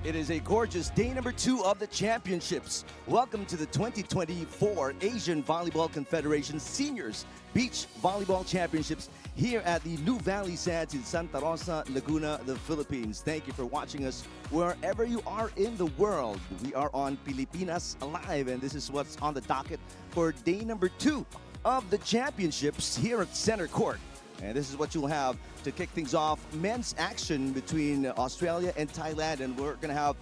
It is a gorgeous day number 2 of the championships. Welcome to the 2024 Asian Volleyball Confederation Seniors Beach Volleyball Championships here at the New Valley Sands in Santa Rosa, Laguna, the Philippines. Thank you for watching us wherever you are in the world. We are on Pilipinas Live, and this is what's on the docket for day number 2 of the championships here at Center Court. And this is what you'll have to kick things off. Men's action between Australia and Thailand. And we're going to have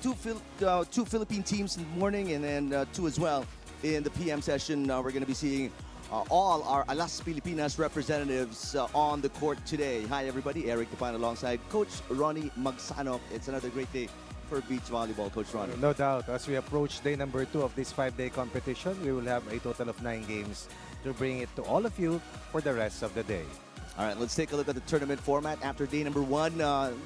two Philippine teams in the morning and then 2 as well in the PM session. We're going to be seeing all our Alas Pilipinas representatives on the court today. Hi, everybody. Eric Tapan alongside Coach Ronnie Magsano. It's another great day for beach volleyball, Coach Ronnie. No doubt. As we approach day number 2 of this 5-day competition, we will have a total of 9 games to bring it to all of you for the rest of the day. All right, let's take a look at the tournament format. After day number 1,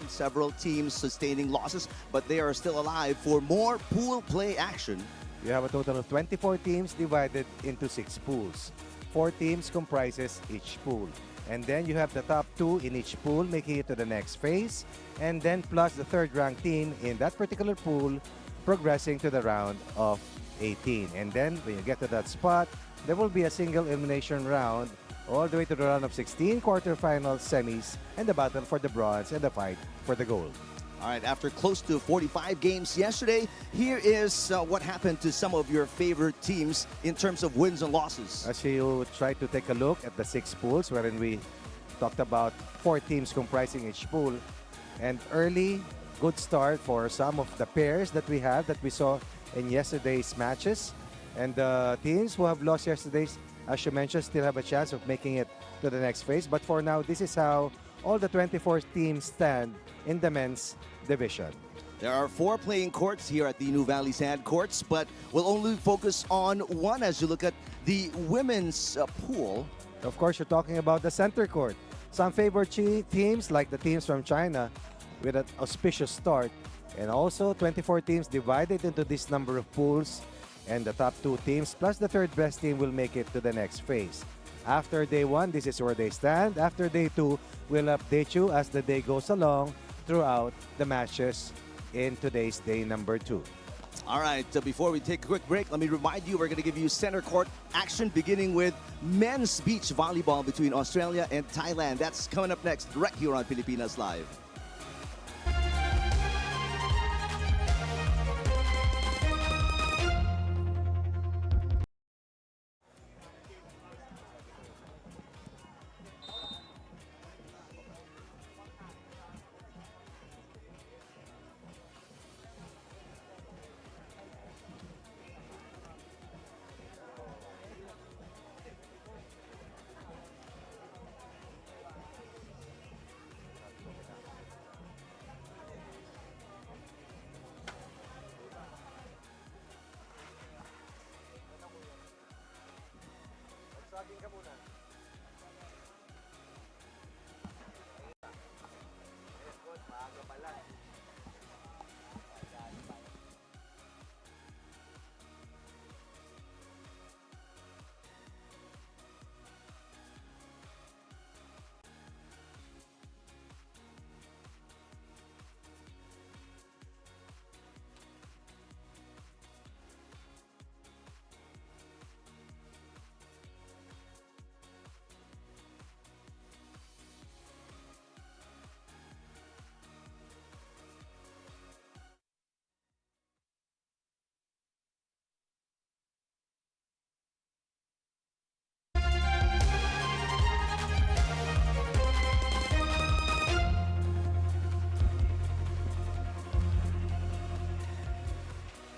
several teams sustaining losses, but they are still alive for more pool play action. You have a total of 24 teams divided into 6 pools. 4 teams comprises each pool. And then you have the top 2 in each pool making it to the next phase. And then plus the third-ranked team in that particular pool progressing to the round of 18. And then when you get to that spot, there will be a single elimination round all the way to the round of 16, quarterfinals, semis, and the battle for the bronze and the fight for the gold. All right, after close to 45 games yesterday, here is what happened to some of your favorite teams in terms of wins and losses. As you try to take a look at the 6 pools wherein we talked about 4 teams comprising each pool, and early good start for some of the pairs that we have that we saw in yesterday's matches. And the teams who have lost yesterday's, as you mentioned, still have a chance of making it to the next phase. But for now, this is how all the 24 teams stand in the men's division. There are 4 playing courts here at the New Valley Sand Courts, but we'll only focus on one as you look at the women's pool. Of course, you're talking about the center court. Some favorite teams, like the teams from China, with an auspicious start. And also 24 teams divided into this number of pools. And the top 2 teams plus the third best team will make it to the next phase. After day 1, this is where they stand. After day 2, we'll update you as the day goes along throughout the matches in today's day number 2. All right, before we take a quick break, let me remind you we're going to give you center court action beginning with men's beach volleyball between Australia and Thailand. That's coming up next right here on Pilipinas Live.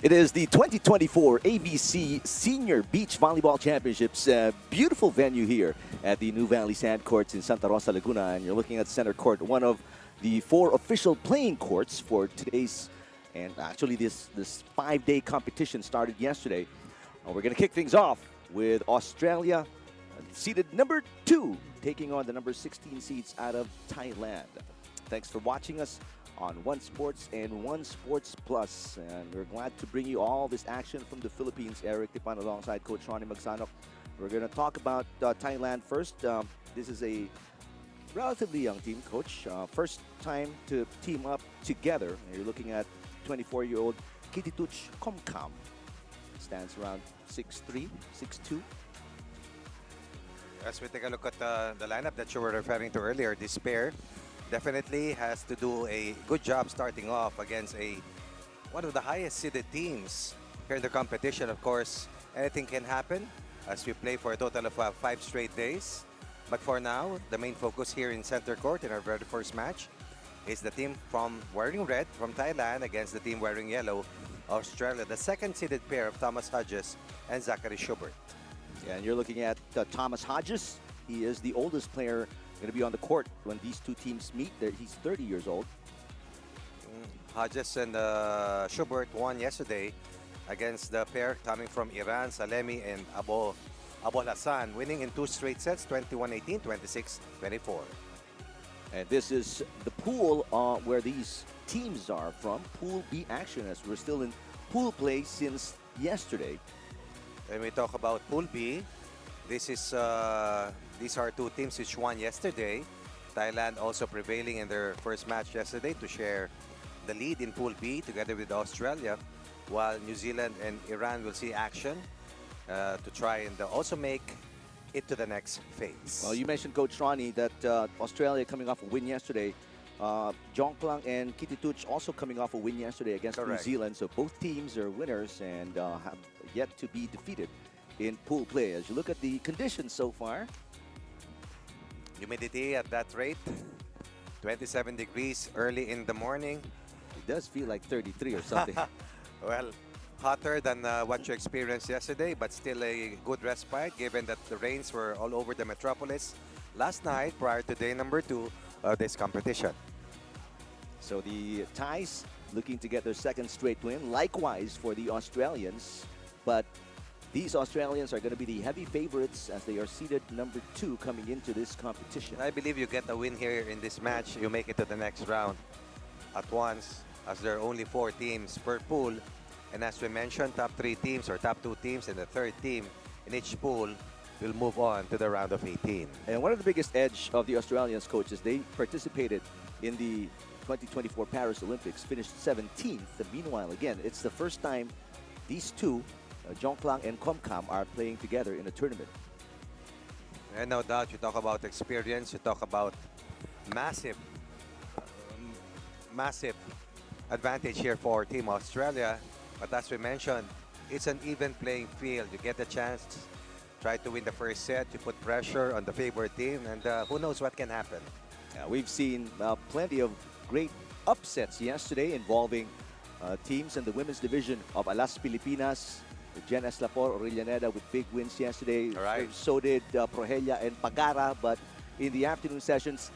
It is the 2024 ABC Senior Beach Volleyball Championships. Beautiful venue here at the New Valley Sand Courts in Santa Rosa, Laguna. And you're looking at center court, one of the 4 official playing courts for today's, and actually this 5-day competition started yesterday. We're going to kick things off with Australia, seeded number 2, taking on the number 16 seeds out of Thailand. Thanks for watching us on One Sports and One Sports Plus. And we're glad to bring you all this action from the Philippines. Eric Tipan alongside Coach Ronnie Magsano. We're going to talk about Thailand first. This is a relatively young team, Coach. First time to team up together. You're looking at 24-year-old Kitituch Komkam. Stands around 6'3", 6'2". As we take a look at the lineup that you were referring to earlier, this pair definitely has to do a good job starting off against one of the highest seeded teams here in the competition. Of course, anything can happen as we play for a total of 5 straight days. But for now, the main focus here in center court in our very first match is the team from wearing red from Thailand against the team wearing yellow, Australia, the second seeded pair of Thomas Hodges and Zachary Schubert. Yeah, and you're looking at Thomas Hodges. He is the oldest player going to be on the court when these two teams meet. He's 30 years old. Hodges and Schubert won yesterday against the pair coming from Iran, Salemi and Abol Hassan, winning in 2 straight sets, 21-18, 26-24. And this is the pool where these teams are from. Pool B action, as we're still in pool play since yesterday. When we talk about Pool B, these are 2 teams which won yesterday. Thailand also prevailing in their first match yesterday to share the lead in Pool B together with Australia, while New Zealand and Iran will see action to try and also make it to the next phase. Well, you mentioned, Coach Ronnie, that Australia coming off a win yesterday. Jongklang and Kitituch also coming off a win yesterday against Correct. New Zealand. So both teams are winners and have yet to be defeated in pool play. As you look at the conditions so far. Humidity at that rate, 27 degrees early in the morning. It does feel like 33 or something. Well, hotter than what you experienced yesterday, but still a good respite given that the rains were all over the metropolis last night prior to day number 2 of this competition. So the Thais looking to get their second straight win. Likewise for the Australians. But these Australians are going to be the heavy favorites as they are seeded number 2 coming into this competition. I believe you get a win here in this match. You make it to the next round at once, as there are only 4 teams per pool. And as we mentioned, top 3 teams or top 2 teams and the third team in each pool will move on to the round of 18. And one of the biggest edge of the Australians, coaches, they participated in the 2024 Paris Olympics, finished 17th. And meanwhile, again, it's the first time these two, Jongklang and Komkam, are playing together in a tournament. And no doubt, you talk about experience, you talk about massive advantage here for Team Australia. But as we mentioned, it's an even playing field. You get the chance to try to win the first set, you put pressure on the favored team, and who knows what can happen. Yeah, we've seen plenty of great upsets yesterday involving teams in the women's division of Alas Pilipinas. Jen Eslapor, Aurelianeda with big wins yesterday. Right. So did Prohelia and Pagara, but in the afternoon sessions,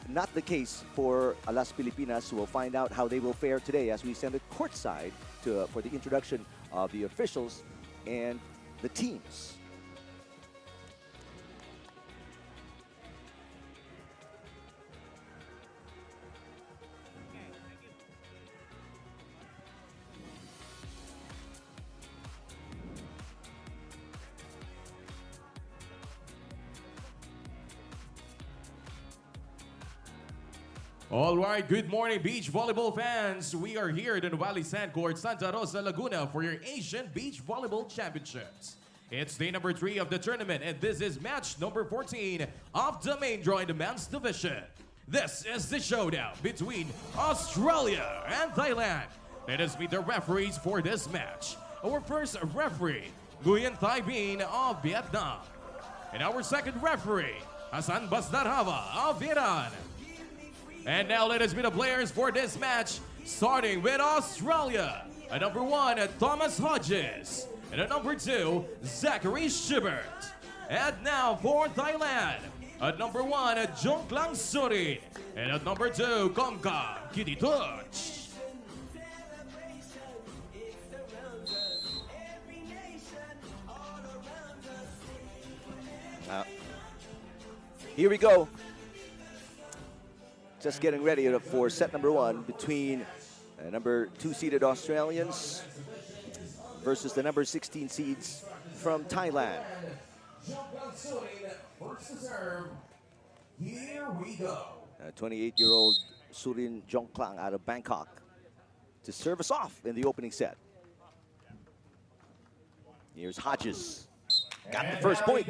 not the case for Alas Pilipinas. We'll find out how they will fare today as we send it courtside for the introduction of the officials and the teams. All right, good morning, beach volleyball fans. We are here at the Valley Sand Court, Santa Rosa, Laguna for your Asian Beach Volleyball Championships. It's day number 3 of the tournament, and this is match number 14 of the main draw in the men's division. This is the showdown between Australia and Thailand. Let us meet the referees for this match. Our first referee, Nguyen Thai Binh of Vietnam. And our second referee, Hassan Basdarhava of Iran. And now let us meet the players for this match, starting with Australia. At number 1, Thomas Hodges. And at number 2, Zachary Schubert. And now for Thailand. At number 1, Jongklang Surin. And at number 2, Komkam Kitituch. Here we go. Just getting ready for set number 1 between number 2 seeded Australians versus the number 16 seeds from Thailand. Here we go. 28-year-old Surin Jongklang out of Bangkok to serve us off in the opening set. Here's Hodges. Got the first point.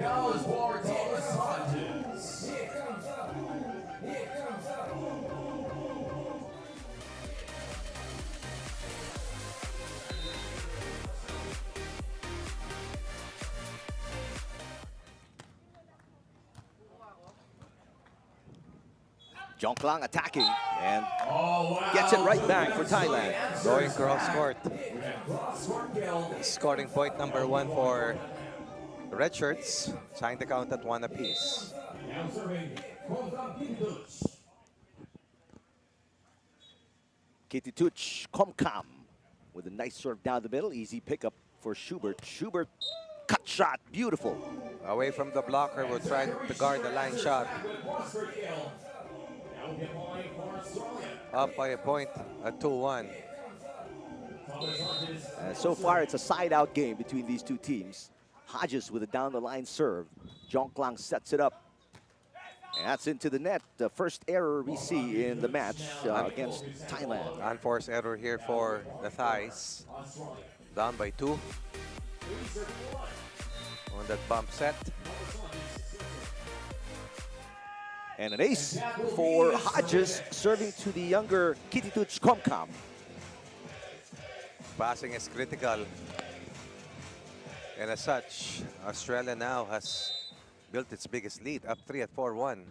Jongklang attacking and gets it right back for Thailand. Going cross court. Scoring point number 1 for the red shirts. Tying the count at 1 apiece. Kitituch Komkam with a nice serve down the middle. Easy pickup for Schubert. Schubert, cut shot, beautiful. Away from the blocker, will try to guard the line shot. Up by a point at 2-1. So far, it's a side-out game between these two teams. Hodges with a down-the-line serve. Jongklang sets it up. And that's into the net. The first error we see in the match against Thailand. Unforced error here for the Thais. Down by 2. On that bump set. And an ace for Hodges, serving to the younger Kitituch Komkam. Passing is critical. And as such, Australia now has built its biggest lead, up 3 at 4-1.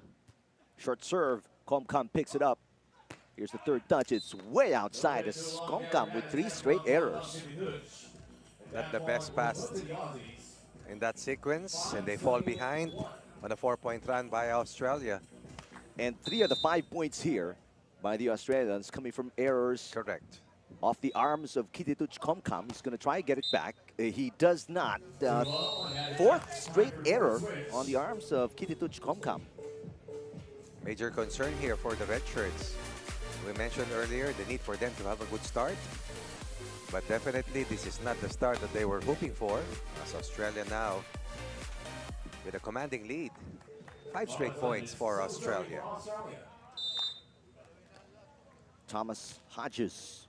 Short serve, Komkam picks it up. Here's the third touch, it's way outside as Komkam with 3 straight errors. Not the best pass in that sequence, and they fall behind on a 4-point run by Australia. And 3 of the 5 points here by the Australians coming from errors. Correct. Off the arms of Kitituch Komkam. He's going to try and get it back. He does not. 4th straight error on the arms of Kitituch Komkam. Major concern here for the red shirts. We mentioned earlier the need for them to have a good start. But definitely this is not the start that they were hoping for. As Australia now with a commanding lead. 5 straight points for Australia. Thomas Hodges.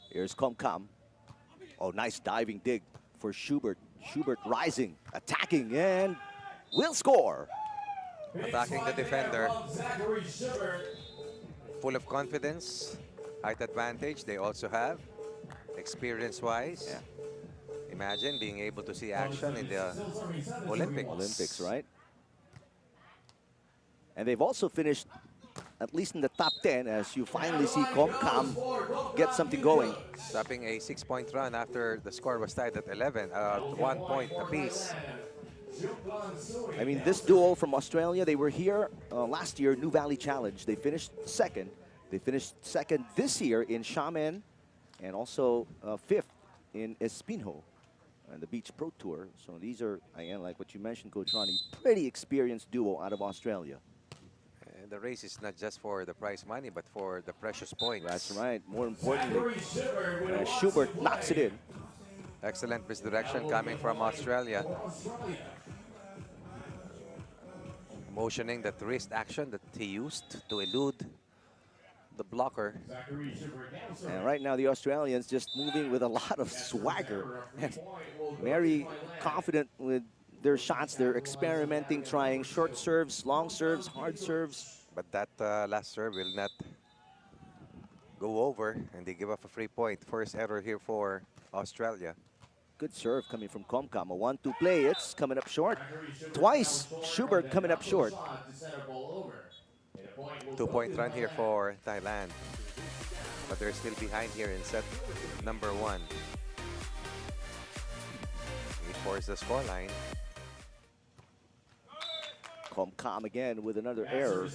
Here's Komkam. Oh, nice diving dig for Schubert. Schubert rising, attacking, and will score. Attacking the defender. Full of confidence. Height advantage they also have. Experience-wise. Yeah. Imagine being able to see action in the Olympics. Olympics, right? And they've also finished at least in the top 10 as you finally see Komkam get something going. Stopping a 6-point run after the score was tied at 11, 1 point apiece. I mean, this duo from Australia, they were here last year, New Valley Challenge. They finished second. They finished second this year in Xiamen and also 5th in Espinho and the Beach Pro Tour. So these are, again, like what you mentioned, Coach Ronnie, pretty experienced duo out of Australia. And the race is not just for the prize money, but for the precious points. That's right. More importantly, Schubert knocks it in. Excellent misdirection coming from Australia. Motioning that wrist action that he used to elude the blocker. And right now the Australians just moving with a lot of swagger and very confident with their shots. They're experimenting, trying short serves, long serves, hard serves. But that last serve will not go over, and they give up a free point. First error here for Australia. Good serve coming from Komkam. A 1-2 play. It's coming up short. Twice, Schubert coming up short. 2-point run here for Thailand. But they're still behind here in set number 1. 8-4 is the scoreline. Komkam again with another error.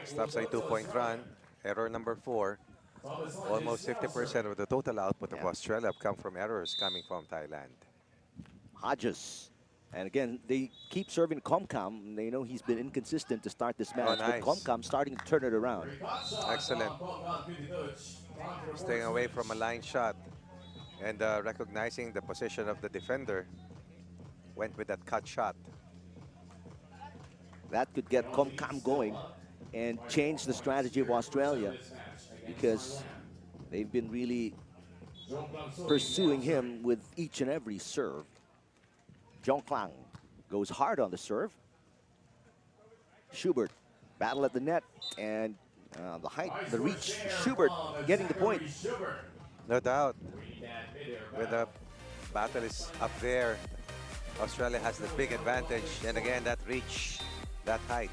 Stops a 2-point run. Error number 4. Almost 50% of the total output of Australia have come from errors coming from Thailand. Hodges. And again, they keep serving Komkam. They know he's been inconsistent to start this match. Oh, nice. But Komkam starting to turn it around. Excellent. Staying away from a line shot and recognizing the position of the defender. Went with that cut shot. That could get Komkam going. and change the strategy of Australia, because they've been really pursuing him with each and every serve. Jong Klang goes hard on the serve. Schubert, battle at the net, and the height, the reach. Schubert getting the point. No doubt. When the battle is up there, Australia has the big advantage. And again, that reach, that height.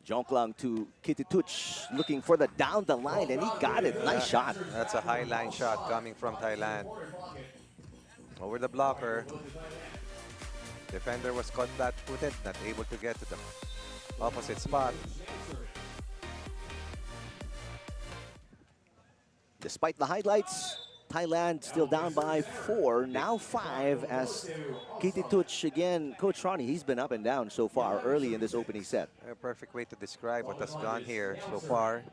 Jong Klang to Kitituch, looking for the down the line, and he got it. Nice shot. That's a high line shot coming from Thailand. Over the blocker. Defender was caught flat-footed, not able to get to the opposite spot. Despite the highlights, Thailand still down by 4, now 5, as Kitituch again. Coach Ronnie, he's been up and down so far early in this opening set. A perfect way to describe what has gone here so far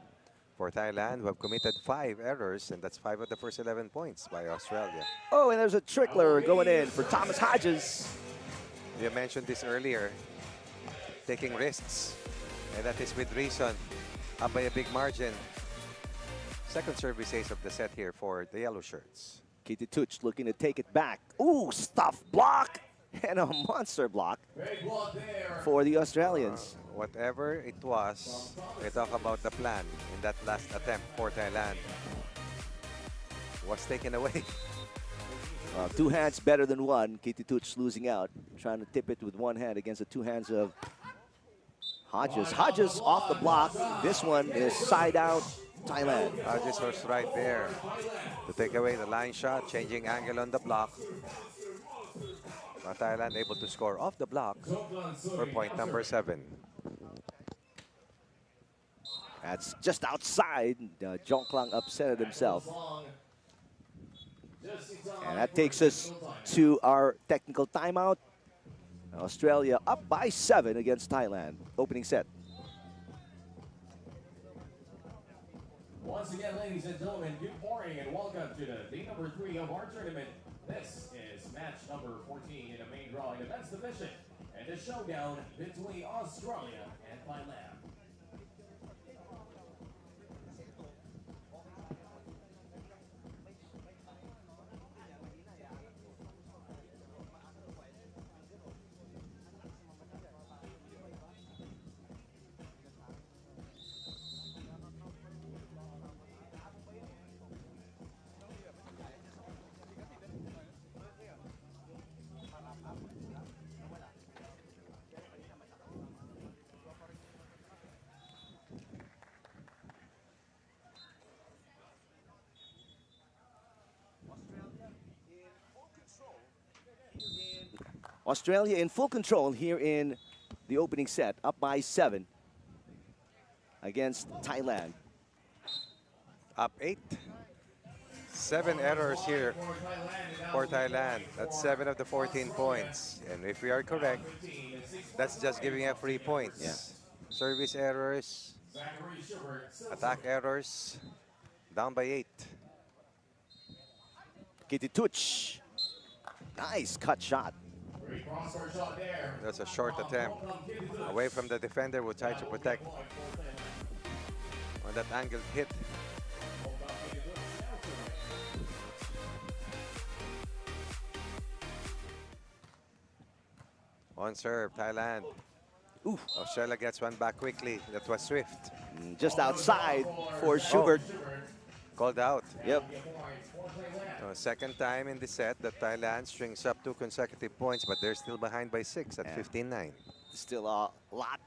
for Thailand, who have committed 5 errors, and that's 5 of the first 11 points by Australia. Oh, and there's a trickler going in for Thomas Hodges. You mentioned this earlier, taking risks, and that is with reason, up by a big margin. Second service ace of the set here for the yellow shirts. Kitituch looking to take it back. Ooh, stuff block, and a monster block for the Australians. Whatever it was, we talk about the plan in that last attempt for Thailand was taken away. 2 hands better than 1. Kitituch losing out, trying to tip it with 1 hand against the 2 hands of Hodges. Hodges off the block. This one is side out, Thailand. Hodges was right there to take away the line shot, changing angle on the block. Thailand able to score off the block for point number 7. That's just outside. Jong Klang upset himself. And that takes us to our technical timeout. Australia up by 7 against Thailand. Opening set. Once again, ladies and gentlemen, good morning and welcome to the day number 3 of our tournament. This is match number 14 in the main draw in the men's division, and the showdown between Australia and Thailand. Australia in full control here in the opening set, up by 7 against Thailand. Up 8. 7 errors here for Thailand. That's 7 of the 14 points. And if we are correct, that's just giving up 3 points. Yeah. Service errors, attack errors, down by 8. Kitituch. Nice cut shot. That's a short attempt. Away from the defender who tried to protect on that angled hit. On serve, Thailand. Ooh. Australia gets one back quickly. That was swift. Just outside for Schubert. Called out. Yep. Second time in the set that Thailand strings up 2 consecutive points, but they're still behind by 6 at 15-9. Still a lot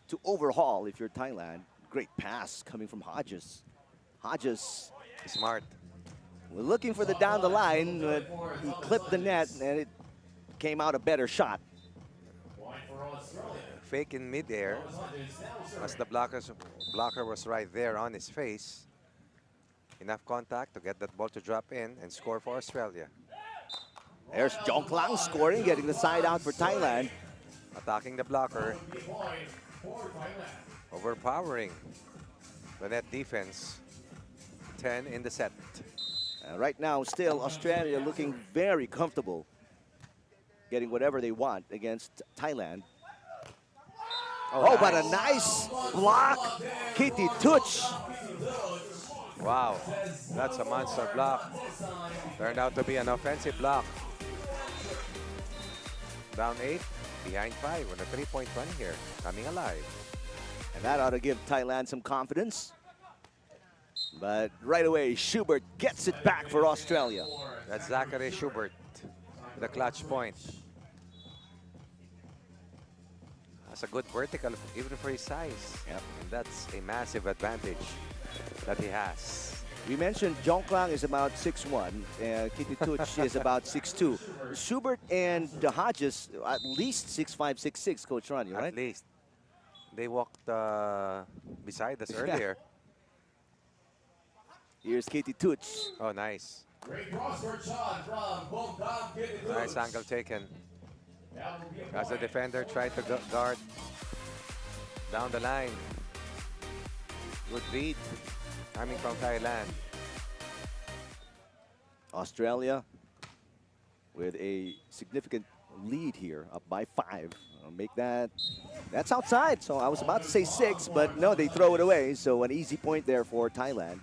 to overhaul if you're Thailand. Great pass coming from Hodges. Hodges. Smart. We're looking for the down the line, but he clipped the net and it came out a better shot. Fake in midair as the blocker was right there on his face. Enough contact to get that ball to drop in and score for Australia. There's Jong Klang scoring, getting the side out for Thailand. Attacking the blocker. Overpowering the net defense. 10 in the set. Right now, still Australia looking very comfortable. getting whatever they want against Thailand. Oh, but a nice block. Kitty Touch. Wow, that's a monster block. Turned out to be an offensive block. Down 8, behind 5 on a 3-point run here. Coming alive. And that ought to give Thailand some confidence. But right away, Schubert gets it back for Australia. That's Zachary Schubert, the clutch point. That's a good vertical, even for his size. Yep. And that's a massive advantage that he has. We mentioned Jong Klang is about 6'1", and Kitty Touch is about 6'2". Schubert and the Hodges at least 6'5", 6'6", Coach Ronnie, right? At least. They walked beside us earlier. Here's Kitty Touch. Oh, nice. Great crosscourt shot from Bong Tam Kitty Touch. Nice angle taken. As the defender tried to guard down the line. Good read coming from Thailand. Australia with a significant lead here, up by 5. Make that. That's outside, so I was about to say 6, but no, they throw it away. So an easy point there for Thailand.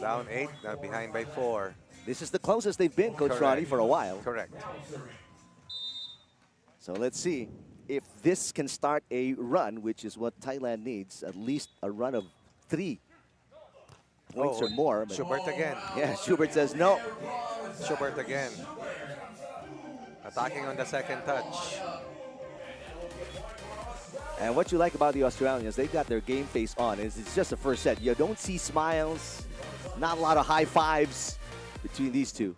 Down 8, now behind by 4. This is the closest they've been, Coach Ronnie, for a while. Correct. So let's see if this can start a run, which is what Thailand needs, at least a run of 3 points or more. But Schubert again. yeah, Schubert says no. Schubert again. Attacking on the second touch. And what you like about the Australians, they've got their game face on. It's just the first set. You don't see smiles, not a lot of high fives between these two.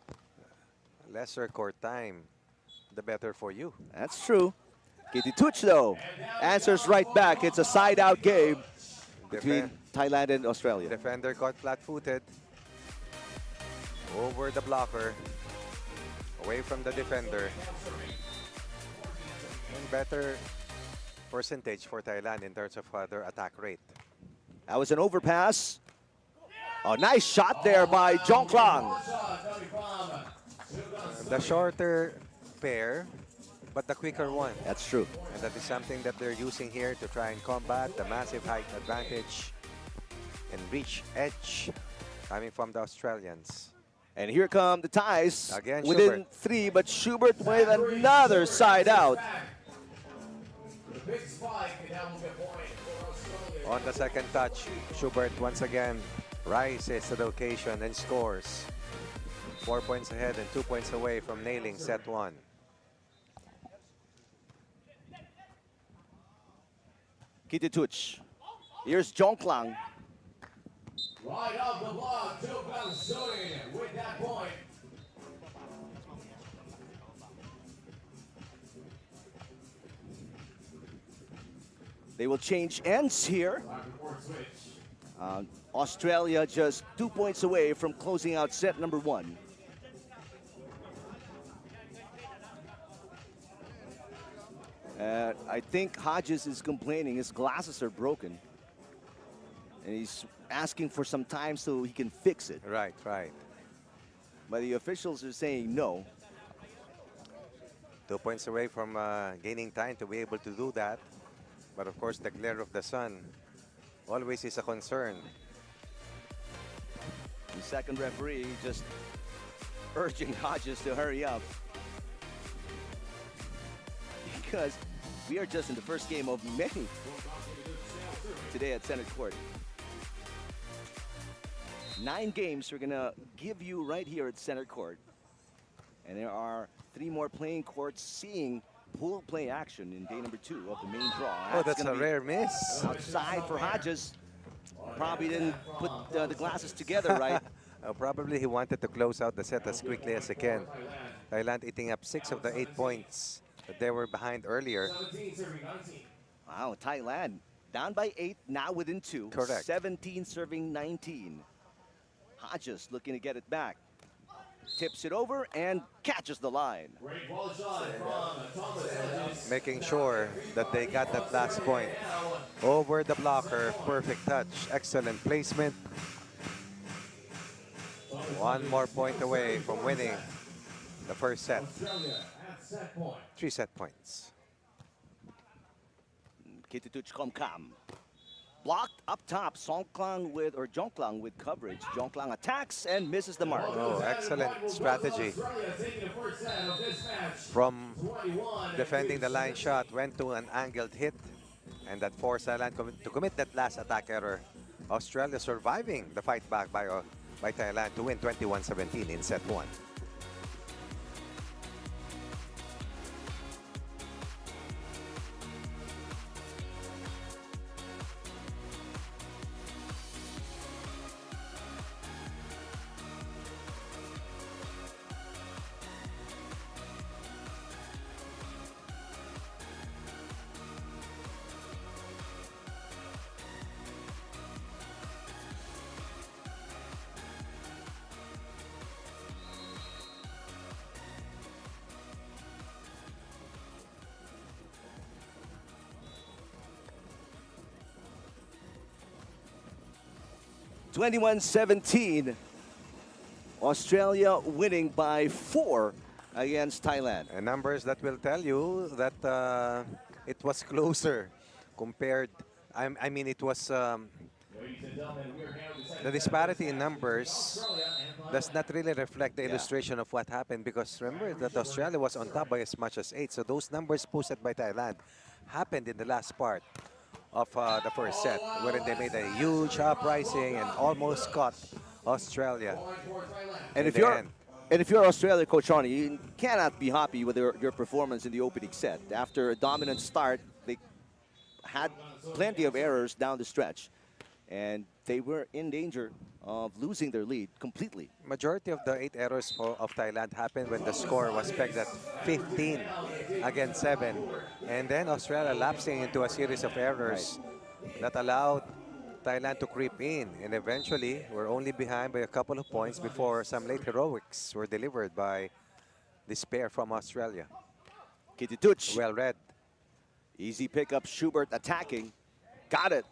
Lesser court time, the better for you. That's true. Kitty Touch, though, answers right back. It's a side-out game between Thailand and Australia. Defender got flat-footed. Over the blocker. Away from the defender. And better percentage for Thailand in terms of their attack rate. That was an overpass. A nice shot there by Jong Klang. The shorter pair, but the quicker one. That's true. And that is something that they're using here to try and combat the massive height advantage and reach edge coming from the Australians. And here come the Thais. Again, within Schubert. 3, but Schubert with another side out. On the second touch, Schubert once again rises to the occasion and scores. 4 points ahead and 2 points away from nailing set 1. Kitty Touch. Here's Jong Klang. Right off the block, Jong Klang shooting with that point. They will change ends here. Australia just 2 points away from closing out set number 1. I think Hodges is complaining his glasses are broken. And he's asking for some time so he can fix it. Right, right. But the officials are saying no. 2 points away from gaining time to be able to do that. But of course, the glare of the sun always is a concern. The second referee just urging Hodges to hurry up. Because we are just in the first game of many today at Center Court. 9 games we're gonna give you right here at Center Court. And there are 3 more playing courts seeing pool play action in day number 2 of the main draw. Oh, that's a rare miss. Outside for Hodges. Probably didn't put the glasses together right. Probably he wanted to close out the set as quickly as he can. Thailand eating up 6 of the 8 points that they were behind earlier. Wow, Thailand down by 8, now within 2. Correct. 17 serving 19. Hodges looking to get it back. Tips it over and catches the line. Making sure that they got that last point. Over the blocker, perfect touch, excellent placement. 1 more point away from winning the first set. set point. 3 set points. Kitituch Komkam. Blocked up top. Jongklang with coverage. Jongklang attacks and misses the mark. Oh, excellent strategy. From defending the line shot, went to an angled hit, and that forced Thailand to commit that last attack error. Australia surviving the fight back by Thailand to win 21-17 in set 1. (21-17). Australia winning by 4 against Thailand. And numbers that will tell you that it was closer compared. I mean, it was the disparity in numbers does not really reflect the illustration of what happened, because remember that Australia was on top by as much as 8. So those numbers posted by Thailand happened in the last part of the first set, wherein they made a huge uprising and almost caught Australia. And if you're Australia, Coach Ronnie, you cannot be happy with your performance in the opening set. After a dominant start, they had plenty of errors down the stretch, and they were in danger of losing their lead completely. Majority of the 8 errors of Thailand happened when the score was pegged at 15 against 7. And then Australia lapsing into a series of errors that allowed Thailand to creep in. And eventually, we're only behind by a couple of points before some late heroics were delivered by this pair from Australia. Kitituch. Well read. Easy pickup. Schubert attacking. Got it.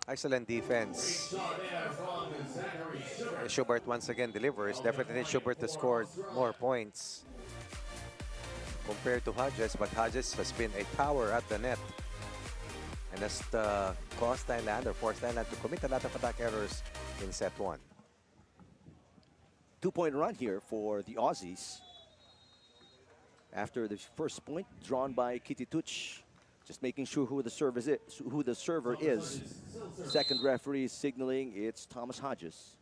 Excellent defense. Schubert once again delivers. Definitely Schubert has scored more points compared to Hodges, but Hodges has been a power at the net and has caused Thailand or forced Thailand to commit a lot of attack errors in set 1. 2-point run here for the Aussies after the first point drawn by Kitituch. Just making sure who the server is. Second referee signaling it's Thomas Hodges.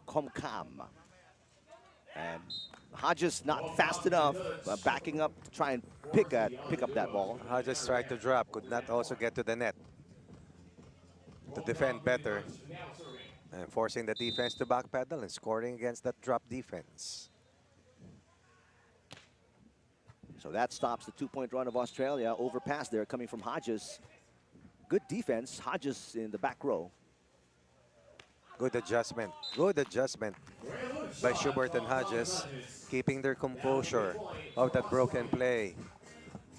Komkam. And Hodges not fast enough, backing up to try and pick up that ball. Hodges tried to drop, could not also get to the net to defend better, and forcing the defense to backpedal and scoring against that drop defense. So that stops the 2-point run of Australia. Overpass there coming from Hodges. Good defense. Hodges in the back row. Good adjustment. Good adjustment by Schubert and Hodges, keeping their composure of that broken play.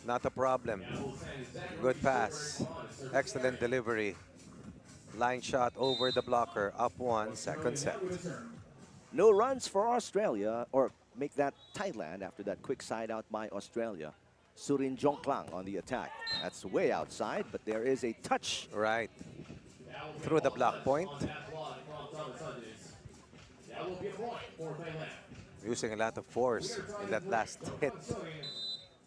Not a problem. Good pass. Excellent delivery. Line shot over the blocker. Up 1, second set. No runs for Australia, or make that Thailand after that quick side out by Australia. Surin Jongklang on the attack. That's way outside, but there is a touch. Right. Through the block point. Using a lot of force in that last hit.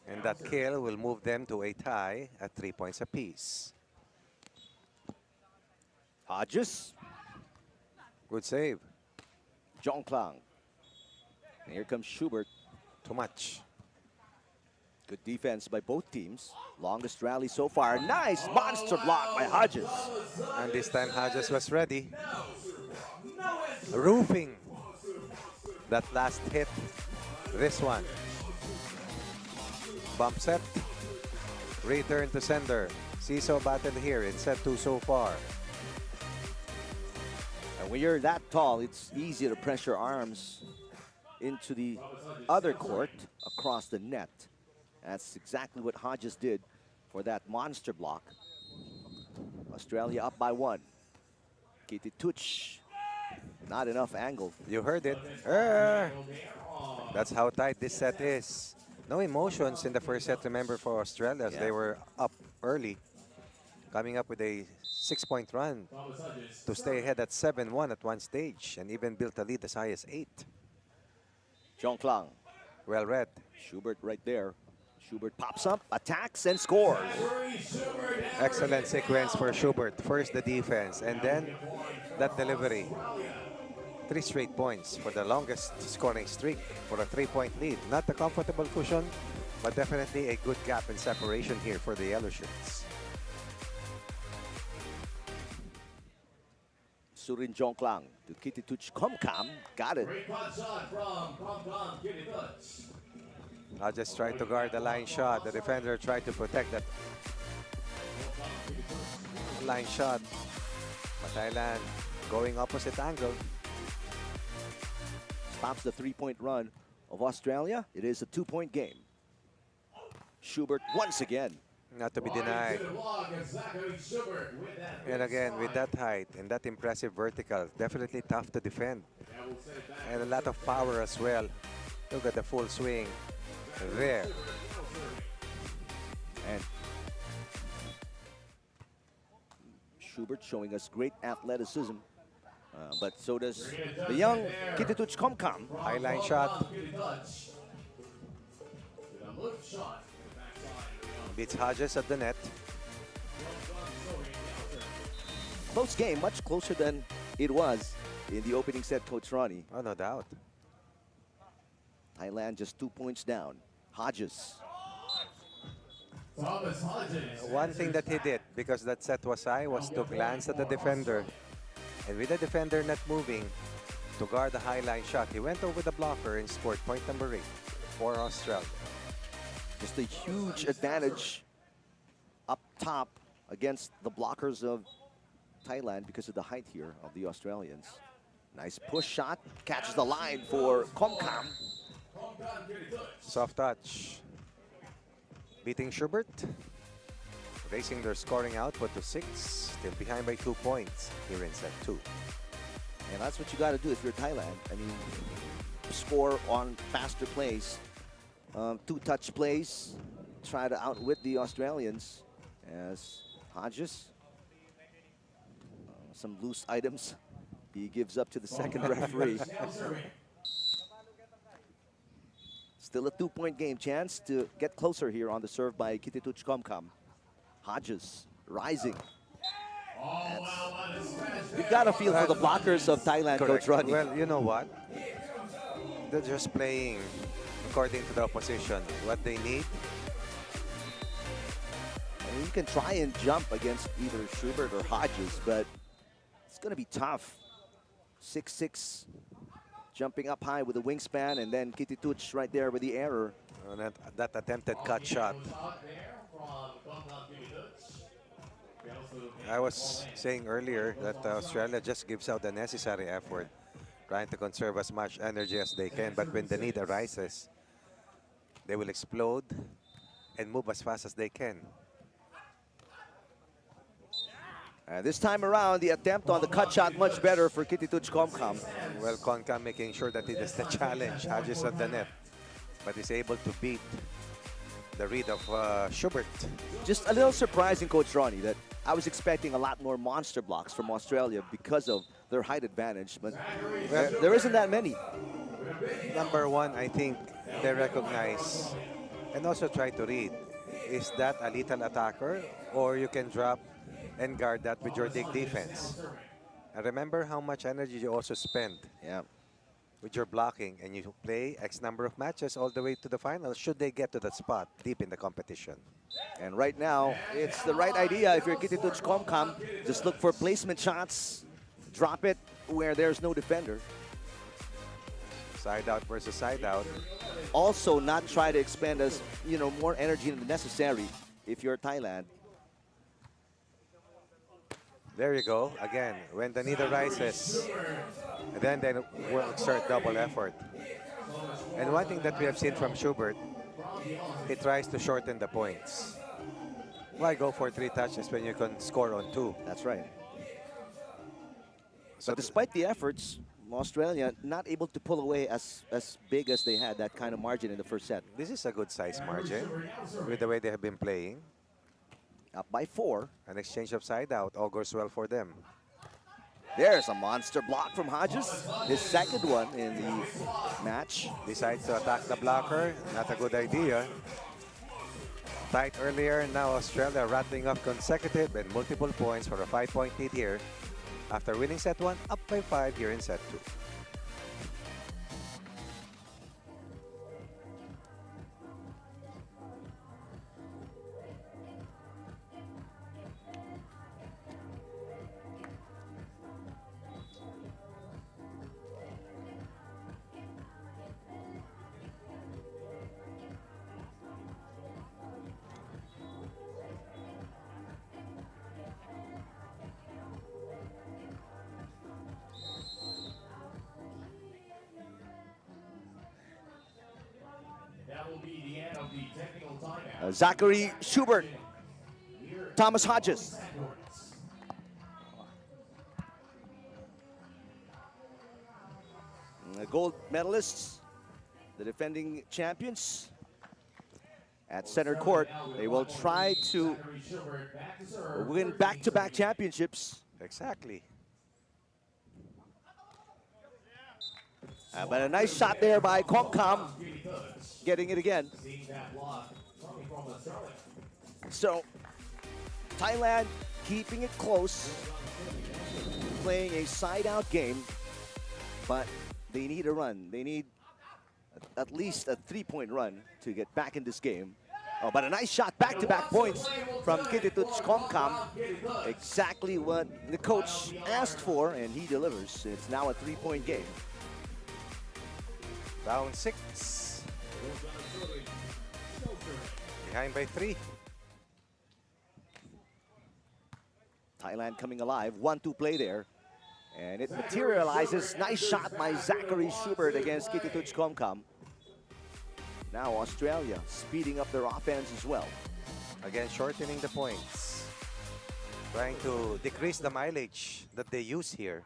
And that kill will move them to a tie at 3 points apiece. Hodges. Good save. Jongklang. And here comes Schubert. Too much. Good defense by both teams. Longest rally so far. Nice monster block by Hodges. And this time Hodges was ready. Roofing that last hit. This one. Bump set. Return to sender. Seesaw battle here in set 2 so far. And when you're that tall, it's easy to pressure arms into the other court across the net. That's exactly what Hodges did for that monster block. Australia up by 1. Kitituch Not enough angle. You heard it. That's how tight this set is. No emotions in the first set, remember, for Australia, as they were up early, coming up with a 6-point run to stay ahead at 7-1 at one stage, and even built a lead as high as 8. Jong Klang. Well read. Schubert right there. Schubert pops up, attacks, and scores. Excellent sequence for Schubert. First the defense, and then that delivery. 3 straight points for the longest scoring streak for a 3-point lead. Not a comfortable cushion, but definitely a good gap in separation here for the Yellow Shirts. Surin Jong Klang to Kitituch Komkam. Got it. I'll just try to guard the line shot. The defender tried to protect that line shot. But Thailand going opposite angle. Stops the 3-point run of Australia. It is a 2-point game. Schubert once again. Not to be denied. And again, with that height and that impressive vertical, definitely tough to defend. And a lot of power as well. Look at the full swing there. And Schubert showing us great athleticism. But so does the young Kitituch Komkam. Highline shot. Beats Hodges at the net. Close game, much closer than it was in the opening set, Coach Ronnie. Oh, no doubt. Thailand just 2 points down. Hodges. One thing that he did, because that set was high, was to glance at the defender. And with the defender not moving to guard the high line shot, he went over the blocker and scored point number 8 for Australia. Just a huge advantage up top against the blockers of Thailand because of the height here of the Australians. Nice push shot, catches the line for Komkam. Soft touch. Beating Schubert. Raising their scoring output to 6. Still behind by 2 points here in set 2. And that's what you got to do if you're Thailand. I mean, score on faster plays. 2-touch plays. Try to outwit the Australians as Hodges. Some loose items. He gives up to the second referee. Still a 2-point game. Chance to get closer here on the serve by Kitituch Komkam. Hodges rising. You've got to feel for the blockers of Thailand, Correct. Coach Ronnie. Well, you know what? They're just playing according to the opposition. What they need. I mean, you can try and jump against either Schubert or Hodges, but it's going to be tough. 6'6", jumping up high with a wingspan, and then Kitituch right there with the error. That attempted cut shot. I was saying earlier that Australia just gives out the necessary effort, trying to conserve as much energy as they can, but when the need arises, they will explode and move as fast as they can. This time around, the attempt on the cut shot much better for Kitituch Komkam. Well, Komkam making sure that it is the challenge, Hodges at the net, but is able to beat the read of Schubert. Just a little surprising, Coach Ronnie, that I was expecting a lot more monster blocks from Australia because of their height advantage, but there isn't that many. Number one, I think they recognize and also try to read. Is that a lethal attacker, or you can drop and guard that with your dig defense? And remember how much energy you also spend with your blocking, and you play X number of matches all the way to the final should they get to that spot deep in the competition. And right now, it's the right idea if you're Kitituch Komkam. Just look for placement shots, drop it where there's no defender. Side out versus side out. Also, not try to expend as more energy than necessary if you're Thailand. There you go. Again, when the need arises, then they will exert double effort. And one thing that we have seen from Schubert, he tries to shorten the points. Why go for 3 touches when you can score on 2? That's right. So despite the efforts, Australia not able to pull away as big as they had that kind of margin in the first set. This is a good size margin with the way they have been playing. Up by 4. An exchange of side out augurs well for them. There's a monster block from Hodges. His second one in the match. Decides to attack the blocker. Not a good idea. Tight earlier, now Australia rattling off consecutive and multiple points for a 5-point lead here. After winning set 1, up by 5 here in set 2. That will be the end of the technical timeout. Zachary Schubert, Thomas Hodges. The gold medalists, the defending champions. At center court, they will try to win back-to-back championships. Exactly. But a nice shot there by Komkam, getting it again. So, Thailand keeping it close, playing a side-out game, but they need a run. They need at least a 3-point run to get back in this game. Oh, but a nice shot, back-to-back points from Kitituts Komkam. Exactly what the coach asked for, and he delivers. It's now a 3-point game. Down 6. Behind by 3. Thailand coming alive. 1-2 play there. And it materializes. Nice shot by Zachary Schubert against Kitituts Komkam. Now Australia speeding up their offense as well. Again, shortening the points. Trying to decrease the mileage that they use here.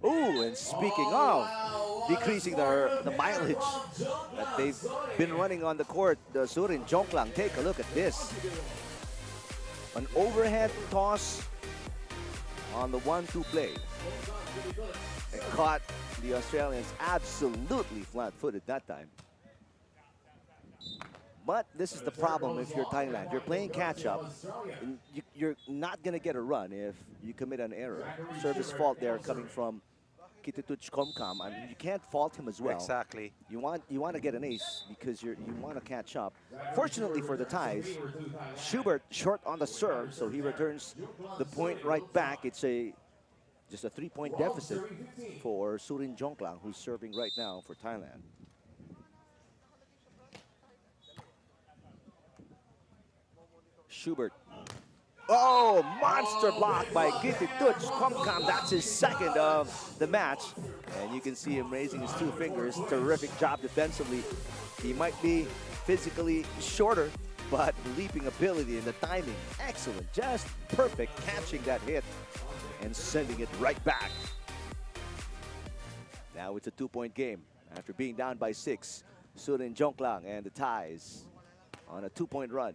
Ooh, and speaking of decreasing the mileage that they've been running on the court, the Surin Jongklang, take a look at this. An overhead toss on the 1-2 play. It caught the Australians absolutely flat-footed that time. But this is the problem if you're Thailand. You're playing catch-up. You're not going to get a run if you commit an error. Service fault there coming from Kitituts Komkam. I mean, you can't fault him as well. Exactly. You want to get an ace because you want to catch up. Fortunately for the Thais, Schubert short on the serve, so he returns the point right back. It's just a 3-point deficit for Surin Jongklang, who's serving right now for Thailand. Schubert. Oh, monster block by Kitituts Komkam. That's his second of the match. And you can see him raising his 2 fingers. Terrific job defensively. He might be physically shorter, but leaping ability and the timing, excellent. Just perfect catching that hit and sending it right back. Now it's a 2-point game after being down by 6. Surin Jongklang and the Thais on a 2-point run.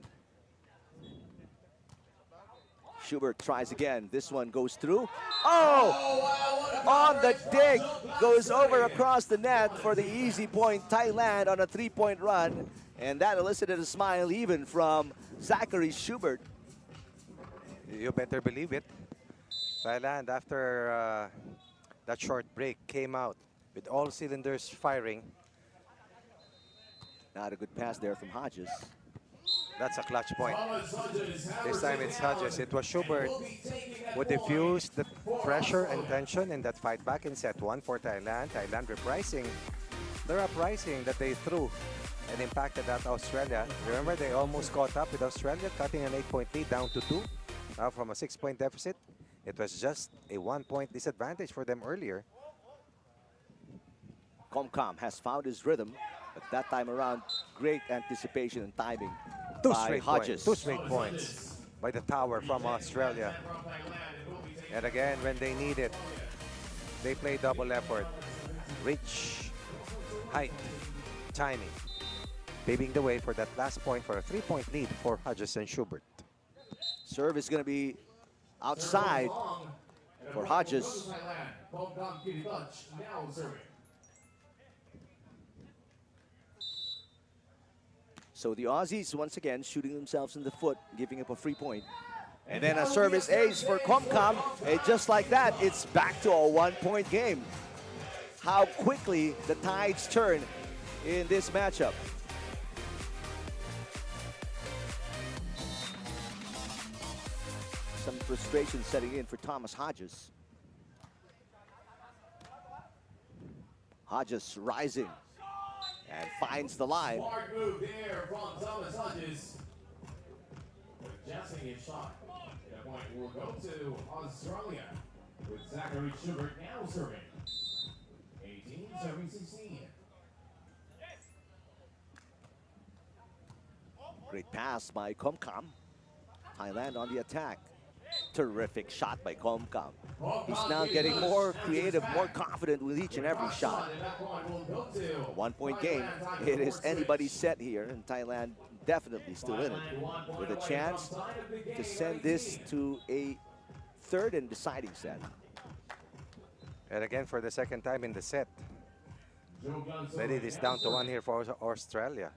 Schubert tries again. This one goes through. Oh! On the dig. Goes over across the net for the easy point. Thailand on a 3-point run. And that elicited a smile even from Zachary Schubert. You better believe it. Thailand, after that short break, came out with all cylinders firing. Not a good pass there from Hodges. That's a clutch point. This time it's Hodges. It was Schubert who diffused the pressure and tension in that fight back in set 1 for Thailand. Thailand reprising their uprising that they threw and impacted that Australia. Remember, they almost caught up with Australia, cutting an 8-point lead down to 2. Now from a 6-point deficit, it was just a 1-point disadvantage for them earlier. Komkam has found his rhythm, but that time around, great anticipation and timing. 2 by straight Hodges. points. 2 straight points by the tower from Australia. And again, when they need it, They play double effort. Reach, height, timing. Paving the way for that last point for a 3-point lead for Hodges and Schubert. Serve is going to be outside for Hodges. So the Aussies once again shooting themselves in the foot, giving up a free point. And then a service ace for Comcom. And just like that, it's back to a 1-point game. How quickly the tides turn in this matchup. Some frustration setting in for Thomas Hodges. Hodges rising and finds the line. Smart move there from Thomas Hodges. Adjusting his shot. The point will go to Australia with Zachary Schubert now serving. 18, serving 16. Great pass by Comcom. Thailand on the attack. Terrific shot by Comcom. He's now getting more creative, more confident with each and every shot. A 1-point game. It is anybody's set here, and Thailand definitely still in it, with a chance to send this to a third and deciding set. And again, for the second time in the set. But it is down to 1 here for Australia.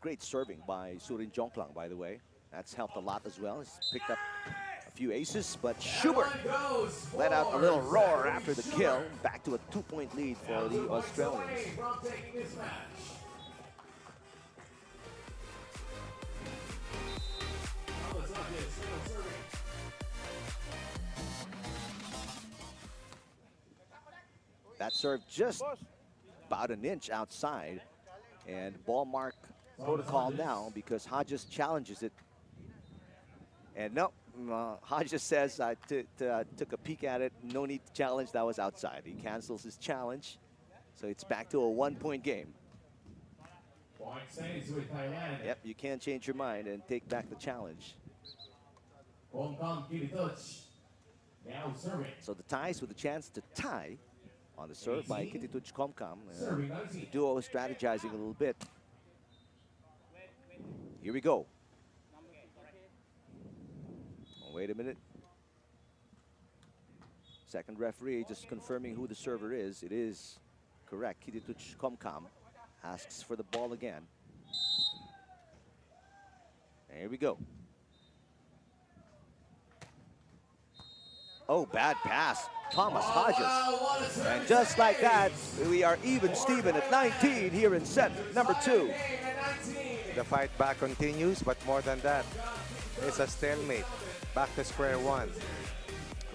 Great serving by Surin Jongklang, by the way. That's helped a lot as well. He's picked up a few aces, but Schubert let out a little roar after the kill. Back to a 2-point lead for the Australians. That serve just about an inch outside, and ball mark protocol now because Hodges challenges it. And no, Hodges says, I took a peek at it, no need to challenge, that was outside. He cancels his challenge, so it's back to a 1-point game. Point stays with Thailand. Yep, you can't change your mind and take back the challenge. Now serving. So the ties with a chance to tie on the serve by Kitituch Comcom. Serving The duo is strategizing a little bit. Here we go. Oh, wait a minute. Second referee just confirming who the server is. It is correct. Kitituch Comcom asks for the ball again. Here we go. Oh, bad pass. Thomas Hodges. And just like that, we are even Steven at 19 here in set number 2. The fight back continues, but more than that, it's a stalemate. Back to square one.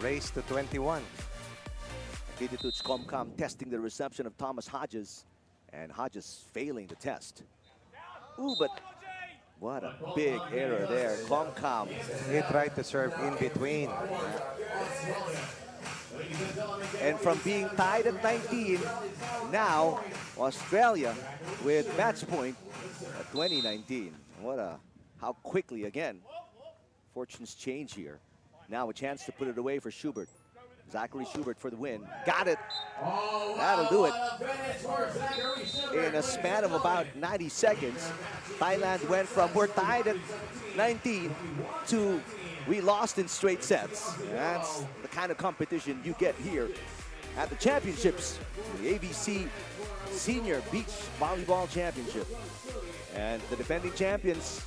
Race to 21. Kitituch Comcom testing the reception of Thomas Hodges, and Hodges failing the test. Ooh, but what a big error there. Comcom. He tried to serve in between. And from being tied at 19, now Australia with match point at 2019. How quickly again. Fortunes change here. Now a chance to put it away for Schubert. Zachary Schubert for the win. Got it. That'll do it. In a span of about 90 seconds, Thailand went from we're tied at 19 to we lost in straight sets. That's the kind of competition you get here at the championships, the ABC Senior Beach Volleyball Championship. And the defending champions,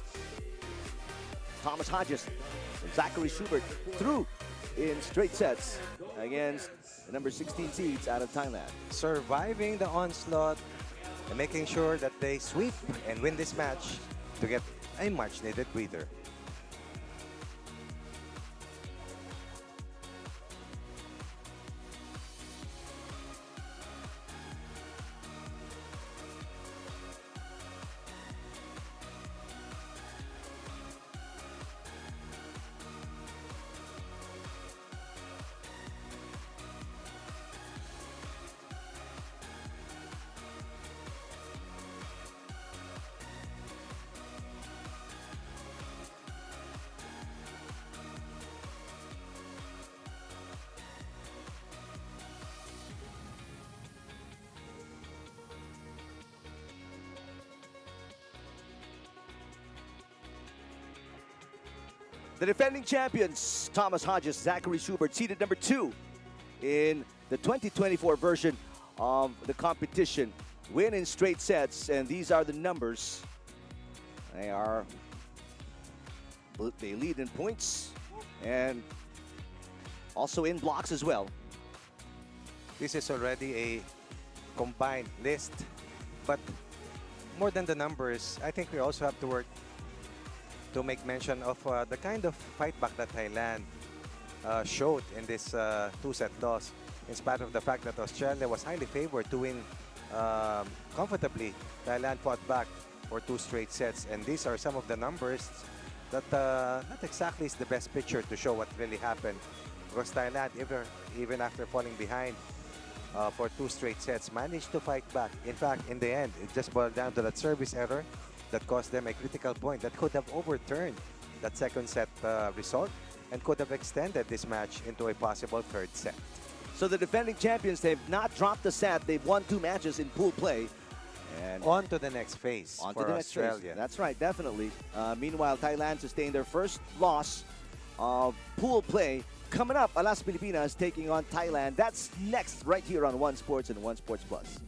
Thomas Hodges and Zachary Schubert, through in straight sets against the number 16 seeds out of Thailand. Surviving the onslaught and making sure that they sweep and win this match to get a much-needed breather. The defending champions, Thomas Hodges, Zachary Schubert, seated number 2 in the 2024 version of the competition. Win in straight sets, and these are the numbers. They lead in points and also in blocks as well. This is already a combined list, but more than the numbers, I think we also have to work to make mention of the kind of fight back that Thailand showed in this 2-set loss, in spite of the fact that Australia was highly favored to win comfortably. Thailand fought back for 2 straight sets, and these are some of the numbers that not exactly is the best picture to show what really happened, because Thailand, even after falling behind for 2 straight sets, managed to fight back. In fact, in the end, it just boiled down to that service error that cost them a critical point that could have overturned that second set result and could have extended this match into a possible 3rd set. So the defending champions, they've not dropped a set. They've won 2 matches in pool play. And on to the next phase on for to the next Australia. phase. That's right, definitely. Meanwhile, Thailand sustained their first loss of pool play. Coming up, Alas Pilipinas taking on Thailand. That's next right here on One Sports and One Sports Plus.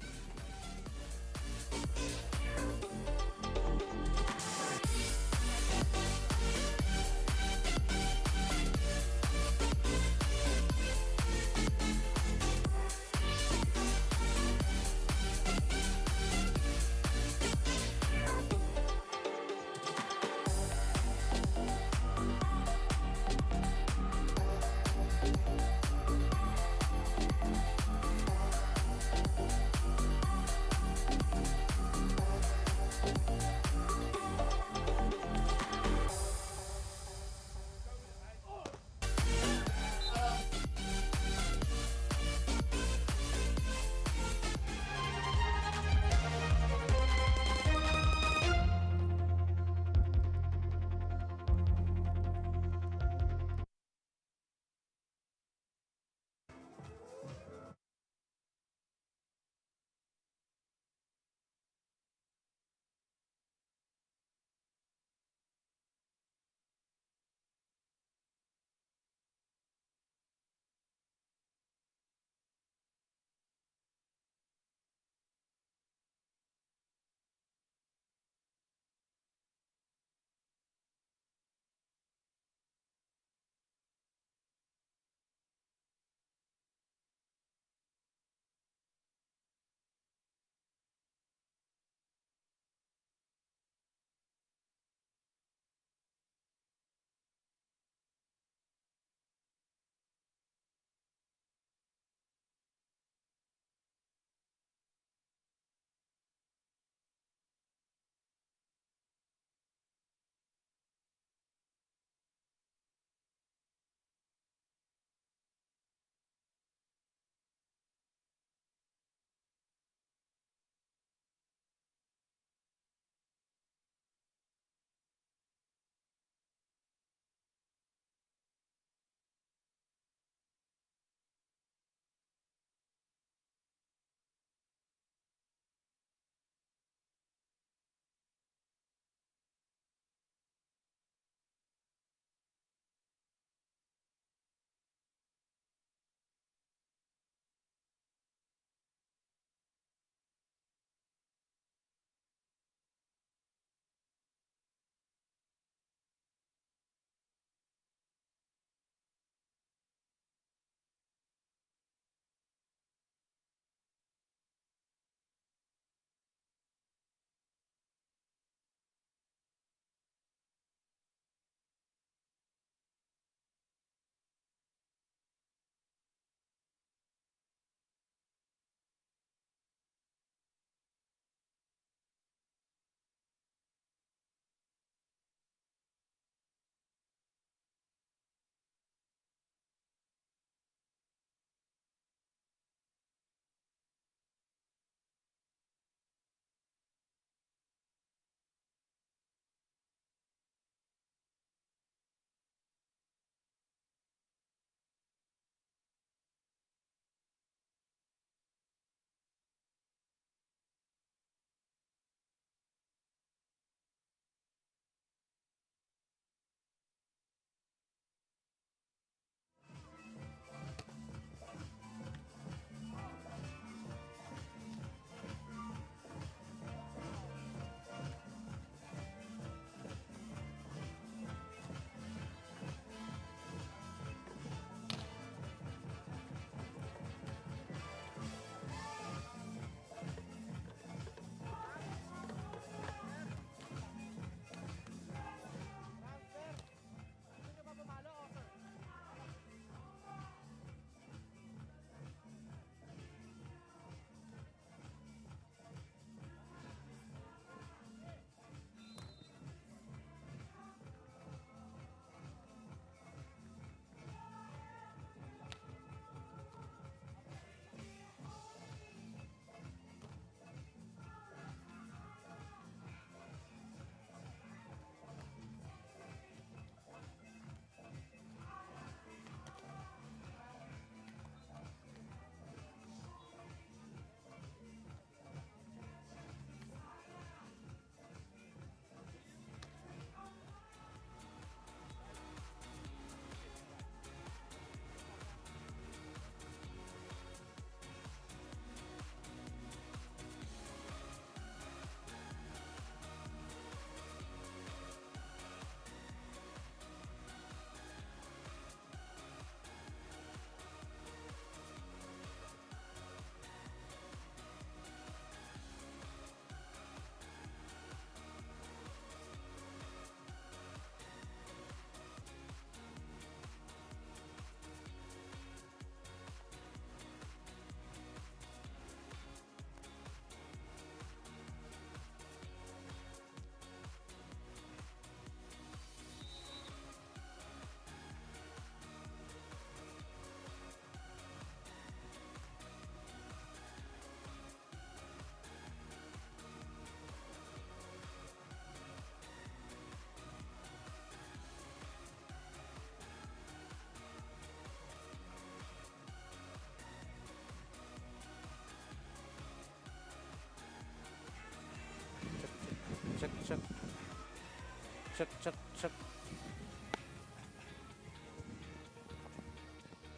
Check, check, check.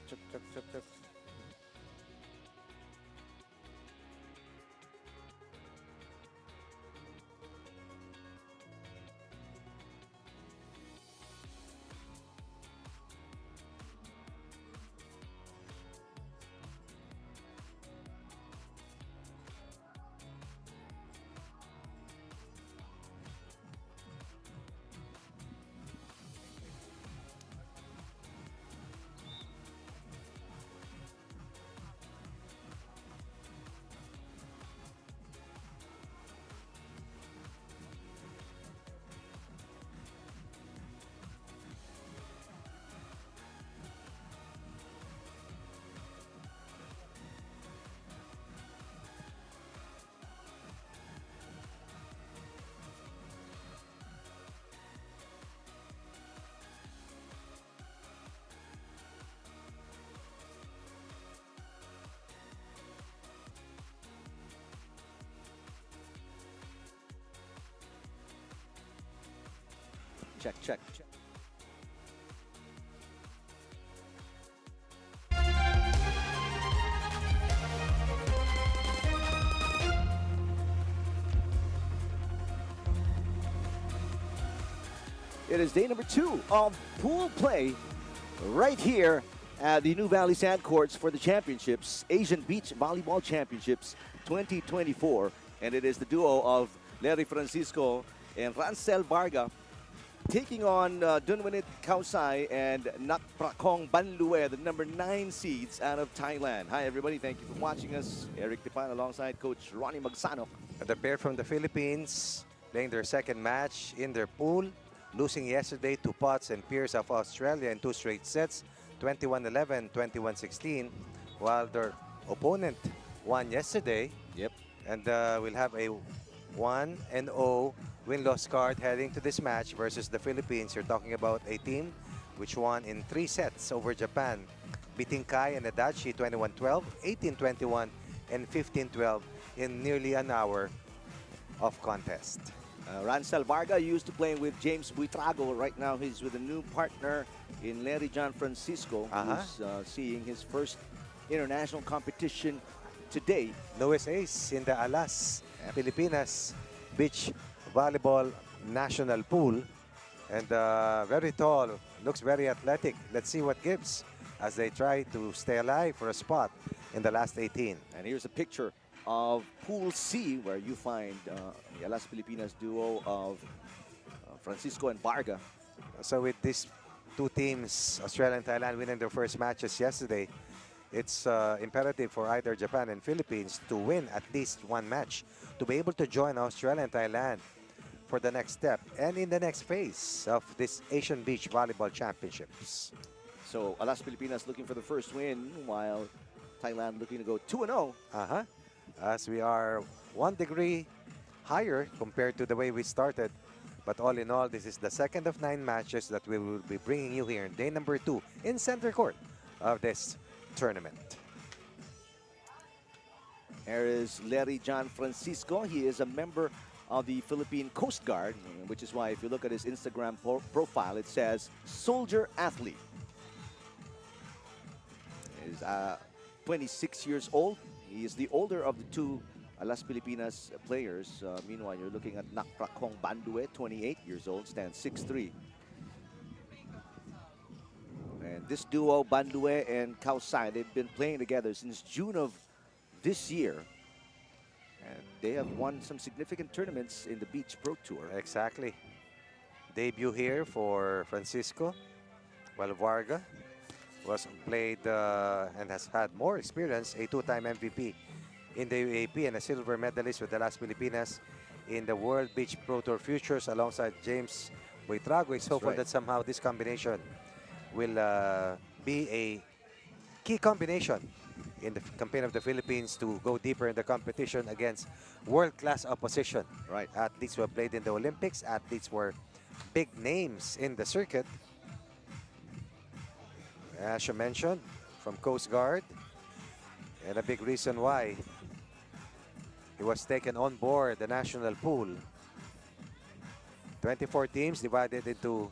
Check, check, check, check. Check, check, check. It is day number 2 of pool play right here at the New Valley Sand Courts for the championships, Asian Beach Volleyball Championships 2024. And it is the duo of Larry Francisco and Rancel Varga taking on Dunwinit Kausai and Nakprakong Banlue, the number 9 seeds out of Thailand. Hi, everybody. Thank you for watching us. Eric Tipan alongside Coach Ronnie Magsanok. The pair from the Philippines playing their second match in their pool, losing yesterday to Potts and Pierce of Australia in 2 straight sets, 21-11, 21-16, while their opponent won yesterday. Yep. And we'll have a 1-0 win-loss card heading to this match versus the Philippines. You're talking about a team which won in 3 sets over Japan, beating Kai and Adachi 21-12, 18-21, and 15-12 in nearly an hour of contest. Rancel Varga used to playing with James Buitrago. Right now, he's with a new partner in Larry John Francisco, who's seeing his first international competition today. Newest ace in the Alas, Pilipinas Beach Volleyball National Pool. And very tall, looks very athletic. Let's see what gives as they try to stay alive for a spot in the last 18. And here's a picture of Pool C, where you find the Alas Pilipinas duo of Francisco and Varga. So with these 2 teams, Australia and Thailand, winning their first matches yesterday, it's imperative for either Japan and Philippines to win at least 1 match to be able to join Australia and Thailand for the next step and in the next phase of this Asian Beach Volleyball Championships. So Alas Pilipinas looking for the first win, while Thailand looking to go 2-0. As we are 1 degree higher compared to the way we started. But all in all, this is the second of 9 matches that we will be bringing you here in day number 2 in center court of this tournament. Here is Larry John Francisco. He is a member of the Philippine Coast Guard, which is why if you look at his Instagram profile, it says Soldier Athlete. He's 26 years old. He is the older of the 2 Alas Pilipinas players. Meanwhile, you're looking at Nakprakong Banlue, 28 years old, stands 6'3". And this duo, Banlue and Kausai, they've been playing together since June of this year. And they have won some significant tournaments in the Beach Pro Tour. Exactly. Debut here for Francisco, while Varga was played and has had more experience, a 2-time MVP in the UAP and a silver medalist with the Alas Pilipinas in the World Beach Pro Tour Futures alongside James Buitrago. It's hopeful that somehow this combination will be a key combination in the campaign of the Philippines to go deeper in the competition against world-class opposition. Right. Athletes who have played in the Olympics, athletes were big names in the circuit. As you mentioned, from Coast Guard, and a big reason why he was taken on board the national pool. 24 teams divided into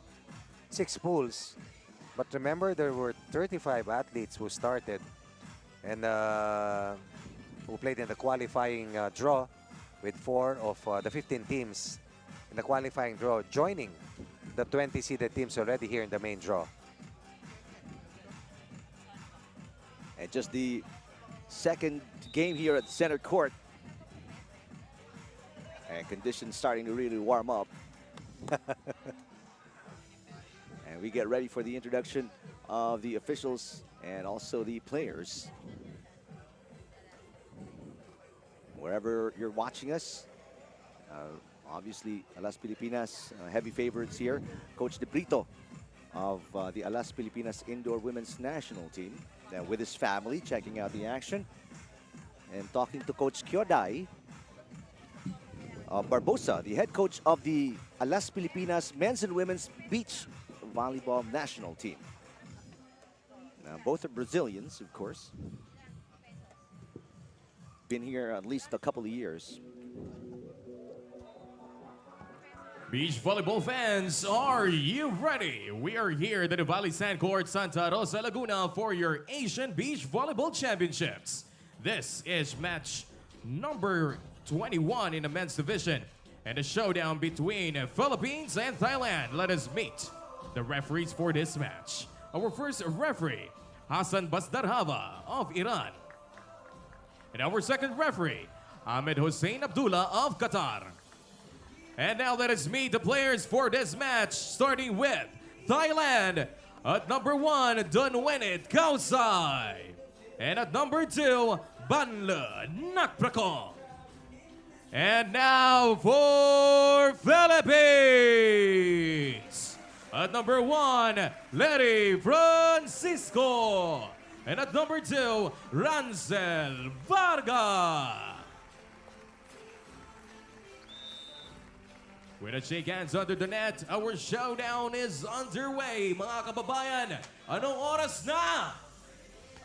6 pools. But remember, there were 35 athletes who started and who played in the qualifying draw, with 4 of the 15 teams in the qualifying draw joining the 20 seeded teams already here in the main draw. And just the second game here at center court. And conditions starting to really warm up. And we get ready for the introduction of the officials and also the players. Wherever you're watching us, obviously Alas Pilipinas heavy favorites here. Coach De Brito of the Alas Pilipinas indoor women's national team, with his family checking out the action and talking to Coach Kyoday Barbosa, the head coach of the Alas Pilipinas men's and women's beach volleyball national team. Now, both are Brazilians, of course. Been here at least a couple of years. Beach volleyball fans, are you ready? We are here at the Valley Sand Court, Santa Rosa, Laguna for your Asian Beach Volleyball Championships. This is match number 21 in the men's division and a showdown between Philippines and Thailand. Let us meet the referees for this match. Our first referee, Hassan Basdarhava of Iran. And our second referee, Ahmed Hussein Abdullah of Qatar. And now let us meet the players for this match, starting with Thailand. At number 1, Dunwenit Kausai. And at number 2, Banle Nakprakong. And now for Philippines. At number 1, Larry Francisco. And at number 2, Rancel Varga. With a shake hands under the net, our showdown is underway, mga kababayan. Anong oras na?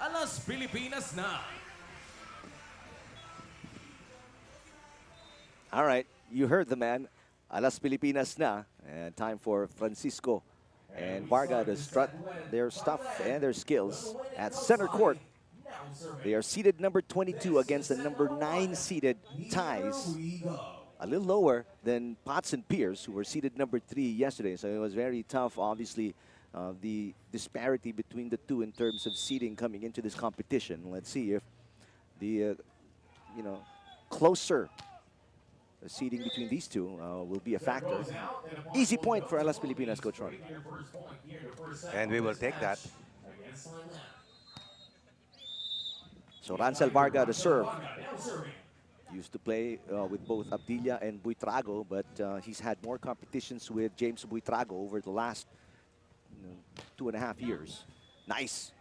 Alas Pilipinas na. All right, you heard the man. Alas Pilipinas na. And time for Francisco and Varga to strut their stuff and their skills at center court. They are seeded number 22 against the number 9 seeded Thais. A little lower than Potts and Pierce, who were seeded number 3 yesterday. So it was very tough, obviously, the disparity between the two in terms of seeding coming into this competition. Let's see if the, closer seeding between these two will be a factor. Easy point for Alas Pilipinas, Coach Ron. And we will take that. So Rancel Varga to serve. Used to play with both Abdilla and Buitrago, but he's had more competitions with James Buitrago over the last 2.5 years. Nice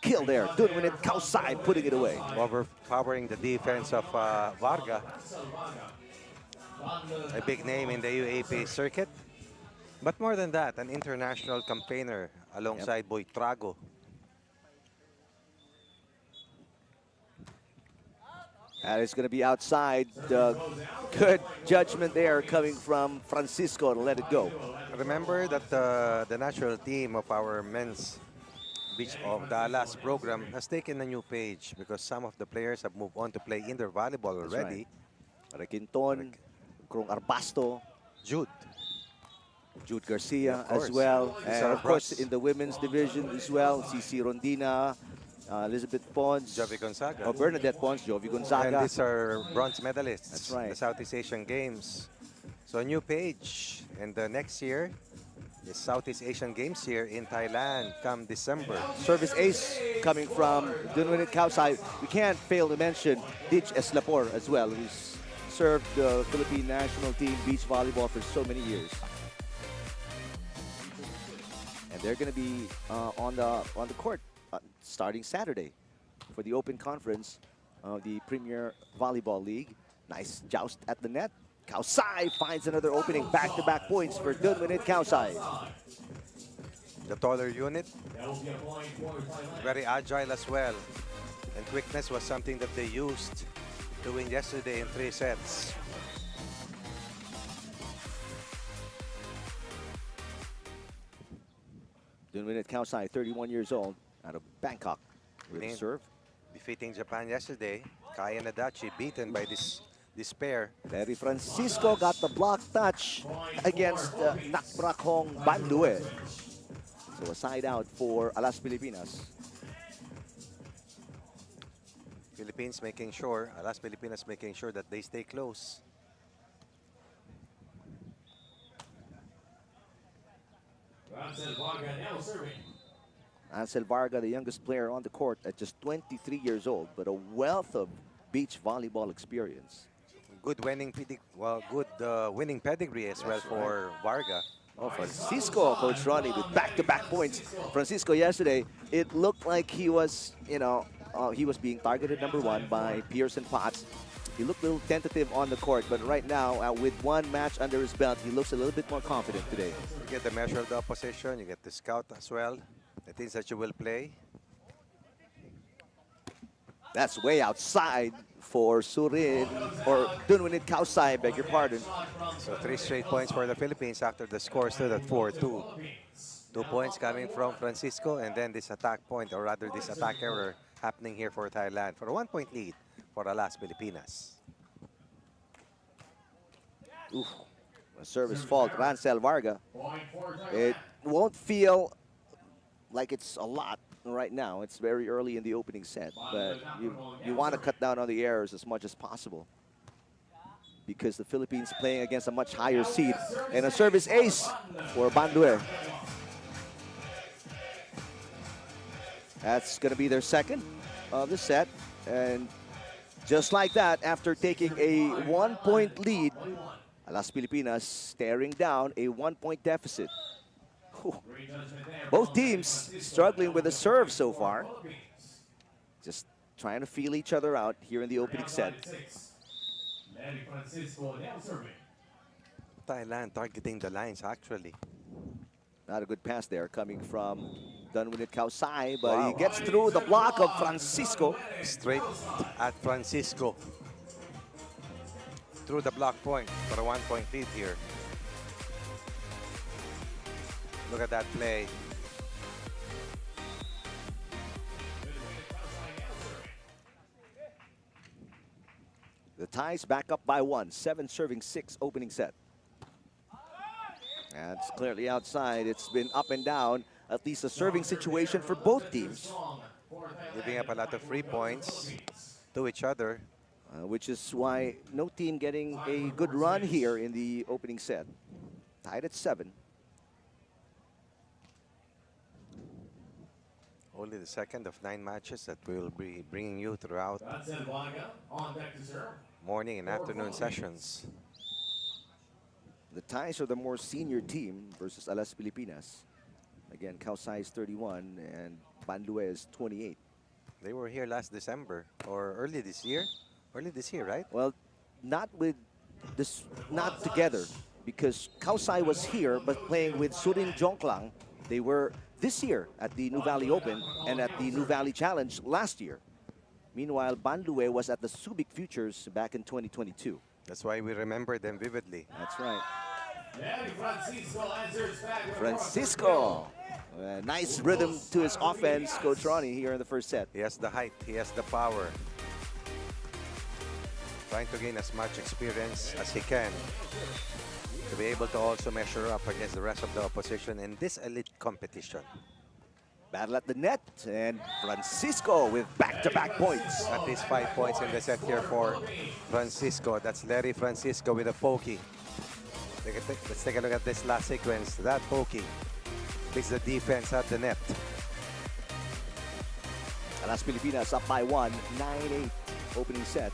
kill there. Dunwenit Kausai putting it away. Overpowering the defense of Varga. A big name in the UAP circuit. But more than that, an international campaigner alongside Buitrago. That is going to be outside. Good judgment there coming from Francisco to let it go. Remember that the national team of our men's beach of the Alas program has taken a new page because some of the players have moved on to play indoor volleyball already. Right. Requinton, Krong Arbasto, Jude Garcia as well. And of course in the women's division as well, CC Rondina, Elizabeth Pons, Jovi Gonzaga. Bernadette Pons, Jovi Gonzaga. And these are bronze medalists. That's right. In the Southeast Asian Games. So a new page. And next year is Southeast Asian Games here in Thailand come December. Service ace coming from Dunwenit Kausai. We can't fail to mention Dich Eslapor as well, who's served the Philippine national team beach volleyball for so many years. And they're going to be on the court starting Saturday for the Open Conference of the Premier Volleyball League. Nice joust at the net. Kausai finds another opening. Back-to-back points for Dunwenit Kausai. The taller unit, very agile as well. And quickness was something that they used to win yesterday in 3 sets. Dunwinit Kaosai, 31 years old, out of Bangkok. With a serve. Defeating Japan yesterday. Kaya Nadachi beaten by this pair. Larry Francisco got the block touch against Nakbrakong Bandue. So a side out for Alas Pilipinas. Philippines making sure, Alas Pilipinas making sure that they stay close. Ansel Varga, the youngest player on the court at just 23 years old, but a wealth of beach volleyball experience. Good winning pedigree as well for Varga. Oh, Francisco, Coach Ronnie, with back-to-back points. Francisco yesterday, it looked like he was, he was being targeted #1 by Pearson Potts. He looked a little tentative on the court, but right now, with one match under his belt, he looks a little bit more confident today. You get the measure of the opposition, you get the scout as well, the things that you will play. That's way outside for Surin, or Dunwinit Kaosai, beg your pardon. So 3 straight points for the Philippines after the score stood at 4-2. 2 points coming from Francisco, and then this attack point, or rather this attack error happening here for Thailand for a 1-point lead for Alas Pilipinas. Oof, a service fault, Rancel Varga. It won't feel like it's a lot right now. It's very early in the opening set, but you want to cut down on the errors as much as possible, because the Philippines playing against a much higher seed. And a service ace for Bandue. That's going to be their second of the set. And just like that, after taking a 1-point lead, Alas Pilipinas staring down a 1-point deficit. Whew. Both teams struggling with the serve so far. Just trying to feel each other out here in the opening set. Thailand targeting the lines actually. Not a good pass there coming from Dunwinit Kaosai, but he gets through the block of Francisco. Straight at Francisco. Through the block point for a 1-point lead here. Look at that play. The Thais back up by 1, 7 serving 6 opening set. And it's clearly outside. It's been up and down, at least a serving situation for both teams. Giving up a lot of free points to each other. Which is why no team getting a good run here in the opening set. Tied at 7. Only the second of 9 matches that we will be bringing you throughout morning and afternoon sessions. The Thais are the more senior team versus Alas Pilipinas. Again, Kaosai is 31 and Bandue is 28. They were here last December or early this year. Early this year, right? Well, not together, because Kaosai was here but playing with Surin Jongklang. They were this year at the New Valley Open and at the New Valley Challenge last year. Meanwhile, Bandue was at the Subic Futures back in 2022. That's why we remember them vividly. That's right. Francisco. Nice rhythm to his offense, Coach Ronnie, here in the first set. He has the height, he has the power. Trying to gain as much experience as he can to be able to also measure up against the rest of the opposition in this elite competition. Battle at the net, and Francisco with back-to-back points. At least 5 points in the set here for Francisco. That's Larry Francisco with a pokey. Let's take a look at this last sequence. That pokey beats the defense at the net. Alas Pilipinas up by 1, 9-8 opening set.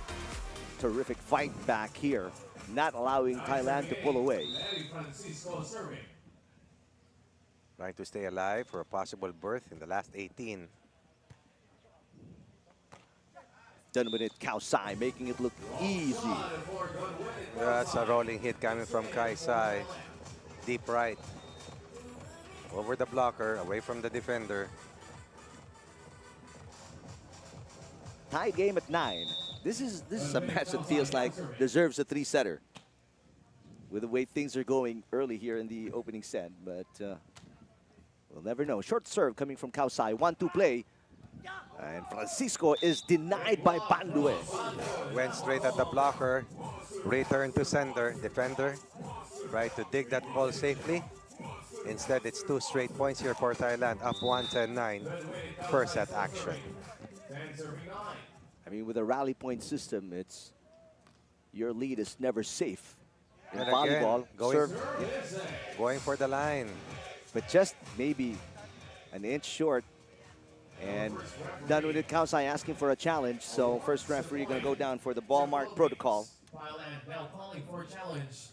Terrific fight back here, not allowing Thailand to pull away. Trying to stay alive for a possible berth in the last 18. Dunwinit Kaosai making it look easy. That's a rolling hit coming from Kaosai. Deep right. Over the blocker, away from the defender. Tie game at 9. This is a match that feels like deserves a 3-setter. With the way things are going early here in the opening set, but We'll never know. Short serve coming from Kausai. 1-2 play. And Francisco is denied by Pandue. Went straight at the blocker. Return to sender. Defender tried to dig that ball safely. Instead, it's 2 straight points here for Thailand. Up 1-10-9. First set action. I mean, with a rally point system, it's your lead is never safe. In And volleyball, again, going for the line. but just maybe an inch short. And done with it, Kausai asking for a challenge. So first referee going to go down for the ball mark protocol.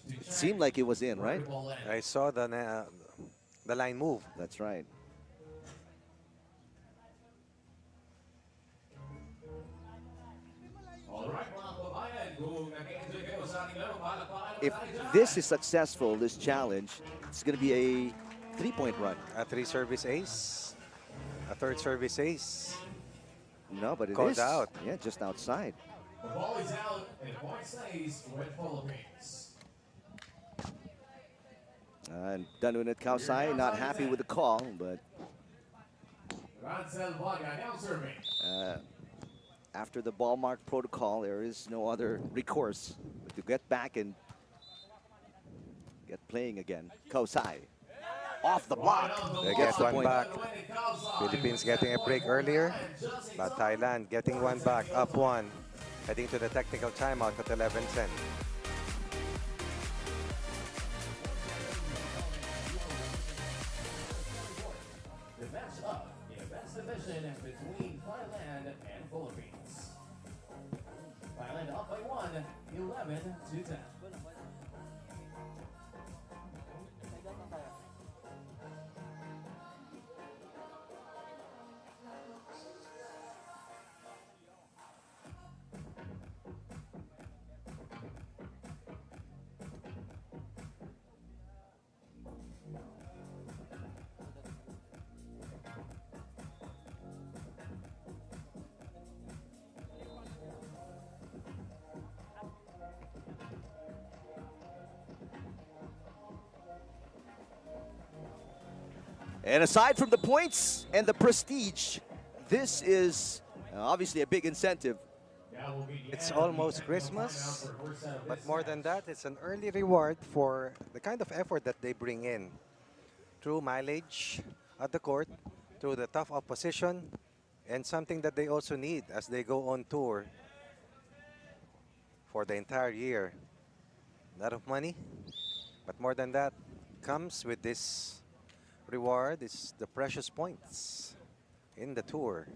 It seemed like it was in, right? I saw the line move. That's right. If this is successful, this challenge, it's going to be a 3-point run. A 3-service ace. A 3rd service ace. No, but it Called is out. Yeah, just outside. The ball is out and the point stays with Philippines. And Danunet Kausai not happy with the call, but Now serving. After the ball mark protocol, there is no other recourse but to get back and get playing again. Kausai off the block. They Gets get the one point. back. Philippines getting a break earlier, but Thailand getting one back, up 1, heading to the technical timeout at 11:10. The match up in the best division between Thailand and Philippines. Thailand up by 1, 11-10. And aside from the points and the prestige, this is obviously a big incentive. It's almost Christmas, but more than that, it's an early reward for the kind of effort that they bring in through mileage at the court, through the tough opposition, and something that they also need as they go on tour for the entire year. A lot of money, but more than that comes with this reward, is the precious points in the tour.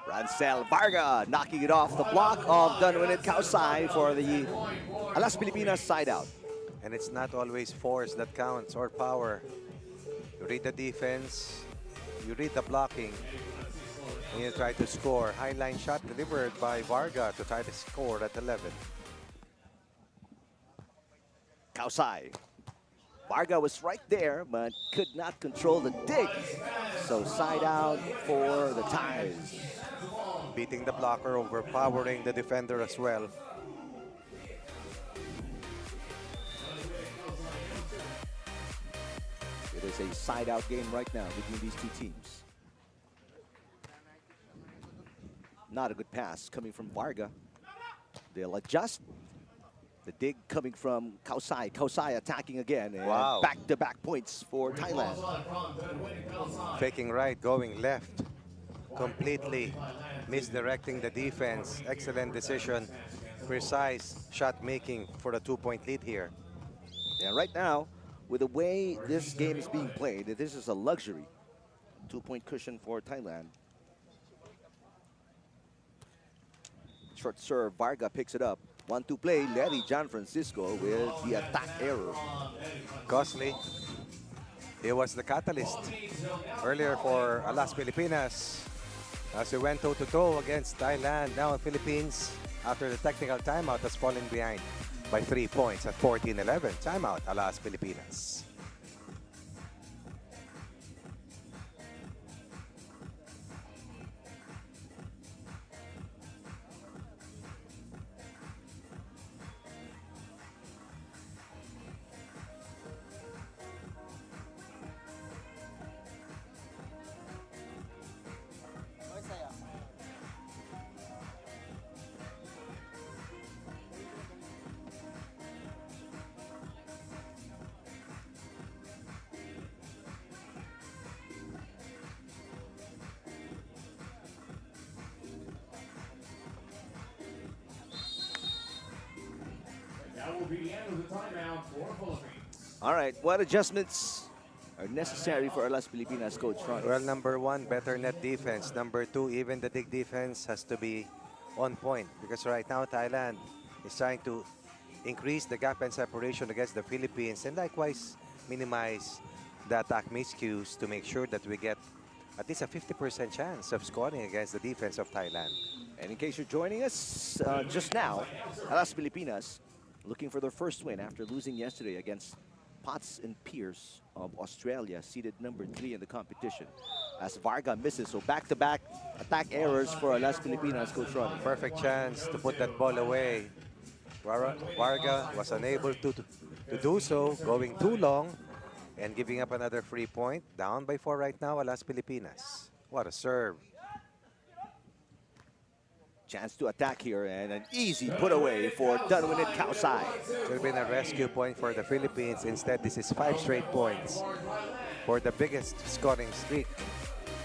Rancel Varga knocking it off the block of Danunet Kausai for the Alas Pilipinas side out. And it's not always force that counts or power. You read the defense, you read the blocking, and you try to score. High line shot delivered by Varga to try to score at 11. Kausai. Varga was right there, but could not control the dig. So side out for the Thais. Beating the blocker, overpowering the defender as well. It is a side out game right now between these two teams. Not a good pass coming from Varga. They'll adjust. The dig coming from Kausai. Kausai attacking again. And Wow. back-to-back points for Thailand. Faking right, going left. Completely misdirecting the defense. Excellent decision. Precise shot making for the 2-point lead here. Yeah, right now, with the way this game is being played, this is a luxury. 2-point cushion for Thailand. Short serve, Varga picks it up. 1-2 play, Larry John Francisco with the attack error. Costly. He was the catalyst earlier for Alas Pilipinas as we went toe-to-toe against Thailand. Now Philippines, after the technical timeout, has fallen behind by 3 points at 14-11. Timeout, Alas Pilipinas. be the end of the timeout for Philippines. All right, what adjustments are necessary for Las Pilipinas, Coach Ron? Well, number one, better net defense. Number two, even the dig defense has to be on point because right now Thailand is trying to increase the gap and separation against the Philippines and likewise minimize the attack miscues to make sure that we get at least a 50% chance of scoring against the defense of Thailand. And in case you're joining us just now, Las Pilipinas looking for their first win after losing yesterday against Potts and Pierce of Australia, seeded number 3 in the competition. As Varga misses, so back-to-back attack errors for Las Pilipinas, Coach Ronnie. Perfect chance to put that ball away. Varga was unable to do so, going too long and giving up another free point. Down by 4 right now, Las Pilipinas. What a serve. Chance to attack here and an easy put away for Danwinit Kausai. Should have been a rescue point for the Philippines. Instead, this is 5 straight points for the biggest scoring streak.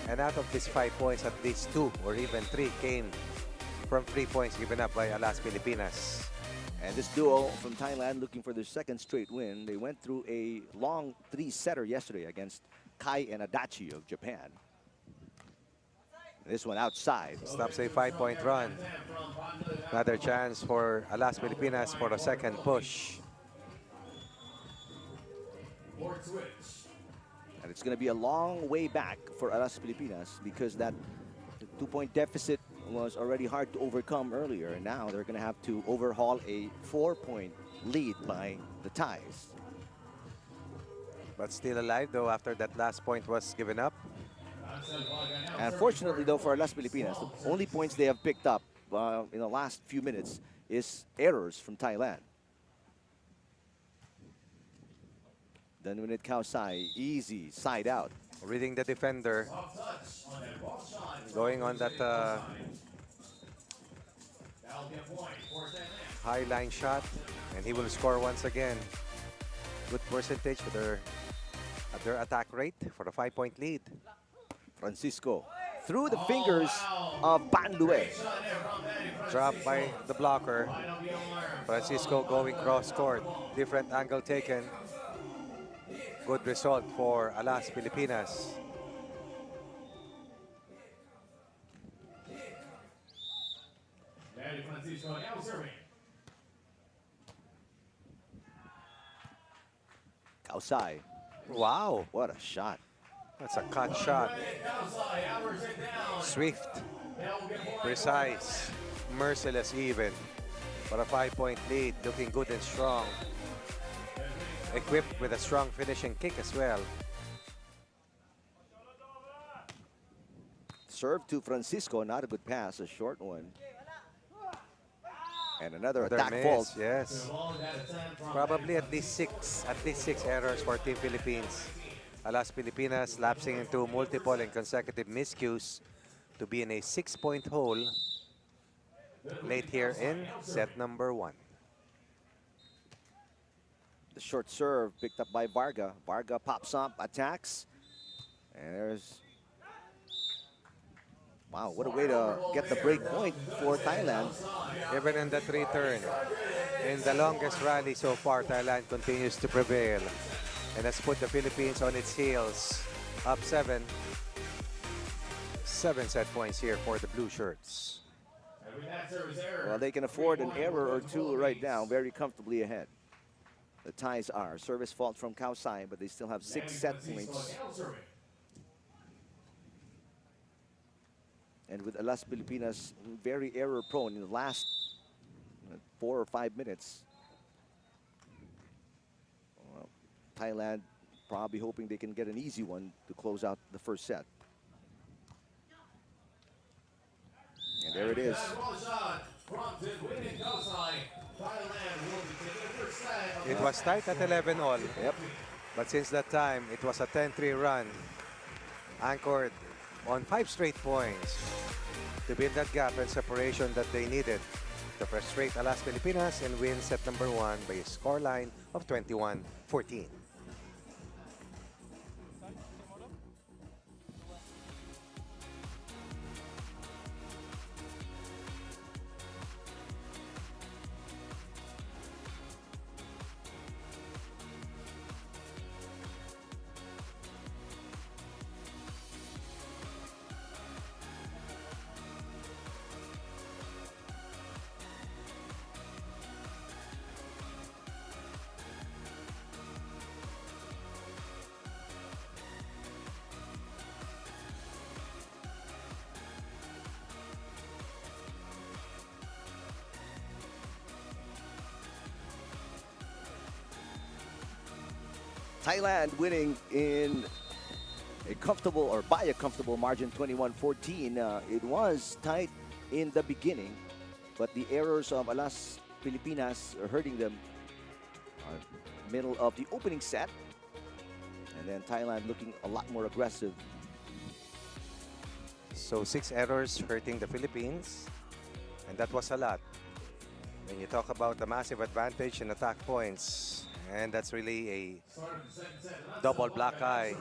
And out of these 5 points, at least 2 or even 3 came from 3 points given up by Las Pilipinas. And this duo from Thailand looking for their second straight win. They went through a long 3-setter yesterday against Kai and Adachi of Japan. This one outside. Stops a 5-point run. Another chance for Las Pilipinas for a second push. And it's going to be a long way back for Las Pilipinas because that 2-point deficit was already hard to overcome earlier. And now they're going to have to overhaul a 4-point lead by the Thais. But still alive though after that last point was given up. And fortunately, though, for Las Pilipinas, the only points they have picked up in the last few minutes is errors from Thailand. Then when it Kausai, easy, side out. Reading the defender. Going on that high line shot. And he will score once again. Good percentage for their attack rate for a 5-point lead. Francisco through the fingers of Panlue. Dropped by the blocker. Francisco going cross court. Different angle taken. Good result for Las Pilipinas. Kausai. Wow, What a shot. that's a cut shot. Swift, precise, merciless even. For a 5-point lead, looking good and strong. Equipped with a strong finishing kick as well. Serve to Francisco, not a good pass, a short one. And another Another attack miss, fault. yes. Probably at least six errors for Team Philippines. Las Pilipinas lapsing into multiple and consecutive miscues to be in a 6-point hole late here in set number 1. The short serve picked up by Varga. Varga pops up, attacks. And there's... Wow, what a way to get the break point for Thailand. Even in that return, in the longest rally so far, Thailand continues to prevail and has put the Philippines on its heels. Up 7. 7 set points here for the blue shirts. Well, they can afford an error or two right now, very comfortably ahead. The Thais are. Service fault from Kausai, but they still have 6 set points. And with Las Pilipinas very error prone in the last 4 or 5 minutes. Well, Thailand probably hoping they can get an easy one to close out the first set. And there it is. It was tight at 11 all. Yep. But since that time, it was a 10-3 run, anchored on 5 straight points to build that gap and separation that they needed to frustrate Las Pilipinas and win set number 1 by a scoreline of 21-14. Thailand winning in a comfortable, or by a comfortable margin, 21-14. It was tight in the beginning, but the errors of Alas Pilipinas are hurting them. Middle of the opening set, and then Thailand looking a lot more aggressive. So 6 errors hurting the Philippines, and that was a lot. When you talk about the massive advantage in attack points, and that's really a double black eye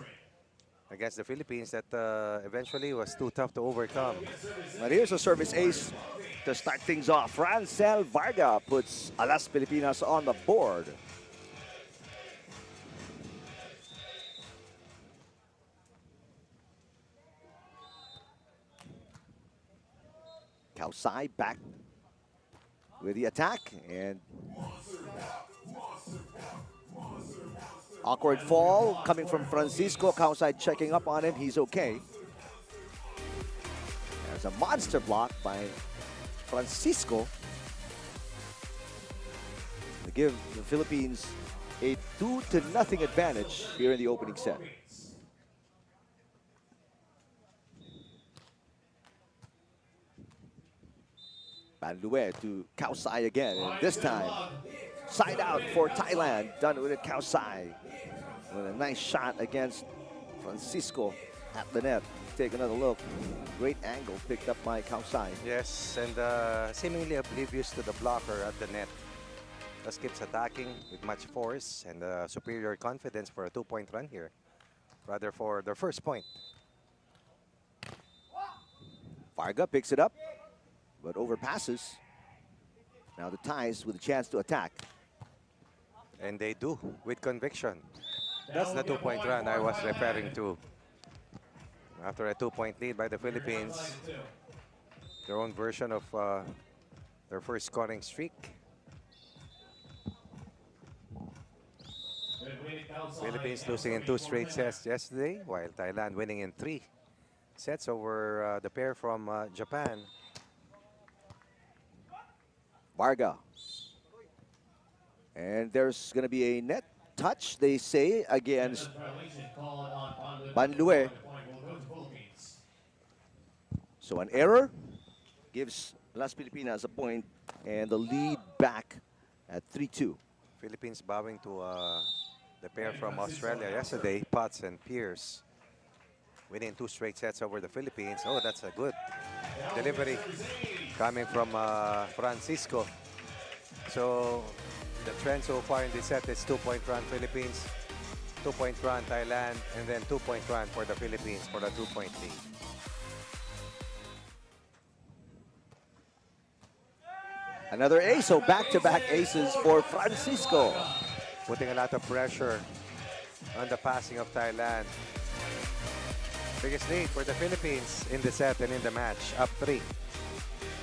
against the Philippines that eventually was too tough to overcome. But here's a service ace to start things off. Francel Varga puts Alas Pilipinas on the board. Kausai back with the attack, and awkward fall coming from Francisco. Kausai checking up on him. He's okay. There's a monster block by Francisco to give the Philippines a 2-0 advantage here in the opening set. Bandue to Kausai again, and this time side out for Thailand, done with it. Kausai with a nice shot against Francisco at the net. Take another look. Great angle picked up by Kausai. Yes, and seemingly oblivious to the blocker at the net. Just keeps attacking with much force and superior confidence for a 2-point run here. Rather for their first point. Varga picks it up, but overpasses. Now the Thais with a chance to attack. And they do, with conviction. That's the 2-point run I was referring to. After a 2-point lead by the Philippines, their own version of their first scoring streak. Philippines losing in 2 straight sets yesterday, while Thailand winning in 3 sets over the pair from Japan. Varga. And there's going to be a net touch, they say, against Banlue. So an error gives Las Pilipinas a point, and the lead back at 3-2. Philippines bowing to the pair from Australia yesterday, Potts and Pierce. Winning 2 straight sets over the Philippines. Oh, that's a good delivery coming from Francisco. So the trend so far in this set is 2-point run Philippines, 2-point run Thailand, and then 2-point run for the Philippines for the 2-point lead. Another ace, so back-to-back aces for Francisco. Putting a lot of pressure on the passing of Thailand. Biggest lead for the Philippines in the set and in the match. Up 3,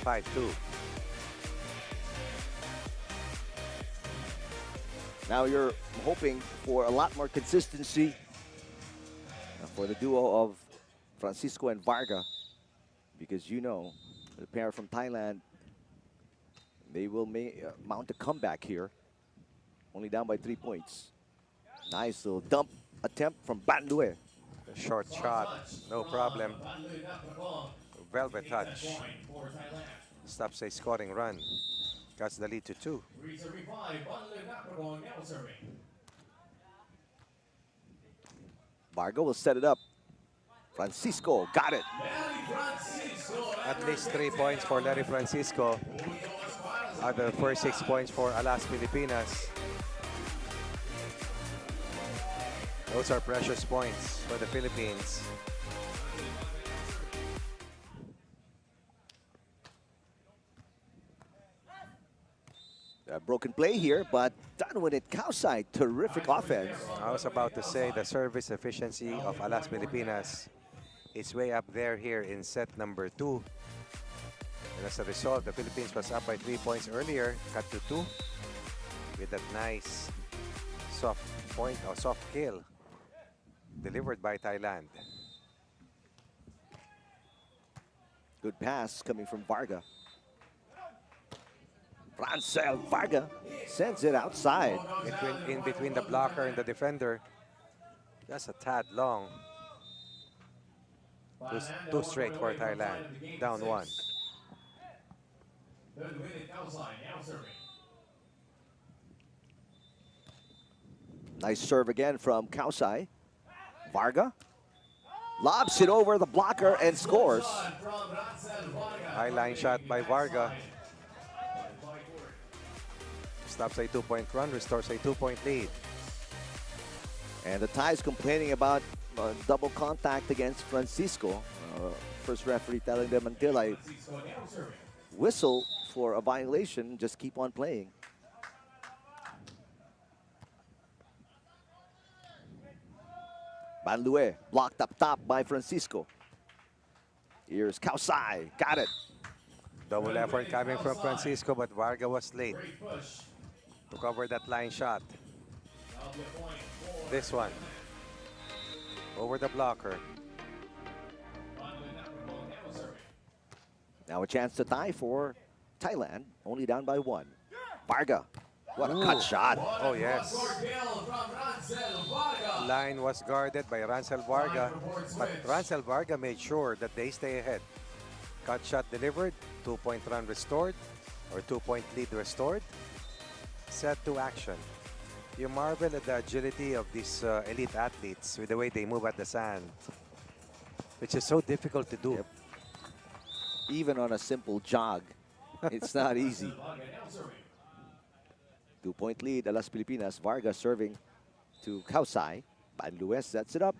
5-2. Now you're hoping for a lot more consistency for the duo of Francisco and Varga, because you know the pair from Thailand, they will mount a comeback here. Only down by 3 points. Nice little dump attempt from Bandue. A short shot, no problem. Velvet touch. Stops a scoring run. Cuts the lead to 2. Varga will set it up. Francisco got it. At least 3 points for Larry Francisco. Out of the first 6 points for Alas Pilipinas. Those are precious points for the Philippines. A broken play here, but done with it. Kausai, terrific offense. I was about to say the service efficiency of Alas Pilipinas is way up there here in set number 2. And as a result, the Philippines was up by 3 points earlier, cut to 2 with that nice soft point or soft kill delivered by Thailand. Good pass coming from Varga. Francel Varga sends it outside. In between the blocker and the defender, Just a tad long. Two straight for Thailand. Down one. Nice serve again from Kausai. Varga lobs it over the blocker and scores. High line shot by Varga. Stops a 2-point run, restores a 2-point lead. And the Thais complaining about double contact against Francisco. First referee telling them, until I whistle for a violation, just keep on playing. Banlue blocked up top by Francisco. Here's Kausai, got it. Double effort coming from Francisco, but Varga was late to cover that line shot. This one. Over the blocker. Now a chance to tie for Thailand, only down by one. Varga, what a cut shot. Oh, yes. Line was guarded by Rancel Varga, but Rancel Varga made sure that they stay ahead. Cut shot delivered, 2-point run restored, or 2-point lead restored. Set to action. You marvel at the agility of these elite athletes with the way they move at the sand, which is so difficult to do. Yep. Even on a simple jog, it's not easy. 2-point lead, Alas Pilipinas. Varga serving to Kausai. Banlue sets it up.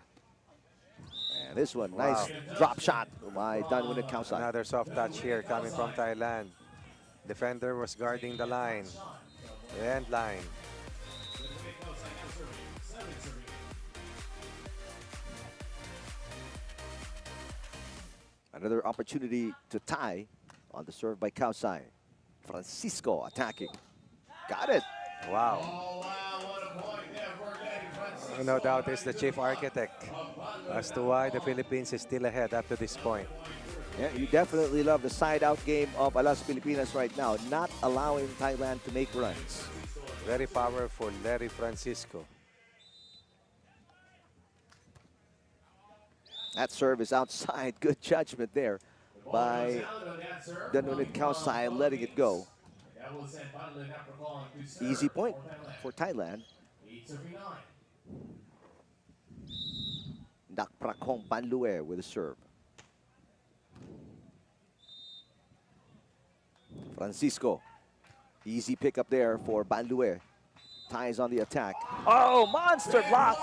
And this one, nice drop shot by Danwin Kausai. Another soft touch here coming from Thailand. Defender was guarding the line. The end line. Another opportunity to tie on the serve by Kausai. Francisco attacking. Got it. Wow. No doubt is the chief architect as to why the Philippines is still ahead up to this point. Yeah, you definitely love the side-out game of Alas Pilipinas right now, not allowing Thailand to make runs. Very powerful, Larry Francisco. That serve is outside. Good judgment there by Danwin Kausai, letting it go. Easy point for Thailand. Dakprakong Banlue with a serve. Francisco. Easy pickup there for Banlue. Ties on the attack. Oh, monster block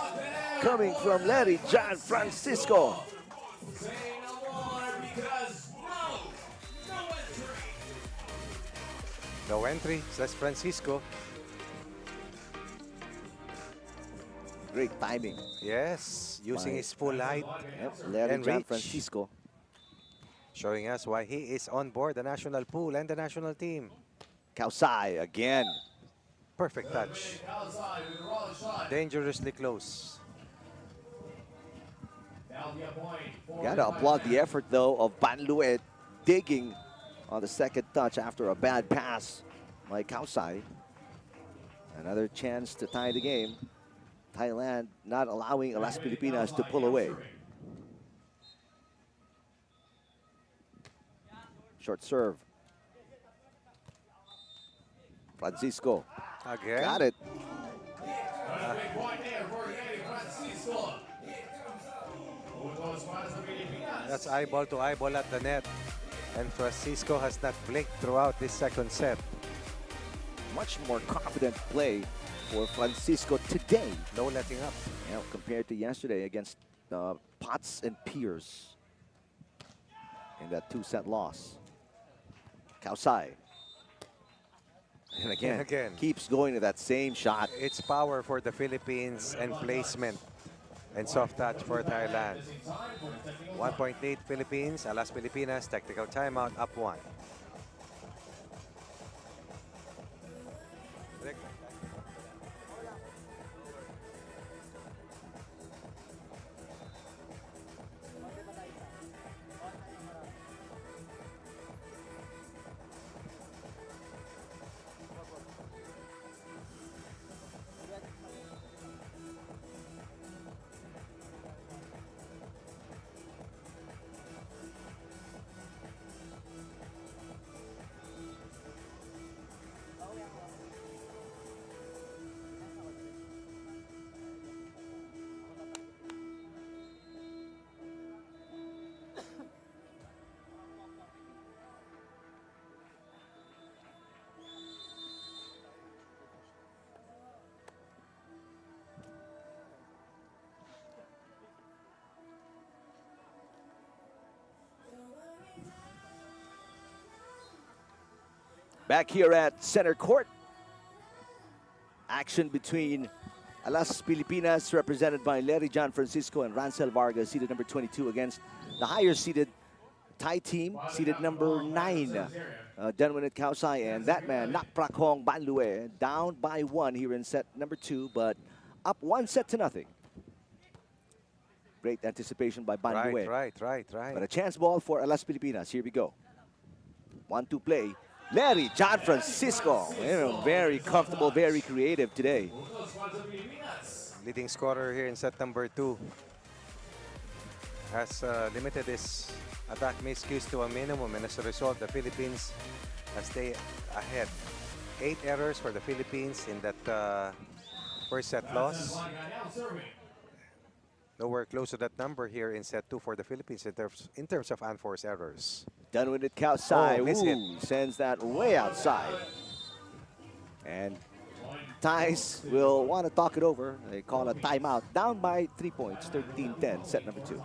coming from Larry John Francisco. No entry, says Francisco. Great timing. Yes, using his full height. Yep, Larry and John reach. Francisco. Showing us why he is on board the national pool and the national team. Kausai again. Perfect touch. Dangerously close. Gotta applaud the effort though of Banlue digging on the second touch after a bad pass by Kausai. Another chance to tie the game. Thailand not allowing Alas Pilipinas to pull away. Short serve. Francisco. Again. Got it. That's eyeball to eyeball at the net. And Francisco has not blinked throughout this second set. Much more confident play for Francisco today. No letting up. Yeah, compared to yesterday against Potts and Pierce in that 2-set loss. Kausai. And again, keeps going to that same shot. It's power for the Philippines and placement and soft touch for Thailand. 1-point lead Philippines. Alas Pilipinas, technical timeout, up 1. Back here at center court. Action between Alas Pilipinas, represented by Larry John Francisco and Rancel Vargas, seated number 22, against the higher seeded Thai team, seated number 9, Denwinit Kausai, and that man, Nak Prakhong Banlue, down by 1 here in set number 2, but up 1-0. Great anticipation by Banlue. Right. But a chance ball for Alas Pilipinas. Here we go. 1-2 play. Larry John Francisco, very comfortable, very creative today. Leading scorer here in set number 2 has limited his attack miscues to a minimum, and as a result, the Philippines stay ahead. 8 errors for the Philippines in that first set loss. Nowhere close to that number here in set 2 for the Philippines in terms of unforced errors. Done with it, Kausai. Miss Sends that way outside. And Thais will want to talk it over. They call a timeout. Down by 3 points, 13-10, set number 2.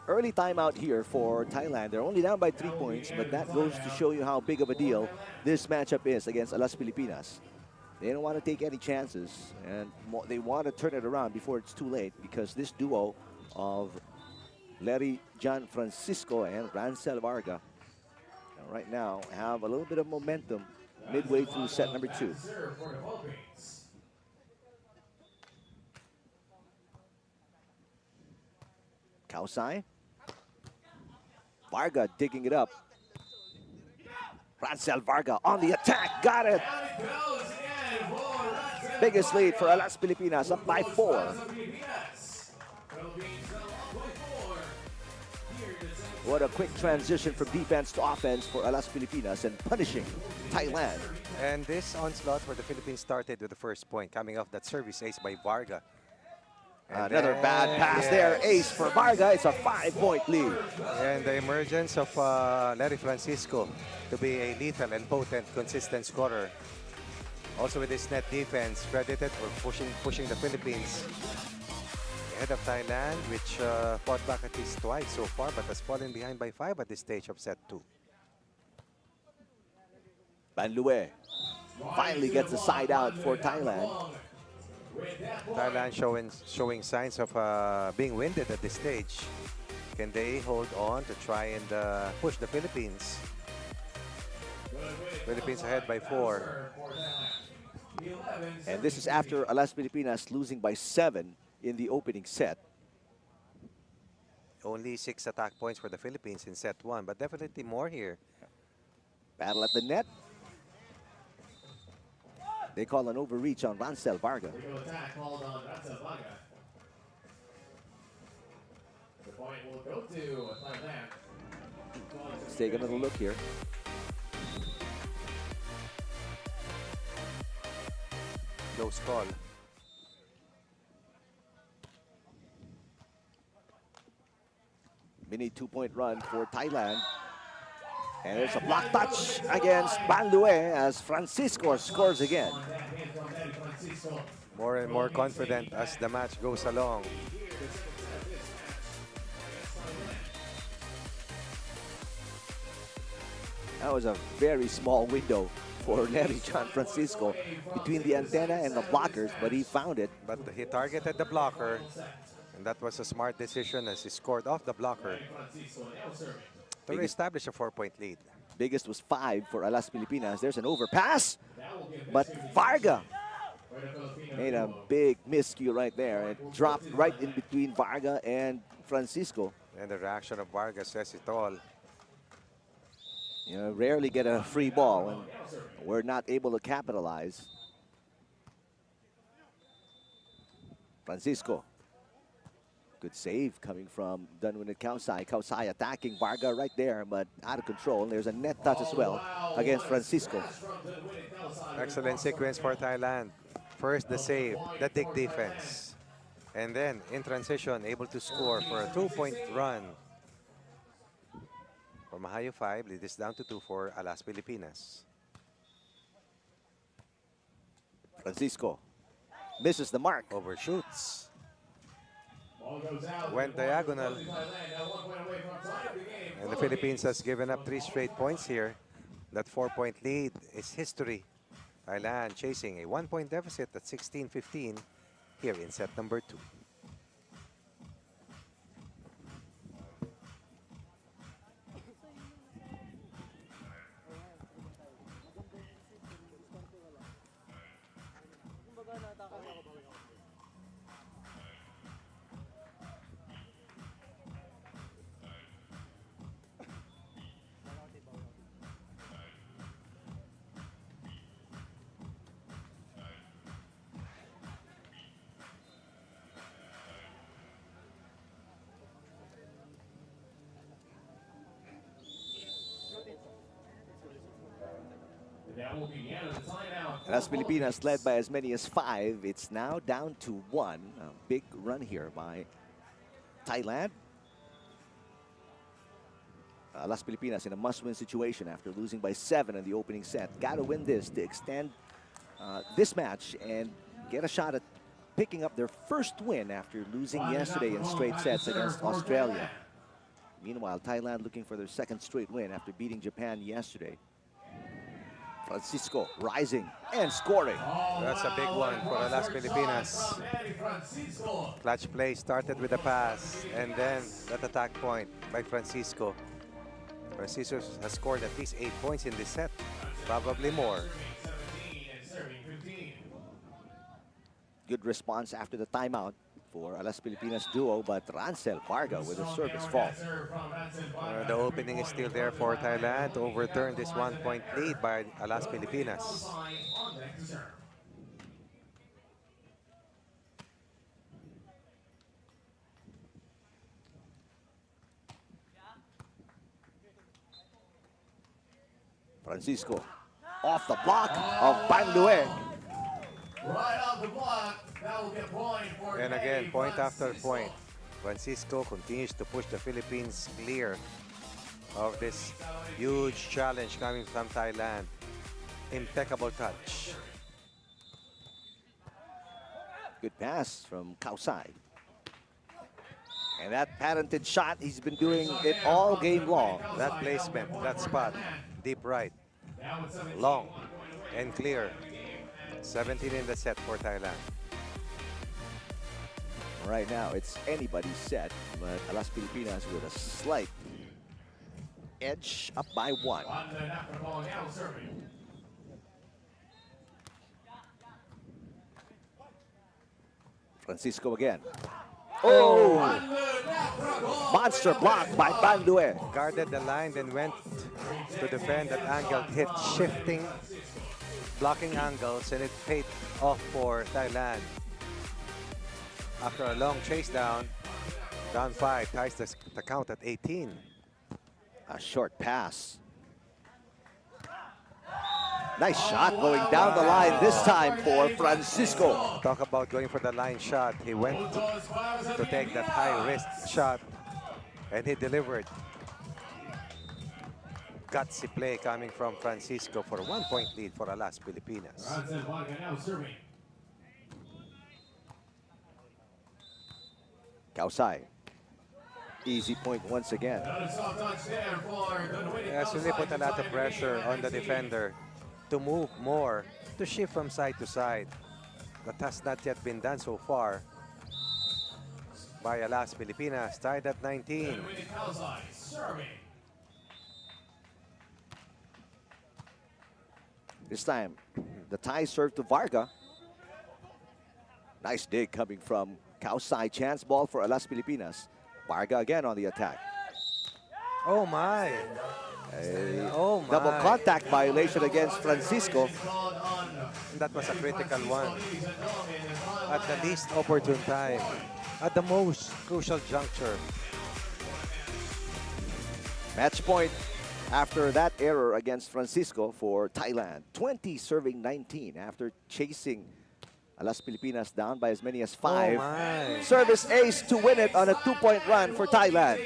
Early timeout here for Thailand. They're only down by 3 points, but that goes to show you how big of a deal this matchup is against Alas Pilipinas. They don't want to take any chances, and they want to turn it around before it's too late, because this duo of Larry John Francisco and Rancel Varga right now have a little bit of momentum midway through set number 2. Kausai. Varga digging it up. Rancel Varga on the attack. Got it. Biggest lead for Alas Pilipinas, up by 4. What a quick transition from defense to offense for Alas Pilipinas, and punishing Thailand. And this onslaught for the Philippines started with the first point, coming off that service ace by Varga. Another bad pass there, ace for Varga. It's a 5-point lead. And the emergence of Larry Francisco to be a lethal and potent, consistent scorer. Also with his net defense, credited for pushing the Philippines ahead of Thailand, which fought back at least twice so far, but has fallen behind by 5 at this stage of set 2. Banlue finally gets a side out for Thailand. Thailand showing signs of being winded at this stage. Can they hold on to try and push the Philippines? Philippines ahead by 4. And this is after Alas Pilipinas losing by 7 in the opening set. Only 6 attack points for the Philippines in set 1, but definitely more here. Battle at the net. They call an overreach on Rancel Varga. Attack called on Rancel Varga. The point will go to Thailand. Let's take another look here. Close call. Mini 2-point run for Thailand. And there's a block touch against Banlue as Francisco scores again. More and more confident as the match goes along. That was a very small window for Larry John Francisco between the antenna and the blockers, but he found it. But he targeted the blocker, and that was a smart decision as he scored off the blocker to establish a 4-point lead. Biggest was 5 for Alas Pilipinas. There's an overpass, but Varga Made a big miscue right there. It dropped right in between Varga and Francisco. And the reaction of Vargas says it all. You know, rarely get a free ball, and we're not able to capitalize. Francisco. Good save coming from Dunwin at Kausai. Kausai attacking Varga right there, but out of control. There's a net touch as well against Francisco. Excellent sequence for Thailand. First, the save, the dig defense. And then, in transition, able to score for a 2-point run. From a high of 5, lead is down to 2 for Alas Pilipinas. Francisco misses the mark. Overshoots. Went diagonal. And the Philippines has given up 3 straight points here. That 4-point lead is history. Thailand chasing a 1-point deficit at 16-15 here in set number 2. Las Pilipinas led by as many as 5. It's now down to 1. A big run here by Thailand. Las Pilipinas in a must-win situation after losing by 7 in the opening set. Got to win this to extend this match and get a shot at picking up their first win after losing yesterday in straight sets against Australia. Meanwhile, Thailand looking for their second straight win after beating Japan yesterday. Francisco rising and scoring. That's a big one for the Las Pilipinas. Clutch play started with a pass and then that attack point by Francisco. Francisco has scored at least 8 points in this set, probably more. Good response after the timeout for Alas Pilipinas duo, but Rancel Varga with a service fault. The opening is still there for Thailand to overturn this 1-point lead by Alas Pilipinas. Francisco off the block of Bang Lue. Right off the block. That will get point for And again, point after point. Francisco continues to push the Philippines clear of this huge challenge coming from Thailand. Impeccable touch. Good pass from Kausai. And that patented shot, he's been doing it all game long. That placement, that spot, deep right, long and clear. 17 in the set for Thailand. Right now, it's anybody's set, but Alas Pilipinas with a slight edge, up by 1. Francisco again. Oh! Monster block by Bang Lue. Guarded the line, then went to defend that angle, hit shifting, blocking angles, and it paid off for Thailand. After a long chase down 5, ties the count at 18. A short pass. Nice shot going down the line this time for Francisco. Talk about going for the line shot. He went to take that high-risk shot, and he delivered. Gutsy play coming from Francisco for a 1-point lead for Alas Pilipinas. Kausai. Easy point once again. Yes, really put a lot of pressure on the defender to move more, to shift from side to side. That has not yet been done so far by Alas Pilipinas, tied at 19. This time, the Thai serve to Varga. Nice dig coming from Kausai. Chance ball for Alas Pilipinas. Barga again on the attack. Oh my. Oh my. Double contact violation against Francisco. That was a critical one. At the least opportune time. At the most crucial juncture. Match point after that error against Francisco for Thailand. 20 serving 19 after chasing Alas Pilipinas down by as many as 5. Oh my. Service ace to win it on a 2-point run for Thailand.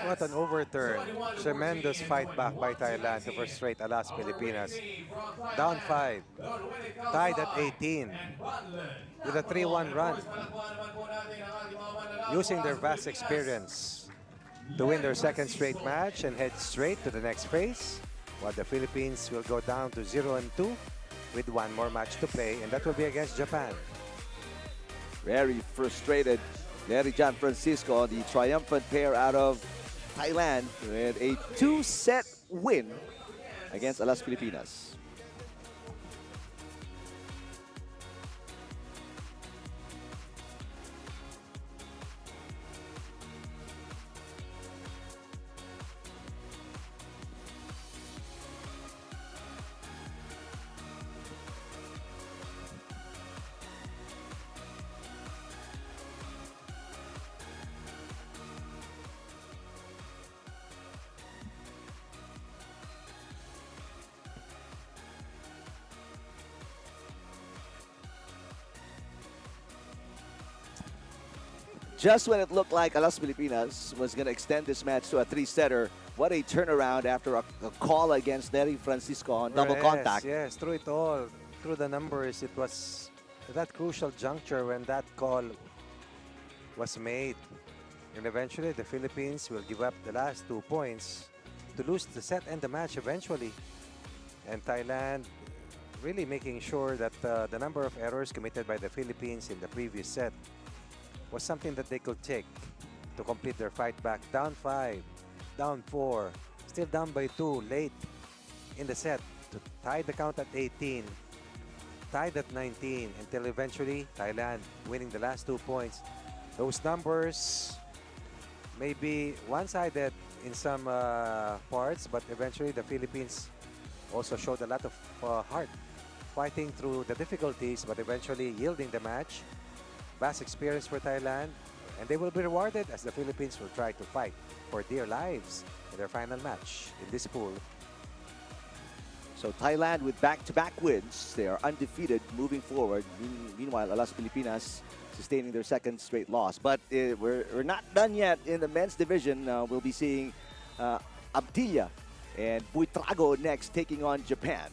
What an overturn. Tremendous fight back by Thailand to frustrate Alas Pilipinas. Down 5. Tied at 18. With a 3-1 run. Using their vast experience to win their second straight match and head straight to the next phase. While the Philippines will go down to 0-2 with one more match to play, and that will be against Japan. Very frustrated Larry John Francisco, the triumphant pair out of Thailand, with a 2-set win against Alas Pilipinas. Just when it looked like Alas Pilipinas was going to extend this match to a 3-setter, what a turnaround after a call against Nery Francisco on double contact. Yes, through it all, through the numbers, it was that crucial juncture when that call was made. And eventually, the Philippines will give up the last 2 points to lose the set and the match eventually. And Thailand really making sure that the number of errors committed by the Philippines in the previous set was something that they could take to complete their fight back. Down 5, down 4, still down by 2 late in the set to tie the count at 18, tied at 19 until eventually Thailand winning the last 2 points. Those numbers may be one-sided in some parts, but eventually the Philippines also showed a lot of heart fighting through the difficulties, but eventually yielding the match. Vast experience for Thailand, and they will be rewarded as the Philippines will try to fight for dear lives in their final match in this pool. So Thailand with back-to-back wins, they are undefeated moving forward. Meanwhile, Alas Pilipinas sustaining their second straight loss. But we're not done yet in the men's division. We'll be seeing Abdilla and Buitrago next, taking on Japan.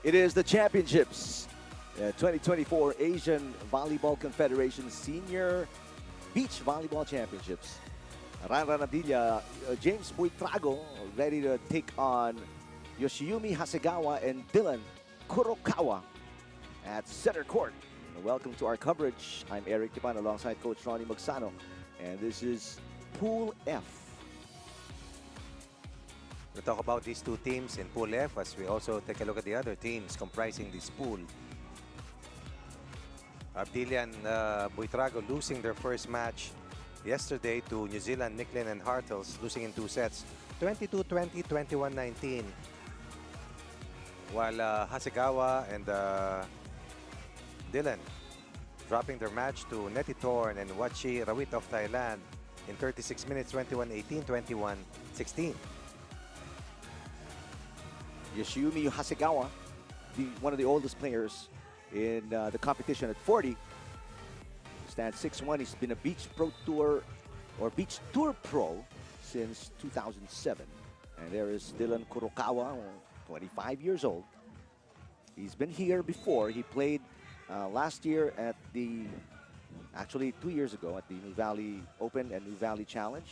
It is the championships. 2024 Asian Volleyball Confederation Senior Beach Volleyball Championships. Ran Ranadilla, James Buitrago ready to take on Yoshiyumi Hasegawa and Dylan Kurokawa at center court. Welcome to our coverage. I'm Eric Tipan alongside Coach Ronnie Magsano, and this is Pool F. We'll talk about these two teams in Pool F as we also take a look at the other teams comprising this pool. Abdilia and Buitrago losing their first match yesterday to New Zealand, Nicklin and Hartles, losing in 2 sets, 22-20, 21-19. While Hasegawa and Dylan dropping their match to Netitorn and Wachi Rawit of Thailand in 36 minutes, 21-18, 21-16. Yoshiyumi Hasegawa, one of the oldest players in the competition at 40, stands 6'1". He's been a Beach Pro Tour or Beach Tour Pro since 2007. And there is Dylan Kurokawa, 25 years old. He's been here before. He played last year at the, actually 2 years ago at the New Valley Open and New Valley Challenge.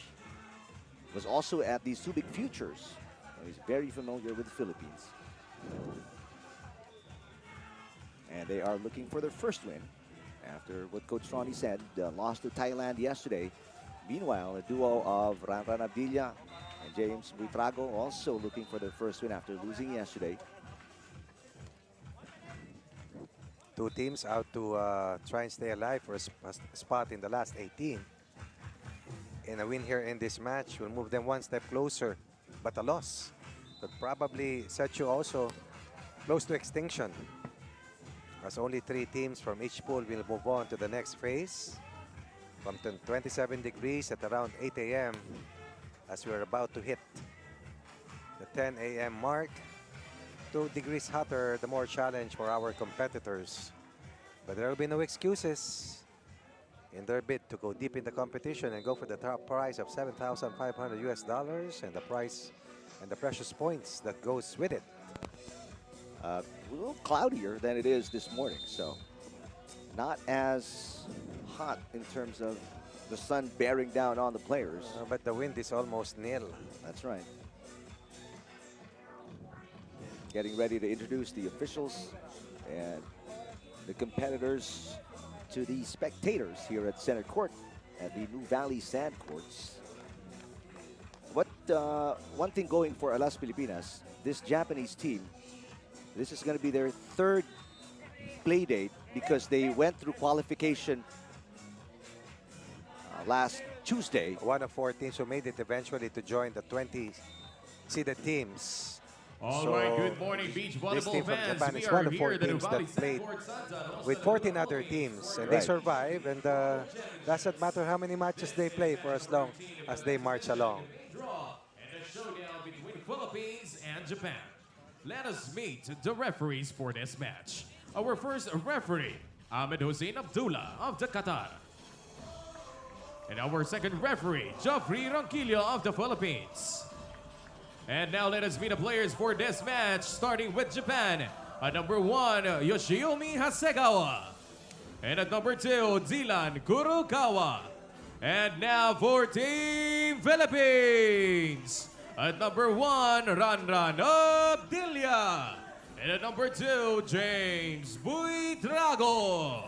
Was also at the Subic Futures. He's very familiar with the Philippines. And they are looking for their first win after what Coach Ronnie said, lost to Thailand yesterday. Meanwhile, a duo of Ran Abdilia and James Buitrago also looking for their first win after losing yesterday. Two teams out to try and stay alive for a spot in the last 18. And a win here in this match will move them one step closer, but a loss could probably set you also close to extinction, as only 3 teams from each pool will move on to the next phase. From 27 degrees at around 8 a.m. as we're about to hit the 10 a.m. mark. 2 degrees hotter, the more challenge for our competitors. But there will be no excuses in their bid to go deep in the competition and go for the top prize of $7,500 US and the price and the precious points that goes with it. A little cloudier than it is this morning, so not as hot in terms of the sun bearing down on the players. But the wind is almost nil. That's right. Getting ready to introduce the officials and the competitors to the spectators here at center court at the New Valley Sand Courts. What one thing going for Alas Pilipinas, this Japanese team, this is going to be their 3rd play date because they went through qualification last Tuesday. One of 4 teams who made it eventually to join the 20 seeded teams. All right, good morning, Beach This Volleyball team from fans. Japan We is are one of 4 here at the teams Valley that played Sand Court with 14 other teams, and they Right. survive, and doesn't matter how many matches they play for as long as they march along. draw and a showdown between Philippines and Japan. Let us meet the referees for this match. Our first referee, Ahmed Hussein Abdullah of the Qatar. And our second referee, Geoffrey Ronquillo of the Philippines. And now let us meet the players for this match, starting with Japan. At number 1, Yoshiyumi Hasegawa. And at number 2, Dylan Kurokawa. And now for Team Philippines. At number 1, Ran Abdilia. And at number 2, James Buitrago.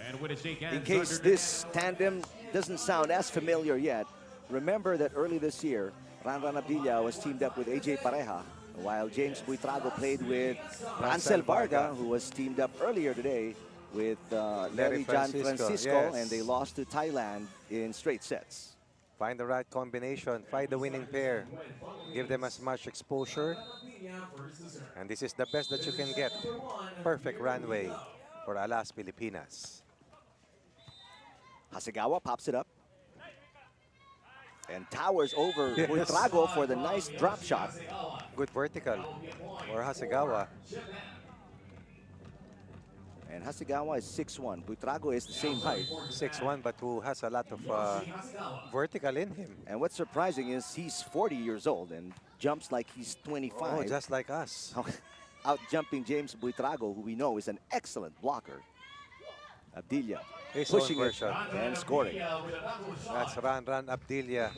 And with a shake hands In case under the this tandem doesn't sound as familiar yet, remember that early this year, Ran Abdilia was teamed up with AJ Pareja, while James Buitrago played with Rancel Varga, who was teamed up earlier today with Larry John Francisco, yes. and they lost to Thailand in straight sets. Find the right combination, find the winning pair, give them as much exposure, and this is the best that you can get. Perfect runway for Alas Pilipinas. Hasegawa pops it up and towers over Buitrago for the nice drop shot. Good vertical for Hasegawa. And Hasegawa is 6'1". Buitrago is the same height. 6'1", but who has a lot of vertical in him. And what's surprising is he's 40 years old and jumps like he's 25. Oh, just like us. Out jumping James Buitrago, who we know is an excellent blocker. Abdilia His pushing own it version. and scoring. That's Ran Abdilia,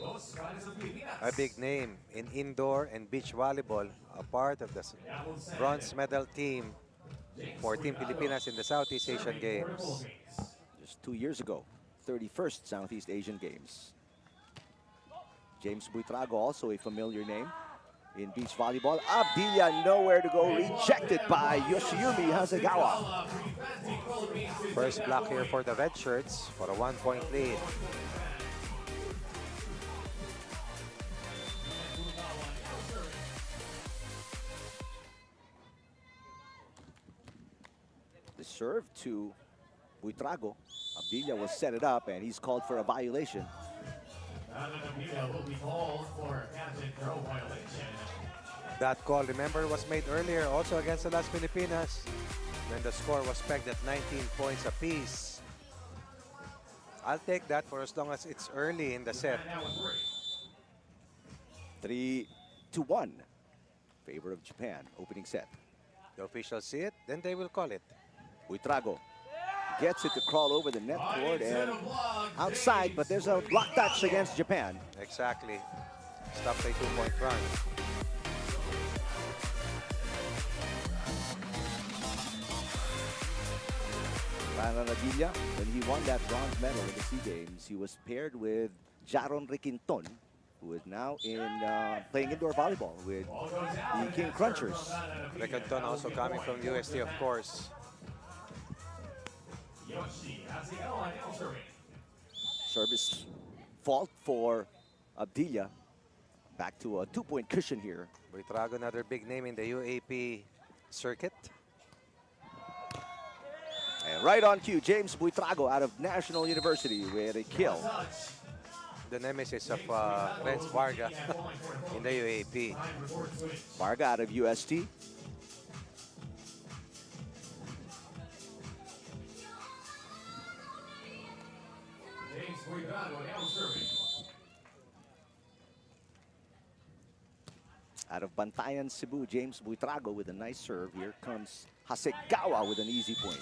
a big name in indoor and beach volleyball, a part of the bronze medal team for Team Pilipinas in the Southeast Asian Games. Just 2 years ago, 31st Southeast Asian Games. James Buitrago, also a familiar name in beach volleyball. Abdilia nowhere to go, rejected by Yoshiyumi Hasegawa. First block here for the red shirts for a 1-point lead. The serve to Buitrago. Abdilia will set it up, and he's called for a violation. That call, remember, was made earlier also against the Las Filipinas when the score was pegged at 19 points apiece. I'll take that for as long as it's early in the set. 3-1. Favor of Japan, opening set. The officials see it, then they will call it. Buitrago gets it to crawl over the net cord and outside, but there's a block touch against Japan. Exactly. Stops a 2-point run. Abdilia, when he won that bronze medal in the SEA Games, he was paired with Jaron Riquinton, who is now playing indoor volleyball with the King Crunchers. Riquinton also coming from UST, of course. Service fault for Abdilia. Back to a 2-point cushion here. Buitrago, another big name in the UAP circuit. And right on cue, James Buitrago out of National University with a kill. The nemesis of Renz Varga in the UAP. Varga out of UST. Out of Bantayan, Cebu, James Buitrago with a nice serve. Here comes Hasegawa with an easy point.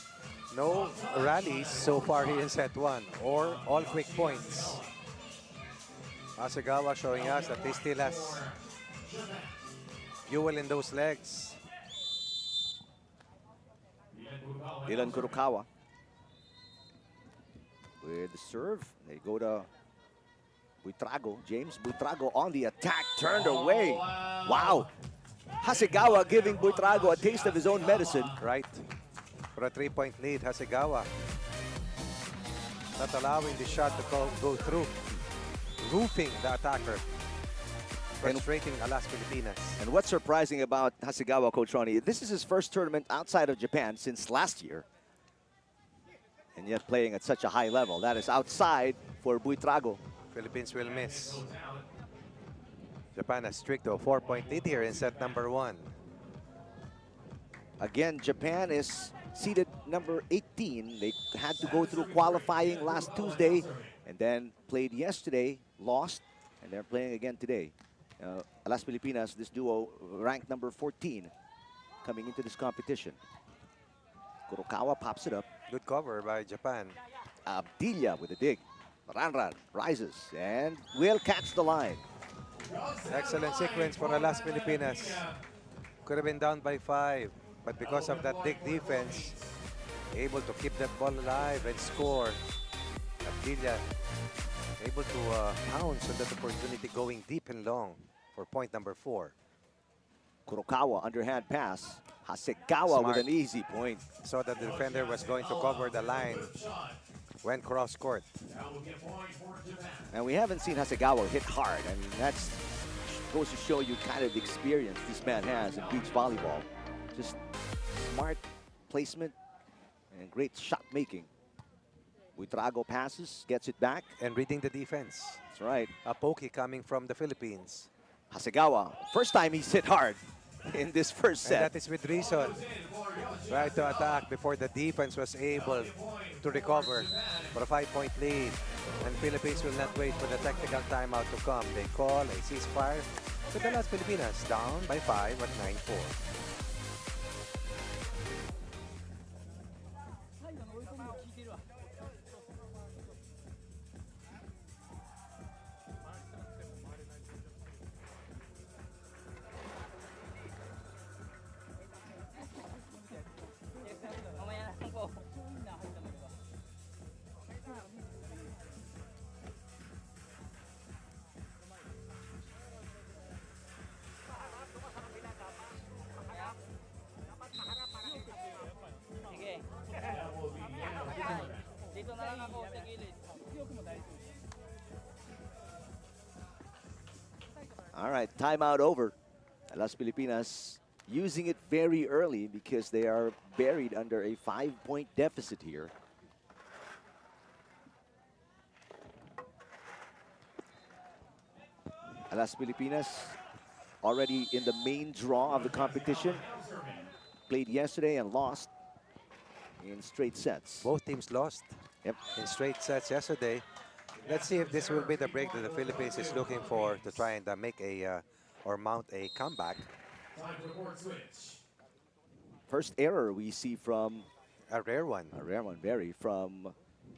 No rallies so far here in set 1, or all quick points. Hasegawa showing us that he still has fuel in those legs. Dylan Kurokawa with the serve. They go to Buitrago. James Buitrago on the attack, turned away. Wow. Hasegawa giving Buitrago a taste of his own medicine. Right. For a 3-point lead, Hasegawa not allowing the shot to go through. Roofing the attacker. Frustrating Las Filipinas. And what's surprising about Hasegawa, Coach Ronnie, this is his first tournament outside of Japan since last year. And yet playing at such a high level. That is outside for Buitrago. Philippines will miss. Japan has streaked to a 4-point lead here in set number 1. Again, Japan is seeded number 18. They had to go through qualifying last Tuesday and then played yesterday, lost, and they're playing again today. Las Filipinas, this duo ranked number 14 coming into this competition. Kurokawa pops it up. Good cover by Japan. Abdilia with a dig. Ranran rises and will catch the line. Excellent sequence for the Las Filipinas. Could have been down by 5, but because of that big defense, able to keep that ball alive and score. Abdilia able to pounce on that opportunity, going deep and long for point number 4. Kurokawa underhand pass. Hasegawa with an easy point. So that the defender was going to cover the line when cross court. And we haven't seen Hasegawa hit hard. I mean, that goes to show you kind of the experience this man has in beach volleyball. Just smart placement and great shot making. Buitrago passes, gets it back. And reading the defense. That's right. A pokey coming from the Philippines. Hasegawa, first time he's hit hard. in this first And set. that is with reason. Right to attack before the defense was able to recover for a 5-point lead. And Philippines will not wait for the technical timeout to come. They call a ceasefire with the Las Filipinas down by 5 at 9-4. Dito na lang ako sa gilid. All right, timeout over. Las Filipinas using it very early because they are buried under a 5-point deficit here. Las Filipinas already in the main draw of the competition. Played yesterday and lost in straight sets. Both teams lost Yep. in straight sets yesterday. Let's see if this will be the break that the Philippines is looking for to try and make a or mount a comeback. Time for court switch. First error we see from A rare one. a rare one, very, from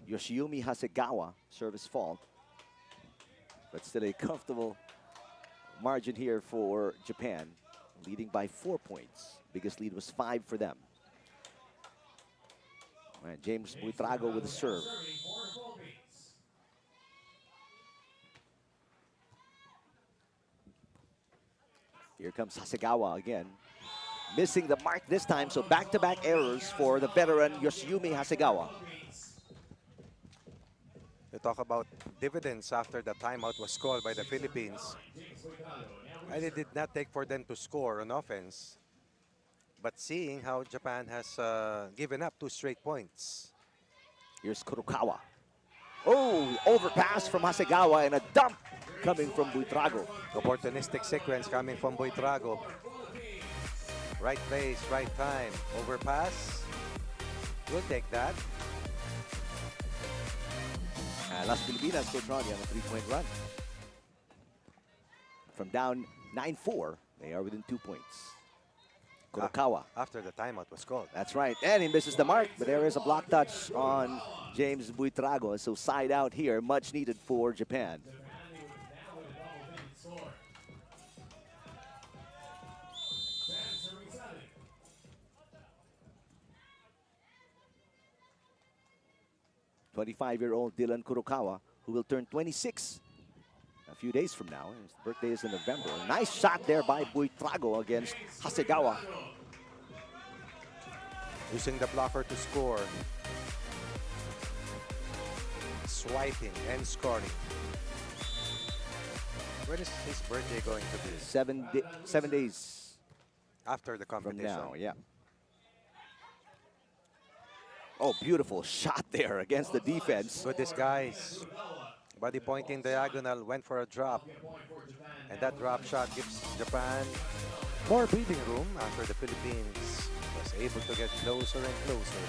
Yoshiyumi Hasegawa, service fault. But still a comfortable margin here for Japan, leading by 4 points. Biggest lead was 5 for them. All right, James Buitrago with the serve. Serving for Philippines. Here comes Hasegawa again. Missing the mark this time, so back-to-back errors for the veteran Yoshiyumi Hasegawa. They talk about dividends after the timeout was called by the Philippines. And it did not take for them to score on offense. But seeing how Japan has given up 2 straight points. Here's Kurokawa. Oh, overpass from Hasegawa and a dump coming from Buitrago. Opportunistic sequence coming from Buitrago. Right place, right time. Overpass. We'll take that. Las Filipinas Coach Ronnie on a 3-point run. From down 9-4, they are within 2 points. Kurokawa. After the timeout was called. That's right, and he misses the mark, but there is a block touch on James Buitrago. So side out here, much needed for Japan. Now with a double-digit score. Japan serving 7. 25-year-old Dylan Kurokawa, who will turn 26 a few days from now. His birthday is in November. Nice shot there by Buitrago against Hasegawa. Using the blocker to score. Swiping and scoring. When is his birthday going to be? 7 days After the from competition. now, yeah. Oh, beautiful shot there against the defense. Good disguise. Body pointing diagonal, went for a drop. And that drop shot gives Japan more breathing room after the Philippines was able to get closer and closer.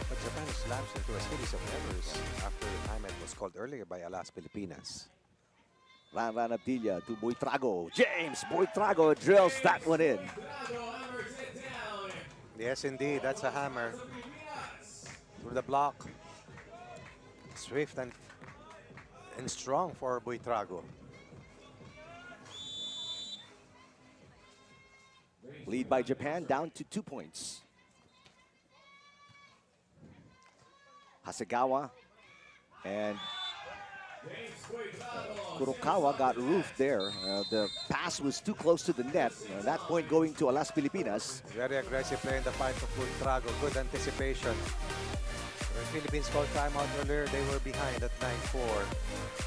But Japan slaps into a series of errors after the timeout was called earlier by Las Filipinas. Ran Abdilla to Buitrago. James Buitrago drills that one in. Yes, indeed, that's a hammer. Through the block. Swift and strong for Buitrago. Lead by Japan down to 2 points. Hasegawa and Kurokawa got roofed there. The pass was too close to the net. At that point going to Las Filipinas. Very aggressive play in the fight of Buitrago. Good anticipation. When Philippines called timeout earlier, they were behind at 9-4.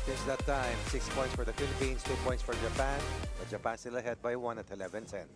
Since that time, 6 points for the Philippines, 2 points for Japan. But Japan still ahead by 1 at 11-10.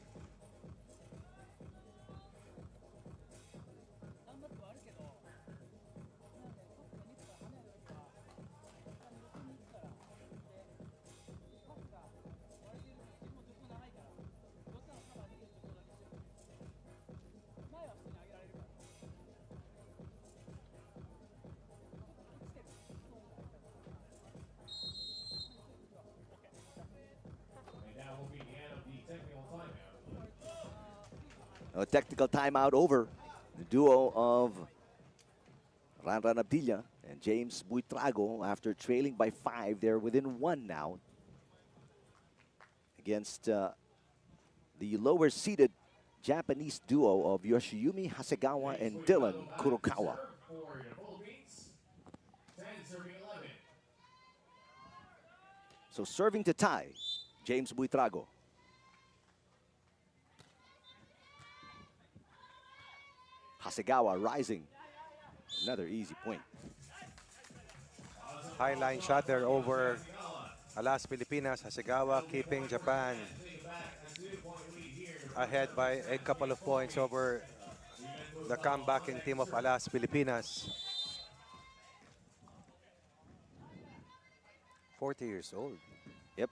A technical timeout over. The duo of Ranran Abdilla and James Buitrago, after trailing by 5, they're within 1 now against the lower-seeded Japanese duo of Yoshiyumi Hasegawa and Dylan Kurokawa. So serving to tie, James Buitrago. Hasegawa rising. Another easy point. High line shot there over Alas Pilipinas. Hasegawa keeping Japan ahead by a couple of points over the comebacking team of Alas Pilipinas. 40 years old. Yep.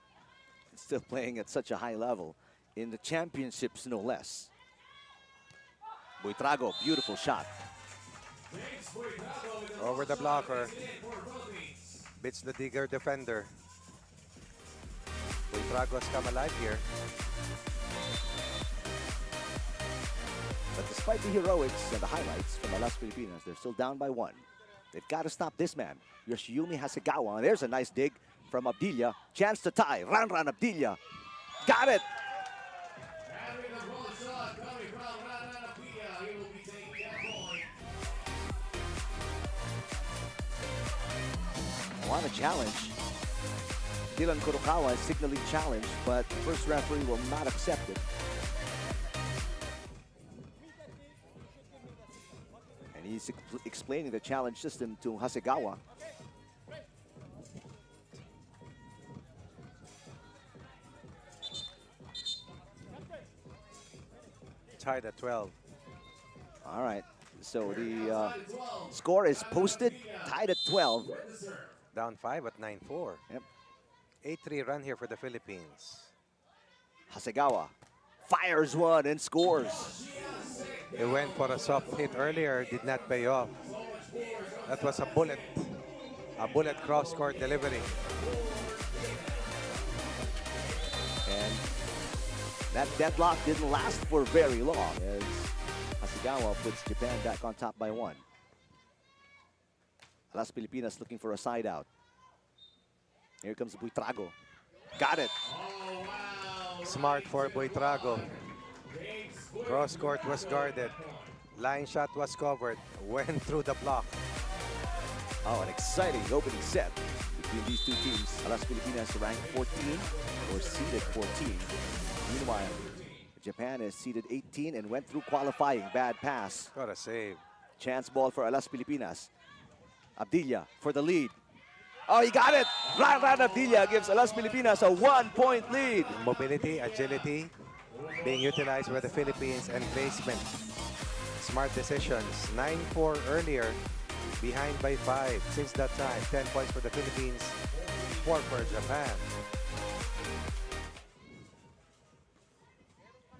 Still playing at such a high level in the championships, no less. Buitrago, beautiful shot. Over the blocker. Beats the digger defender. Buitrago has come alive here. But despite the heroics and the highlights from Alas Pilipinas, they're still down by 1. They've got to stop this man, Yoshiyumi Hasegawa. There's a nice dig from Abdilla. Chance to tie. Ranran Abdilla. Got it. Want a challenge. Dylan Kurokawa is signaling challenge, but the first referee will not accept it. And he's explaining the challenge system to Hasegawa. Tied at 12. All right. So the score is posted, tied at 12. Down 5 at 9-4. Yep. 8-3 run here for the Philippines. Hasegawa fires one and scores. It went for a soft hit earlier, did not pay off. That was a bullet cross-court delivery. And that deadlock didn't last for very long as Hasegawa puts Japan back on top by 1. Las Pilipinas looking for a side out. Here comes Buitrago. Got it. Smart for Buitrago. Cross court was guarded. Line shot was covered. Went through the block. Oh, an exciting opening set between these two teams. Las Pilipinas ranked 14 or seeded 14. Meanwhile, Japan is seeded 18 and went through qualifying. Bad pass. Got a save. Chance ball for Las Pilipinas. Abdilla for the lead. Oh, he got it! Ranran Abdilla gives Alas Pilipinas a 1-point lead. Mobility, agility being utilized by the Philippines, and placement. Smart decisions. 9-4 earlier, behind by 5. Since that time, 10 points for the Philippines, 4 for Japan.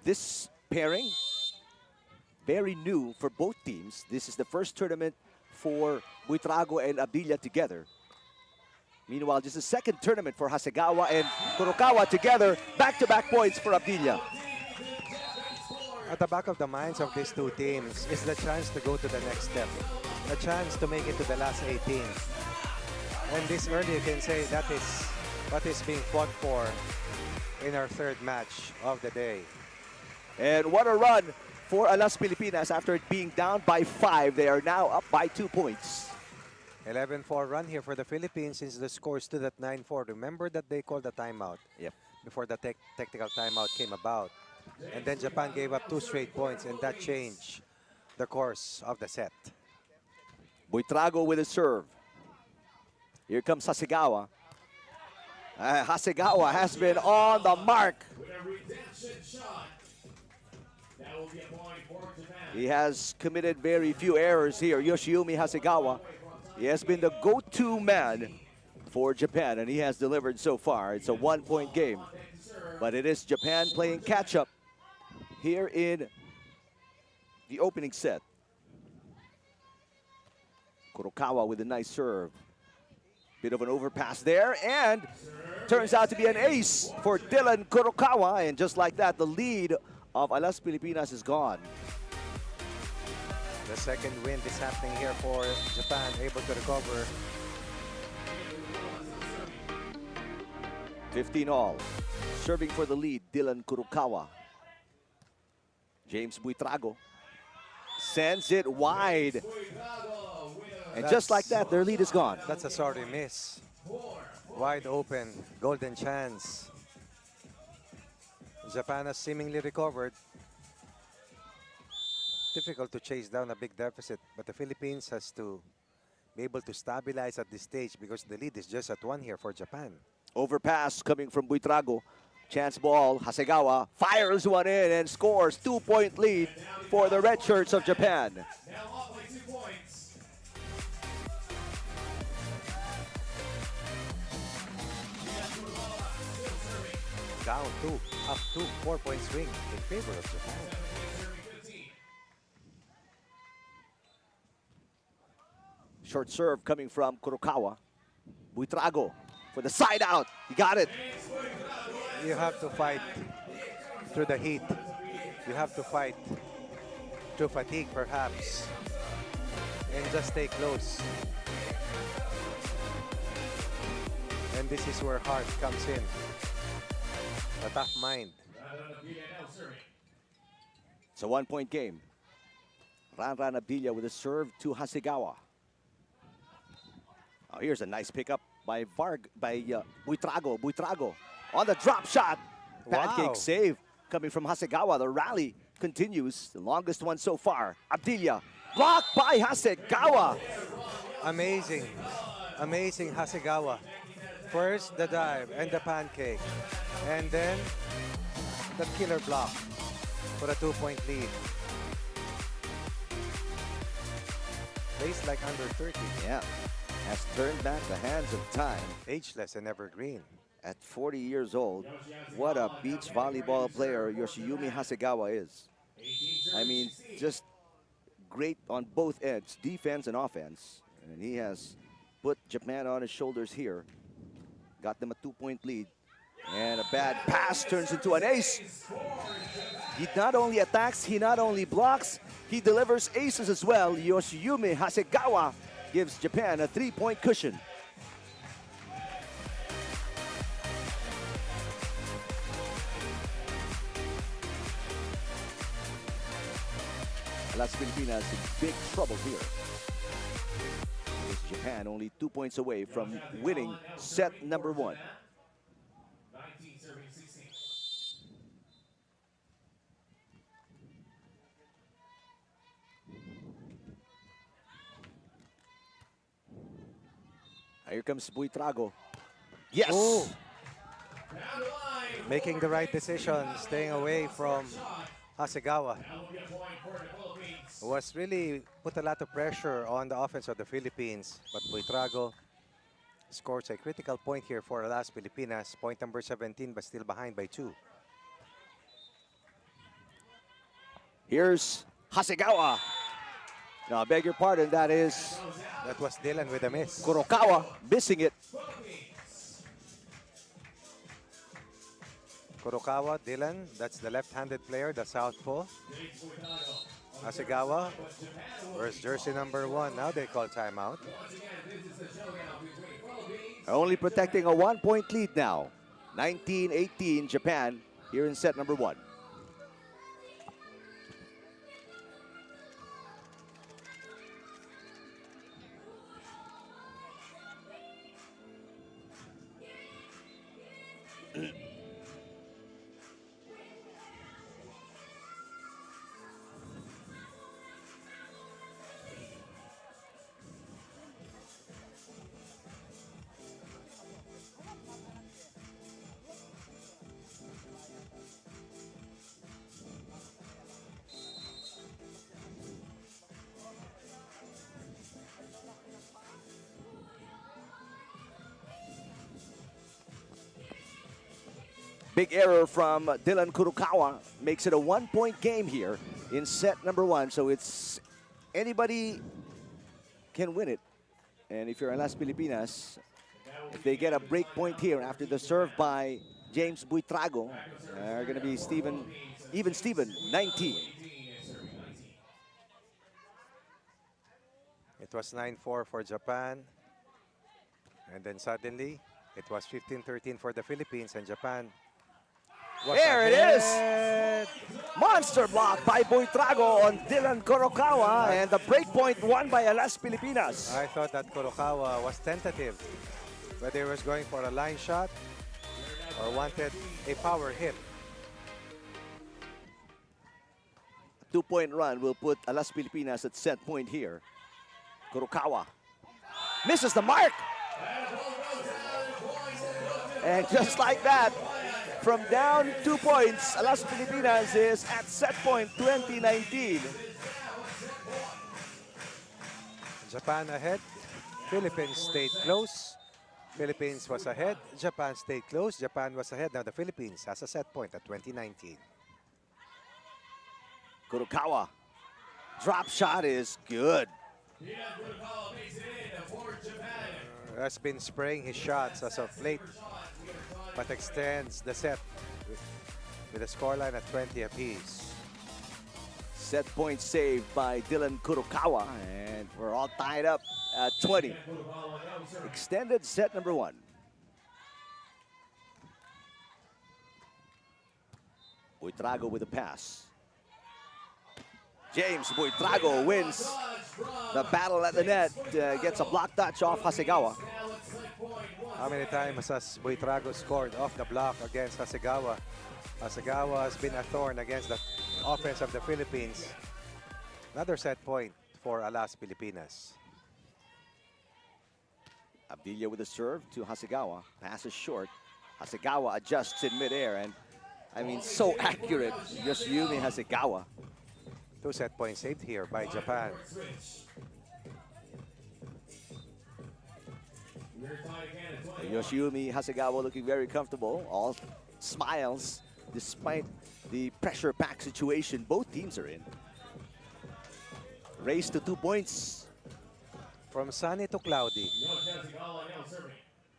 This pairing, very new for both teams. This is the first tournament for Buitrago and Abdilla together. Meanwhile, just the second tournament for Hasegawa and Kurokawa together. Back-to-back points for Abdilla. At the back of the minds of these two teams is the chance to go to the next step. A chance to make it to the last 18. And this early, you can say that is what is being fought for in our third match of the day. And what a run for Alas Pilipinas after it being down by 5. They are now up by 2 points. 11-4 run here for the Philippines since the score stood at 9-4. Remember that they called a timeout. Yep. Before the technical timeout came about. And then Japan gave up 2 straight points, and that changed the course of the set. Buitrago with a serve. Here comes Hasegawa. Hasegawa has been on the mark. He has committed very few errors here. Yoshiyumi Hasegawa. He has been the go-to man for Japan, and he has delivered so far. It's a 1-point game, but it is Japan playing catch-up here in the opening set. Kurokawa with a nice serve. Bit of an overpass there, and turns out to be an ace for Dylan Kurokawa. And just like that, the lead of Alas Pilipinas is gone. The second wind is happening here for Japan, able to recover. 15 all. Serving for the lead, Dylan Kurokawa. James Buitrago sends it wide. And just like that, their lead is gone. That's a sorry miss. Wide open, golden chance. Japan has seemingly recovered. Difficult to chase down a big deficit, but the Philippines has to be able to stabilize at this stage because the lead is just at 1 here for Japan. Overpass coming from Buitrago. Chance ball, Hasegawa fires one in and scores. 2-point lead for the red shirts of Japan. Now up by 2 points. Down 2, up 2, 4-point swing in favor of Japan. Short serve coming from Kurokawa. Buitrago for the side out. He got it. You have to fight through the heat. You have to fight through fatigue, perhaps, and just stay close. And this is where heart comes in. A tough mind. It's a 1-point game. Ranran Abdilla with a serve to Hasegawa. Oh, here's a nice pickup by Buitrago. Buitrago on the drop shot. Pancake Wow. save coming from Hasegawa. The rally continues. The longest one so far. Abdilla blocked by Hasegawa. Amazing. Amazing Hasegawa. First the dive and the pancake. And then the killer block for a 2-point lead. Plays like under 30. Yeah, has turned back the hands of time. Ageless and evergreen. At 40 years old, what a beach volleyball player Yoshiyumi Hasegawa is. I mean, just great on both ends, defense and offense. And he has put Japan on his shoulders here. Got them a 2-point lead. And a bad pass turns into an ace. He not only attacks, he not only blocks, he delivers aces as well. Yoshiyumi Hasegawa gives Japan a 3-point cushion. Las Filipinas in big trouble here. With Japan only 2 points away from winning set number 1. 19 serving 16. Here comes Buitrago. Yes! Oh, Down the line. making the right decision, staying away from Hasegawa. That will be a point for the Philippines. Was really put a lot of pressure on the offense of the Philippines. But Buitrago scores a critical point here for Las Pilipinas. Point number 17, but still behind by 2. Here's Hasegawa. Now, I beg your pardon, that is That was Dylan with a miss. Kurokawa missing it. Kurokawa, Dylan, that's the left-handed player, the southpaw. Hasegawa, where's jersey number 1? Now they call timeout. Only protecting a 1-point lead now. 19-18 Japan here in set number 1. Big error from Dylan Kurokawa makes it a 1-point game here in set number 1. So it's anybody can win it. And if you're Las Pilipinas, if they get a break point here after the serve by James Buitrago, they're going to be Steven Even Steven, 19. It was 9-4 for Japan. And then suddenly, it was 15-13 for the Philippines, and Japan was There it ahead. is! Monster block by Buitrago on Dylan Kurokawa, and the breakpoint won by Alas Pilipinas. I thought that Kurokawa was tentative, whether he was going for a line shot or wanted a power hit. 2-point run will put Alas Pilipinas at set point here. Kurokawa misses the mark. And just like that, from down 2 points, Alas Pilipinas is at set point 2019. Japan ahead, Philippines stayed close. Philippines was ahead, Japan stayed close. Japan was ahead, now the Philippines has a set point at 2019. Kurokawa, drop shot is good. Has been spraying his shots as of late, but extends the set with a scoreline at 20 apiece. Set point saved by Dylan Kurokawa, and we're all tied up at 20. Extended set number 1. Buitrago with a pass. James Buitrago wins the battle at the net, gets a block touch off Hasegawa. How many times has Buitrago scored off the block against Hasegawa? Hasegawa has been a thorn against the offense of the Philippines. Another set point for Alas Pilipinas. Abdilia with a serve to Hasegawa. Passes short. Hasegawa adjusts in midair, and I mean, so accurate. Yoshiyumi Hasegawa. 2 set points saved here by Japan. Yoshiyumi Hasegawa looking very comfortable. All smiles despite the pressure-packed situation both teams are in. Race to 2 points. From sunny to cloudy.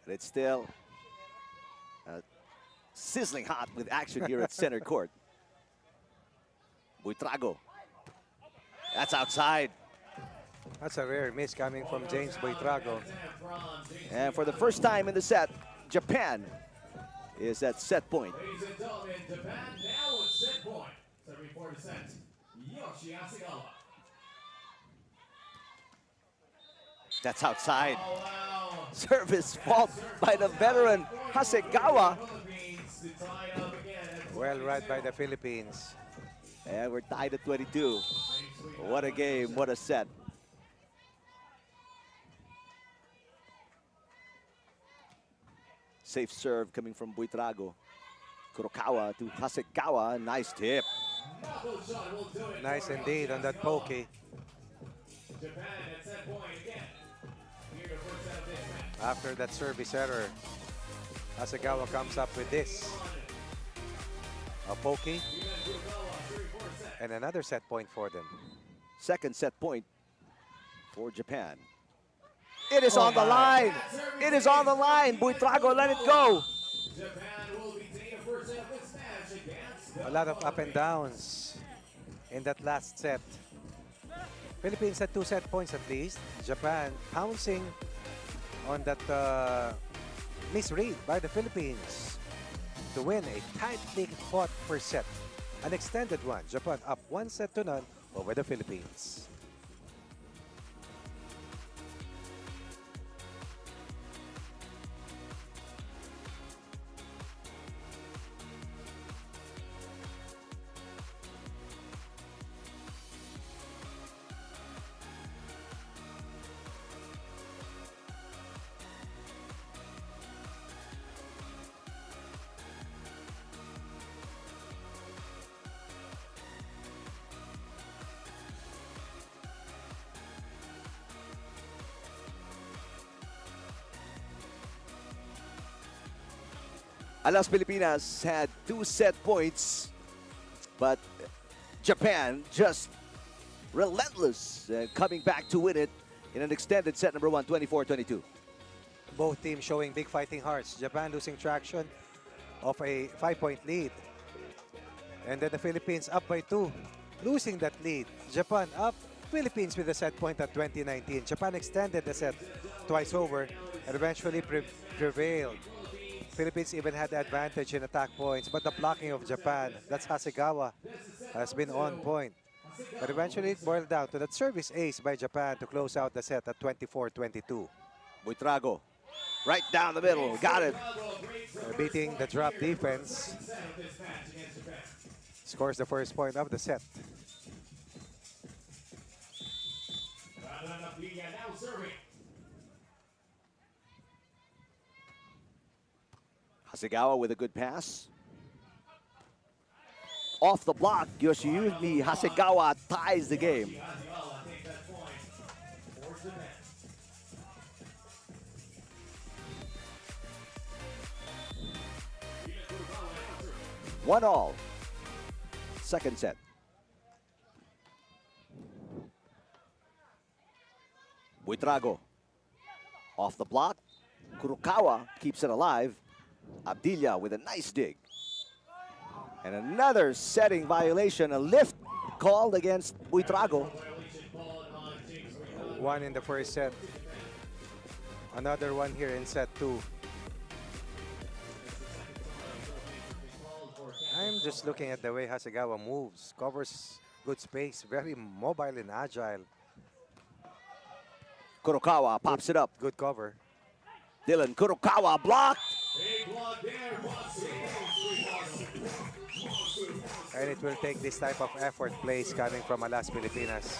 But it's still sizzling hot with action here at center court. Buitrago. That's outside. That's a rare miss coming from James Buitrago. And for the first time in the set, Japan is at set point. Ladies and gentlemen, Japan now at set point. 74%. Yoshi Hasegawa. That's outside. Oh, wow. Service fault by the veteran Hasegawa. Philippines to tie it up again. Well read by the Philippines. And we're tied at 22. What a game, what a set. Safe serve coming from Buitrago. Kurokawa to Hasegawa, nice tip. Knuckle shot will do it. Nice indeed on that pokey. Japan at set point again. Here the first set of this match. After that service error, Hasegawa comes up with this. A pokey. And another set point for them. Second set point for Japan. It is on the line. It is on the line. Buitrago, let it go. Japan will retain the first set of this match against A lot of up and downs in that last set. Philippines had 2 set points at least. Japan pouncing on that misread by the Philippines to win a tightly fought first set. An extended one. Japan up 1-0 over the Philippines. Alas Pilipinas had 2 set points, but Japan just relentless, coming back to win it in an extended set number 1, 24-22. Both teams showing big fighting hearts. Japan losing traction of a 5-point lead. And then the Philippines up by 2, losing that lead. Japan up, Philippines with a set point at 2019. Japan extended the set twice over and eventually prevailed. Philippines even had the advantage in attack points, but the blocking of Japan, that's Hasegawa, has been on point. But eventually it boiled down to that service ace by Japan to close out the set at 24-22. Buitrago, right down the middle, got it. Beating the drop defense, scores the first point of the set. Now serving. Hasegawa with a good pass. Off the block, Yoshiyuki Hasegawa ties the game. Take that point for Japan. 1-1. Second set. Buitrago off the block. Kurokawa keeps it alive. Abdilla with a nice dig. And another setting violation, a lift called against Buitrago. One in the first set. Another one here in set 2. I'm just looking at the way Hasegawa moves. Covers good space, very mobile and agile. Kurokawa pops it up. Good cover. Dylan Kurokawa blocked. Big block there. And it will take this type of effort plays coming from Alas Pilipinas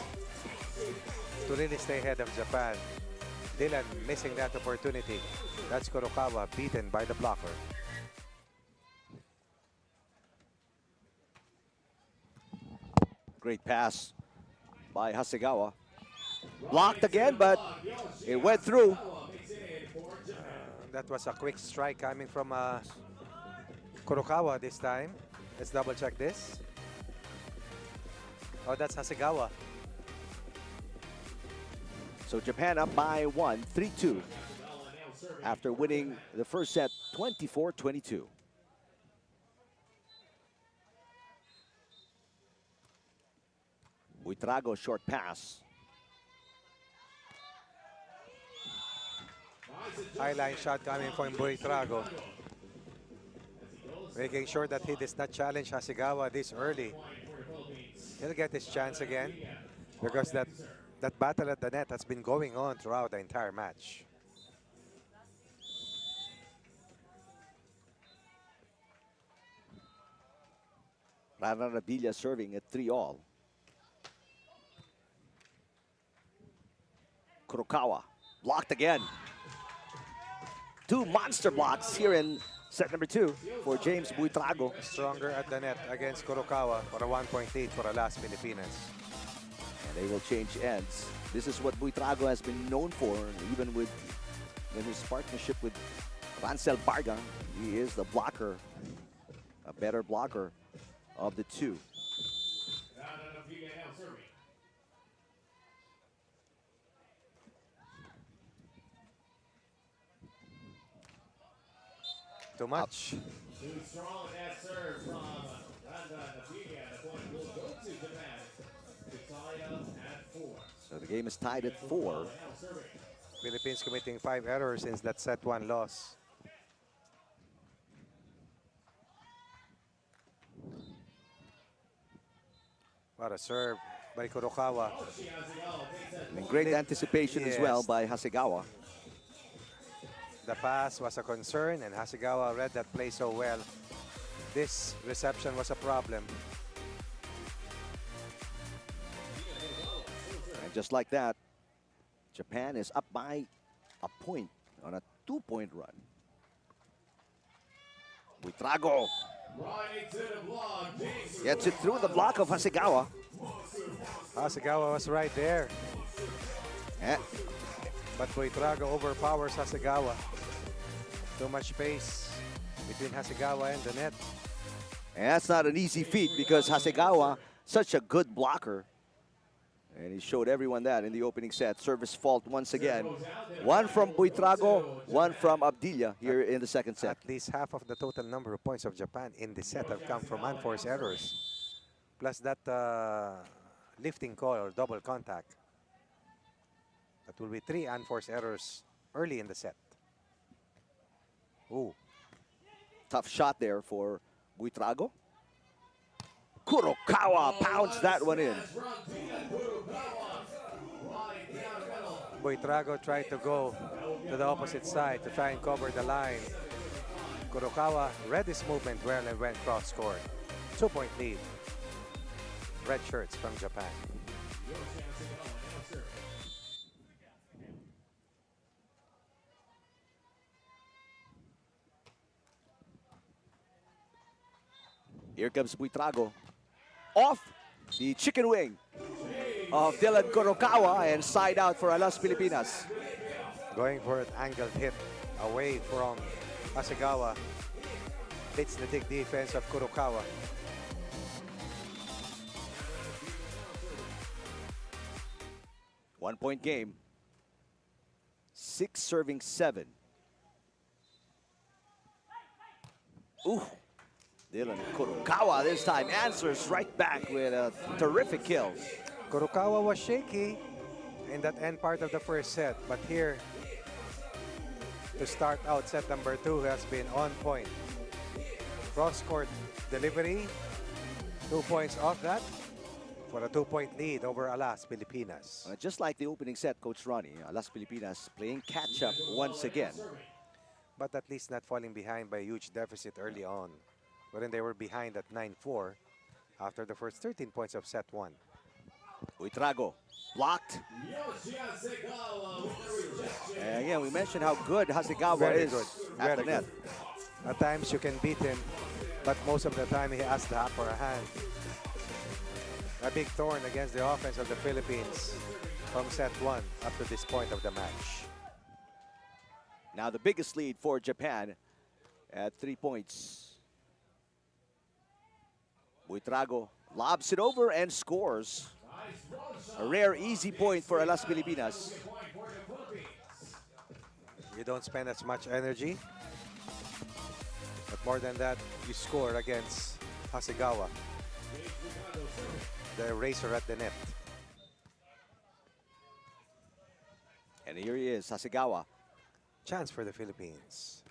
to really stay ahead of Japan. Dylan missing that opportunity. That's Kurokawa beaten by the blocker. Great pass by Hasegawa. Blocked again, but it went through. That was a quick strike coming from Kurokawa this time. Let's double check this. Oh, that's Hasegawa. So Japan up by 1, 3-2. After winning the first set 24-22. Buitrago short pass. High line shot coming from Buitrago. Making sure that he does not challenge Hasegawa this early. He'll get his chance again because that battle at the net has been going on throughout the entire match. Abdilla serving at 3-all. Kurokawa blocked again. 2 monster blocks here in set number 2 for James Buitrago. Stronger at the net against Kurokawa for a 1-point lead for Alas Pilipinas. And they will change ends. This is what Buitrago has been known for, even with his partnership with Rancel Barga. He is the blocker, a better blocker of the two. Too much. Too strong with that serve from Randa Napiga. The point will go to Japan. Victoria at 4. So the game is tied at 4. Philippines committing 5 errors since that set 1 loss. What a serve by Kurokawa. And great anticipation as well by Hasegawa. The pass was a concern and Hasegawa read that play so well. This reception was a problem. And just like that, Japan is up by a point on a 2-point run. Buitrago gets it through the block of Hasegawa. Hasegawa was right there. Eh, But Buitrago overpowers Hasegawa. Too much space between Hasegawa and the net. And that's not an easy feat because Hasegawa, such a good blocker. And he showed everyone that in the opening set. Service fault once again. One from Buitrago, one from Abdilla here in the second set. At least half of the total number of points of Japan in the set have come from unforced errors. Plus that lifting call or double contact. That will be 3 unforced errors early in the set. Ooh. Tough shot there for Buitrago. Kurokawa pounds that one in. Buitrago tried to go to the opposite side to try and cover the line. Kurokawa read his movement well and went cross-court. 2-point lead. Red shirts from Japan. Here comes Buitrago. Off the chicken wing of Dylan Kurokawa and side out for Alas Pilipinas. Going for an angled hit away from Hasegawa. Hits the big defense of Kurokawa. One-point game. 6 serving 7. Ooh. Dylan Kurokawa this time answers right back with a terrific kill. Kurokawa was shaky in that end part of the first set, but here to start out set number 2 has been on point. Cross-court delivery, 2 points off that for a 2-point lead over Alas Pilipinas. Just like the opening set, Coach Ronnie, Alas Pilipinas playing catch-up once again. But at least not falling behind by a huge deficit early on, wherein they were behind at 9-4 after the first 13 points of set 1. Buitrago blocked. And again, we mentioned how good Hasegawa Very is good. at Very the net. good. At times you can beat him, but most of the time he has the upper hand. A big thorn against the offense of the Philippines from set 1 up to this point of the match. Now the biggest lead for Japan at 3 points. Buitrago lobs it over and scores. A rare easy point for Alas Pilipinas. You don't spend as much energy, but more than that, you score against Hasegawa, the eraser at the net. And here he is, Hasegawa. Chance for the Philippines.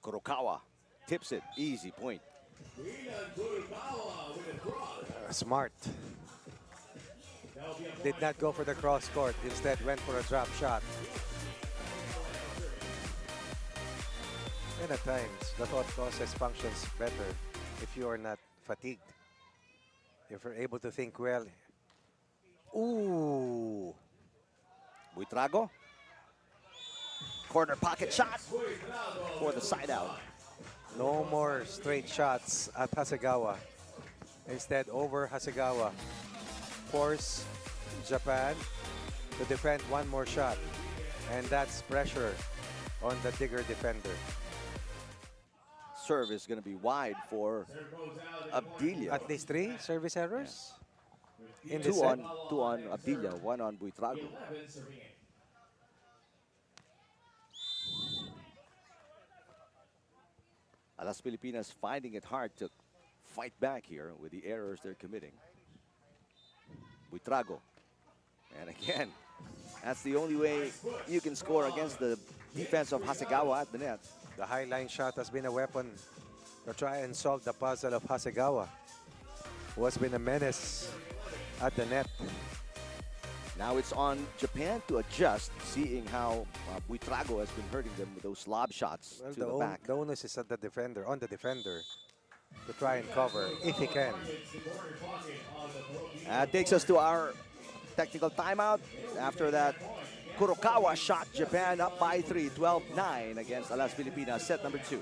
Kurokawa tips it, easy point. Smart. Did not go for the cross court, instead went for a drop shot. And at times, the thought process functions better if you are not fatigued. If you're able to think well. Ooh. Buitrago. Corner pocket shot for the side out. No more straight shots at Hasegawa. Instead, over Hasegawa. Force Japan to defend one more shot. And that's pressure on the Digger defender. Serve is going to be wide for Abdilla. At least 3 service errors. In Two this set. on Abdilla, 1 on Buitrago. Alas Pilipinas finding it hard to fight back here with the errors they're committing. Buitrago. And again, that's the only way you can score against the defense of Hasegawa at the net. The high line shot has been a weapon to try and solve the puzzle of Hasegawa, who has been a menace at the net. Now it's on Japan to adjust, seeing how Buitrago has been hurting them with those lob shots Well, to the back. the onus is at the defender, on the defender, to try and cover if he can. That takes us to our technical timeout. After that, Kurokawa shot Japan up by 3, 12-9 against Alas Pilipinas, set number 2.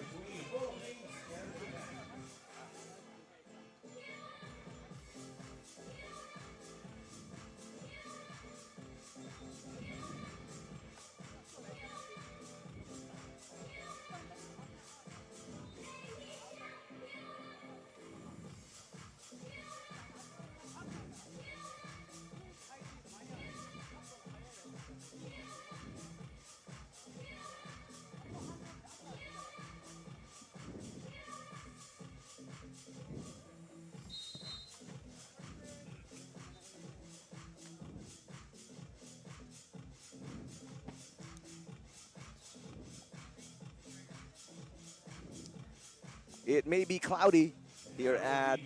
It may be cloudy here at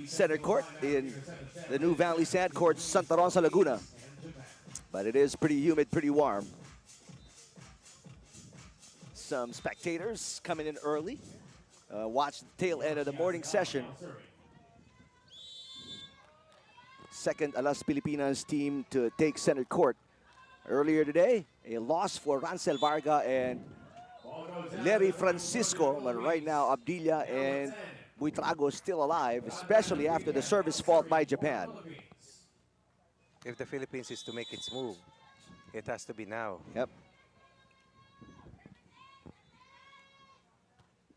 center court in the New Valley Sand Court, Santa Rosa, Laguna. But it is pretty humid, pretty warm. Some spectators coming in early. Watch the tail end of the morning session. Second Alas Pilipinas team to take center court. Earlier today, a loss for Rancel Varga and Larry Francisco. But right now, Abdilla and Buitrago still alive, especially after the service fault by Japan. If the Philippines is to make its move, it has to be now. Yep.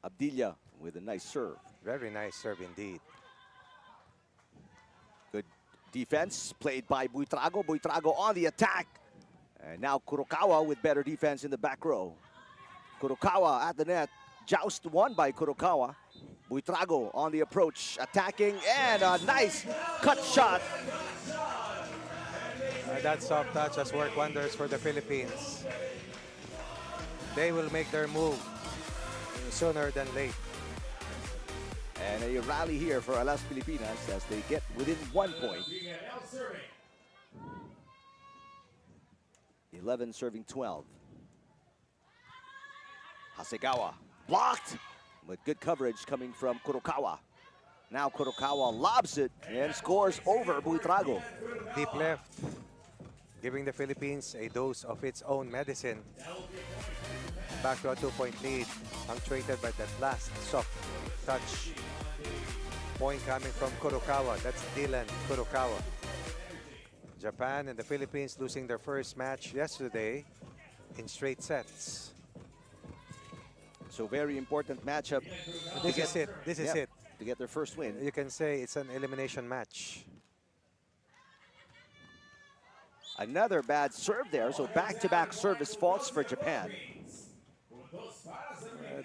Abdilla with a nice serve. Very nice serve indeed. Good defense played by Buitrago. Buitrago on the attack. And now Kurokawa with better defense in the back row. Kurokawa at the net. Joust won by Kurokawa. Buitrago on the approach, attacking, and a nice cut shot. That soft touch has worked wonders for the Philippines. They will make their move sooner than late. And a rally here for Alas Pilipinas as they get within 1 point. 11 serving 12. Hasegawa blocked, but good coverage coming from Kurokawa. Now Kurokawa lobs it and scores over Buitrago. Deep left, giving the Philippines a dose of its own medicine. Back to a 2-point lead, punctuated by that last soft touch. Point coming from Kurokawa. That's Dylan Kurokawa. Japan and the Philippines losing their first match yesterday in straight sets. So very important matchup. This is it. This is it. To get their first win. You can say it's an elimination match. Another bad serve there, so back-to-back service faults for Japan.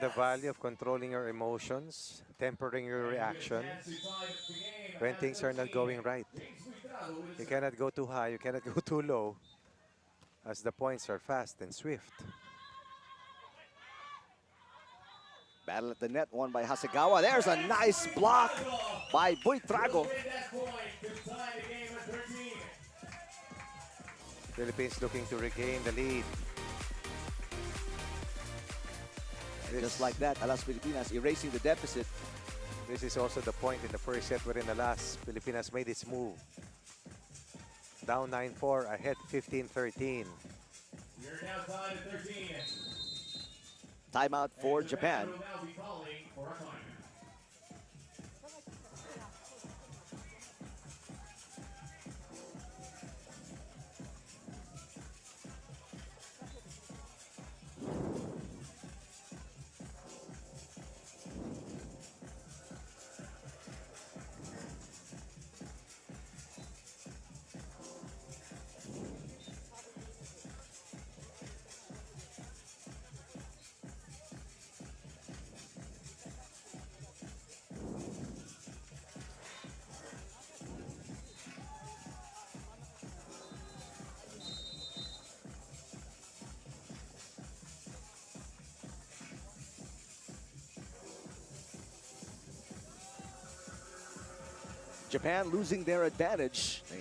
The value of controlling your emotions, tempering your reaction when things are not going right. You cannot go too high, you cannot go too low, as the points are fast and swift. Battle at the net, won by Hasegawa. There's a nice block by Buitrago. Philippines looking to regain the lead. Just like that, Alas Pilipinas erasing the deficit. This is also the point in the first set wherein Alas Pilipinas made its move. Down 9-4, ahead 15-13. We're now tied at 13. Timeout for Japan. Will now be calling for a timeout. Japan losing their advantage. They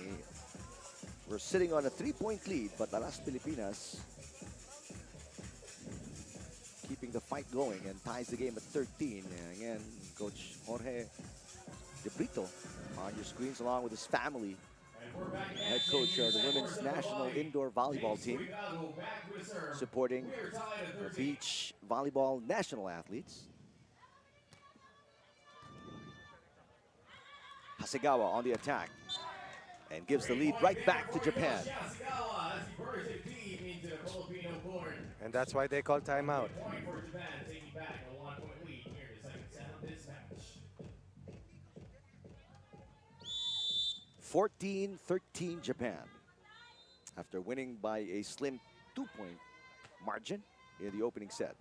were sitting on a 3-point lead, but Alas Pilipinas keeping the fight going and ties the game at 13. And again, Coach Jorge De Brito on your screens along with his family. Head coach of the women's national indoor volleyball team, supporting the beach volleyball national athletes. Hasegawa on the attack and gives the lead right back to Japan. And that's why they call timeout. 14-13 Japan after winning by a slim 2-point margin in the opening set.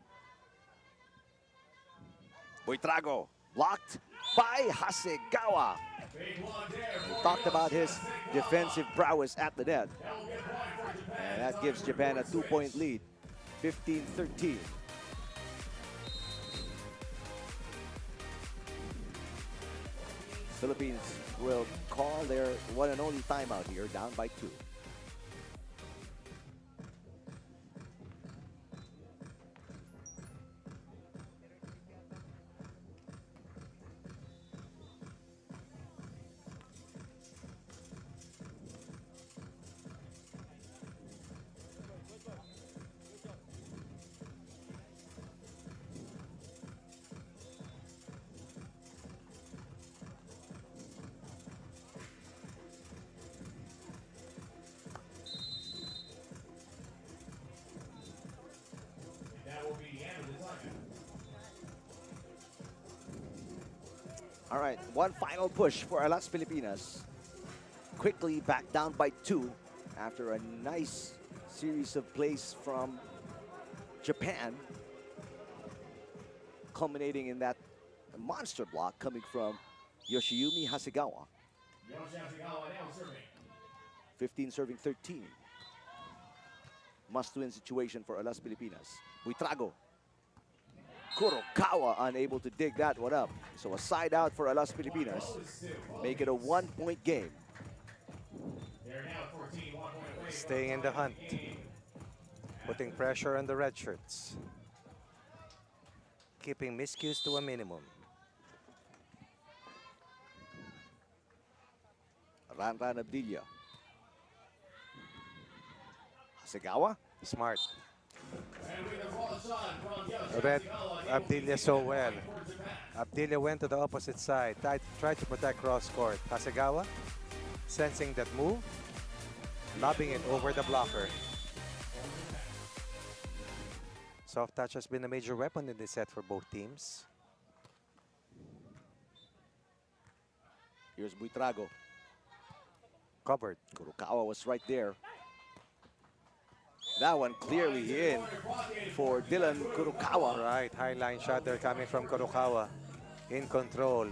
Buitrago blocked by Hasegawa. We talked about his defensive prowess at the net. And that gives Japan a 2-point lead, 15-13. Philippines will call their one and only timeout here, down by 2. That will be the end of the timeout. All right, one final push for Alas Pilipinas. Quickly back down by 2 after a nice series of plays from Japan, culminating in that monster block coming from Yoshiyumi Hasegawa. Yoshi Hasegawa now serving. 15 serving 13. Must-win situation for Alas Pilipinas. Buitrago. Kurokawa unable to dig that one up. So a side out for Alas Pilipinas. Make it a 1-point game. They're now 14, 1 point away. Staying in the hunt. Putting pressure on the red shirts. Keeping miscues to a minimum. Ranran Abdilla. Hasegawa. Smart. And with the ball shot from Yoshi Read Hasegawa, Abdilla so well. for Japan. Abdilla went to the opposite side. Tried to protect cross court. Hasegawa, sensing that move, lobbing it over the blocker. Soft touch has been a major weapon in this set for both teams. Here's Buitrago. Covered. Kurokawa was right there. That one clearly in for Dylan Kurokawa. Right, high line shot there coming from Kurokawa. In control.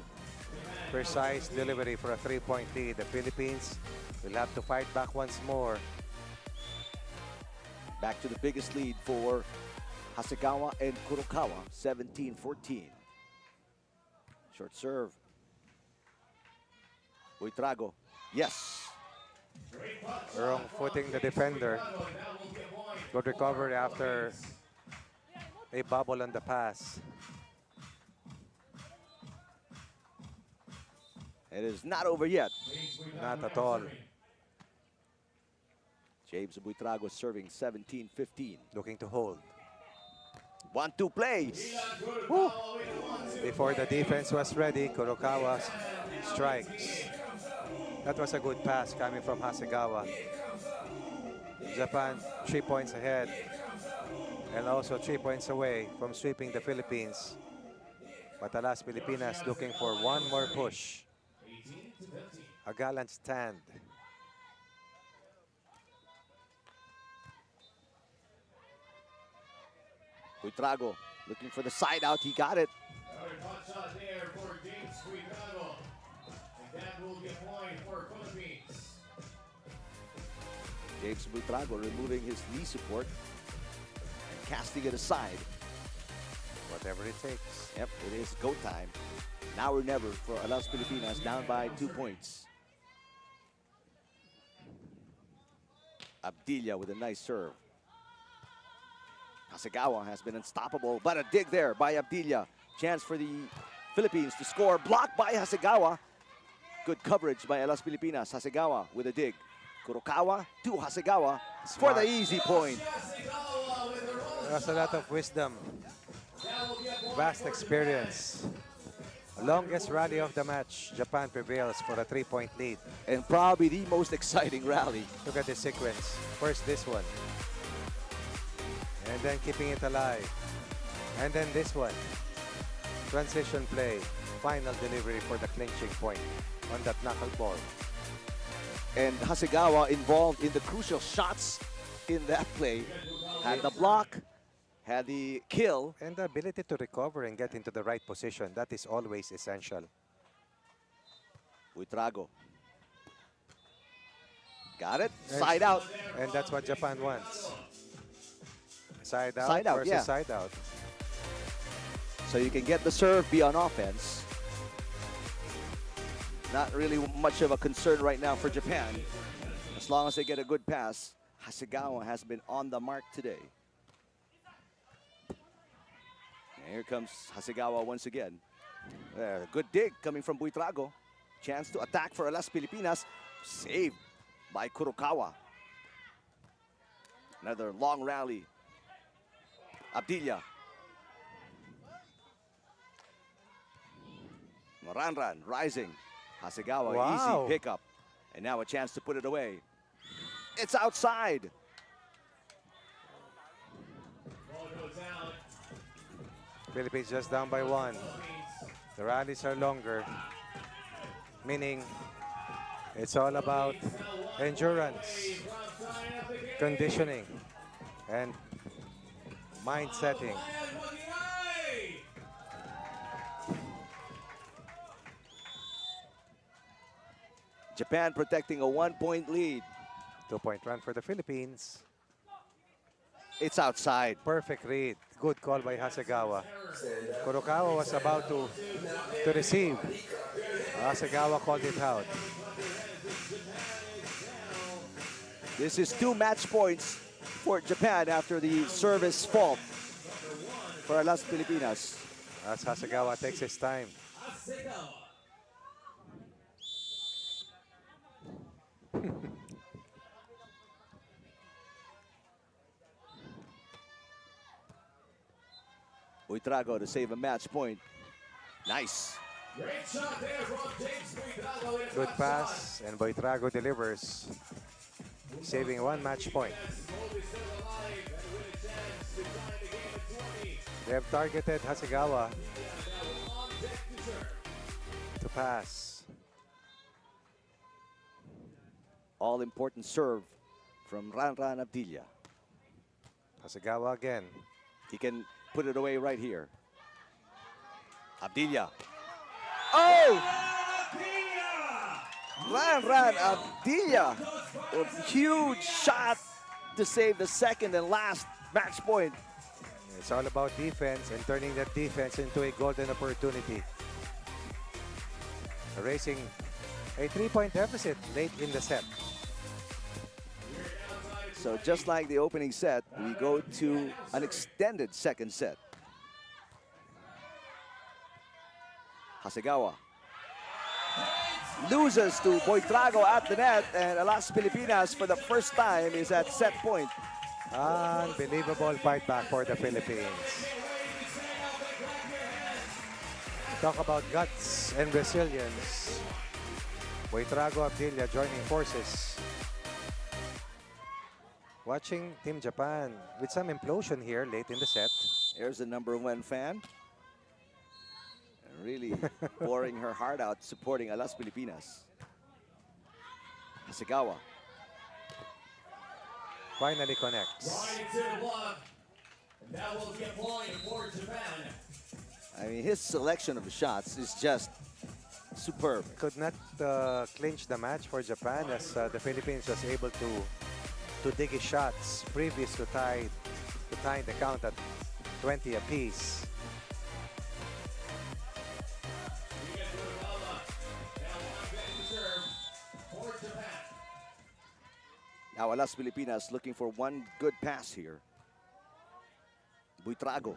Precise delivery for a 3-point lead. The Philippines will have to fight back once more. Back to the biggest lead for Hasegawa and Kurokawa, 17-14. Short serve. Buitrago. Yes. Wrong footing the defender. Good recovery after a bubble on the pass. It is not over yet. Not at all. James Buitrago serving 17-15. Looking to hold. 1-2 play. Before the defense was ready, Kurokawa strikes. That was a good pass coming from Hasegawa. Japan 3 points ahead and also 3 points away from sweeping the Philippines. But Alas Pilipinas looking for one more push. A gallant stand. Buitrago looking for the side out. He got it. Another hot shot there for James Buitrago. And that will be a point for Philippines. James Buitrago removing his knee support and casting it aside. Whatever it takes. Yep, it is go time. Now or never for Alas Pilipinas, down by 2 points. Abdilla with a nice serve. Hasegawa has been unstoppable, but a dig there by Abdilla. Chance for the Philippines to score. Blocked by Hasegawa. Good coverage by Alas Pilipinas. Hasegawa with a dig. Kurokawa to Hasegawa for the easy point. There's a lot of wisdom. Vast experience. Longest rally of the match. Japan prevails for a 3-point lead. And probably the most exciting rally. Look at the sequence. First this one. And then keeping it alive. And then this one. Transition play. Final delivery for the clinching point on that knuckleball. And Hasegawa involved in the crucial shots in that play. Had the block, had the kill. And the ability to recover and get into the right position. That is always essential. Buitrago. Got it. Side out. And that's what Japan wants. Side out, Side out, versus yeah. side out. So you can get the serve, be on offense. Not really much of a concern right now for Japan. As long as they get a good pass, Hasegawa has been on the mark today. And here comes Hasegawa once again. Good dig coming from Buitrago. Chance to attack for Alas Pilipinas. Saved by Kurokawa. Another long rally. Abdilla. Ranran rising. Hasegawa, Wow. easy pickup. And now a chance to put it away. It's outside. Ball goes out. Philippines just down by 1. The rallies are longer, meaning it's all about endurance, conditioning, and mind setting. Japan protecting a 1-point lead. 2-point run for the Philippines. It's outside. Perfect read. Good call by Hasegawa. Kurokawa was about to receive. Hasegawa called it out. This is 2 match points for Japan after the service fault for Las Pilipinas. As Hasegawa takes his time. Buitrago to save a match point. Nice. Great shot there from James Buitrago. Good pass, and Buitrago delivers, saving 1 match point. They have targeted Hasegawa to pass. All important serve from Ranran Abdilla. Hasegawa again. He can put it away right here. Abdilla. Oh! Ranran Abdilla. A huge shot to save the second and last match point. It's all about defense and turning that defense into a golden opportunity. Erasing a 3-point deficit late in the set. So just like the opening set, we go to an extended second set. Hasegawa loses to Buitrago at the net, and Alas Pilipinas for the first time is at set point. Unbelievable fight back for the Philippines. Talk about guts and resilience. Buitrago Abdilla joining forces. Watching Team Japan with some implosion here late in the set. Here's the #1 fan. Really pouring her heart out, supporting Alas Pilipinas. Hasegawa. Finally connects. Right into the block. And that will be a point for Japan. I mean, his selection of shots is just superb. Could not clinch the match for Japan as the Philippines was able to dig his shots previous to tying the count at 20 apiece. Now Alas Pilipinas looking for one good pass here. Buitrago.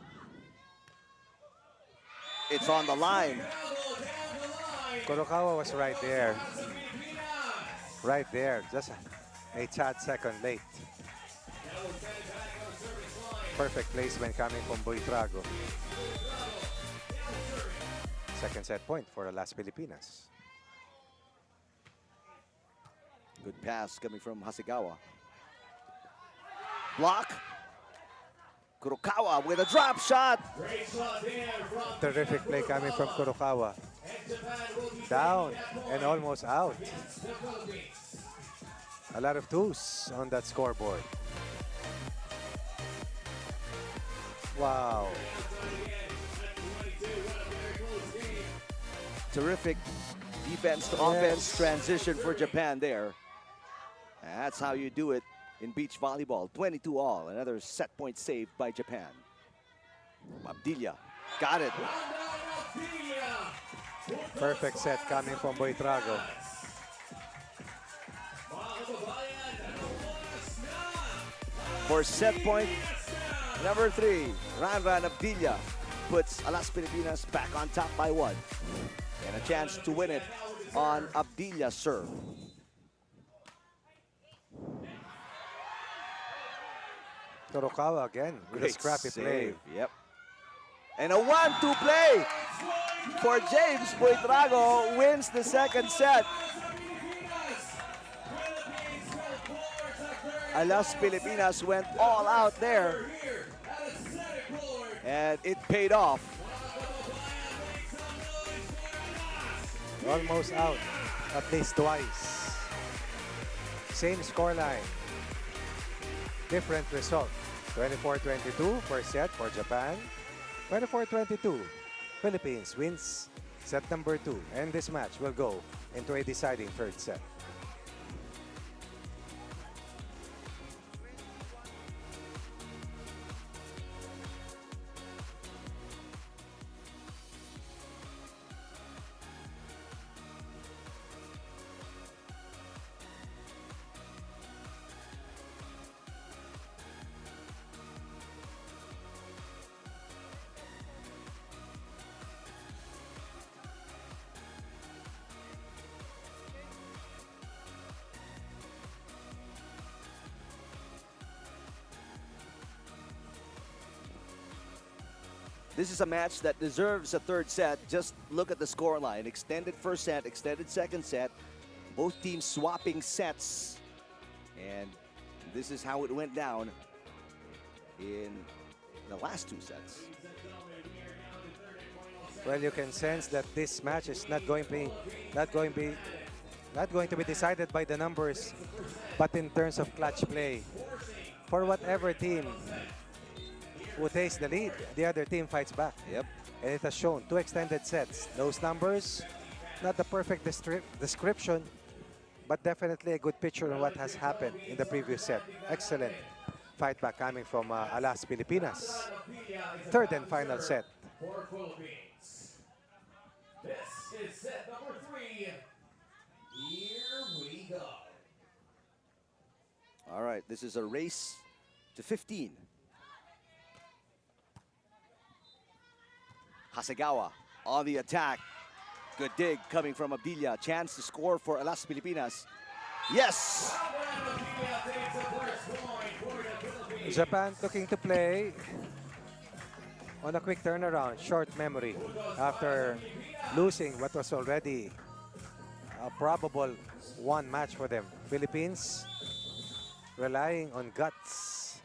It's on the line. Kurokawa was right there. Right there. Just a tad second late. Perfect placement coming from Buitrago. Second set point for Las Pilipinas. Good pass coming from Hasegawa. Block. Kurokawa with a drop shot. Great shot there from Terrific play coming from Kurokawa. Down and almost out. A lot of twos on that scoreboard. Wow. Terrific defense to offense transition for Japan there. And that's how you do it in beach volleyball. 22-all. Another set point saved by Japan. Abdilla got it. Perfect set coming from Boitrago. For set point number 3, Ranran Abdilla puts Alas Pilipinas back on top by 1. And a chance to win it on Abdilla's serve. Torokawa again with a scrappy play. Yep. And a 1-2 play for James. Boitrago wins the second set. Alas Pilipinas went all out there. And it paid off. Almost out at least twice. Same scoreline. Different result. 24-22 first set for Japan. 24-22. Philippines wins set number 2. And this match will go into a deciding third set. This is a match that deserves a third set. Just look at the scoreline. Extended first set, extended second set. Both teams swapping sets. And this is how it went down in the last 2 sets. Well, you can sense that this match is not going to be decided by the numbers, but in terms of clutch play. For whatever team who takes the lead, the other team fights back. Yep. And it has shown 2 extended sets. Those numbers, not the perfect description, but definitely a good picture of what has happened in the previous set. Excellent fight back coming from Alas Pilipinas. Third and final set. For Philippines. This is set number 3. Here we go. All right, this is a race to 15. Hasegawa on the attack. Good dig coming from Abdilla. Chance to score for Alas Pilipinas. Yes! Japan looking to play on a quick turnaround, short memory, after losing what was already a probable 1 match for them. Philippines relying on guts,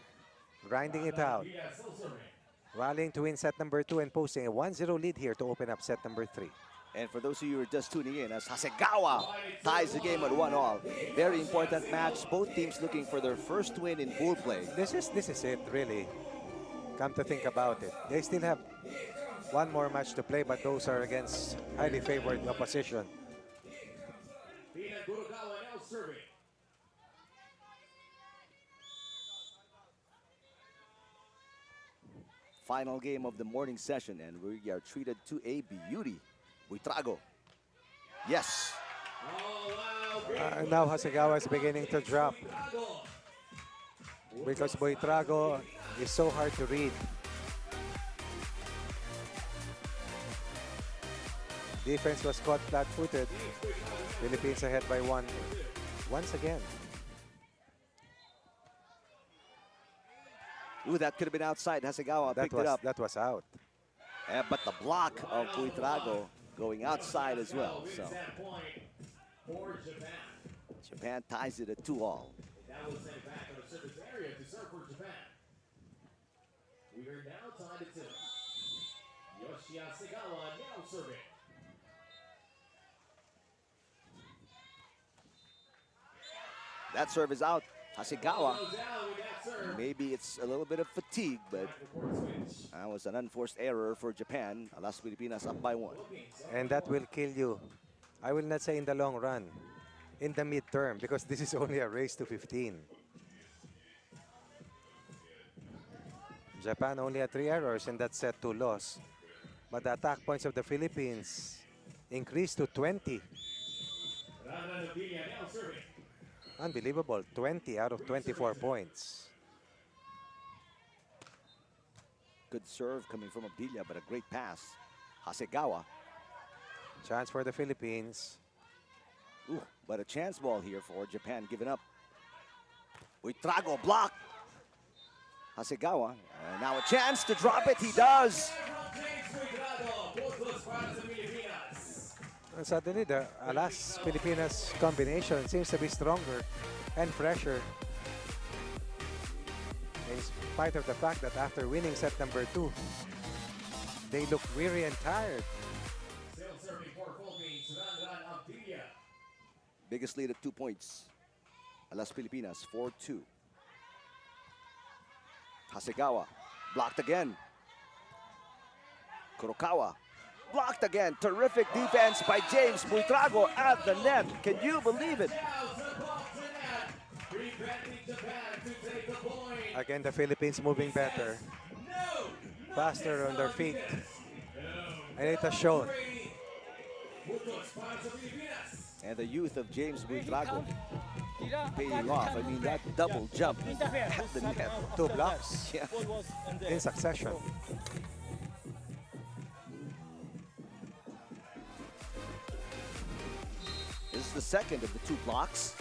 grinding it out, rallying to win set number 2 and posting a 1-0 lead here to open up set number 3. And for those of you who are just tuning in, as Hasegawa ties the game at 1-all. Very important match. Both teams looking for their first win in pool play. This is it, really. Come to think about it. They still have 1 more match to play, but those are against highly favored opposition. Final game of the morning session, and we are treated to a beauty. Boitrago. Yes. Now Hasegawa is beginning to drop because Boitrago is so hard to read. Defense was caught flat-footed. Philippines ahead by 1 once again. Ooh, that could have been outside. Hasegawa picked it up. That was out. But the block of Boitrago going outside as well. So Japan ties it at 2-all. That was sent back on the service area to serve for Japan. We are now tied at 2. Yoshi Hasegawa now serving. That serve is out. Hasegawa, maybe it's a little bit of fatigue, but that was an unforced error for Japan. Alas Pilipinas up by 1. And that will kill you. I will not say in the long run, in the midterm, because this is only a race to 15. Japan only had 3 errors in that set 2 loss. But the attack points of the Philippines increased to 20. Unbelievable, 20 out of 24 points. Good serve coming from Abdilia, but a great pass. Hasegawa. Chance for the Philippines. Ooh, but a chance ball here for Japan, given up. Buitrago block. Hasegawa, and now a chance to drop it. He does. And suddenly, the Alas Filipinas combination seems to be stronger and fresher. In spite of the fact that after winning set number 2, they look weary and tired. Biggest lead at 2 points. Alas Filipinas, 4-2. Hasegawa, blocked again. Kurokawa, blocked again. Terrific defense by James Buitrago at the net. Can you believe it? Again, the Philippines moving better. Faster on their feet. And it has shown. And the youth of James Buitrago paying off. I mean, that double jump at the net. 2 blocks Yeah. in succession. This is the second of the 2 blocks.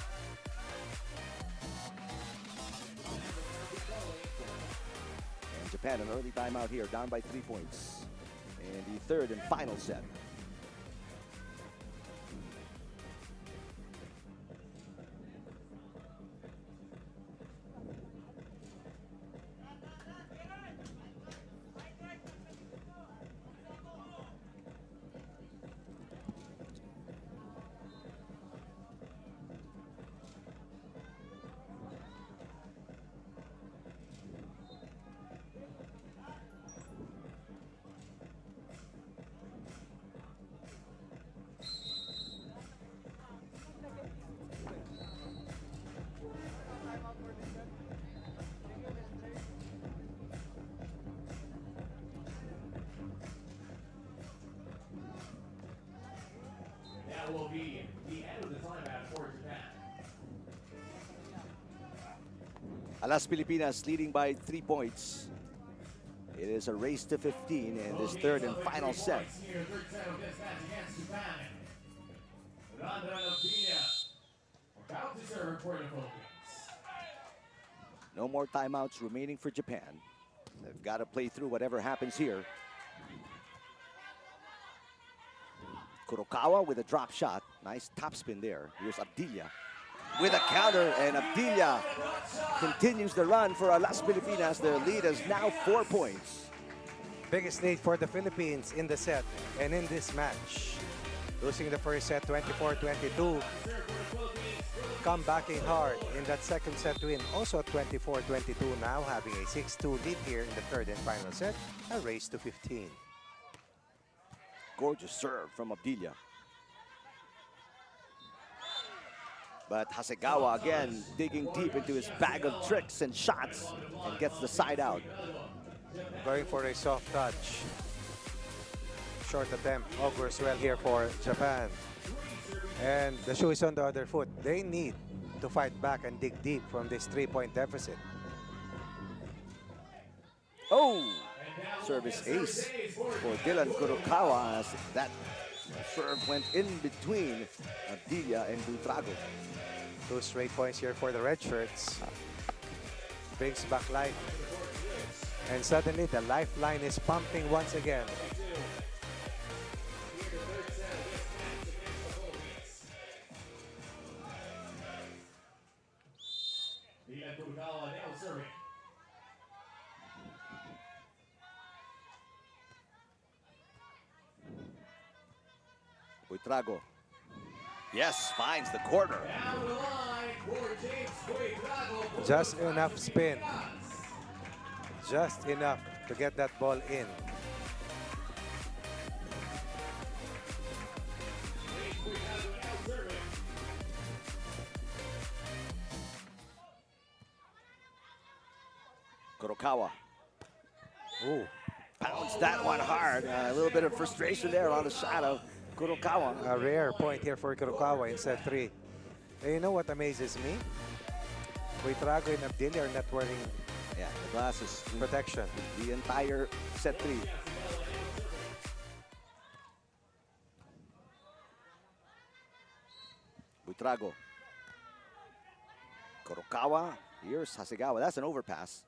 And Japan, an early timeout here, down by 3 points. And the third and final set. That will be the end of the timeout for Japan. Alas Pilipinas leading by 3 points. It is a race to 15 in this third and final set. Here, third set of this match against Japan. About to serve for the Philippines. No more timeouts remaining for Japan. They've got to play through whatever happens here. Kurokawa with a drop shot. Nice topspin there. Here's Abdilia with a counter, and Abdilia continues the run for Alas Pilipinas. Their lead is now 4 points. Biggest lead for the Philippines in the set and in this match. Losing the first set 24-22. Comebacking hard in that second set win. Also 24-22, now having a 6-2 lead here in the third and final set. A race to 15. Gorgeous serve from Abdilia. But Hasegawa again digging deep into his bag of tricks and shots and gets the side out. Going for a soft touch. Short attempt augurs well here for Japan. And the shoe is on the other foot. They need to fight back and dig deep from this 3-point deficit. Oh! Service ace for Dylan Kurokawa as that serve went in between Abdilia and Buitrago. 2 straight points here for the red shirts. Brings back life. And suddenly the lifeline is pumping once again. Buitrago. Yes, finds the corner. Just enough spin. Just enough to get that ball in. Kurokawa. Ooh. Pounds that one hard. A little bit of frustration there on the shot of Kurokawa. A rare point here for Kurokawa in set 3. And you know what amazes me? Buitrago and Abdilia are not wearing Yeah, the glasses. protection. The entire set 3. Buitrago. Kurokawa. Here's Hasegawa. That's an overpass.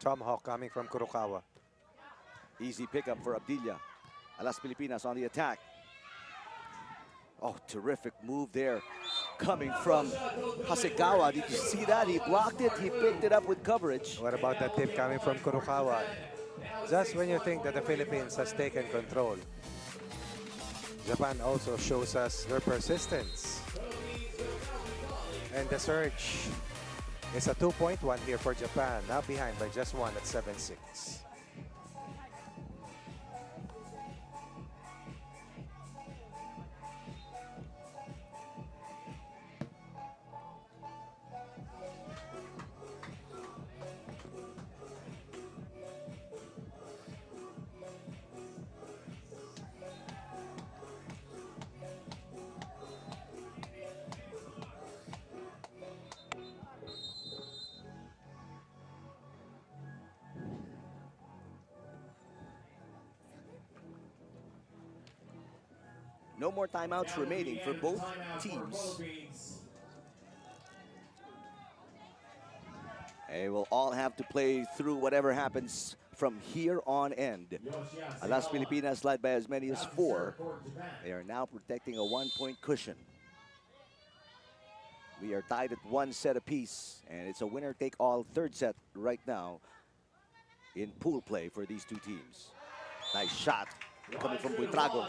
Tomahawk coming from Kurokawa. Easy pickup for Abdilia. Alas Pilipinas on the attack. Oh, terrific move there. Coming from Hasegawa. Did you see that? He blocked it. He picked it up with coverage. What about that tip coming from Kurokawa? Just when you think that the Philippines has taken control, Japan also shows us their persistence. And the surge is a 2-point one here for Japan, now behind by just one at 7-6. No more timeouts remaining for both teams. They will all have to play through whatever happens from here on end. Alas Pilipinas led by as many as 4. They are now protecting a 1-point cushion. We are tied at 1 set apiece, and it's a winner-take-all third set right now in pool play for these two teams. Nice shot coming from Buitrago.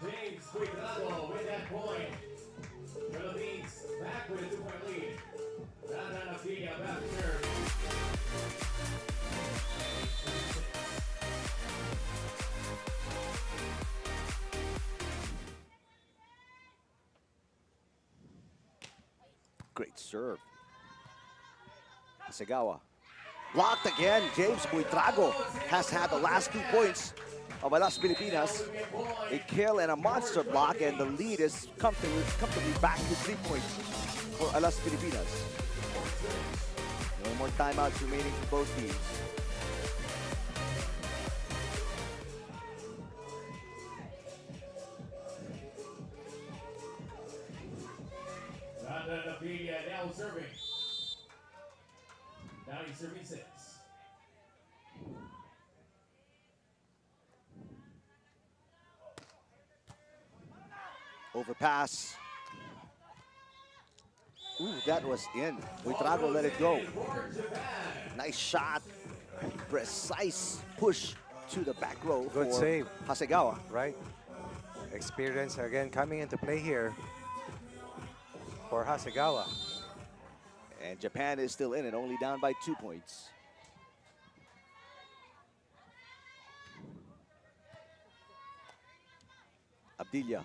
James Buitrago with that point. Philippines back with a 2-point lead. Rana Nafia back to serve. Great serve. Hasegawa. Blocked again. James Buitrago has had the last 2 points of Alas Pilipinas. A kill and a monster block, and the lead is comfortably back to 3 points for Alas Pilipinas. No more timeouts remaining for both teams. Rana Nafia now serving. Now he's serving 6. Overpass. Ooh, that was in. Buitrago let it go. Nice shot. Precise push to the back row. Good for save. Hasegawa. Right? Experience again coming into play here for Hasegawa. And Japan is still in it, only down by 2 points. Abdilia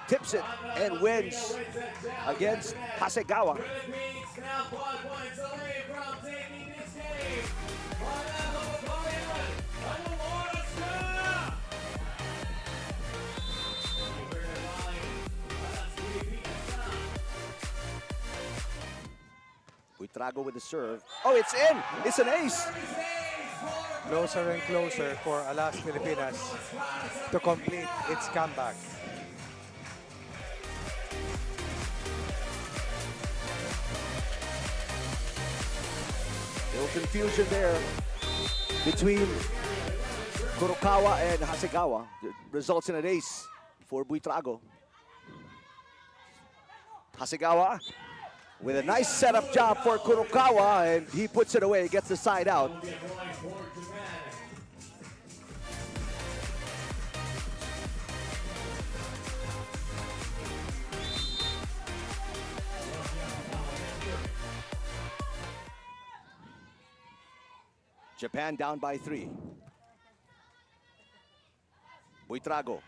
tips it and wins against Hasegawa. Philippines now 5 points away from taking this game. Buitrago with the serve. Oh, it's in! It's an ace! Closer and closer for Alas Pilipinas to complete its comeback. Little confusion there between Kurokawa and Hasegawa. It results in an ace for Buitrago. Hasegawa with a nice setup job for Kurokawa, and he puts it away, gets the side out. Japan down by 3. Buitrago.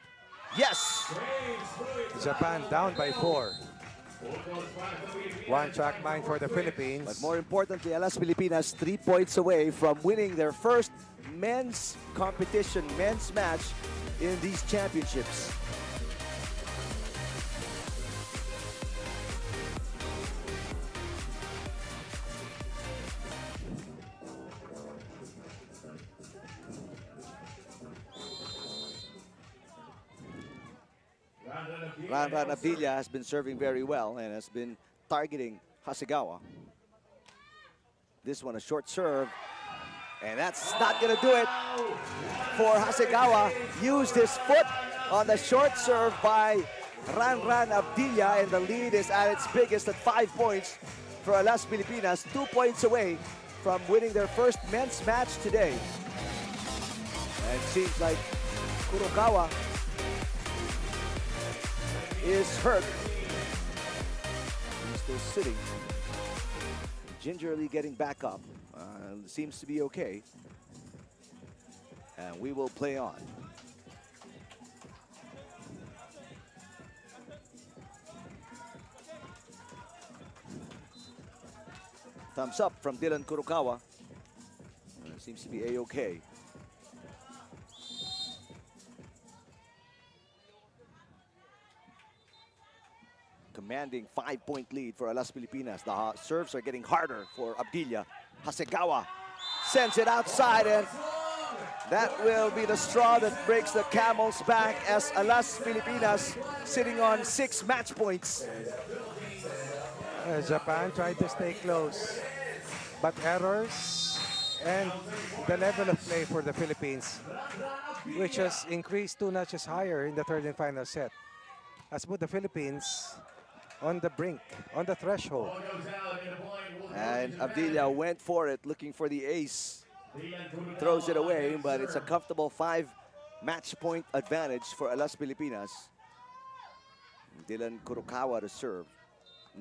Yes! Japan down by 4. One track mind for the Philippines. But more importantly, Alas Pilipinas 3 points away from winning their first men's competition, men's match in these championships. Ranran Abdilla has been serving very well and has been targeting Hasegawa. This one a short serve, and that's not gonna do it for Hasegawa. Used his foot on the short serve by Ranran Abdilla, and the lead is at its biggest at 5 points for Alas Pilipinas, 2 points away from winning their first men's match today. And it seems like Kurokawa is hurt. He's still sitting, gingerly getting back up. Seems to be okay. And we will play on. Thumbs up from Dylan Kurokawa. Seems to be a-okay. Commanding 5-point lead for Alas Pilipinas. The serves are getting harder for Abdilla. Hasegawa sends it outside, and that will be the straw that breaks the camel's back as Alas Pilipinas sitting on 6 match points. Japan tried to stay close, but errors and the level of play for the Philippines, which has increased 2 notches higher in the third and final set, has put the Philippines on the brink, on the threshold. And Abdilla went for it, looking for the ace. Throws it away, but it's a comfortable 5 match point advantage for Alas Pilipinas. Dylan Kurokawa to serve.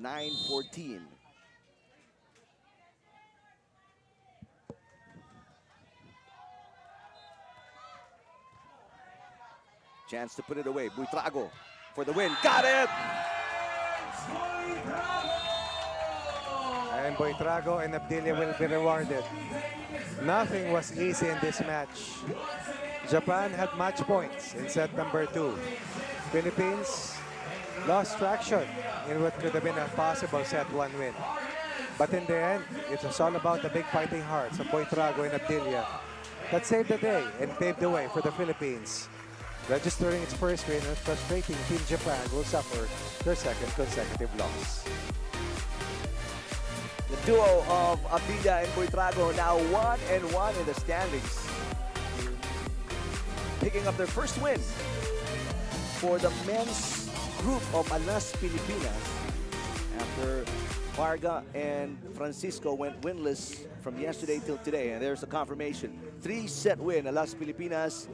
9-14. Chance to put it away. Buitrago for the win. Got it! And Buitrago and Abdilla will be rewarded. Nothing was easy in this match. Japan had match points in set number 2. Philippines lost traction in what could have been a possible set 1 win. But in the end, it was all about the big fighting hearts of Buitrago and Abdilla that saved the day and paved the way for the Philippines. Registering its first win and frustrating Team Japan will suffer their second consecutive loss. The duo of Abdilla and Buitrago now 1-1 in the standings. Picking up their first win for the men's group of Alas Pilipinas after Varga and Francisco went winless from yesterday till today. And there's the confirmation. 3-set win, Alas Pilipinas.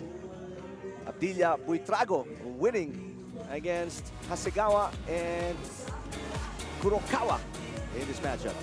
Abdilla Buitrago winning against Hasegawa and Kurokawa in this matchup.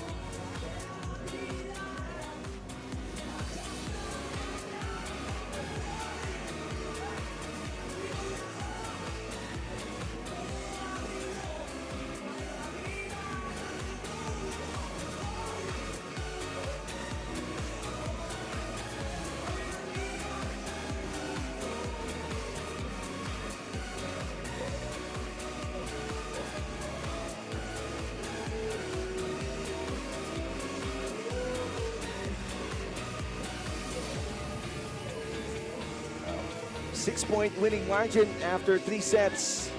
Six-point winning margin after 3 sets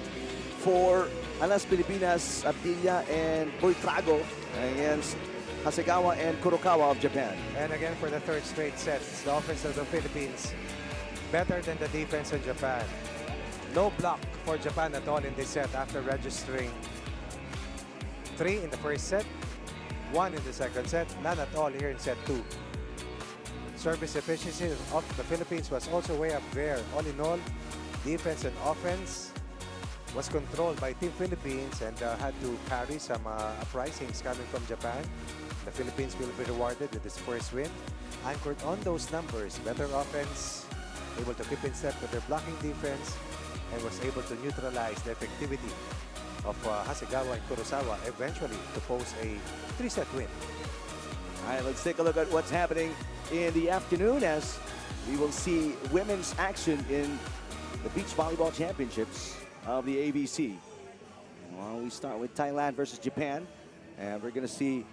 for Alas Pilipinas, Abdilla and Buitrago against Hasegawa and Kurokawa of Japan. And again, for the third straight set, it's the offense of the Philippines better than the defense of Japan. No block for Japan at all in this set after registering 3 in the first set, 1 in the second set, none at all here in set 2. Service efficiency of the Philippines was also way up there. All in all, defense and offense was controlled by Team Philippines and had to carry some uprisings coming from Japan. The Philippines will be rewarded with this first win. Anchored on those numbers, better offense, able to keep in step with their blocking defense, and was able to neutralize the effectivity of Hasegawa and Kurosawa eventually to post a 3-set win. All right, let's take a look at what's happening in the afternoon as we will see women's action in the Beach Volleyball Championships of the ABC. Well, we start with Thailand versus Japan, and we're going to see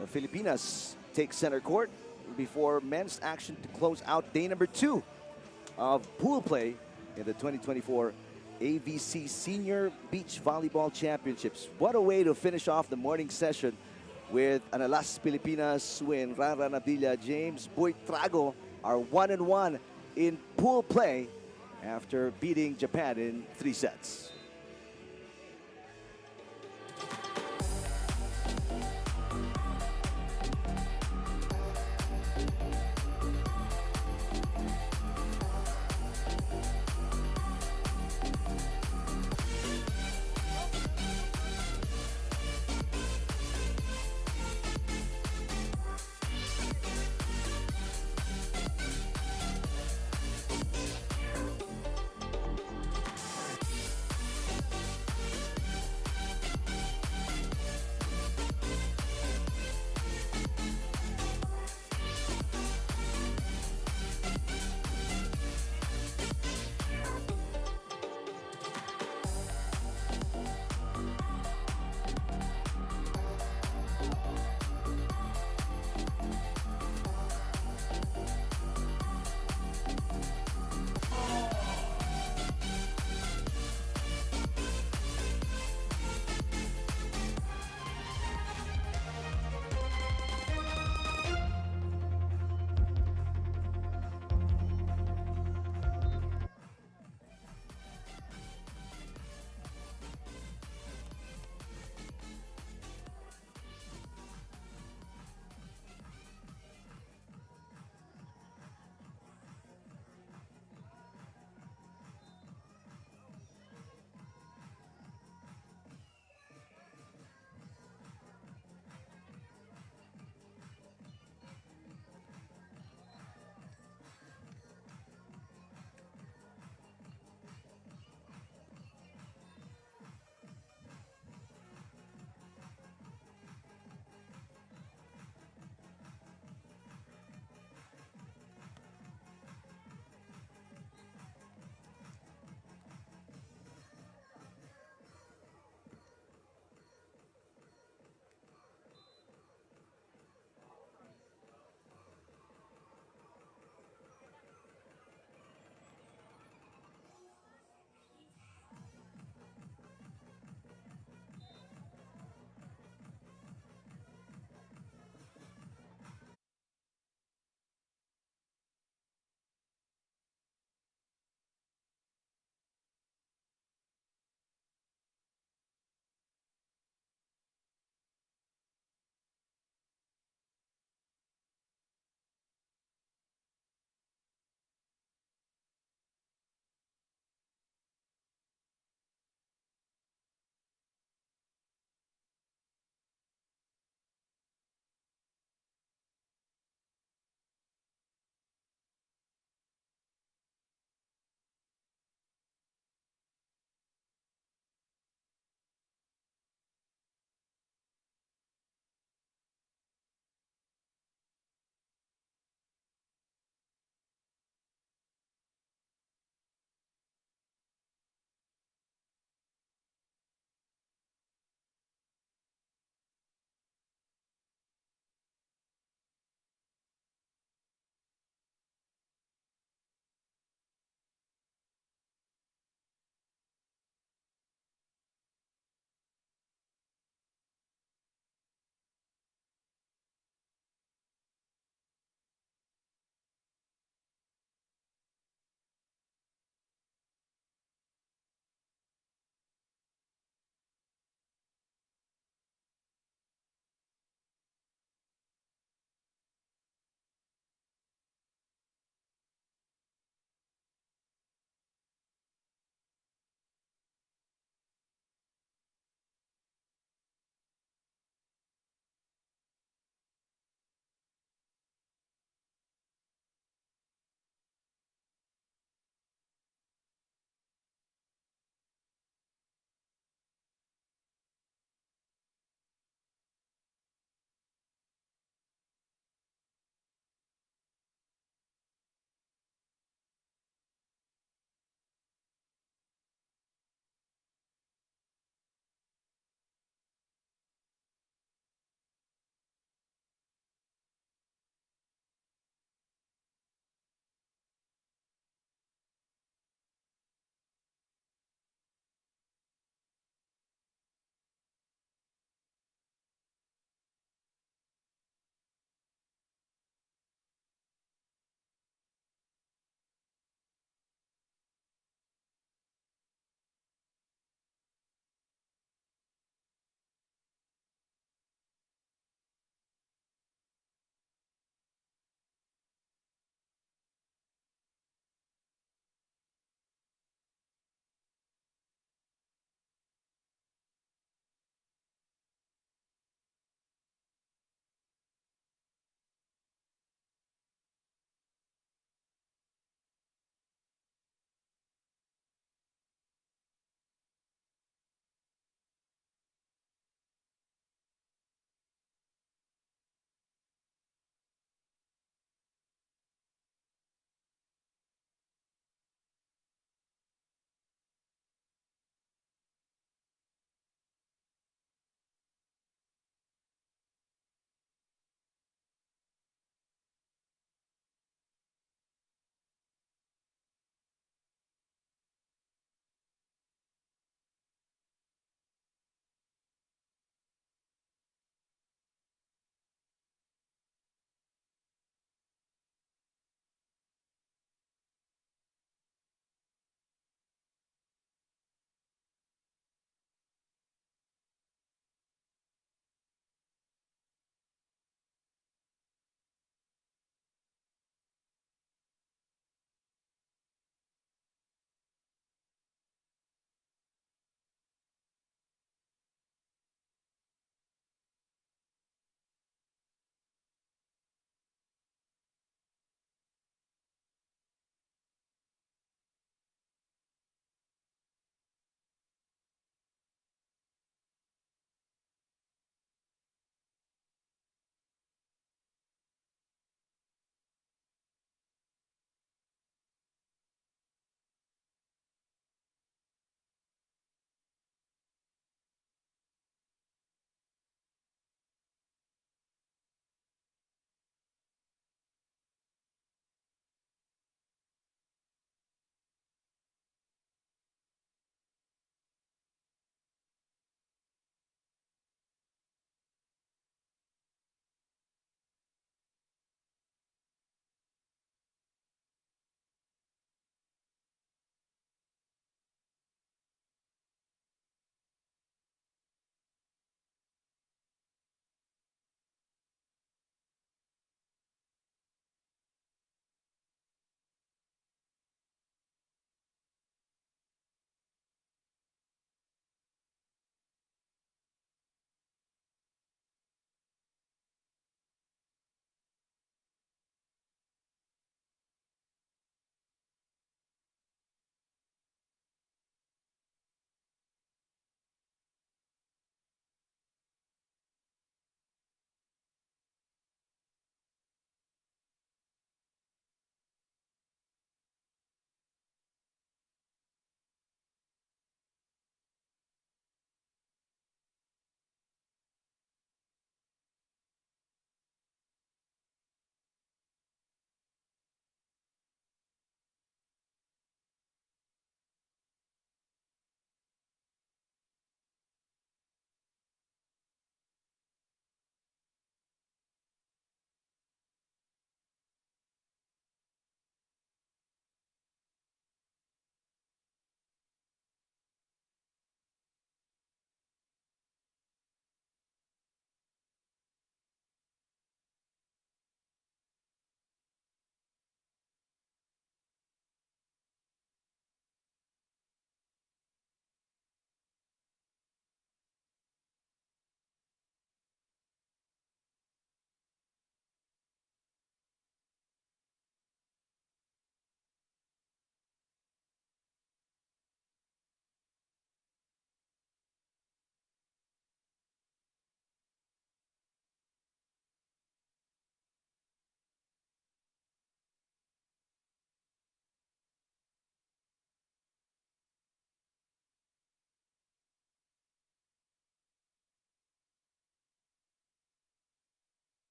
the Filipinas take center court before men's action to close out day number 2 of pool play in the 2024 AVC Senior Beach Volleyball Championships. What a way to finish off the morning session with an Alas Pilipinas win. Rara Nadilla, James Buitrago are 1-1 in pool play after beating Japan in 3 sets.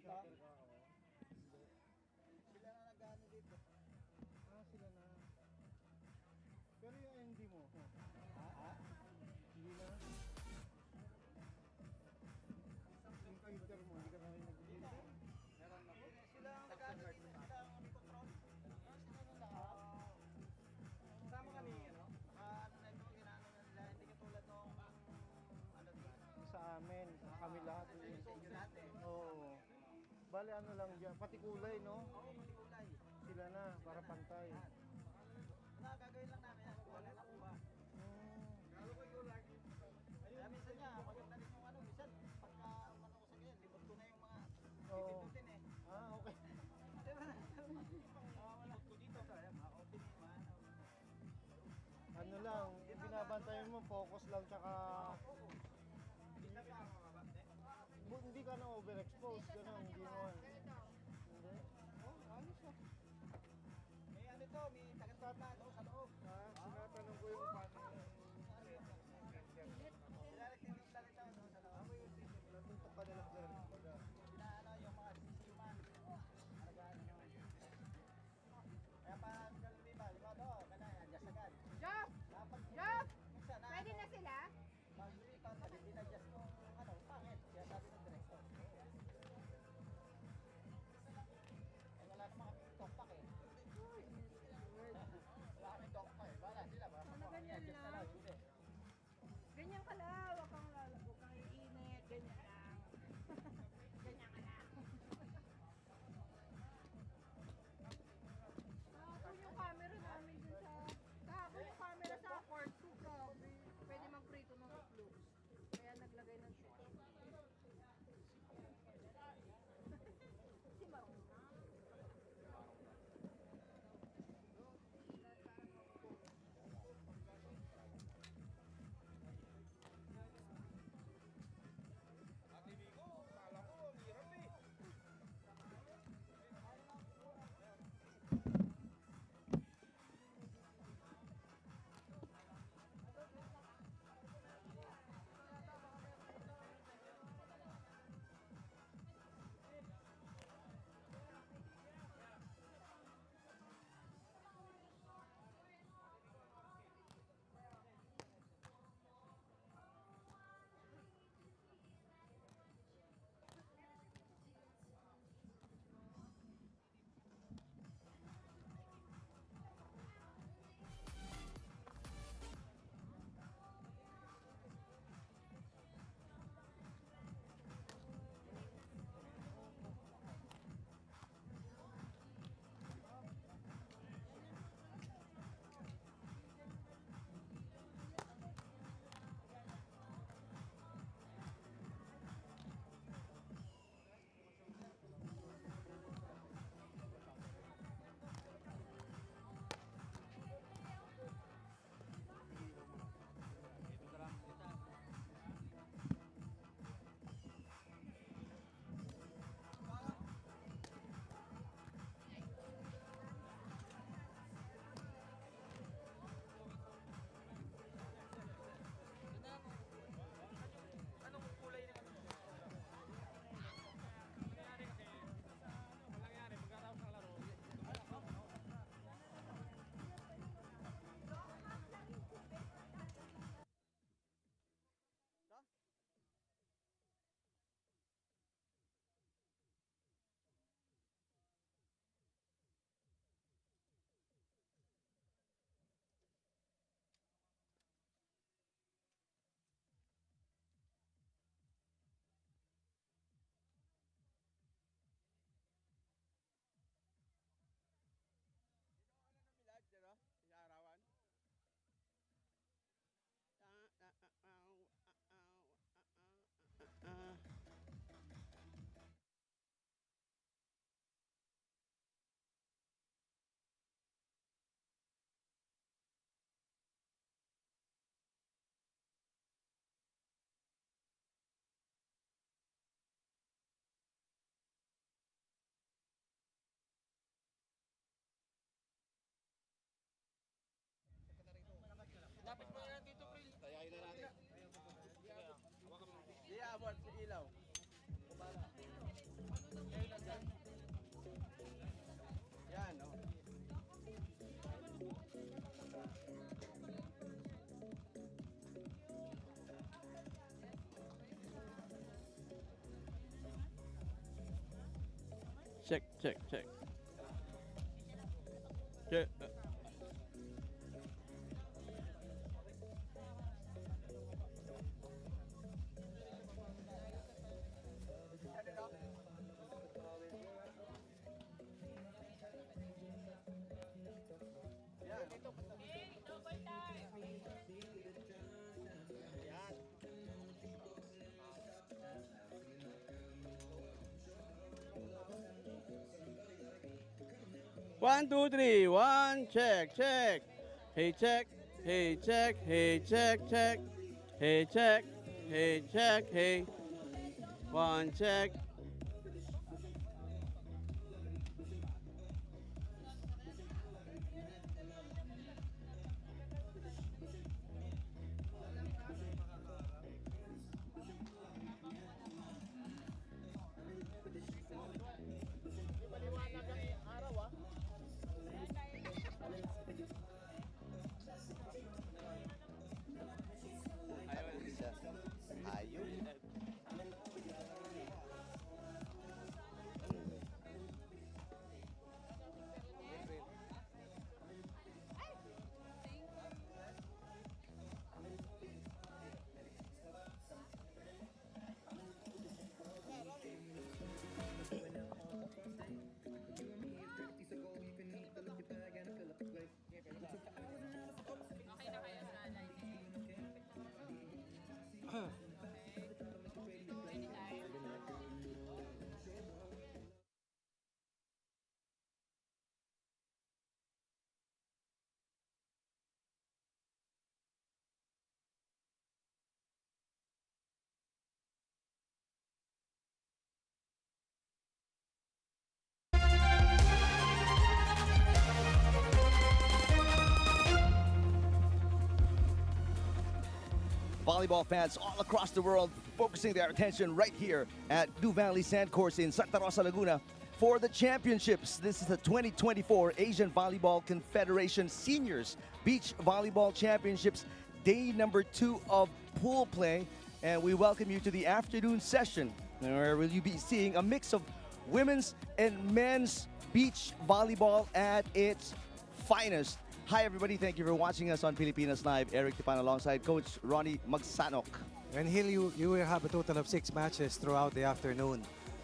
Dito? Oo. Sila na nag-ano dito. Ah, sila na. Pero yung MD mo, Ha? hindi na. Yung filter mo, hindi ka na rin nag-filter. Meron ako. Sila ang nag-ano dito. Sila ang control. Sila na lahat. Sama ka ni, ano? Ano na ito, ginano na nila. Hindi katulad nung ano dito. Sa amin, kami lahat. Sa inyo lahat eh. Oo. Bale, ano lang dyan, pati kulay, no? Oo, pati kulay. Sila na, para pantay. Gagawin lang namin yan. Wala na kuha. Kaya minsan niya, maganda rin yung ano. Minsan, pagka umano ko sa ganyan, libot ko na yung mga Oo. pipindutin eh. Ah, okay. Diba? Wala ko dito. Kaya ma-open yung mga ano. Ano lang, binabantayan mo, focus lang, tsaka hindi ka na overexposed, gano'n, hindi naman. Hindi? Oh, ayos ah. May ano to, may tagat-tagat na ito sa loob. Sinatanong ko yung paano Nilalagtinong lang ito no, sa loob. tuntok ka nila, sir. Pinaano yung mga sisiman. Alagaan naman. Kaya pag lumiba, lima doon, kanaya, adjust agad. Job! Kapag Job! minsan na Pwede na sila? Pag-lipat, dinadjust ko, ano, pangit. Kaya sabi ng director. Eh, wala namang kami talkback eh. Wala kami talkback. Check, check, check. Check. 1, 2, 3. 1, check, check. Hey, check. Hey, check. Hey, check, check. Hey, check. Hey, check. Hey. 1, check. Ayun. Volleyball fans all across the world focusing their attention right here at New Valley Sand Course in Santa Rosa, Laguna for the championships. This is the 2024 Asian Volleyball Confederation Seniors Beach Volleyball Championships, day number 2 of pool play. And we welcome you to the afternoon session where will you be seeing a mix of women's and men's beach volleyball at its finest. Hi everybody, thank you for watching us on Pilipinas Live. Eric Tipan alongside Coach Ronnie Magsanok. And Hill, you will have a total of 6 matches throughout the afternoon.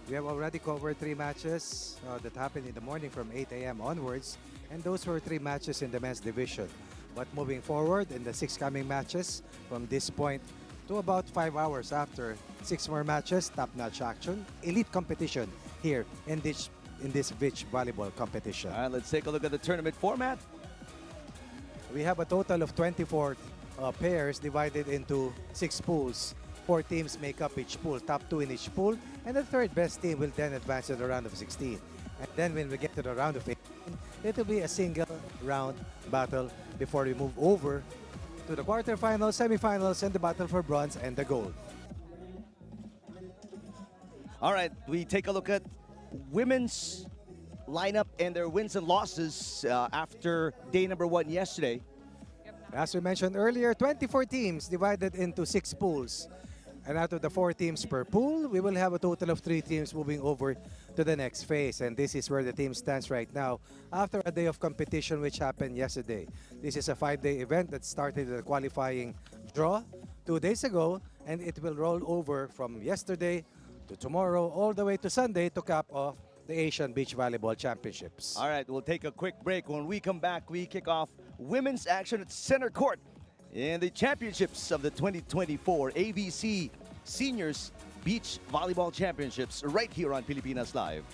We have already covered 3 matches that happened in the morning from 8 a.m. onwards, and those were 3 matches in the men's division. But moving forward in the 6 coming matches from this point to about 5 hours after, 6 more matches, top-notch action, elite competition here in this beach volleyball competition. All right, let's take a look at the tournament format. We have a total of 24 pairs divided into 6 pools. 4 teams make up each pool, top 2 in each pool, and the third best team will then advance to the round of 16. And then when we get to the round of 18, it will be a single round battle before we move over to the quarterfinals, semifinals, and the battle for bronze and the gold. All right, we take a look at women's lineup and their wins and losses after day number 1 yesterday. As we mentioned earlier, 24 teams divided into 6 pools. And out of the 4 teams per pool, we will have a total of 3 teams moving over to the next phase. And this is where the team stands right now after a day of competition which happened yesterday. This is a 5-day event that started with a qualifying draw 2 days ago, and it will roll over from yesterday to tomorrow all the way to Sunday to cap off the Asian Beach Volleyball Championships. All right, we'll take a quick break. When we come back, we kick off women's action at center court in the championships of the 2024 AVC Seniors Beach Volleyball Championships right here on Pilipinas Live.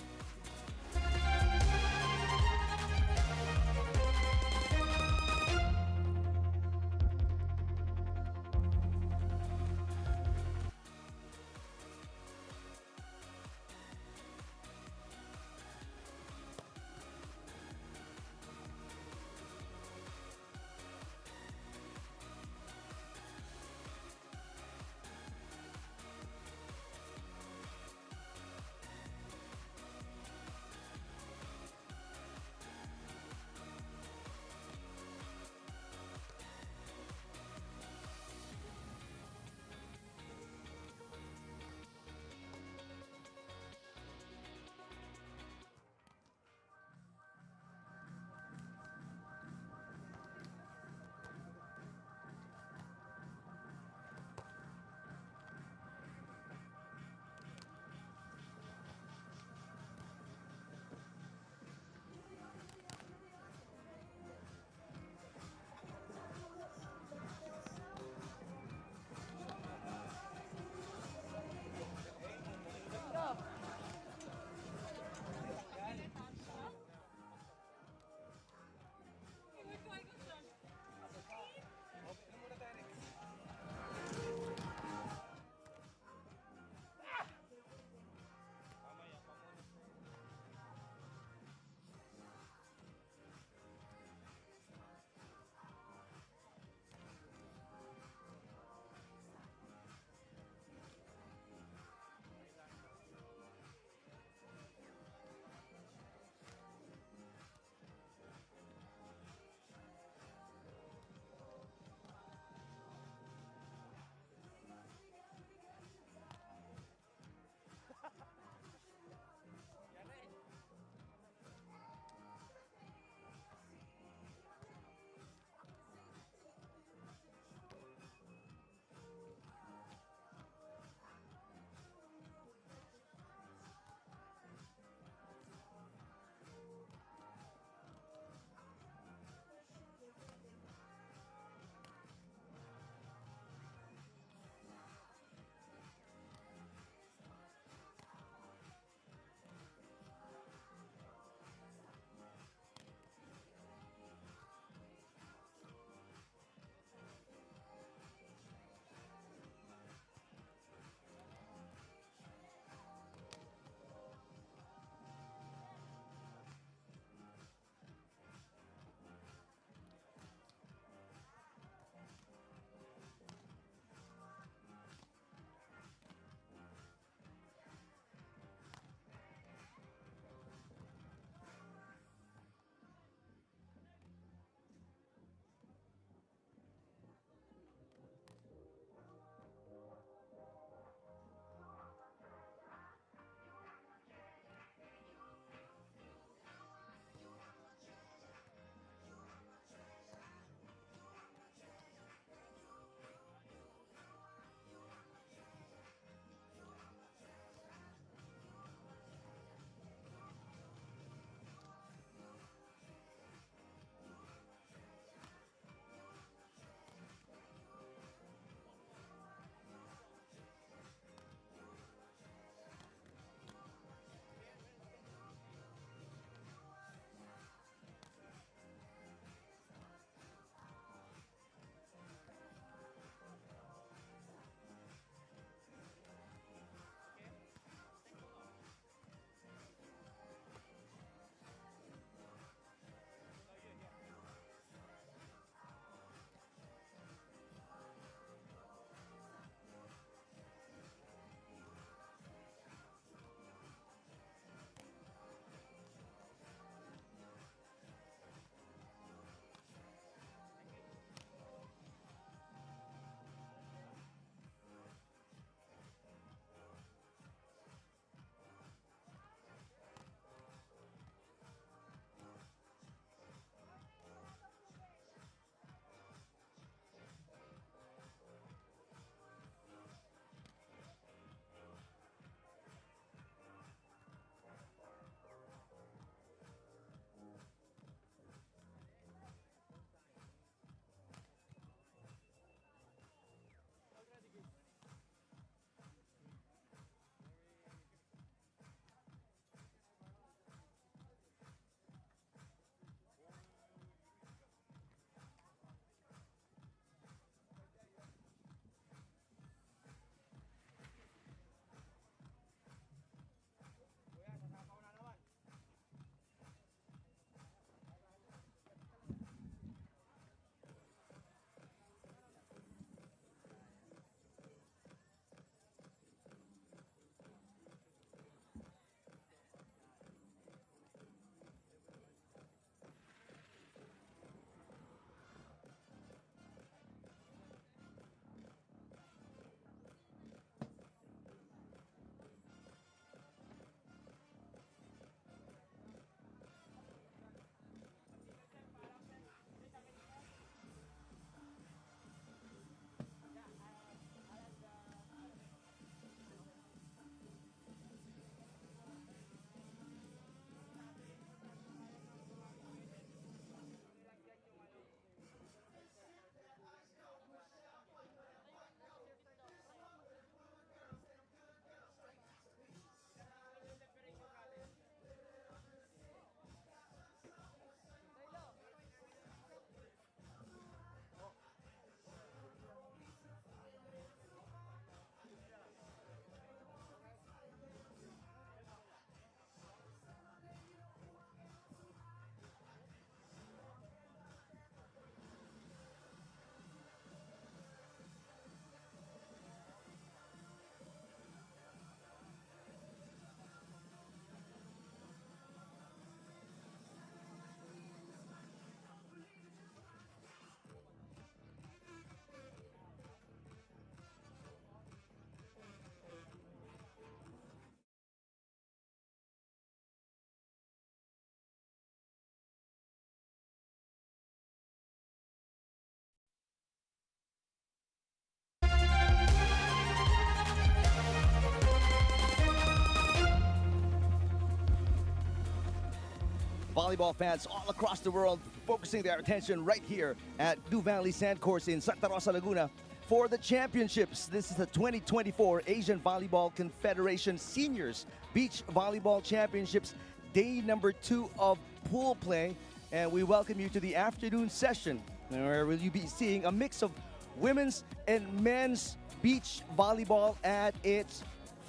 volleyball fans all across the world focusing their attention right here at New Valley Sand Course in Santa Rosa, Laguna for the championships. This is the 2024 Asian Volleyball Confederation Seniors Beach Volleyball Championships, day number 2 of pool play. And we welcome you to the afternoon session, where will you be seeing a mix of women's and men's beach volleyball at its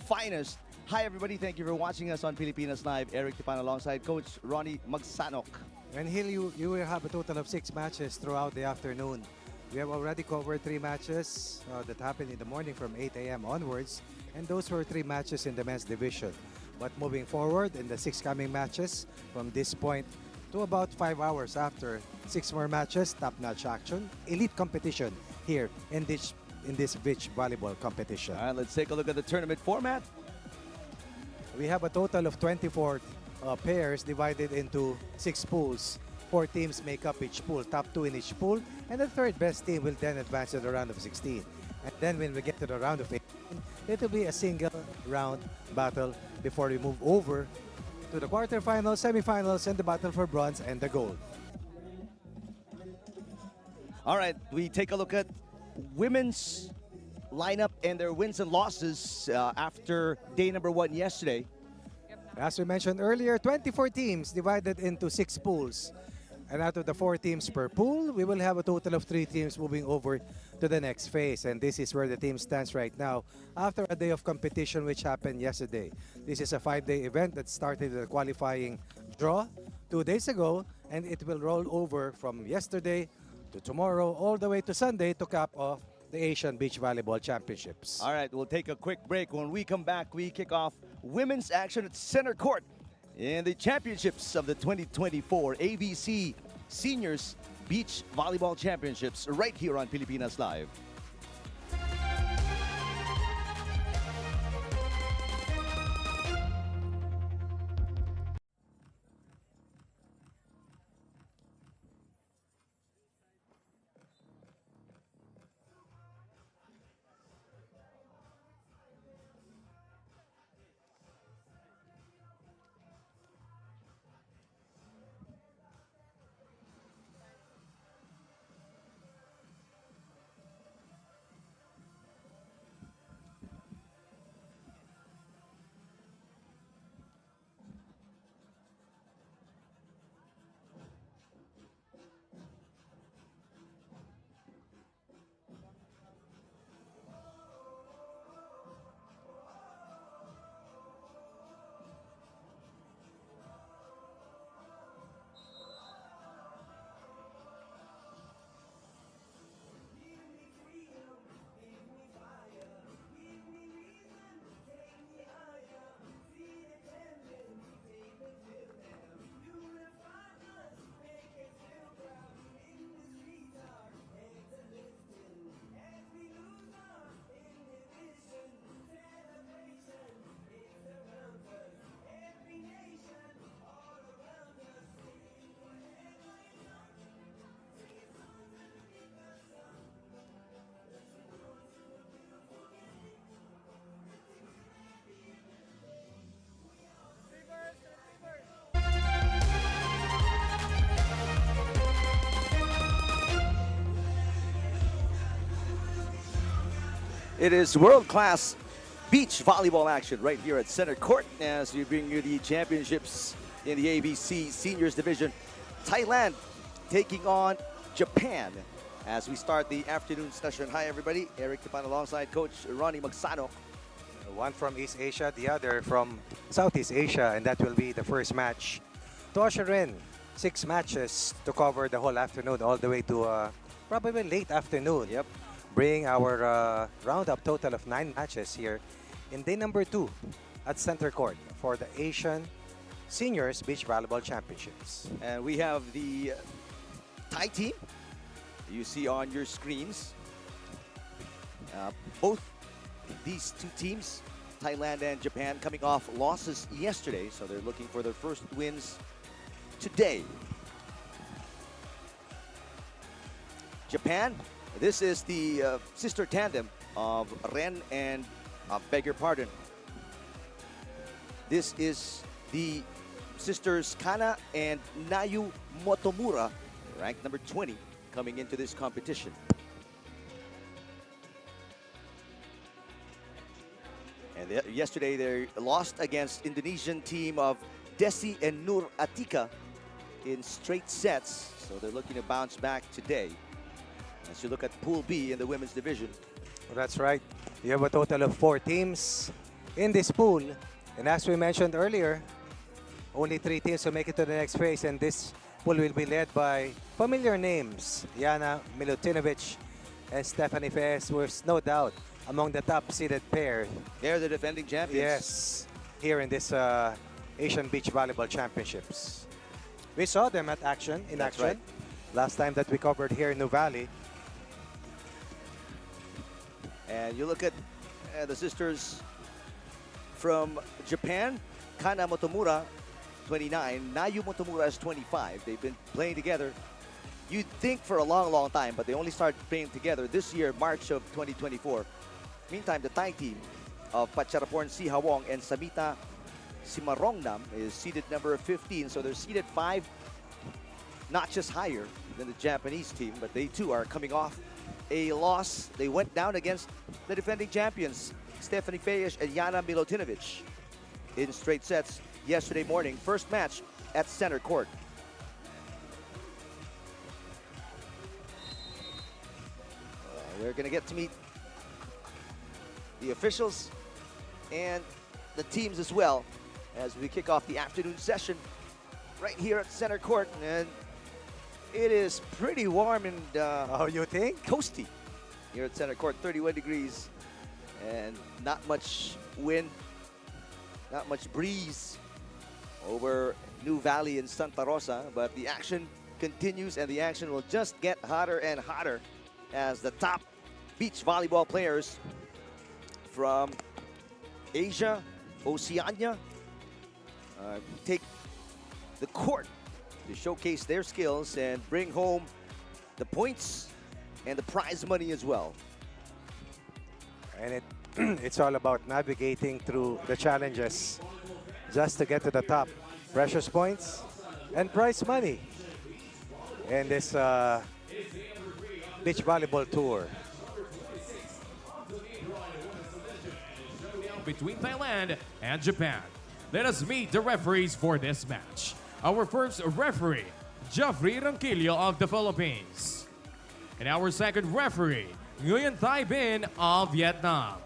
finest. Hi everybody, thank you for watching us on Pilipinas Live. Eric Tipan alongside Coach Ronnie Magsanok. And here you will have a total of 6 matches throughout the afternoon. We have already covered 3 matches that happened in the morning from 8 a.m. onwards, and those were 3 matches in the men's division. But moving forward in the 6 coming matches from this point to about 5 hours after, 6 more matches, top-notch action, elite competition here in this beach volleyball competition. All right, let's take a look at the tournament format. We have a total of 24 pairs divided into 6 pools. 4 teams make up each pool, top 2 in each pool, and the third best team will then advance to the round of 16. And then when we get to the round of 18, it will be a single round battle before we move over to the quarterfinals, semifinals, and the battle for bronze and the gold. All right, we take a look at women's lineup and their wins and losses after day number 1 yesterday. As we mentioned earlier, 24 teams divided into 6 pools. And out of the 4 teams per pool, we will have a total of 3 teams moving over to the next phase. And this is where the team stands right now after a day of competition which happened yesterday. This is a 5-day event that started with a qualifying draw 2 days ago, and it will roll over from yesterday to tomorrow all the way to Sunday to cap off the Asian Beach Volleyball Championships. All right, we'll take a quick break. When we come back, we kick off women's action at center court in the championships of the 2024 ABC Seniors Beach Volleyball Championships right here on Pilipinas Live. It is world-class beach volleyball action right here at center court as we bring you the championships in the ABC Seniors Division. Thailand taking on Japan as we start the afternoon session. Hi everybody, Eric Tipan alongside Coach Ronnie Magsanok. One from East Asia, the other from Southeast Asia, and that will be the first match to usher in 6 matches to cover the whole afternoon all the way to probably late afternoon. Yep. Bring our roundup total of 9 matches here in day number 2 at center court for the Asian Seniors Beach Volleyball Championships. And we have the Thai team you see on your screens. Both these 2 teams, Thailand and Japan, coming off losses yesterday, so they're looking for their first wins today. Japan, this is the sister tandem of Ren and, beg your pardon, this is the sisters Kana and Nayu Motomura, ranked number 20, coming into this competition. And yesterday they lost against Indonesian team of Desi and Nur Atika in straight sets. So they're looking to bounce back today. As you look at Pool B in the women's division. That's right. You have a total of 4 teams in this pool. And as we mentioned earlier, only 3 teams will make it to the next phase. And this pool will be led by familiar names. Yana Milutinovic and Stephanie Fez was no doubt among the top-seeded pair. They're the defending champions. Yes, here in this Asian Beach Volleyball Championships. We saw them in action. Right. Last time that we covered here in New Valley. And you look at the sisters from Japan, Kana Motomura, 29, Nayu Motomura is 25. They've been playing together, you'd think, for a long, long time, but they only started playing together this year, March of 2024. Meantime, the Thai team of Pacharaporn Sihawong and Samita Simarongnam is seeded number 15, so they're seeded 5 notches higher than the Japanese team, but they too are coming off a loss. They went down against the defending champions, Stephanie Feyes and Yana Milutinovic, in straight sets yesterday morning. First match at center court. We're going to get to meet the officials and the teams as well as we kick off the afternoon session right here at center court. And it is pretty warm and Oh, you think? toasty here at center court, 31 degrees and not much wind, not much breeze over New Valley and Santa Rosa, but the action continues and the action will just get hotter and hotter as the top beach volleyball players from Asia, Oceania, take the court to showcase their skills and bring home the points and the prize money as well. And it's all about navigating through the challenges just to get to the top. Precious points and prize money in this beach volleyball tour. Between Thailand and Japan. Let us meet the referees for this match. Our first referee, Jeffrey Ranquillo of the Philippines. And our second referee, Nguyen Thai Bin of Vietnam.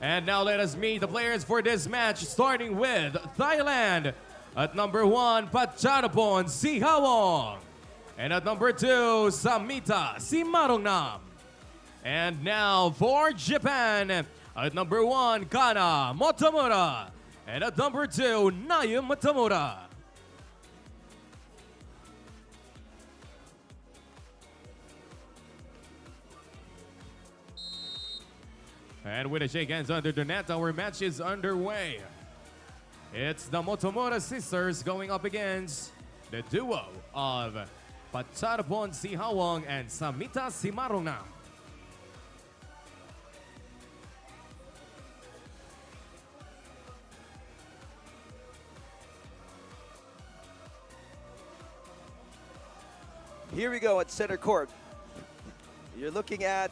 And now let us meet the players for this match, starting with Thailand. At number 1, Pacharaporn Sihawong. And at number 2, Samita Simarongnam. And now for Japan. At number 1, Kana Motomura. And at number 2, Nayu Motomura. And with a shake hands under the net, our match is underway. It's the Motomura sisters going up against the duo of Pacharaporn Sihawong and Samita Simarongnam. Here we go at center court. You're looking at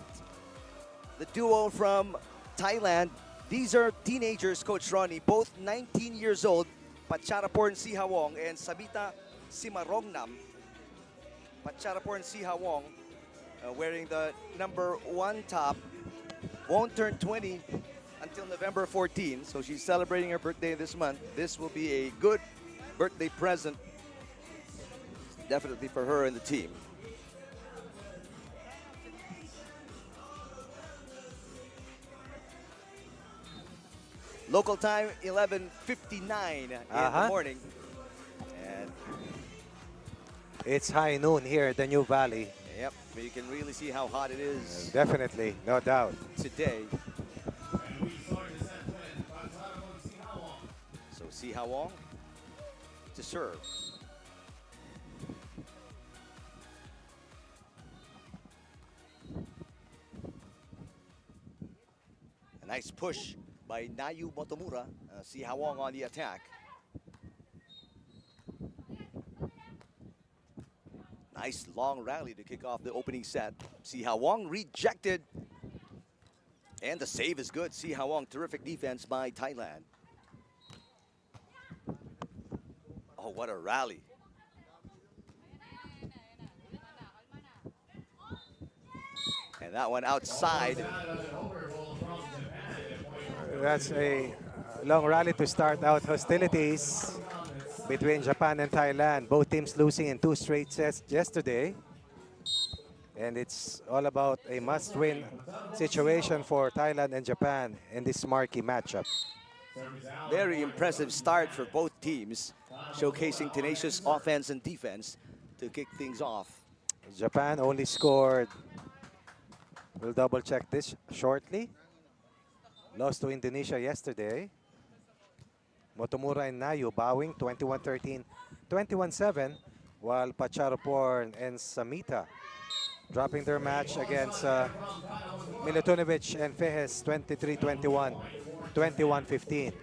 the duo from Thailand. These are teenagers, Coach Ronnie, both 19 years old. Pacharaporn Sihawong and Samita Simarongnam. Pacharaporn Sihawong wearing the number 1 top. Won't turn 20 until November 14, so she's celebrating her birthday this month. This will be a good birthday present, definitely for her and the team. Local time, 11:59 in the morning. And It's high noon here at the New Valley. yep, you can really see how hot it is Definitely, no doubt. today. So Sihawong to serve. A nice push by Nayu Motomura. Sihawong on the attack. Nice long rally to kick off the opening set. Si Hawong rejected. And the save is good. Si Hawong, terrific defense by Thailand. Oh, what a rally. And that one outside. That's a long rally to start out hostilities between Japan and Thailand. Both teams losing in 2 straight sets yesterday. And it's all about a must-win situation for Thailand and Japan in this marquee matchup. Very impressive start for both teams, showcasing tenacious offense and defense to kick things off. Japan only scored, we'll double check this shortly. Lost to Indonesia yesterday. Motomura and Nayu bowing 21-13, 21-7, while Pacharoporn and Samita dropping their match against Milutinovic and Fejes 23-21, 21-15.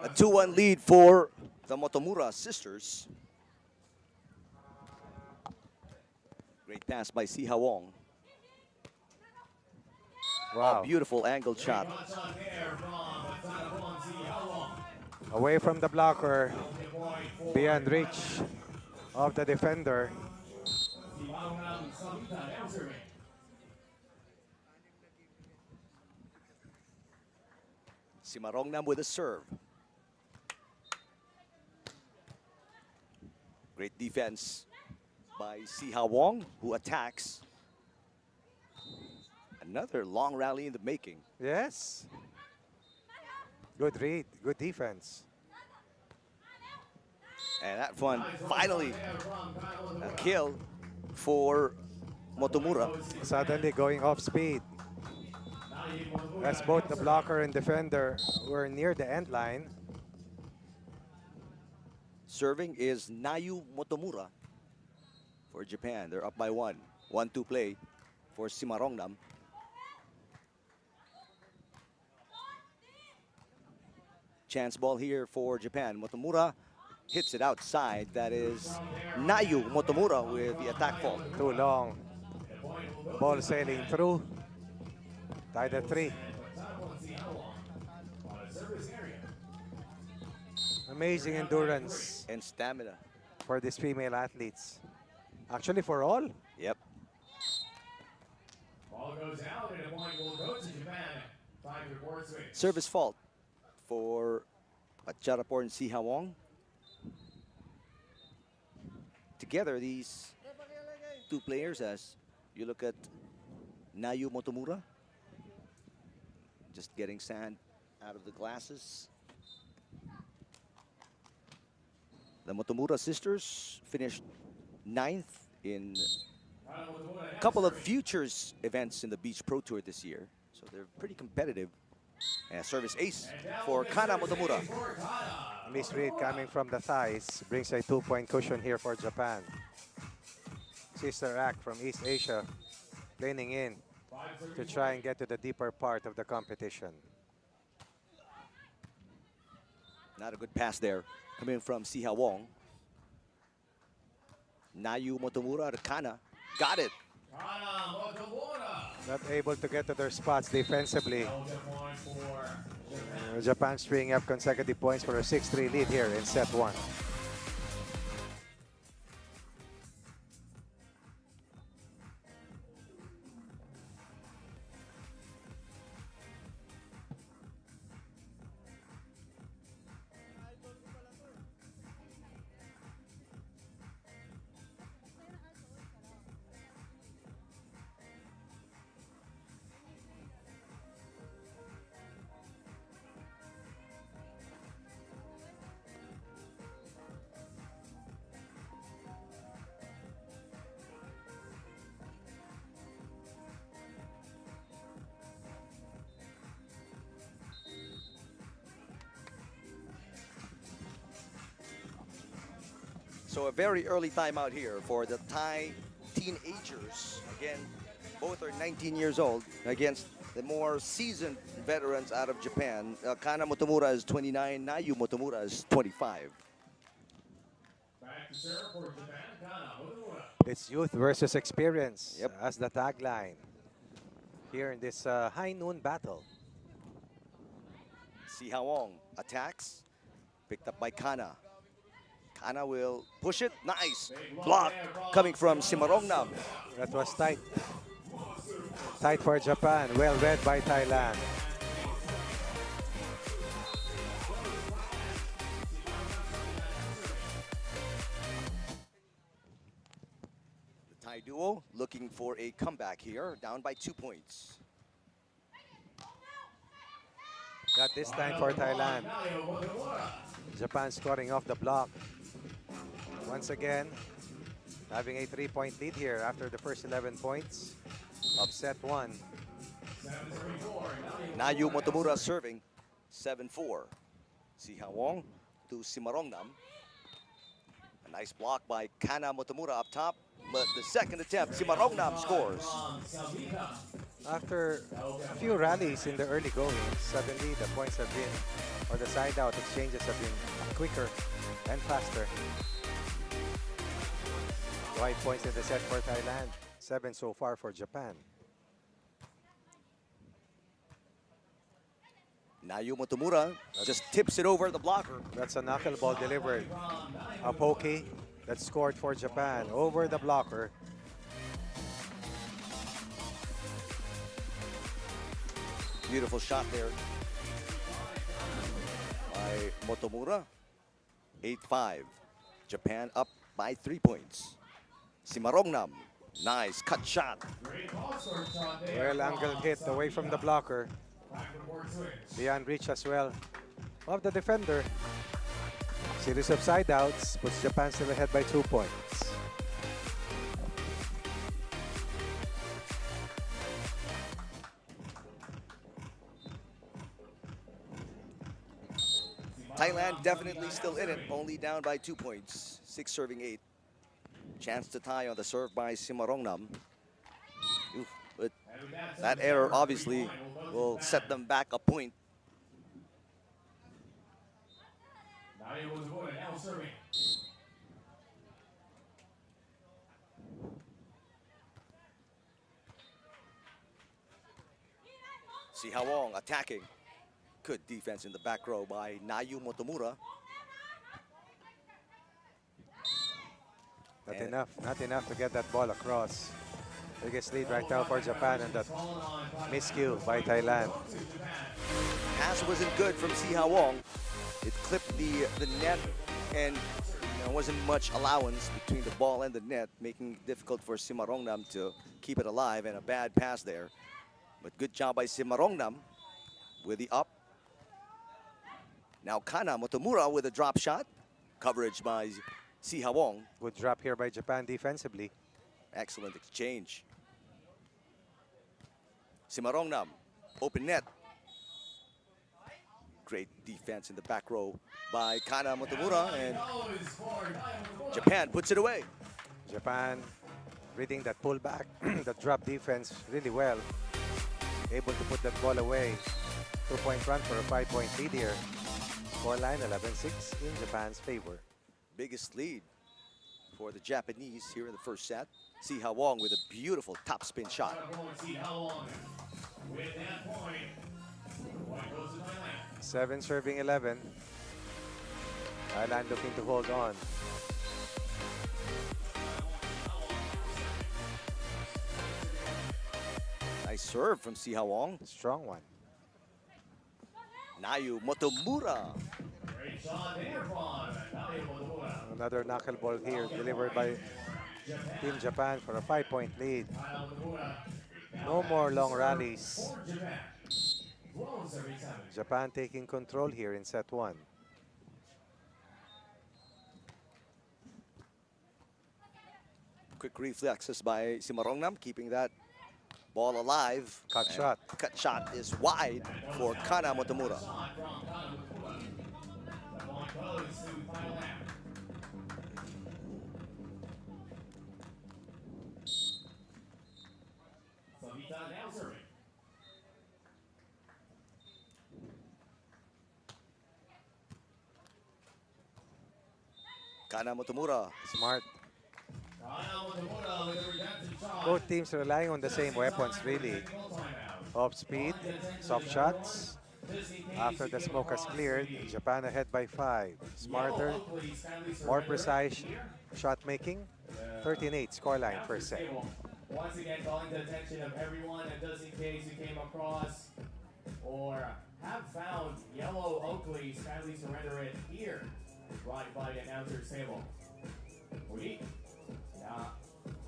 A 2-1 lead for the Motomura sisters. Great pass by Si Hawong. Wow. A beautiful angled shot. Away from the blocker, beyond reach of the defender. Simarongnam with a serve. Great defense by Si Hawong, who attacks. Another long rally in the making. Yes. Good read, good defense. And that one, finally, a kill for Motomura. Suddenly going off speed. As both the blocker and defender were near the end line. Serving is Nayu Motomura for Japan. They're up by 1. 1-2 play for Simarongnam. Chance ball here for Japan. Motomura hits it outside. That is Nayu Motomura with the attack fault. Too long. Ball sailing through. Tied at 3. Amazing endurance And stamina. for these female athletes. Actually, for all. Yep. Ball goes out and a point will go to Japan. Time to board switch. Service fault for Pacharapor and Si Hawong. Together, these two players, as you look at Nayu Motomura, just getting sand out of the glasses. The Motomura sisters finished 9th in a couple of futures events in the Beach Pro Tour this year. So they're pretty competitive. And service ace for Kana Motomura. Misread coming from the thighs brings a 2-point cushion here for Japan. Sister act from East Asia laning in to try and get to the deeper part of the competition. Not a good pass there coming from Si Hawong. Nayu Motomura to Kana. Got it. Not able to get to their spots defensively. Japan stringing up consecutive points for a 6-3 lead here in set 1. So a very early timeout here for the Thai teenagers. Again, both are 19 years old against the more seasoned veterans out of Japan. Kana Motomura is 29, Nayu Motomura is 25. Back to serve for Japan, Kana Motomura. It's youth versus experience Yep. as the tagline here in this high noon battle. Si Hawong attacks, picked up by Kana. Kana will push it, nice block coming from Simarongnam. That was tight. Tight for Japan. Well read by Thailand. The Thai duo looking for a comeback here, down by 2 points. Not this time for Thailand. Nayo Motomura. Japan scoring off the block. Once again, having a 3-point lead here after the first 11 points of set 1. 7-3-4. Nayu Motomura serving, 7-4. Si Hawong to Simarongnam. A nice block by Kana Motomura up top, but the second attempt, Simarongnam scores. From Salvika. After a few rallies in the early going, suddenly the points have been, or the side out exchanges have been quicker and faster. 5 points in the set for Thailand, 7 so far for Japan. Nayu Motomura just tips it over the blocker. That's a knuckleball delivered. A pokey that scored for Japan over the blocker. Beautiful shot there by Motomura. 8-5. Japan up by 3 points. Simarongnam, nice cut shot. Great cross-court shot there. Well angled hit away from the blocker. Backboard switch. Beyond reach as well of the defender. Series of side outs puts Japan still ahead by 2 points. Thailand definitely still in it, only down by 2 points. 6 serving 8. Chance to tie on the serve by Simarongnam. Oof, but And with that, that error obviously will set them back a point. Nayo Motomura now serving. Si Hawong attacking. Good defense in the back row by Nayu Motomura. Not enough to get that ball across. Biggest lead right now for Japan, and that miscue by Thailand. Pass wasn't good from Si Hawong. It clipped the net, and wasn't much allowance between the ball and the net, making it difficult for Simarongnam to keep it alive, and a bad pass there. But good job by Simarongnam with the up. Now Kana Motomura with a drop shot. Coverage by Si Hawong. Good drop here by Japan defensively. Excellent exchange. Simarongnam, open net. Great defense in the back row by Kana Motomura, and Japan puts it away. Japan reading that pullback, that drop defense really well. Able to put that ball away. 2-point run for a 5-point lead here. Scoreline 11-6 in Japan's favor. Biggest lead for the Japanese here in the first set. Si Hawong with a beautiful topspin shot. See how long. With that point, point goes to Thailand. 7 serving 11. Thailand looking to hold on. Nice serve from Si Hawong. Strong one. Nayu Motomura. Great shot there from Nayo Motomura. Another knuckleball here delivered by Team Japan for a 5-point lead. Nayo Motomura. No more long rallies. For Japan. 12-7. Japan taking control here in set 1. Quick reflexes by Simarongnam, keeping that ball alive. Cut And shot. Cut shot is wide for Kana Motomura. Shot from Kana Motomura. The point goes to Thailand. Savita now serving. Kana Motomura. Smart. Kana Motomura with a redemption shot. Both teams relying on the same weapons, really. Off speed, soft shots. After the smoke has cleared, Japan ahead by 5. Smarter, more precise shot making. 13-8 scoreline first set. Once again, calling the attention of everyone, and just in case you came across or have found yellow Oakley, kindly surrender it here, right by the announcer's table. Uli,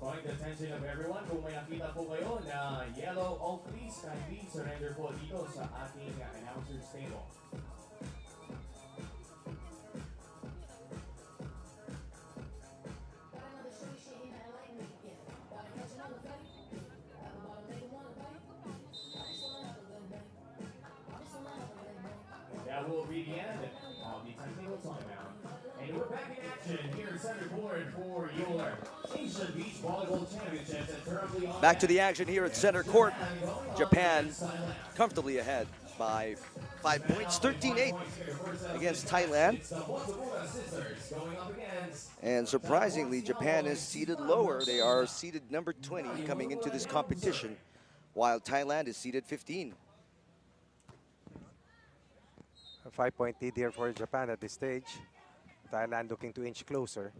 calling the attention of everyone, kung may nakita po kayo na yellow Oakley, kindly surrender po dito sa ating announcer's table. That will be the end of the technical timeout. And we're back in action here in center court for your Asian Beach Volleyball Championships at currently on. Back to the action here at center court. Japan comfortably ahead by 5 points, 13-8 against Thailand. And surprisingly, Japan is seated lower. They are seated number 20 coming into this competition, while Thailand is seated 15. A 5-point lead here for Japan at this stage. Thailand looking to inch closer.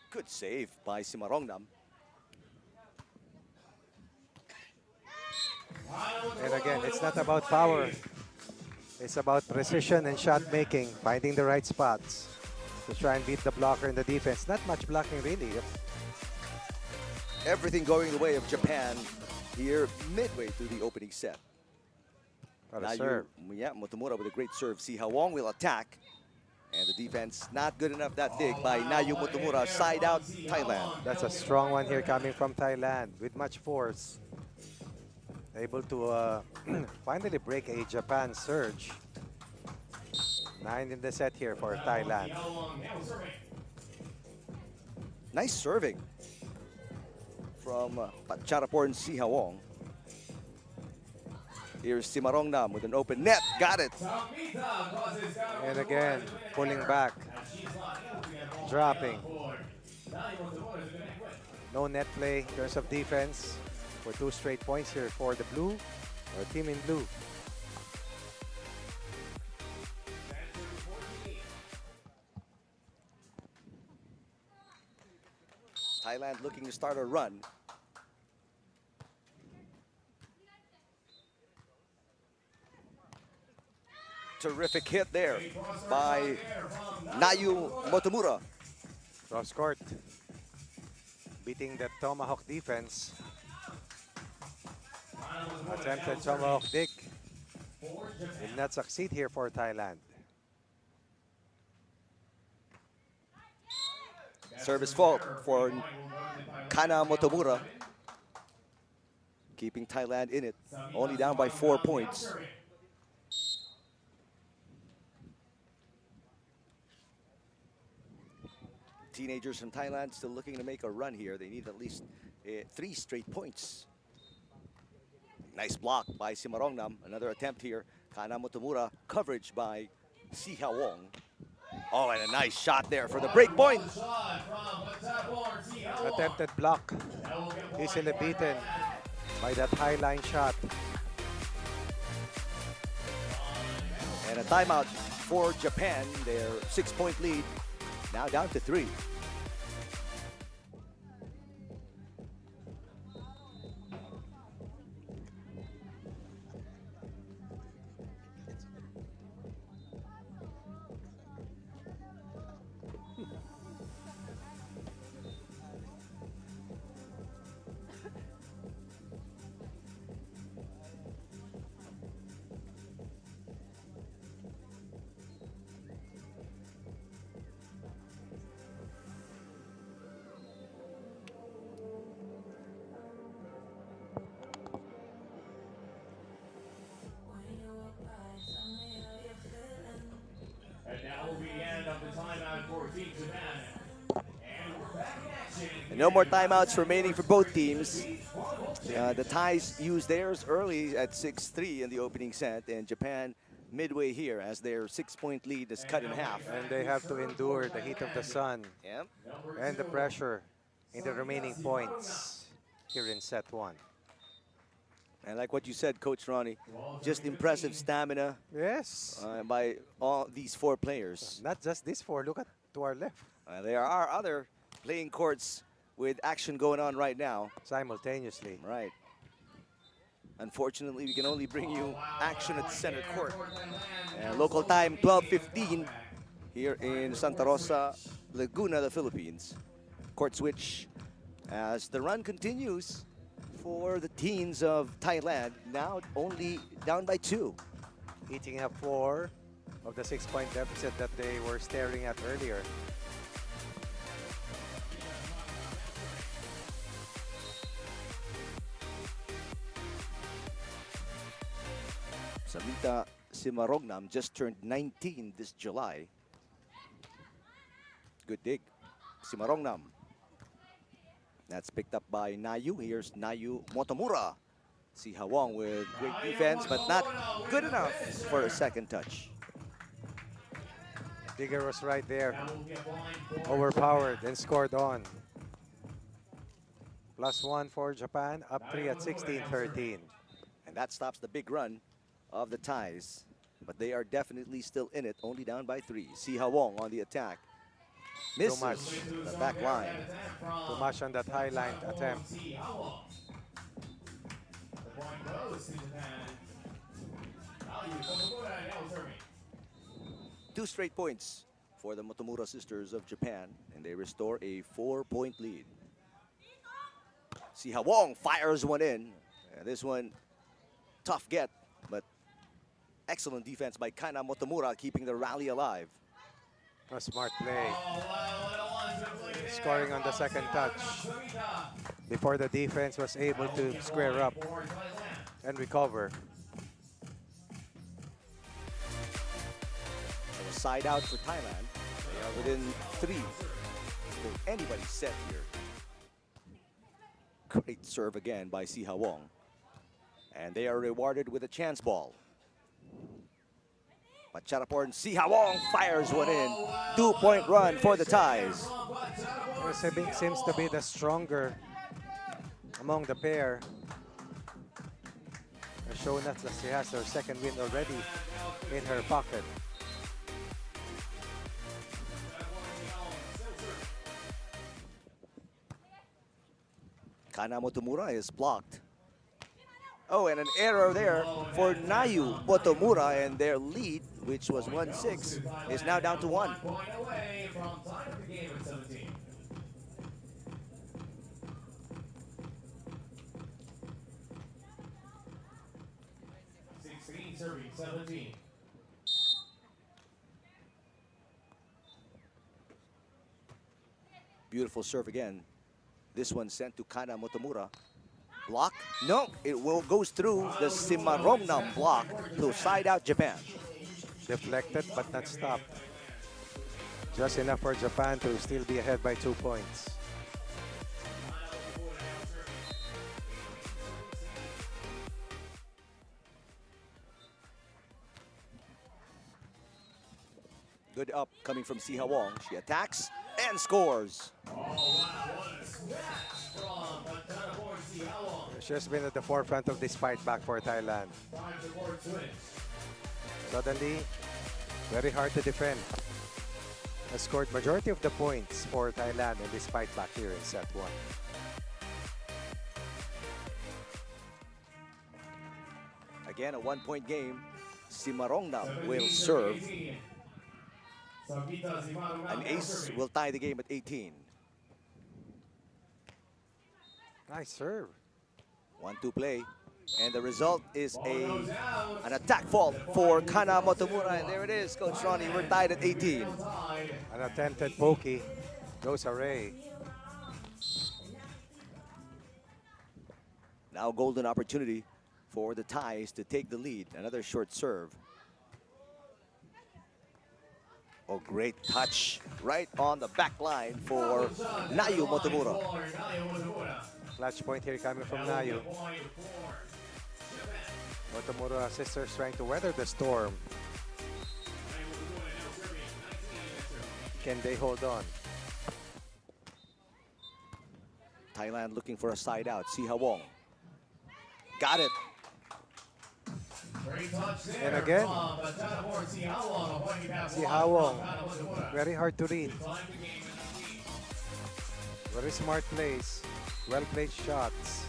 Good save by Simarongnam. And again, it's not about power. It's about precision and shot making, finding the right spots to try and beat the blocker in the defense. Not much blocking really. Everything going the way of Japan here midway through the opening set. What a serve. Yeah, Motomura with a great serve. See how Wong will attack. And the defense not good enough that dig by Nayu Motomura. Side out Thailand. That's a strong one here coming from Thailand with much force. Able to finally break a Japan surge. 9 in the set here for Thailand. Nice serving from Patcharapor and Si Hawong. Here's Simarongnam with an open net. Got it. And again, pulling back. Dropping. No net play in terms of defense for 2 straight points here for the blue, or team in blue. Thailand looking to start a run. Terrific hit there by Nayu Motomura. Cross court. Beating the tomahawk defense. Attempted tomahawk dig. Did not succeed here for Thailand. Service fault for Kana Motomura. Keeping Thailand in it. Only down by 4 points. Teenagers from Thailand still looking to make a run here. They need at least 3 straight points. Nice block by Simarongnam. Another attempt here. Kana Motomura. Coverage by Si Hawong. Oh, and a nice shot there for the break point. Attempted block. Easily beaten by that high line shot. And a timeout for Japan. Their 6-point lead now down to 3. And that will be the end of the timeout for Team Japan. And we're back in action. No more timeouts remaining for both teams. The Thais used theirs early at 6-3 in the opening set, and Japan midway here as their 6-point lead is cut in half. And they have to endure the heat of the sun Yep. and the pressure in the remaining points here in set 1. And like what you said, Coach Ronnie, just impressive stamina Yes. by all these 4 players. Not just these 4. Look at to our left. There are other playing courts with action going on right now. Simultaneously. Right. Unfortunately, we can only bring you action at center court. Local time 12:15 here in Santa Rosa, Laguna, the Philippines. Court switch as the run continues for the teens of Thailand, now only down by 2. Eating up 4 of the 6-point deficit that they were staring at earlier. Samita Simarognam just turned 19 this July. Good dig. Simarognam. That's picked up by Nayu. Here's Nayu Motomura. Si Hawong with great defense, but not good enough for a second touch. Digger was right there. Overpowered and scored on. +1 for Japan, up 3 at 16-13. And that stops the big run of the Thais. But they are definitely still in it, only down by 3. Si Hawong on the attack. Misses much. the back line. Too much on that high line attempt. The point goes to Japan. Value, Motomura now serving. 2 straight points for the Motomura sisters of Japan, and they restore a 4-point lead. Si Hawong fires one in. This one, tough get, but excellent defense by Kana Motomura, keeping the rally alive. A smart play. Scoring on the second touch. Before the defense was able to square up and recover. So side out for Thailand. They are within 3. If anybody's set here. Great serve again by Si Hawong. And they are rewarded with a chance ball. But Charaporn, Si Hawong fires one in. 2-point run for the Thais. Seems to be the stronger among the pair. And showing that she has her second win already in her pocket. Kana Motomura is blocked. Oh, and an error there for Nayu Motomura, and their lead, which was 1-6, is now down to 1. 1 point away from time of the game at 17. Serving 17. Beautiful serve again. This one sent to Kana Motomura. Block? No, it goes through the Simarognam block to side out Japan. Deflected but not stopped. Just enough for Japan to still be ahead by 2 points. Good up coming from Si Hawong. She attacks and scores. She has been at the forefront of this fight back for Thailand. Suddenly, very hard to defend. Has scored majority of the points for Thailand in this fight back here in set 1. Again, a 1-point game. Simarognam will serve. An ace will tie the game at 18. Nice serve. 1-2 play. And the result is an attack fault for Kana Motomura. And there it is, Coach Ronnie. We're tied at 18. An attempted pokey goes away. Now golden opportunity for the Thais to take the lead. Another short serve. Oh, great touch right on the back line for Nayu Motomura. Clutch point here coming from Nayu. Motomura sisters trying to weather the storm. Can they hold on? Thailand looking for a side out. Si Hawong. Got it. Great touch there And again, from Tanamor Si Hawong, avoiding that Si block Hawong, from Tanamor. very hard to read. Time the game in the lead. Very smart plays. Well played shots.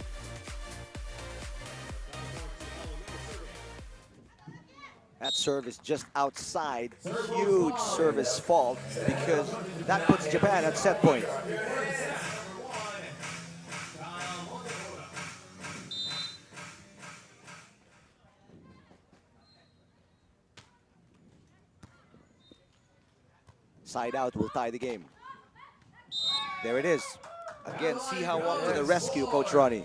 That serve is just outside. Huge service fault because that puts Japan at set point. Side out will tie the game. There it is. Again, see how Hawong to the rescue, Coach Ronnie.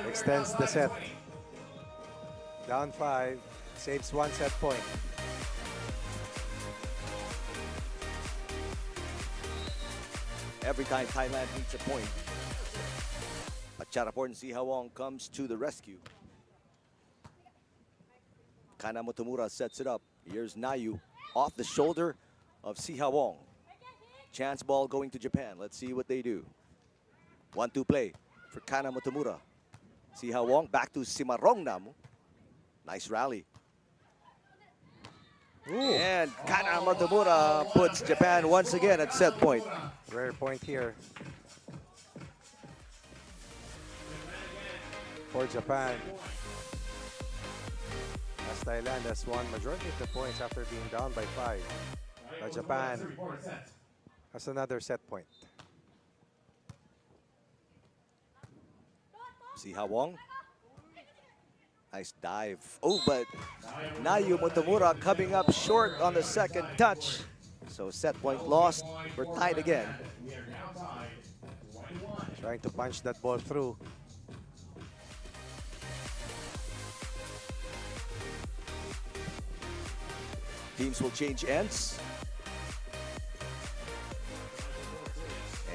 Extends the set. Down 5. Saves 1 set point. Every time Thailand needs a point, Pacharaport Si Hawong comes to the rescue. Kana Motomura sets it up. Here's Nayu off the shoulder of Si Hawong. Chance ball going to Japan. Let's see what they do. 1-2 play for Kana Motomura. Si Hawong back to Simarongnam. Nice rally. And Kana Motomura puts Japan once again at set point. Rare point here for Japan. As Thailand has won majority of the points after being down by 5. Japan has another set point. Si Hawong. Nice dive. Oh, but Nayu Motomura coming up short on the second touch. So set point lost. We're tied again. We are now tied 1-1. Trying to punch that ball through. Teams will change ends.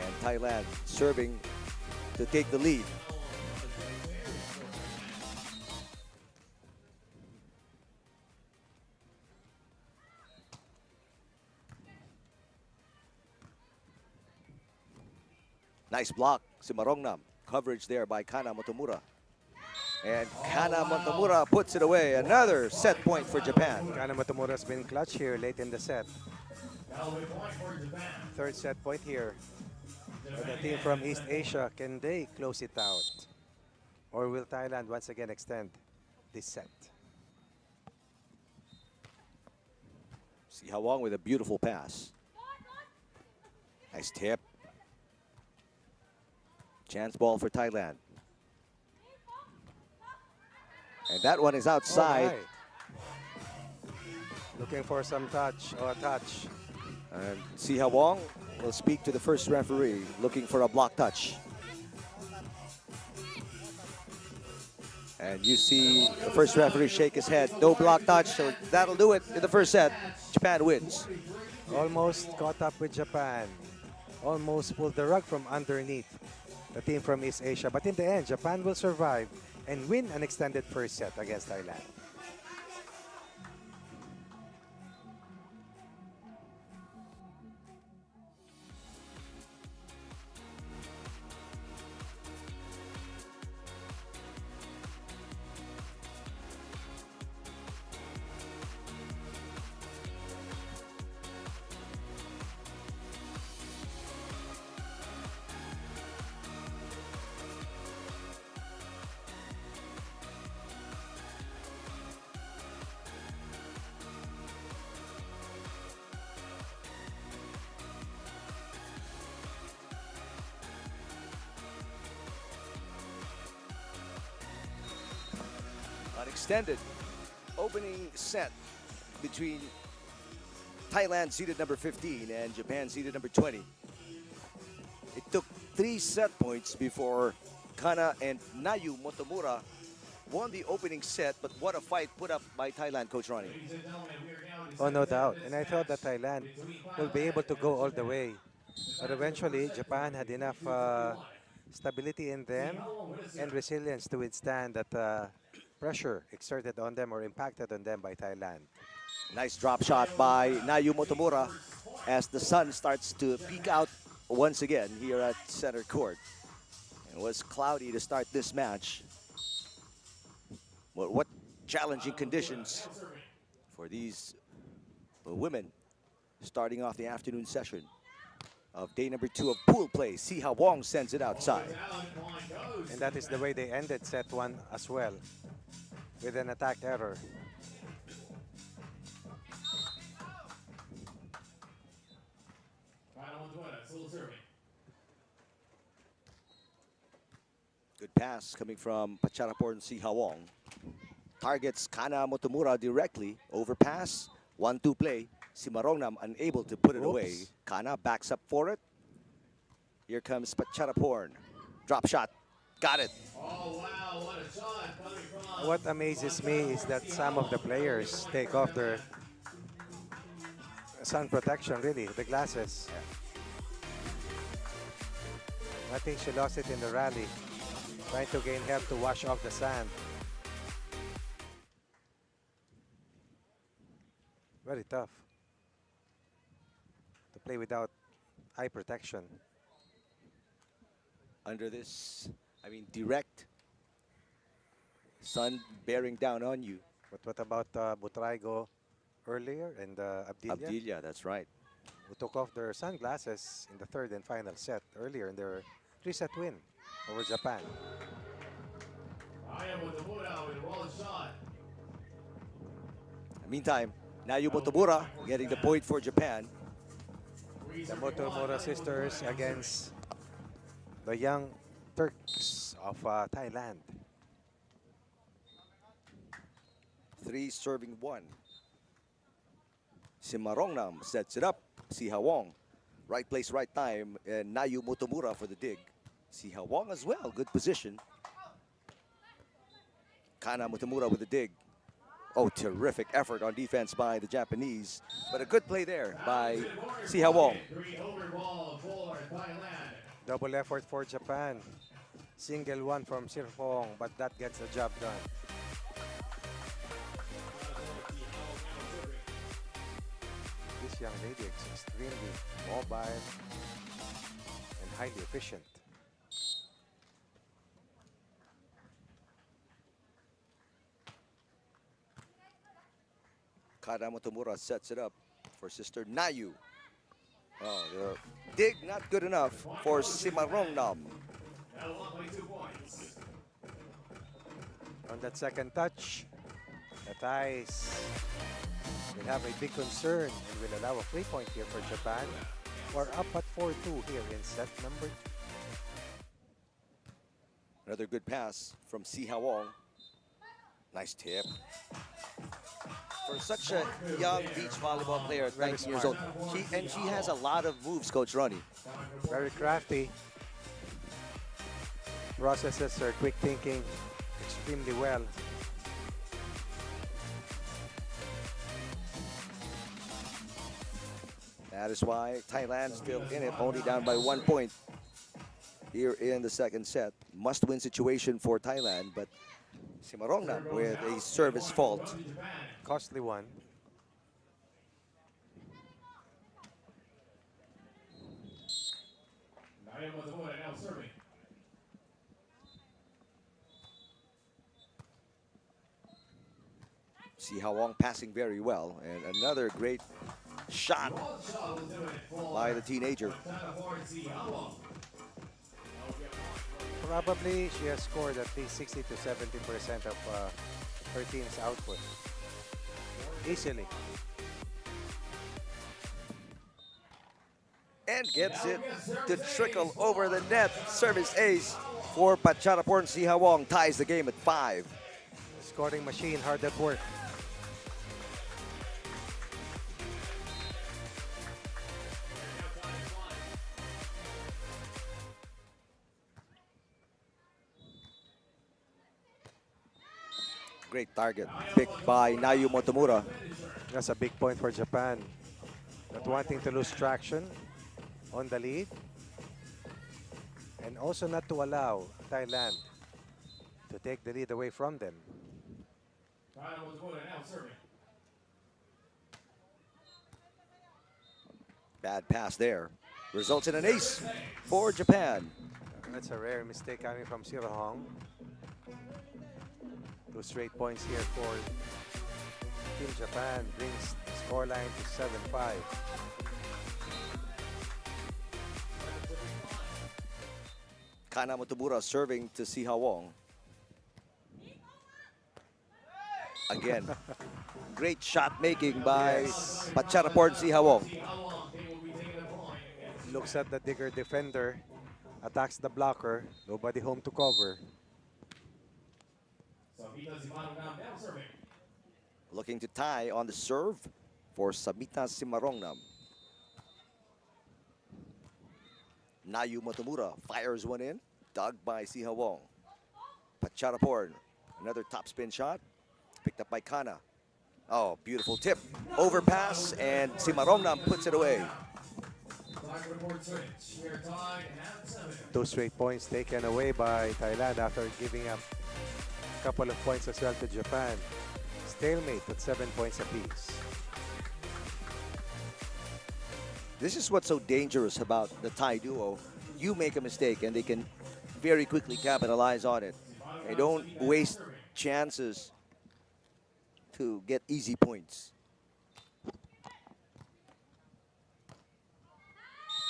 And Thailand serving to take the lead. Nice block, Simarongnam. Coverage there by Kana Motomura. And Kana Motomura puts it away. Another set point for Japan. Kana Motomura has been clutch here late in the set. Elbow point for Japan. Third set point here. For the team from East Asia, can they close it out? Or will Thailand once again extend this set? Si Hawong with a beautiful pass. Nice tip. Chance ball for Thailand. And that one is outside. Alright. Looking for some touch or a touch. And Si Hawong will speak to the first referee, looking for a block touch. And you see the first referee shake his head. No block touch, so that'll do it in the first set. Japan wins. Almost caught up with Japan. Almost pulled the rug from underneath the team from East Asia. But in the end, Japan will survive and win an extended first set against Thailand. An extended opening set between Thailand seeded number 15 and Japan seeded number 20. It took 3 set points before Kana and Nayu Motomura won the opening set, but what a fight put up by Thailand, Coach Ronnie. Oh, no doubt. And I thought that Thailand will be able to go all the way. But eventually, Japan had enough stability in them and resilience to withstand that pressure exerted on them or impacted on them by Thailand. Nice drop shot by Nayu Motomura as the sun starts to peek out once again here at center court. It was cloudy to start this match. Well, what challenging conditions for these women starting off the afternoon session of day number 2 of pool play. See how Wong sends it outside. And that is the way they ended set 1 as well, with an attack error. Good pass coming from Pacharaporn Si Hawong. Targets Kana Motomura directly. Overpass. 1-2 play. Si Marongnam unable to put it away. Kana backs up for it. Here comes Pacharaporn. Drop shot. Got it. Oh, wow, what a shot coming from. What amazes me is that some of the players take off their sun protection, really, the glasses. I think she lost it in the rally, trying to gain help to wash off the sand. Very tough to play without eye protection. Under this, I mean, direct sun bearing down on you. But what about Butraigo earlier and Abdilia, Abdilia, that's right. who took off their sunglasses in the third and final set earlier in their 3-set win over Japan. I am with the Motomura with a roll shot. Meantime, Nayu Motomura getting the point for Japan. The Motomura sisters against the young Turks of Thailand. 3 serving 1. Si Marongnam sets it up. Si Hawong, right place, right time. And Nayu Motomura for the dig. Si Hawong as well, good position. Kana Motomura with the dig. Oh, terrific effort on defense by the Japanese. But a good play there by Si Hawong. 3 over ball for Thailand. Double effort for Japan. Single one from Sirfong, but that gets the job done. This young lady is extremely mobile and highly efficient. Kana Motomura sets it up for sister Nayu. Oh, the dig not good enough for Si Marongnam. On that second touch, the Thais will have a big concern and will allow a free point here for Japan. We're up at 4-2 here in set number 2. Another good pass from Si Hawong. Nice tip. For such a young beach volleyball player at 19 years old, she has a lot of moves, Coach Ronnie. Very crafty. Processes her quick thinking extremely well. That is why Thailand still in it, only down by 1 point here in the second set. Must-win situation for Thailand, but Si Marongnam with a service fault. Costly one. I am with the Motomura now serving. Si Hawong passing very well, and another great shot by the teenager. Probably she has scored at least 60 to 70% of her team's output. Easily. And gets it to trickle over the net. Service ace for Pacharaporn. Si Hawong ties the game at 5. Scoring machine, hard at work. Great target picked by Nayu Motomura. That's a big point for Japan. Not wanting to lose traction on the lead. And also not to allow Thailand to take the lead away from them. Kana Motomura now serving. Bad pass there. Results in an ace for Japan. That's a rare mistake coming from Sirohong. 2 straight points here for Team Japan. Brings the scoreline to 7-5. Kana Motomura serving to Si Hawong. Again, great shot making by Pacharaport Si Hawong. Looks at the digger defender, attacks the blocker, nobody home to cover. Looking to tie on the serve for Samita Simarongnam. Nayu Motomura fires one in, dug by Si Hawong. Pacharaport, another top spin shot, picked up by Kana. Oh, beautiful tip, overpass, and Simarongnam puts it away. 2 straight points taken away by Thailand after giving up a couple of points as well to Japan. Stalemate at 7 points apiece. This is what's so dangerous about the Thai duo. You make a mistake and they can very quickly capitalize on it. They don't waste chances to get easy points.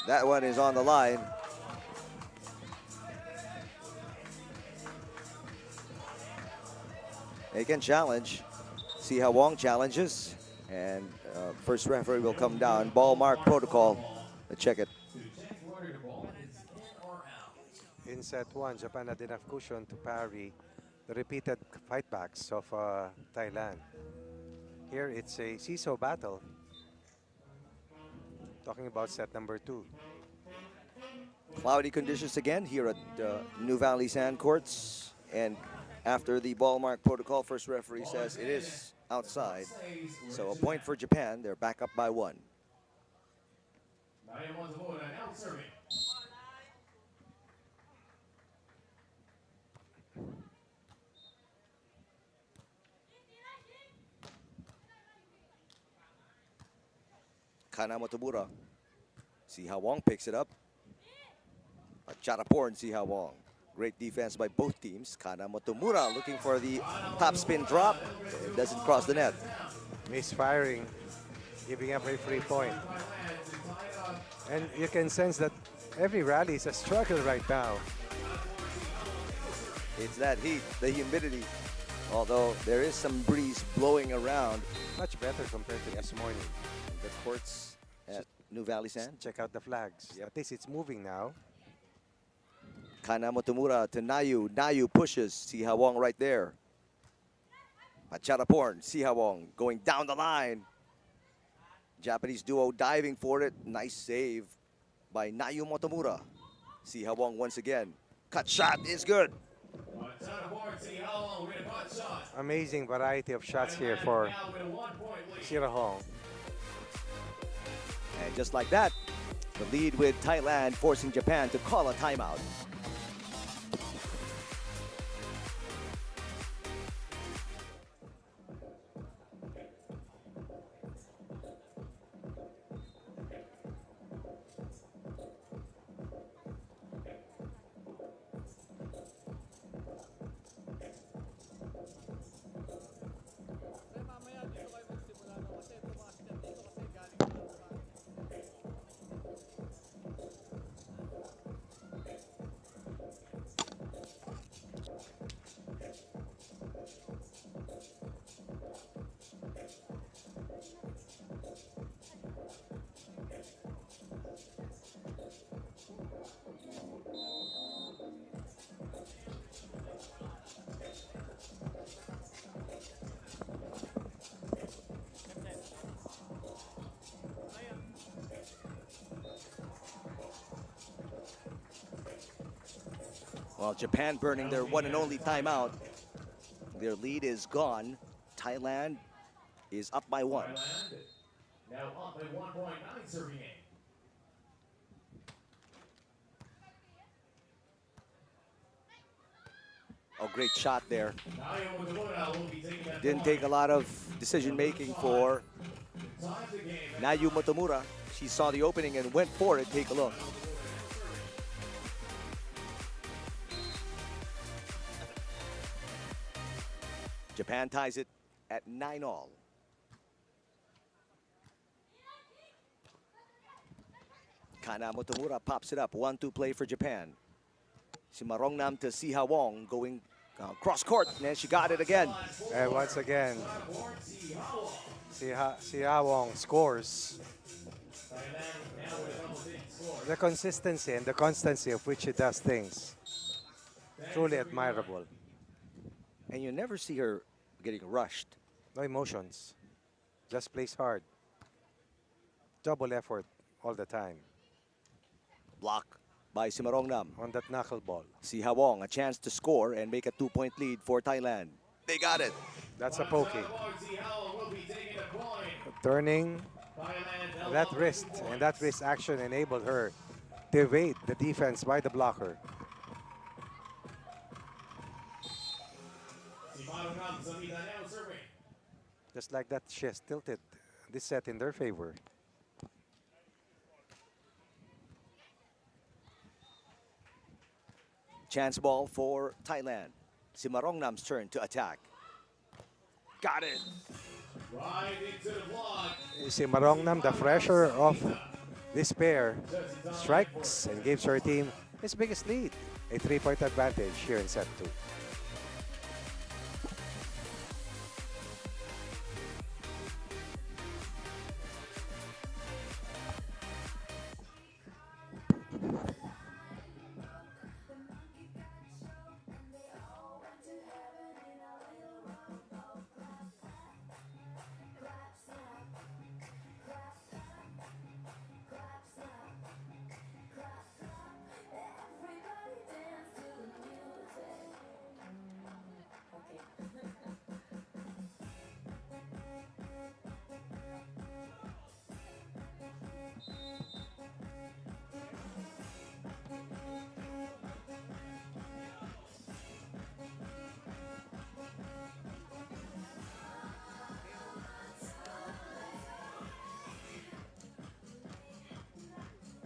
That one is on the line. They can challenge. See how Wong challenges. And first referee will come down. Ball mark protocol. Let's check it. In set 1, Japan had enough cushion to parry the repeated fightbacks of Thailand. Here it's a seesaw battle. Talking about set number 2. Cloudy conditions again here at New Valley Sand Courts. And after the ball mark protocol, first referee says it is outside. So a point for Japan. They're back up by 1. Kana Motomura. See how Wong picks it up. Charapor and see how Wong. Great defense by both teams. Kana Motomura looking for the top spin drop. It doesn't cross the net. Misfiring, giving up a free point. And you can sense that every rally is a struggle right now. It's that heat, the humidity. Although there is some breeze blowing around. Much better compared to this morning. The courts at New Valley Sand. Check out the flags. Yep. At least it's moving now. Kana Motomura to Nayu. Nayu pushes. See how Wong right there. Pacharaporn. See how Wong going down the line. Japanese duo diving for it. Nice save by Nayu Motomura. See how Wong once again. Cut shot is good. Amazing variety of shots here for Sirohong. And just like that, the lead with Thailand forcing Japan to call a timeout. Well, Japan burning their one and only timeout. Their lead is gone. Thailand is up by 1. Now up by 1.9 serving game. Oh, great shot there. Nayu Motomura will be taking Didn't take a lot of decision making for Nayu Motomura. She saw the opening and went for it. Take a look. Japan ties it at 9-all. Kana Motomura pops it up. 1-2 play for Japan. Si Marongnam to Siha Wong going cross court, and she got it again. And once again, Siha Wong scores. The consistency and the constancy of which she does things, truly admirable. And you never see her getting rushed. No emotions, just plays hard. Double effort all the time. Block by Simarongnam. On that knuckleball. Siha Wong, a chance to score and make a 2-point lead for Thailand. They got it. That's a pokey. Turning that wrist, and that wrist action enabled her to evade the defense by the blocker. Just like that, she has tilted this set in their favor. Chance ball for Thailand. Simarongnam's turn to attack. Got it. Right into the block. Simarongnam, the fresher of this pair, strikes and gives her team its biggest lead. A 3-point advantage here in set 2.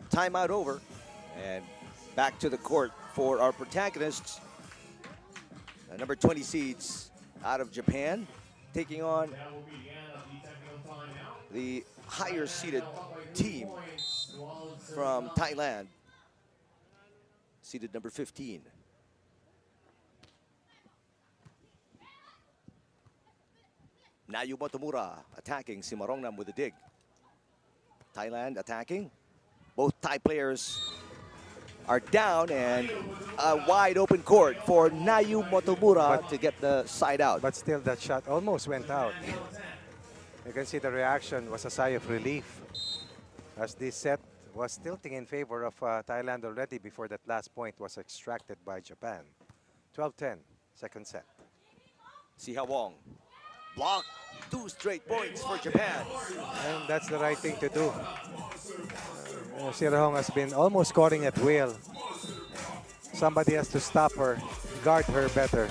Timeout over, and back to the court for our protagonists. Number 20 seeds out of Japan, taking on the higher seeded team from Thailand, seeded number 15. Nayu Motomura attacking Simarongnam with a dig. Thailand attacking. Both Thai players are down, and a wide open court for Nayu Motomura to get the side out. But still, that shot almost went out. You can see the reaction was a sigh of relief, as this set was tilting in favor of Thailand already before that last point was extracted by Japan. 12-10, second set. Siha Wong, block, 2 straight points for Japan. And that's the right thing to do. Sirahong has been almost scoring at will. Somebody has to stop her, guard her better.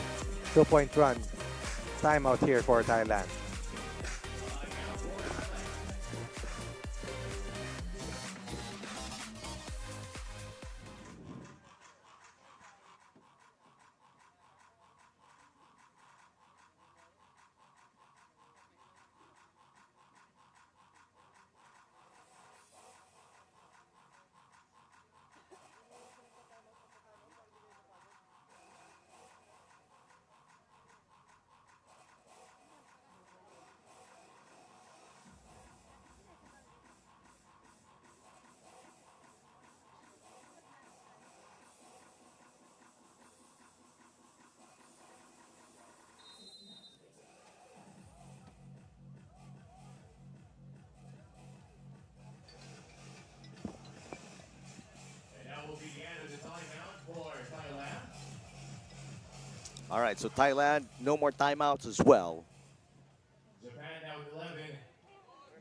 2-point run. Timeout here for Thailand. All right, so Thailand, no more timeouts as well. Japan now with 11.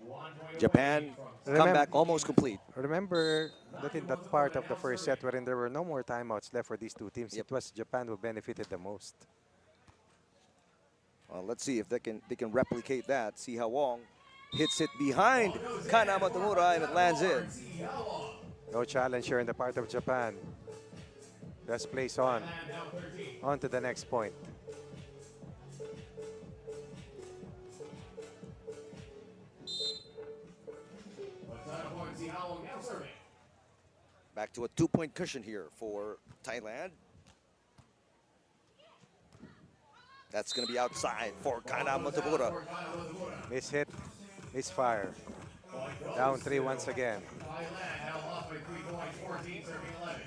1 point Japan, away from comeback almost complete. Remember that in that part of the first set wherein there were no more timeouts left for these two teams, Yep. it was Japan who benefited the most. Well, let's see if they can replicate that. See how Wong hits it behind Kana Motomura and it lands in. No challenge here in the part of Japan. Just place on to the next point. Back to a 2-point cushion here for Thailand. That's going to be outside for Kana Motomura. Miss hit, misfire. Down 3 once again. Thailand now up by 3 points, 14 serving 11.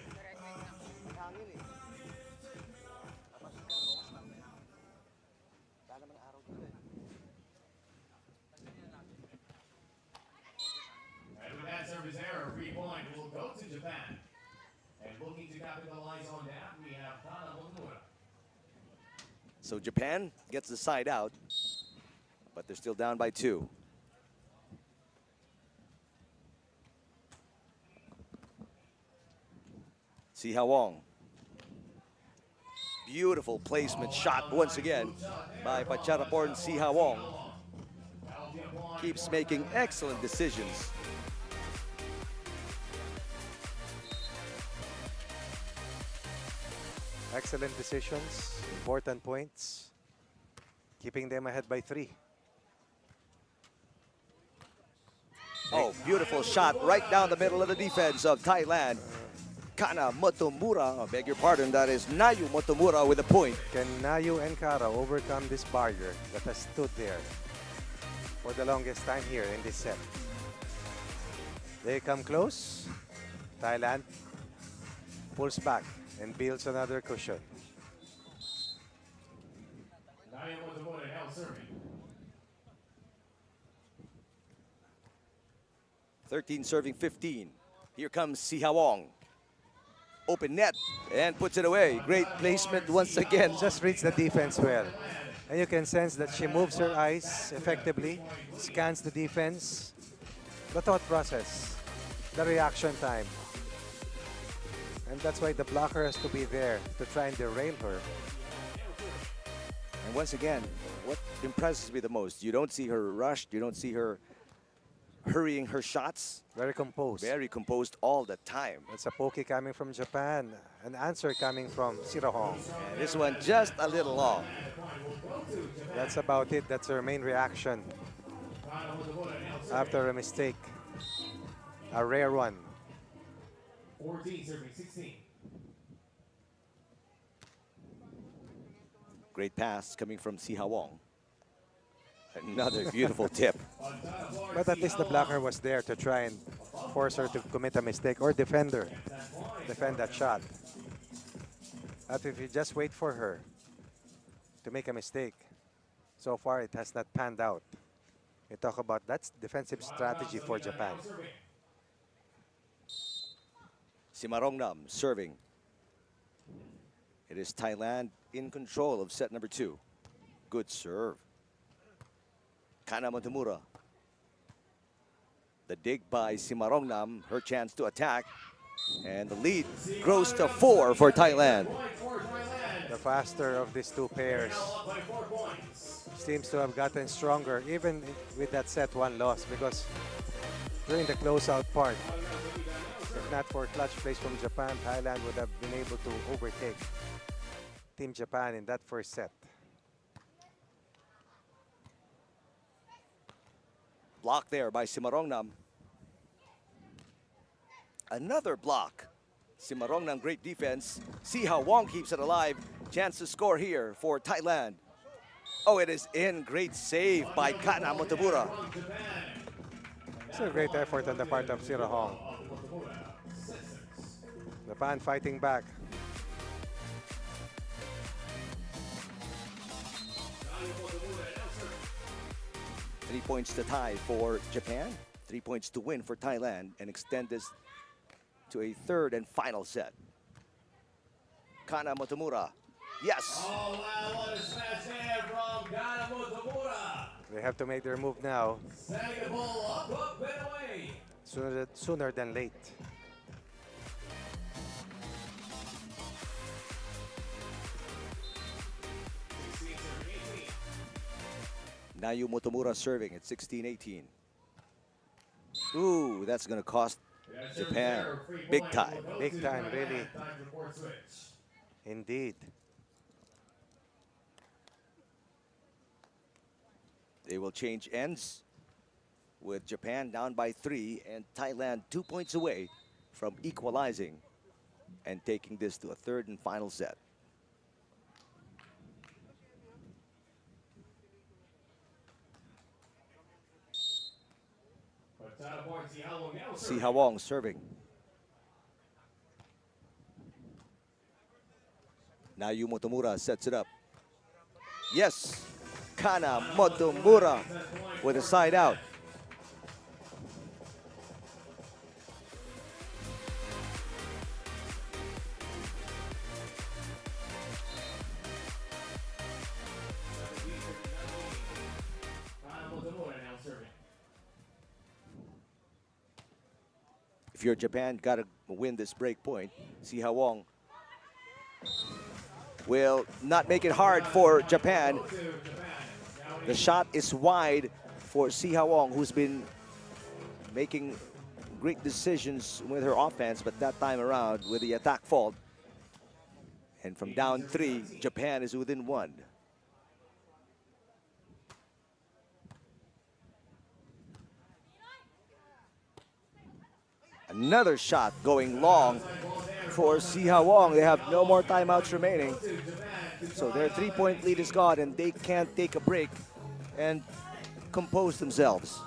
And with that service error, 3 point will go to Japan. And looking to capitalize on that, we have Kana Motomura. So Japan gets the side out, but they're still down by 2. See how Wong. Beautiful placement shot once again by Pacharaporn Si Ha Wong. Keeps making excellent decisions. Excellent decisions, important points, keeping them ahead by 3. Oh, beautiful shot right down the middle of the defense of Thailand. Kana Motomura, I beg your pardon, that is Nayu Motomura with a point. Can Nayu and Kara overcome this barrier that has stood there for the longest time here in this set? They come close. Thailand pulls back and builds another cushion. Nayu Motomura now serving. 13 serving 15. Here comes Si Ha Wong. Open net and puts it away. Great placement once again. Just reads the defense well. And you can sense that she moves her eyes effectively, scans the defense, the thought process, the reaction time. And that's why the blocker has to be there to try and derail her. And once again, what impresses me the most, you don't see her rushed, you don't see her hurrying her shots. Very composed. Very composed all the time. It's a poke coming from Japan, an answer coming from Sirahong. And this one just a little long. That's about it. That's her main reaction after a mistake. A rare one. 14 serving 16. Great pass coming from Si Ha Wong. Another beautiful tip. But at least the blocker was there to try and force her to commit a mistake or defend her. Defend that shot. But if you just wait for her to make a mistake, so far it has not panned out. We talk about that's defensive strategy for Japan. Simarongnam serving. It is Thailand in control of set number 2. Good serve. Kana Motomura. The dig by Simarongnam, her chance to attack. And the lead grows to 4 for Thailand. The faster of these two pairs seems to have gotten stronger, even with that set 1 loss, because during the closeout part, if not for clutch plays from Japan, Thailand would have been able to overtake Team Japan in that first set. Block there by Simarongnam. Another block. Simarongnam, great defense. See how Wong keeps it alive. Chance to score here for Thailand. Oh, it is in. Great save by Kana Motomura. It's a great effort on the part of Sirahong. Japan fighting back. Three points to tie for Japan. 3 points to win for Thailand and extend this to a third and final set. Kana Motomura. Yes. Oh, wow, what a smash there from Kana Motomura. They have to make their move now, Setting the ball up, and away. sooner than late. Nayu Motomura serving at 16-18. Ooh, that's going to cost Japan big time. Big time, really. Indeed. They will change ends with Japan down by 3 and Thailand 2 points away from equalizing and taking this to a third and final set. Sihawong serving. Nayu Motomura sets it up. Yes, Kana Motomura with a side out. If you're Japan, gotta win this break point. Sihawong will not make it hard for Japan. The shot is wide for Sihawong, who's been making great decisions with her offense, but that time around with the attack fault. And from down 3, Japan is within 1. Another shot going long for Sihawong. They have no more timeouts remaining. So their 3-point lead is gone and they can't take a break and compose themselves.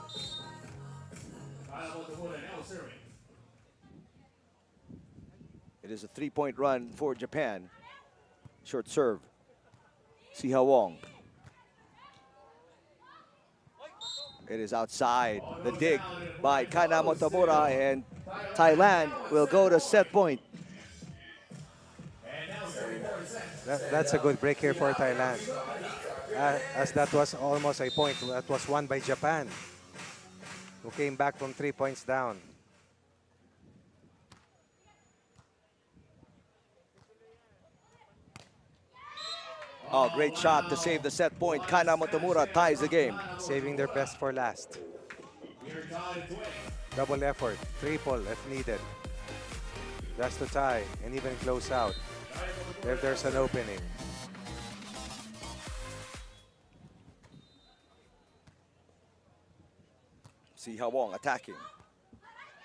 It is a 3-point run for Japan. Short serve. Sihawong. It is outside the dig by Kana Motomura, and Thailand will go to set point. That's a good break here for Thailand. As that was almost a point that was won by Japan, who came back from 3 points down. Oh, great shot to save the set point. Kana Motomura ties the game. Saving their best for last. Double effort, triple if needed. Just to tie and even close out if there's an opening. Sihawong attacking.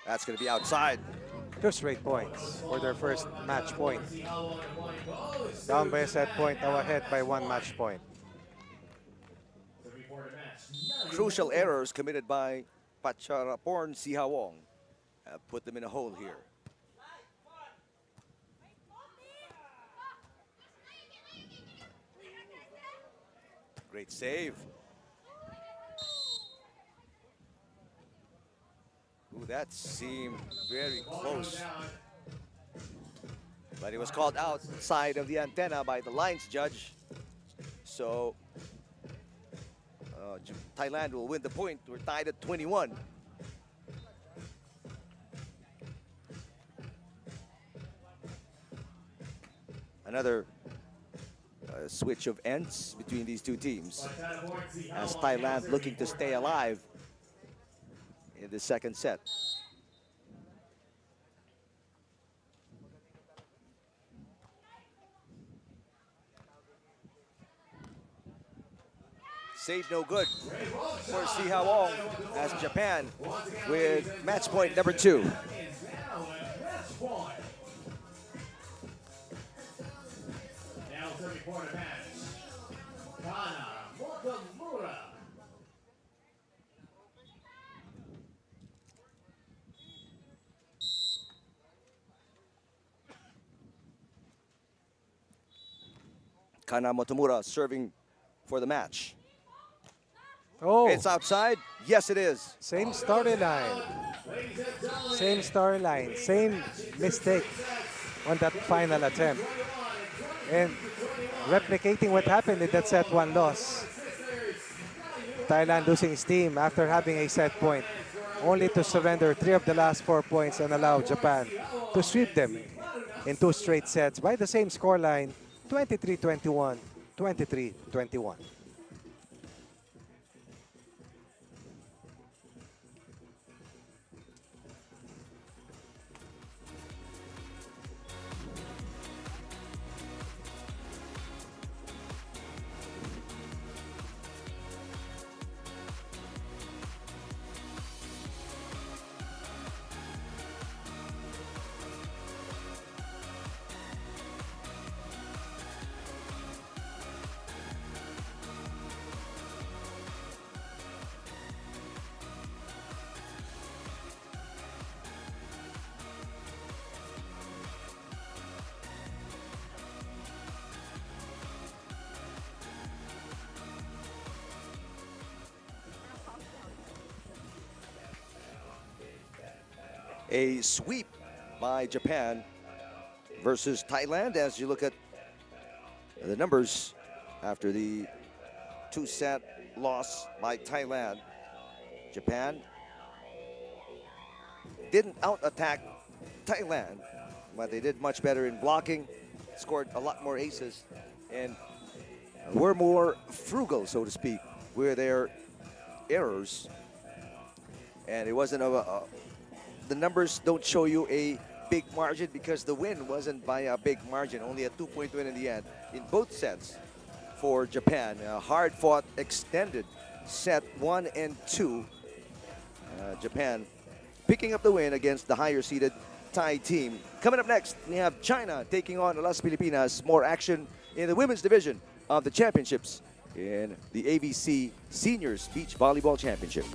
That's going to be outside. 2 straight points for their first match point. Down by a set point, now ahead by 1 match point. Crucial errors committed by Pacharaporn Sihawong have put them in a hole here. Great save. Ooh, that seemed very close. But it was called outside of the antenna by the lines judge. So Thailand will win the point. We're tied at 21. Another switch of ends between these two teams, as Thailand looking to stay alive in the second set. Save no good for Sihawong, as Japan with match point number 2. Kana Motomura serving for the match. Oh, It's outside. Yes, it is. same storyline. Same storyline. Same mistake on that final attempt. And replicating what happened in that set 1 loss. Thailand losing steam after having a set point, only to surrender 3 of the last 4 points and allow Japan to sweep them in 2 straight sets by the same scoreline, 23-21, 23-21. a sweep by Japan versus Thailand. As you look at the numbers after the 2-set loss by Thailand, Japan didn't out-attack Thailand, but they did much better in blocking, scored a lot more aces, and were more frugal, so to speak, with their errors. And it wasn't the numbers don't show you a big margin because the win wasn't by a big margin, only a 2-point win in the end in both sets for Japan. A hard-fought, extended set 1 and 2. Japan picking up the win against the higher-seeded Thai team. Coming up next, we have China taking on Las Pilipinas. More action in the women's division of the championships in the ABC Seniors Beach Volleyball Championship.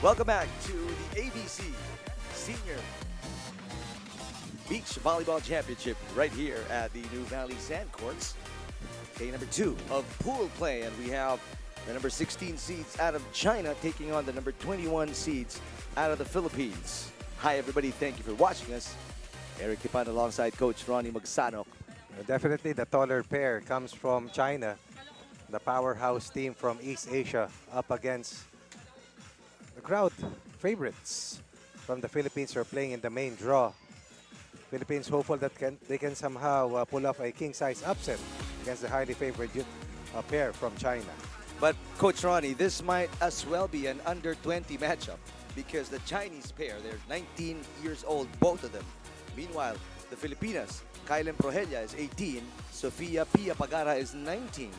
Welcome back to the ABC Senior Beach Volleyball Championship right here at the New Valley Sand Courts. Day number 2 of pool play, and we have the number 16 seeds out of China taking on the number 21 seeds out of the Philippines. Hi everybody, thank you for watching us. Eric Tipan alongside Coach Ronnie Magsanok. Definitely the taller pair comes from China, the powerhouse team from East Asia, up against the crowd favorites from the Philippines who are playing in the main draw. Philippines hopeful that they can somehow pull off a king-size upset against the highly favored pair from China. But Coach Ronnie, this might as well be an under-20 matchup because the Chinese pair, they're 19 years old, both of them. Meanwhile, the Filipinas, Kailen Prohelia is 18, Sofia Pia Pagara is 19.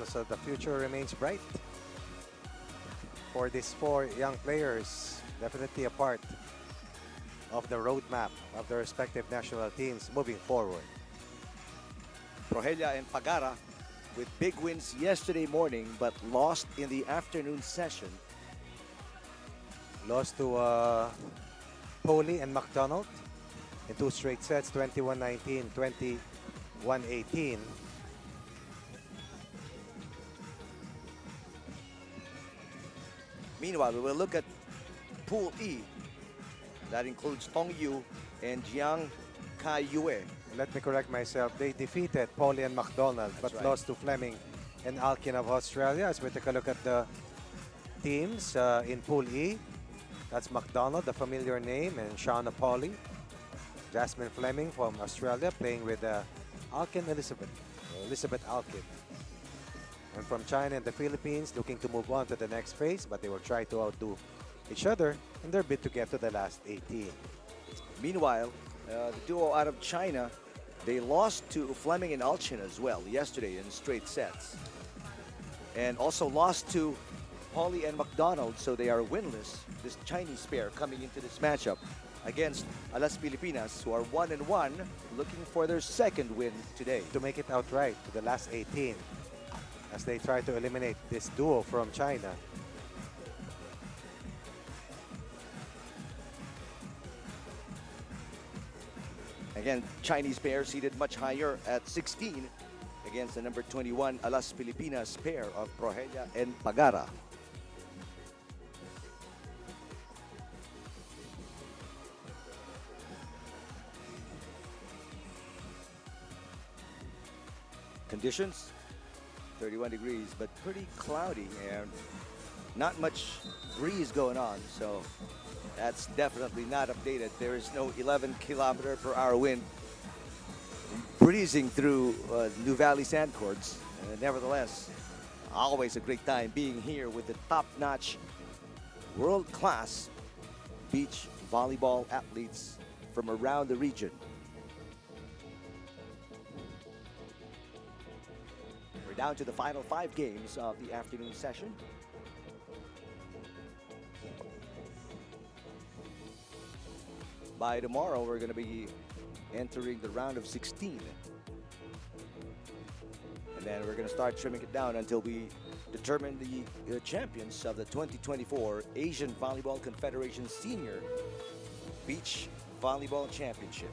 So the future remains bright for these 4 young players. Definitely a part of the roadmap of the respective national teams moving forward. Prohelia and Pagara with big wins yesterday morning but lost in the afternoon session. Lost to Poli and McDonald in 2 straight sets, 21-19, 21-18. Meanwhile, we will look at Pool E. That includes Tong Yu and Jiang Kai-yue. Let me correct myself. They defeated Poli and McDonald, but right. lost to Fleming and Alkin of Australia. As we take a look at the teams in Pool E, that's McDonald, the familiar name, and Shauna Poli. Jasmine Fleming from Australia playing with Alkin Elizabeth Alkin. And from China and the Philippines, looking to move on to the next phase, but they will try to outdo each other in their bid to get to the last 18. Meanwhile, the duo out of China, they lost to Fleming and Alchin as well yesterday in straight sets. And also lost to Poli and McDonald, so they are winless, this Chinese pair coming into this matchup against Las Filipinas, who are 1-1, looking for their second win today. To make it outright to the last 18 as they try to eliminate this duo from China. Again, Chinese pair seated much higher at 16 against the number 21 Las Filipinas pair of Prohelia and Pagara. Conditions, 31 degrees, but pretty cloudy and not much breeze going on, so that's definitely not updated. There is no 11-kilometer-per-hour wind breezing through New Valley sand courts. Nevertheless, always a great time being here with the top-notch, world-class beach volleyball athletes from around the region. We're down to the final 5 games of the afternoon session. By tomorrow, we're going to be entering the round of 16. And then we're going to start trimming it down until we determine the champions of the 2024 Asian Volleyball Confederation Senior Beach Volleyball Championship.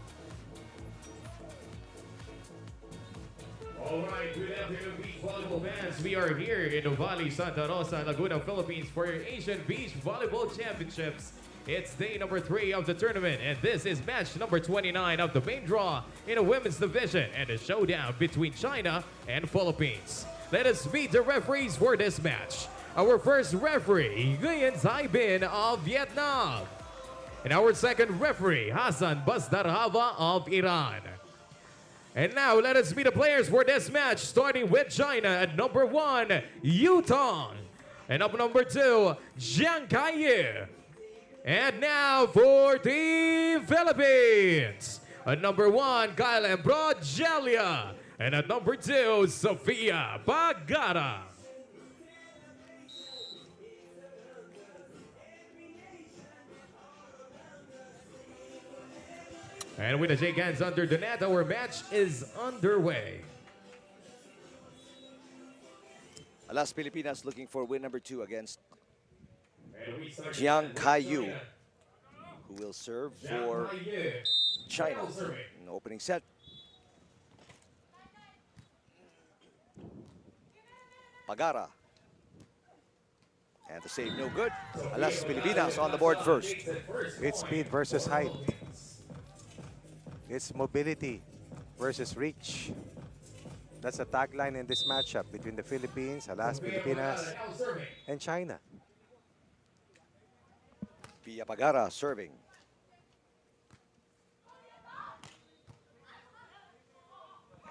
All right, good afternoon, beach volleyball fans. We are here in Novali, Santa Rosa, Laguna, Philippines for your Asian Beach Volleyball Championships. It's day number 3 of the tournament, and this is match number 29 of the main draw in a women's division and a showdown between China and Philippines. Let us meet the referees for this match. Our first referee, Nguyen Thai Bin of Vietnam. And our second referee, Hassan Basdarhava of Iran. And now let us meet the players for this match, starting with China at number 1, Yu Tong. And up number 2, Jiang Kai-yu. And now for the Philippines. At number 1, Kailen Prohelia. And at number 2, Sofia Pagara. And with the shake hands under the net, our match is underway. Las Filipinas looking for win number 2 against Jiang Kai-yu, who will serve for China in the opening set. Pagara. And the save no good. Alas Pilipinas on the board first. It's speed versus height. It's mobility versus reach. That's a tagline in this matchup between the Philippines, Alas Pilipinas, and China. Pia Pagara serving.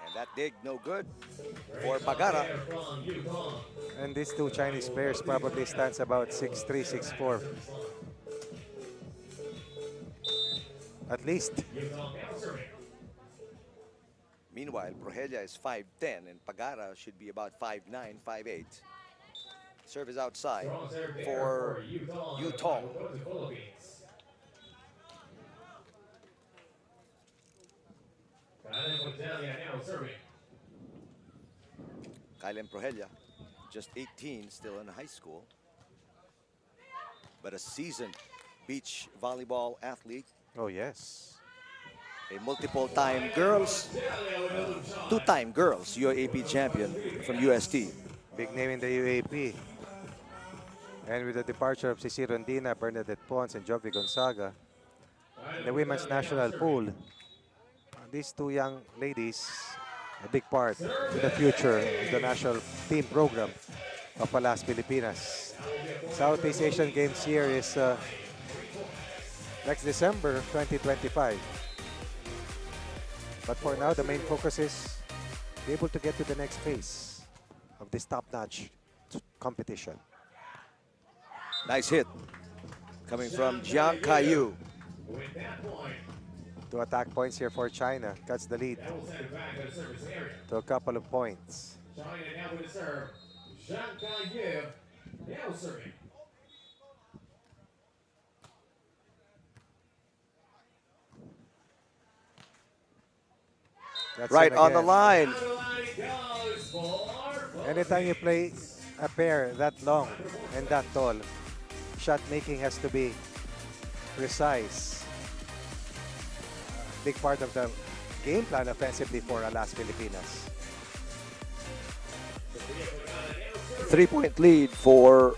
And that dig no good for Pagara. And these two Chinese players probably stands about 6'3", 6'4". At least. Meanwhile, Prohelia is 5'10", and Pagara should be about 5'9", 5'8". Serve is outside for Yu Tong. Kylen Prohelia, just 18, still in high school, but a seasoned beach volleyball athlete. Oh, yes. A multiple-time two-time girls UAAP champion from UST. Big name in the UAP. And with the departure of Cici Rondina, Bernadette Pons, and Jovi Gonzaga, in the women's national pool, these two young ladies, a big part in the future of the national team program of Alas Pilipinas. Southeast Asian Games here is next December 2025. But for now, the main focus is be able to get to the next phase of this top-notch competition. Nice hit coming from Jiang Kaiyu. Two attack points here for China. Cuts the lead to a couple of points. China now with a serve. Zhang Kaiyu now serving. That's Right it on the again. line. Anytime you play a pair that long and that tall, shot making has to be precise. Big part of the game plan offensively for Alas Pilipinas. 3-point lead for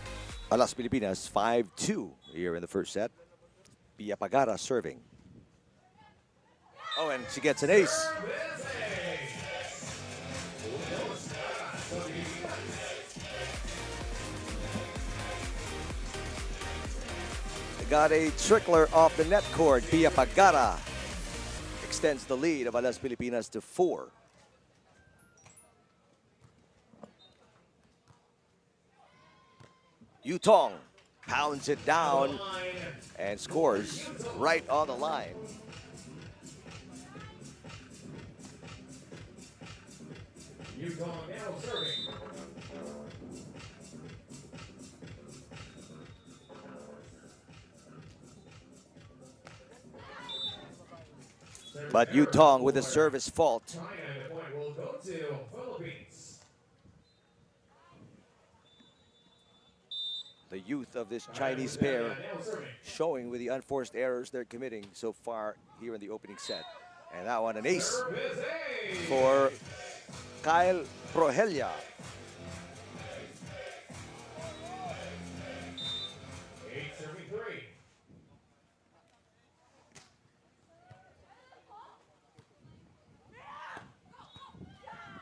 Alas Pilipinas, 5-2 here in the first set. Pia Pagara serving. Oh, and she gets an ace. Got a trickler off the net cord. Pia Pagara extends the lead of Alas Pilipinas to 4. Yu Tong pounds it down and scores right on the line. Yutong now serving. But Yu Tong with a service fault. China, and the point will go to Philippines. The youth of this Chinese pair showing with the unforced errors they're committing so far here in the opening set. And that one an ace for Kyle Prohelia. Serving 3.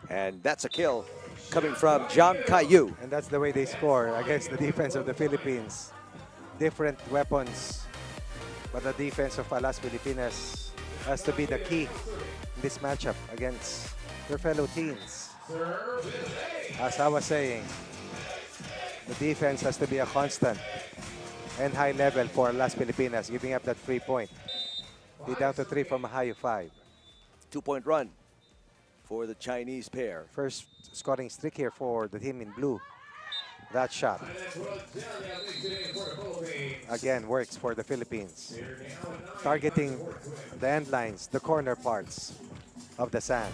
And that's a kill coming from Jiang Kaiyu. And that's the way they score against the defense of the Philippines. Different weapons, but the defense of Alas Pilipinas has to be the key in this matchup against their fellow teams. As I was saying, the defense has to be a constant and high level for Alas Pilipinas, giving up that 3 point. Be down to 3 from a high of 5. 2-point run for the Chinese pair. First scoring streak here for the team in blue. That shot, again, works for the Philippines. Targeting the end lines, the corner parts of the sand.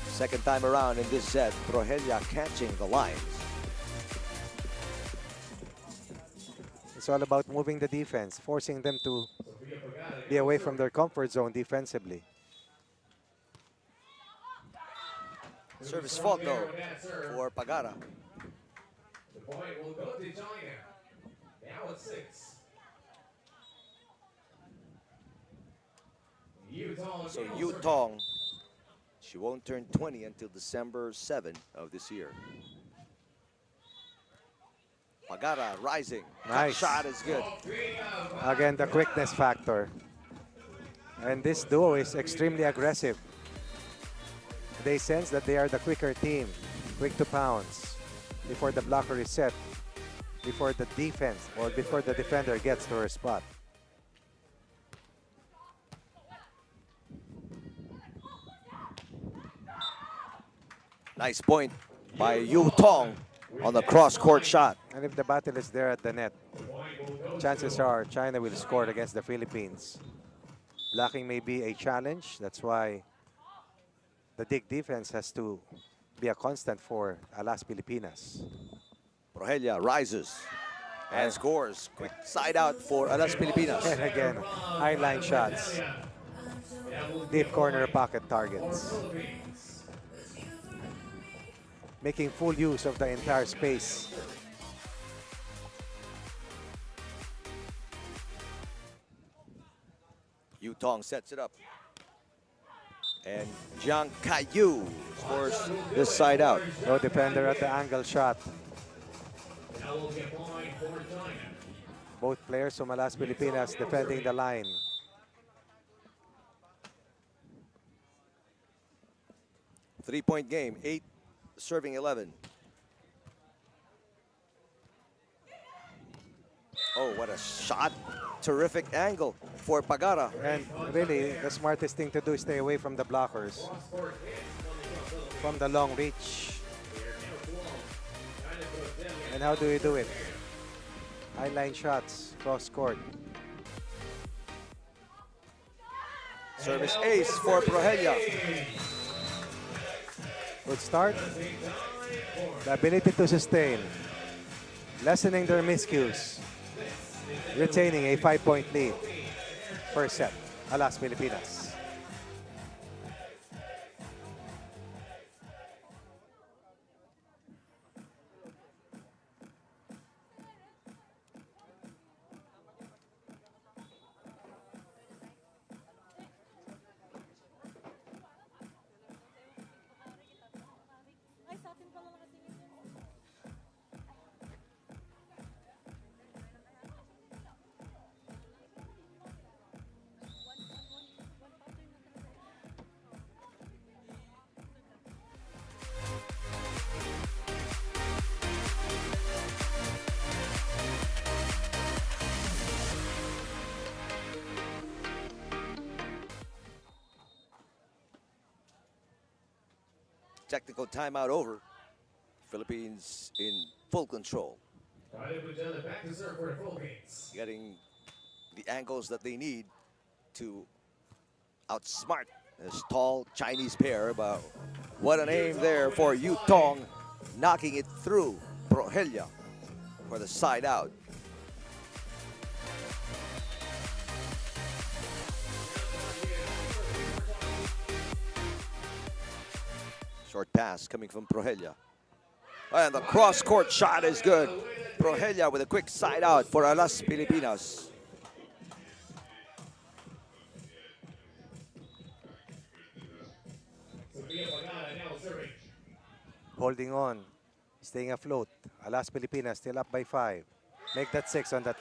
Second time around in this set, Prohelia catching the lines. It's all about moving the defense, forcing them to be away from their comfort zone defensively. Service fault though for Pagara. The point will go to China. Now it's 6. So Yu Tong, she won't turn 20 until December 7 of this year. Pagara rising. Nice. Cut shot is good. Again, the quickness factor. And this duo is extremely aggressive. They sense that they are the quicker team, quick to pounce before the blocker is set, before the defense or before the defender gets to her spot. Nice point by Yu Tong on the cross-court shot. And if the battle is there at the net, chances are China will score against the Philippines. Blocking may be a challenge. That's why the dig defense has to be a constant for Alas Pilipinas. Prohelia rises and scores. Quick side out for Alas Pilipinas. And again, high line shots. Deep corner pocket targets. Making full use of the entire space. Yu Tong sets it up. And Jiang Kaiyu scores this side out. No defender at the angle shot. Both players from Alas Pilipinas defending the line. Three-point game, 8 serving 11. Oh, what a shot. Terrific angle for Pagara. And really, the smartest thing to do is stay away from the blockers. From the long reach. And how do you do it? High line shots, cross court. Service ace for Prohelia. Good start. The ability to sustain. Lessening their miscues. Retaining a 5-point lead. First set, Alas Pilipinas. Technical timeout over. Philippines in full control. Back to serve for the Philippines. Getting the angles that they need to outsmart this tall Chinese pair. But what an aim there for Yu Tong, knocking it through Prohelia for the side out. Short pass coming from Prohelia. And the cross-court shot is good. Prohelia with a quick side out for Alas Pilipinas. Holding on, staying afloat. Alas Pilipinas still up by 5. Make that 6 on that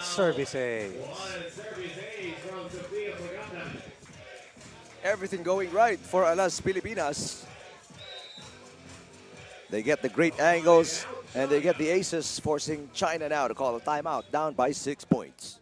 service ace. Everything going right for Alas Pilipinas. They get the great angles and they get the aces, forcing China now to call a timeout, down by 6 points.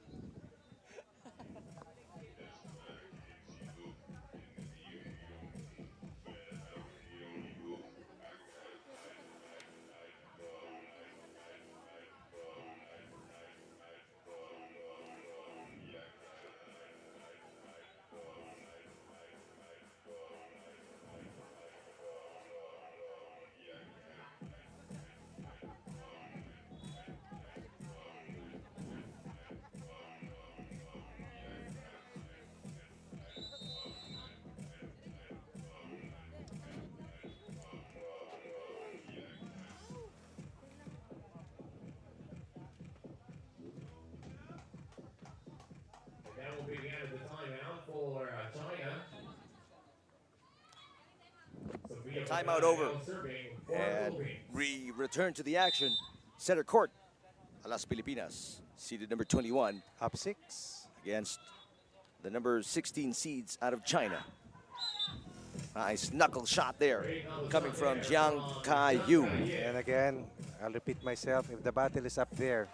Timeout over. And we return to the action. Center court, Alas Pilipinas, seeded number 21 Up 6. against the number 16 seeds out of China. Nice knuckle shot there, coming from Jiang Kai-yu. And again, I'll repeat myself, if the battle is up there,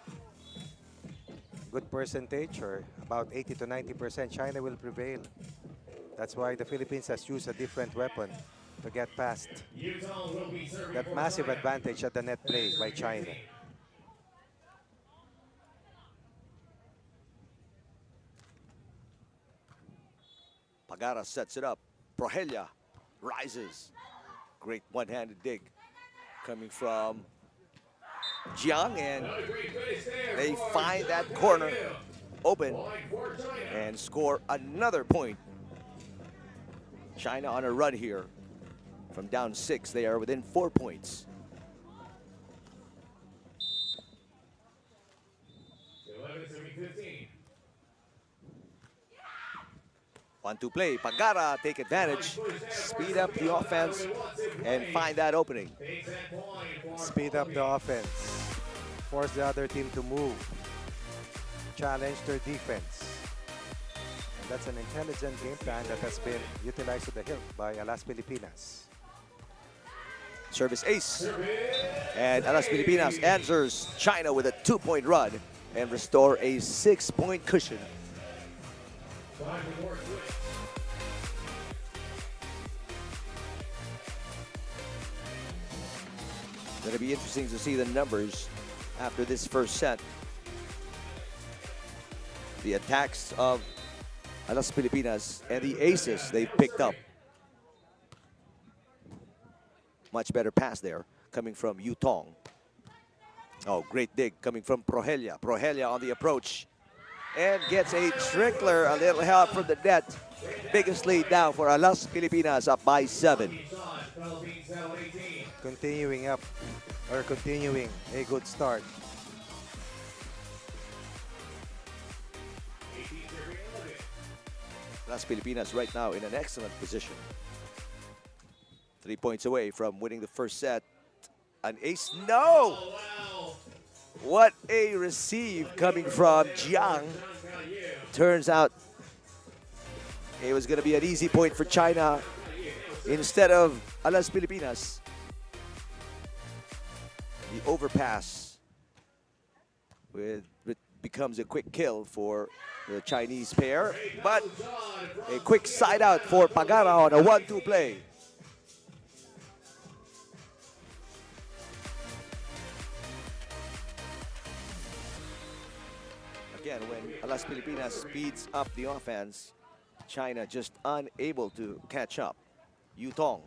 good percentage, or about 80 to 90%, China will prevail. That's why the Philippines has used a different weapon to get past that massive advantage at the net play by China. Pagara sets it up. Prohelia rises. Great one-handed dig coming from Jiang, and they find that corner open and score another point. China on a run here. From down 6, they are within 4 points. 15. 1-2 play. Pagara take advantage, speed up the offense, and find that opening. Speed up the offense, force the other team to move, challenge their defense. And that's an intelligent game plan that has been utilized to the hilt by Alas Pilipinas. Service ace. And Alas Pilipinas answers China with a 2-point run and restore a 6-point cushion. Going to be interesting to see the numbers after this first set. The attacks of Alas Pilipinas and the aces they've picked up. Much better pass there coming from Yu Tong. Oh, great dig coming from Prohelia. Prohelia on the approach and gets a trickler, a little help from the net. Biggest lead now for Alas Pilipinas, up by 7. Continuing a good start. Alas Pilipinas right now in an excellent position. 3 points away from winning the first set. An ace, no! What a receive coming from Jiang. Turns out it was going to be an easy point for China instead of Alas Pilipinas. The overpass becomes a quick kill for the Chinese pair, but a quick side out for Pagara on a 1-2 play. Again, when Alas Pilipinas speeds up the offense, China just unable to catch up. Yu Tong,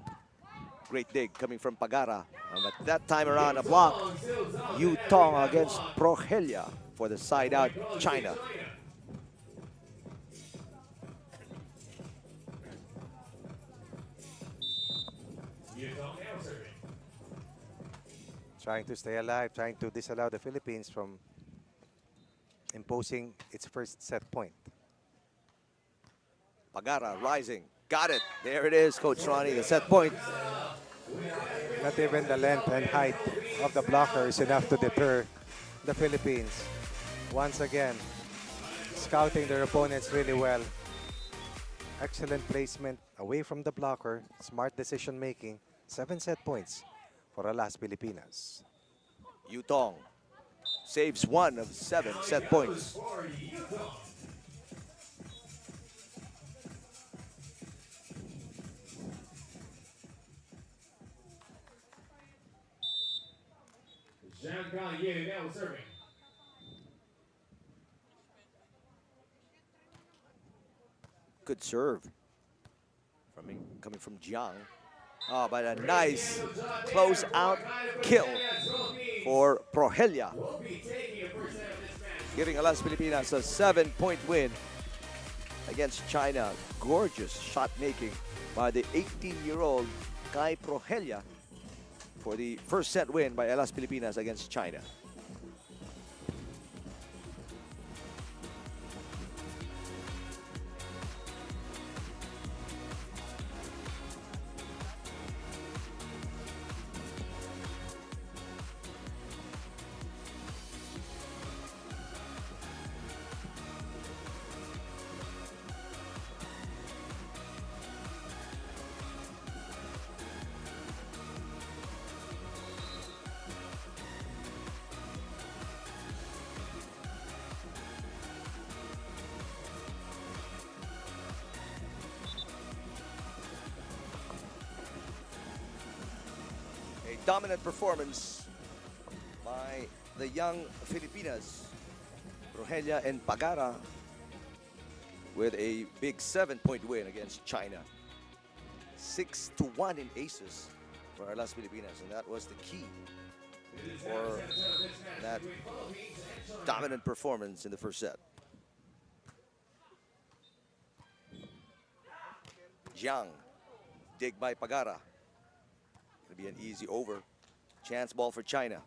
great dig coming from Pagara. But that time around, a block. Yu Tong against Prohelia for the side out, China. Trying to stay alive, trying to disallow the Philippines from imposing its first set point. Pagara rising, got it. There it is, Coach Ronnie, the set point. Not even the length and height of the blocker is enough to deter the Philippines. Once again, scouting their opponents really well. Excellent placement away from the blocker, smart decision making. 7 set points for Alas Pilipinas. Yu Tong saves 1 of 7 set points. Now serving. Good serve coming from Jiang. Oh, but a nice close out kill for Prohelia, giving Alas Pilipinas a 7-point win against China. Gorgeous shot making by the 18-year-old Kai Prohelia for the first set win by Alas Pilipinas against China. dominant performance by the young Filipinas, Rogelia and Pagara, with a big 7-point win against China. 6-1 in aces for our Las Filipinas, and that was the key for that dominant performance in the first set. Jiang, dig by Pagara. Gonna be an easy over. Chance ball for China.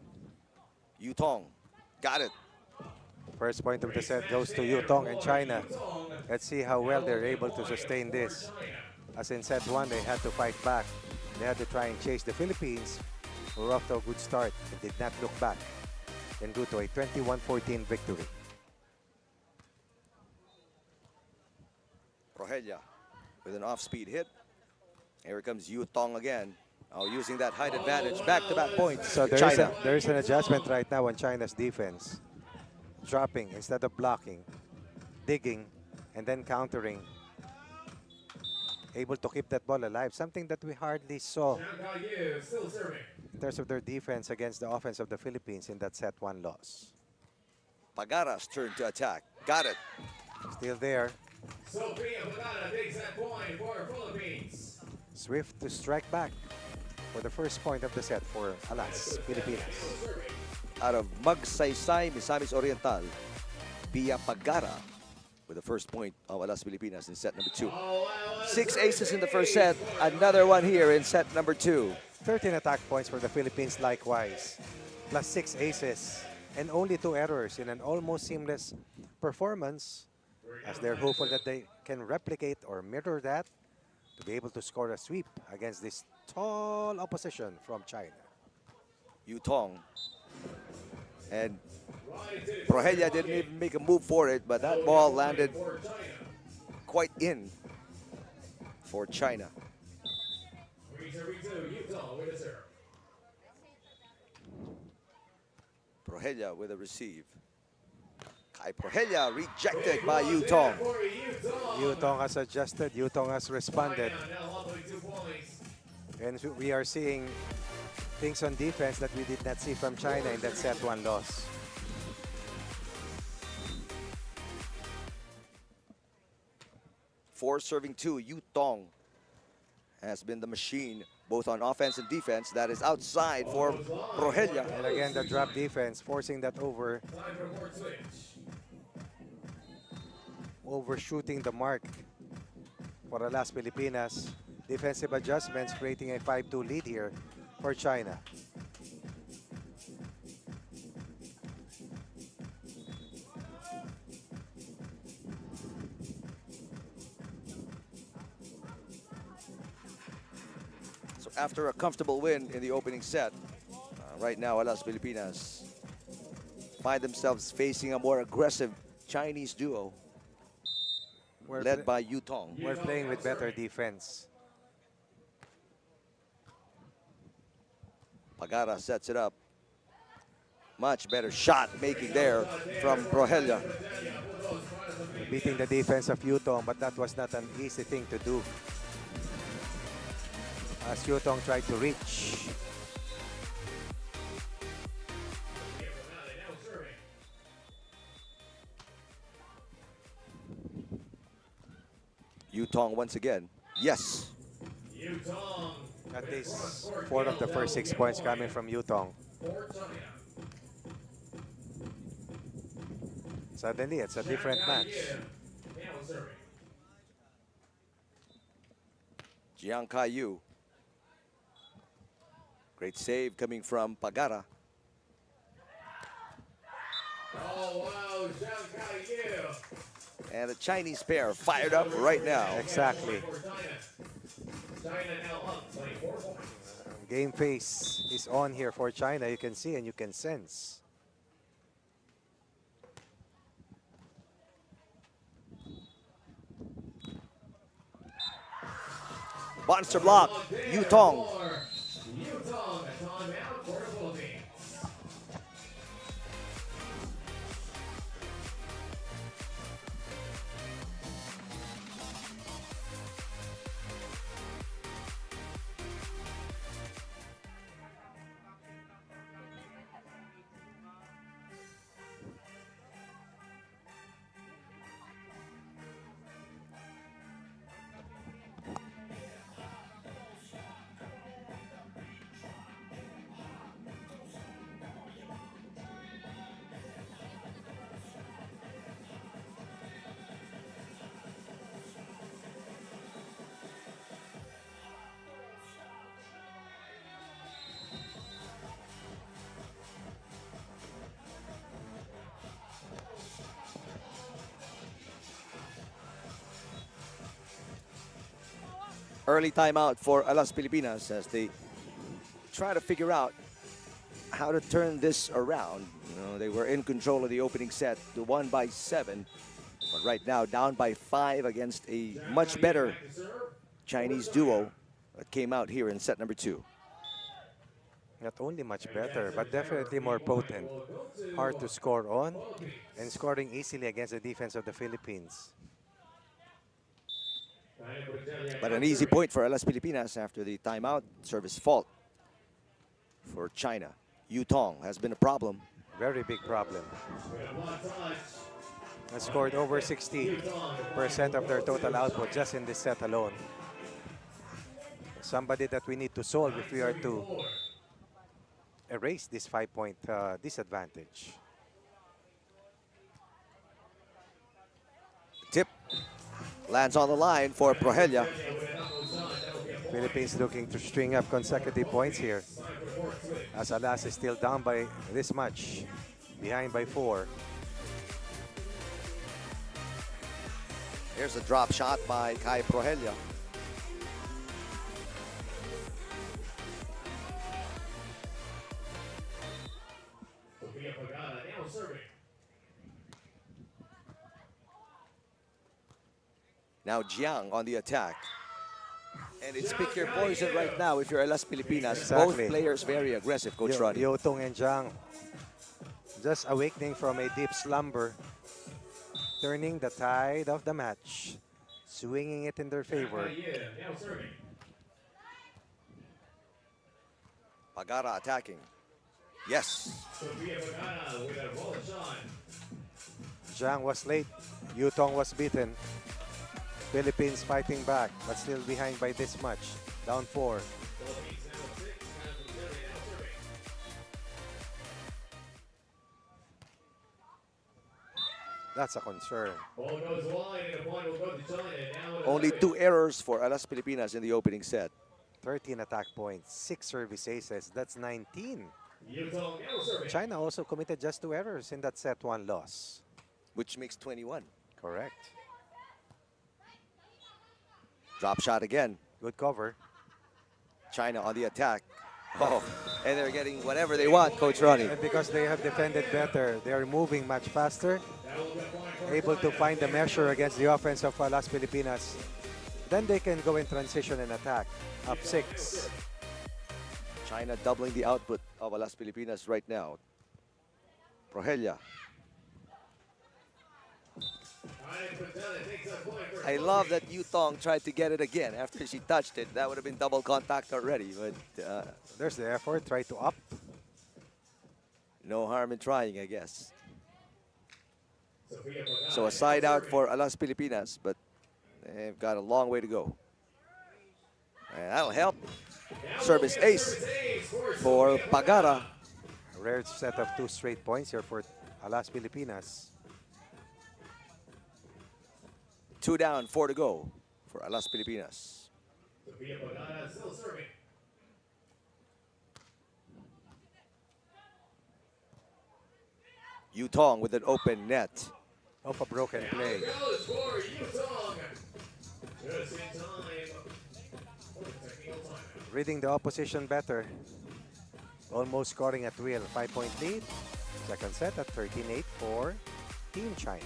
Yu Tong, got it. First point of the set goes to Yutong and China. Let's see how well they're able to sustain this. As in set one, they had to fight back. They had to try and chase the Philippines, who were off to a good start and did not look back and grew to a 21-14 victory. Rogelia with an off-speed hit. Here comes Yu Tong again. Now using that height advantage, back-to-back points. So China. there is an adjustment right now on China's defense. Dropping instead of blocking, digging, and then countering. Able to keep that ball alive, something that we hardly saw in terms of their defense against the offense of the Philippines in that set one loss. Pagara's turn to attack. Got it. Still there. Sophia Pagara takes that point for Philippines. Swift to strike back for the first point of the set for Alas, Pilipinas. Out of Magsaysay, Misamis Oriental, Pia Pagara with the first point of Alas Pilipinas in set number 2. 6 aces in the first set. Another one here in set number 2. 13 attack points for the Philippines likewise, plus 6 aces and only 2 errors in an almost seamless performance, as they're hopeful that they can replicate or mirror that to be able to score a sweep against this tall opposition from China. Yu Tong. And Rogelia didn't even make a move for it, but that ball landed quite in for China. Rogelia with a receive. Kai Rogelia rejected by Yu Tong. Yutong has adjusted, Yutong has responded. And we are seeing things on defense that we did not see from China in that set one loss. For serving 2, Yu Tong has been the machine both on offense and defense. That is outside for Rogelia. And again, the drop defense forcing that over. Overshooting the mark for the Las Filipinas. Defensive adjustments creating a 5-2 lead here for China. So after a comfortable win in the opening set, right now Alas Filipinas find themselves facing a more aggressive Chinese duo led by Yu Tong. We're playing with better defense. Pagara sets it up. Much better shot making there from Rogelia. Beating the defense of Yutong, but that was not an easy thing to do, as Yutong tried to reach. Yu Tong once again. Yes. At least 4 of the first 6 points coming from Yutong. Suddenly, it's a different match. Jiang Kai-yu. Great save coming from Pagara. Oh, wow, Jiang Kai-yu. And the Chinese pair fired up right now. Exactly. China now up 24 points. Game face is on here for China. You can see and you can sense. Monster block. Yu Tong. Yu Tong, a timeout for the Philippines. Early timeout for Alas Pilipinas as they try to figure out how to turn this around. You know, they were in control of the opening set to 1 by 7, but right now down by 5 against a much better Chinese duo that came out here in set number 2. Not only much better, but definitely more potent. Hard to score on and scoring easily against the defense of the Philippines. But an easy point for Alas Pilipinas after the timeout. Service fault for China. Yu Tong has been a problem. Very big problem. Has scored over 60% of their total output just in this set alone. Somebody that we need to solve if we are to erase this 5-point disadvantage. Tip lands on the line for Prohelia. Philippines looking to string up consecutive points here, as Alas is still down by this much, behind by 4. Here's a drop shot by Kai Prohelia. Now Jiang on the attack. And it's pick your poison right now if you're Alas Pilipinas. Exactly. Both players very aggressive, Coach Ronnie. Yotong and Jiang just awakening from a deep slumber, turning the tide of the match, swinging it in their favor. Pagara attacking. Yes. Jiang was late. Yutong was beaten. Philippines fighting back, but still behind by this much. Down 4. That's a concern. Only 2 errors for Alas Pilipinas in the opening set. 13 attack points, 6 service aces. That's 19. China also committed just 2 errors in that set 1 loss. Which makes 21. Correct. Drop shot again. Good cover. China on the attack. Oh, and they're getting whatever they want, Coach Ronnie. And because they have defended better, they are moving much faster, able to find the measure against the offense of Las Pilipinas. Then they can go in transition and attack. Up 6. China doubling the output of Las Pilipinas right now. Prohelia. I love that Yu Tong tried to get it again after she touched it. That would have been double contact already, but there's the effort. Try to up. No harm in trying, I guess. So a side out for Alas Pilipinas, but they've got a long way to go. And that'll help. Service ace for Pagara. A rare set of 2 straight points here for Alas Pilipinas. 2 down, 4 to go for Alas Pilipinas. Yu Tong with an open net. Off a broken play. Reading the opposition better. Almost scoring at will. 5-point lead. Second set at 13-8 for Team China.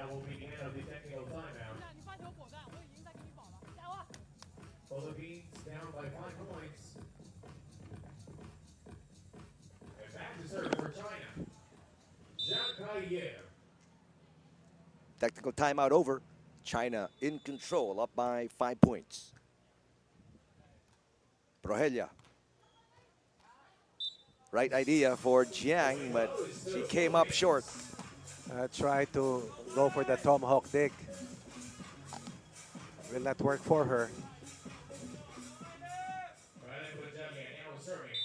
Will be the end of the technical timeout. Philippines down by 5 points. And back to serve for China. Zhang Kai-Ye. Technical timeout over. China in control, up by 5 points. Prohelia. Right idea for Jiang, but she came up short. Try to go for the tomahawk dig. Will not work for her. Right, put it down again. Now serving.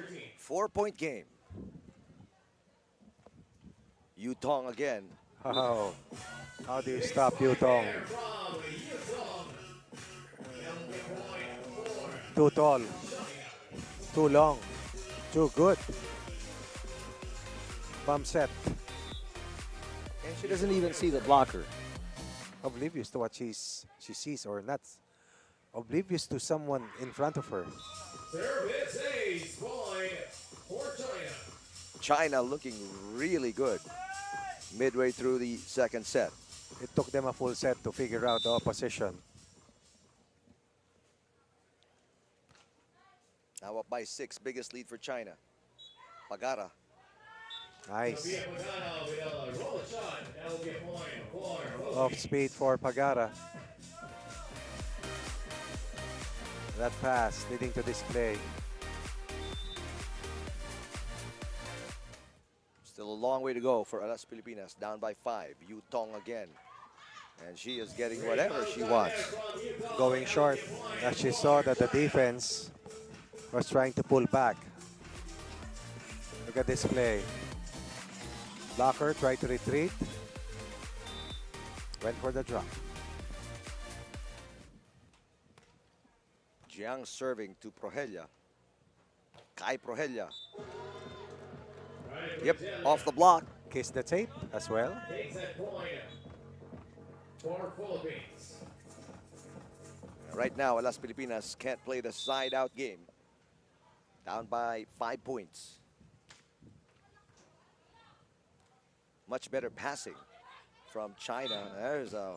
9-13. 4-point game. Yu Tong again. Oh, how do you stop Yu Tong? Too tall, too long, too good. Bump set. And she doesn't even see the blocker. Oblivious to what she sees, or not oblivious to someone in front of her. Service ace point for China. China looking really good midway through the second set. It took them a full set to figure out the opposition. Now up by 6, biggest lead for China. Pagara. Nice. Off speed for Pagara. That pass leading to display. Still a long way to go for Alas Pilipinas, down by 5. Yu Tong again. And she is getting whatever she wants. Going short as she saw that the defense was trying to pull back. Look at this play. Blocker tried to retreat. Went for the drop. Jiang serving to Prohelia. Kai Prohelia. Yep, off the block. Kiss the tape as well. Takes that point for Philippines. Right now, Alas Pilipinas can't play the side-out game. Down by 5 points. Much better passing from China. There's a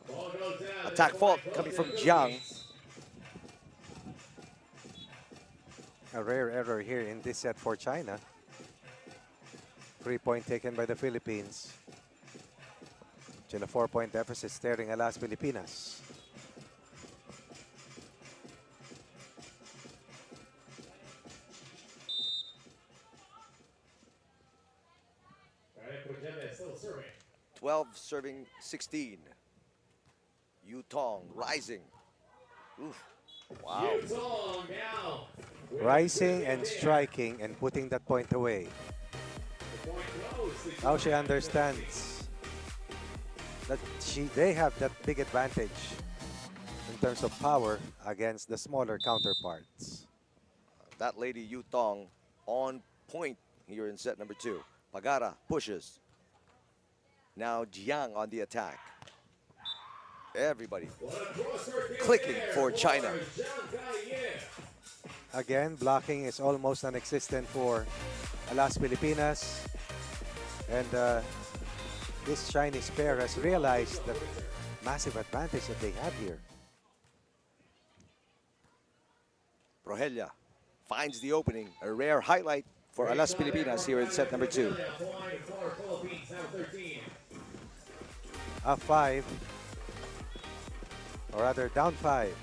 attack fault coming from Jiang. A rare error here in this set for China. 3-point taken by the Philippines. Still a 4-point deficit staring at Las Pilipinas. Still serving. 12 serving 16. Yu Tong rising. Oof. Wow. Yu Tong now. Rising and striking and putting that point away. The point goes. Now she understands that they have that big advantage in terms of power against the smaller counterparts. That lady Yu Tong on point here in set number 2. Pagara pushes. Now Jiang on the attack. Everybody clicking for China. Again, blocking is almost non-existent for Alas Pilipinas. And this Chinese pair has realized the massive advantage that they have here. Prohelia finds the opening. A rare highlight for Alas Pilipinas here in set number 2. Up 5, or rather down 5.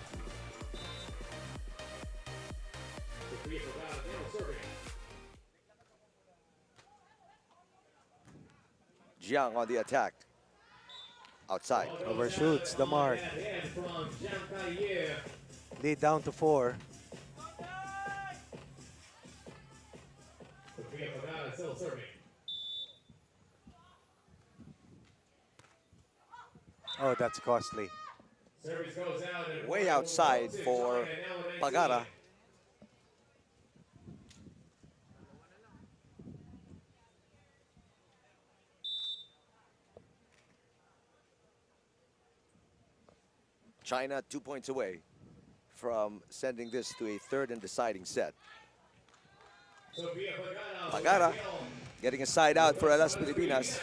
Jiang on the attack. Outside. Overshoots the mark. Lead down to 4. Oh, that's costly. Way outside for Pagara. China 2 points away from sending this to a third and deciding set. Pagara getting a side out for Alas Pilipinas.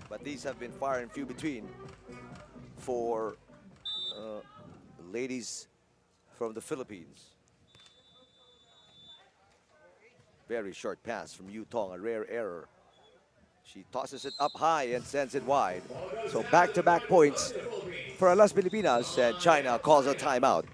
But these have been far and few between for ladies from the Philippines. Very short pass from Yu Tong, a rare error. She tosses it up high and sends it wide. So back-to-back points for Las Pilipinas, and China calls a timeout.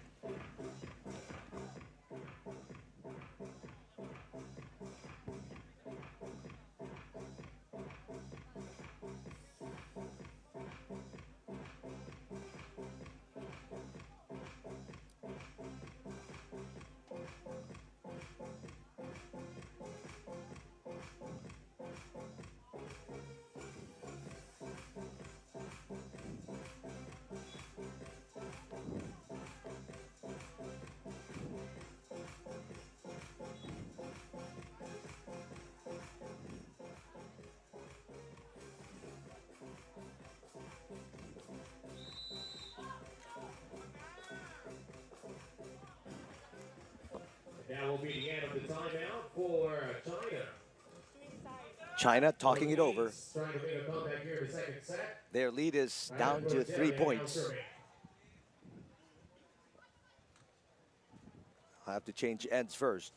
That will be the end of the timeout for China. China talking it over. Trying to make a comeback here in the second set. Their lead is down to 3 points. I'll have to change ends first.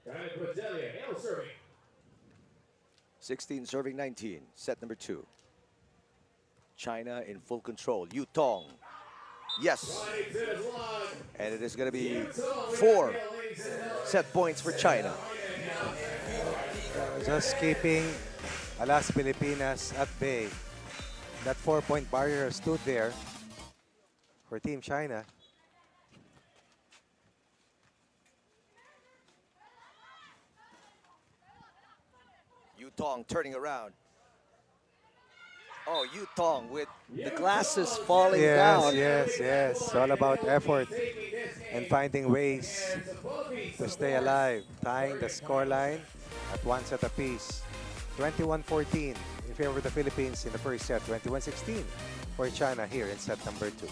Trying to put Delia, now serving. 16 serving 19, set number 2. China in full control. Yu Tong. Yes. Right to his log. And it is going to be 4 set points for China. Just keeping Las Pilipinas at bay. That 4-point barrier stood there for Team China. Yu Tong turning around. Oh, Yu Tong with the glasses falling down. Yes. It's all about effort and finding ways to stay alive. Tying the scoreline at 1 set apiece. 21-14 in favor of the Philippines in the first set. 21-16 for China here in set number 2.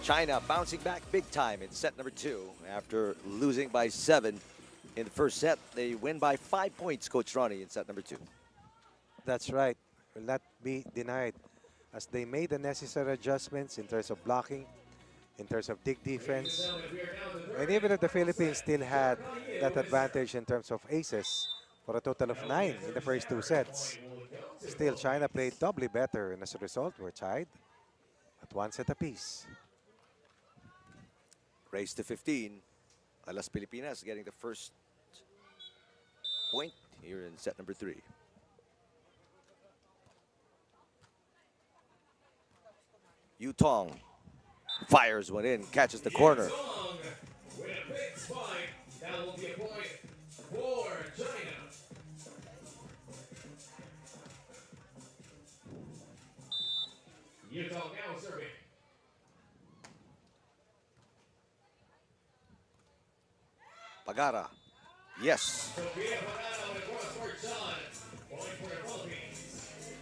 China bouncing back big time in set number 2 after losing by 7 in the first set. They win by 5 points, Coach Ronnie, in set number 2. That's right. Will not be denied as they made the necessary adjustments in terms of blocking, in terms of dig defense. And even if the Philippines still had that advantage in terms of aces for a total of 9 in the first 2 sets, still China played doubly better, and as a result, we're tied at 1 set apiece. Race to 15. Las Pilipinas getting the first point here in set number 3. Yu Tong fires one in, catches the corner. With a big spike, that will be a point for China. Yu Tong now serving. Pagara. Yes. Sofia Pagara with a cross-court shot. Point for the Philippines.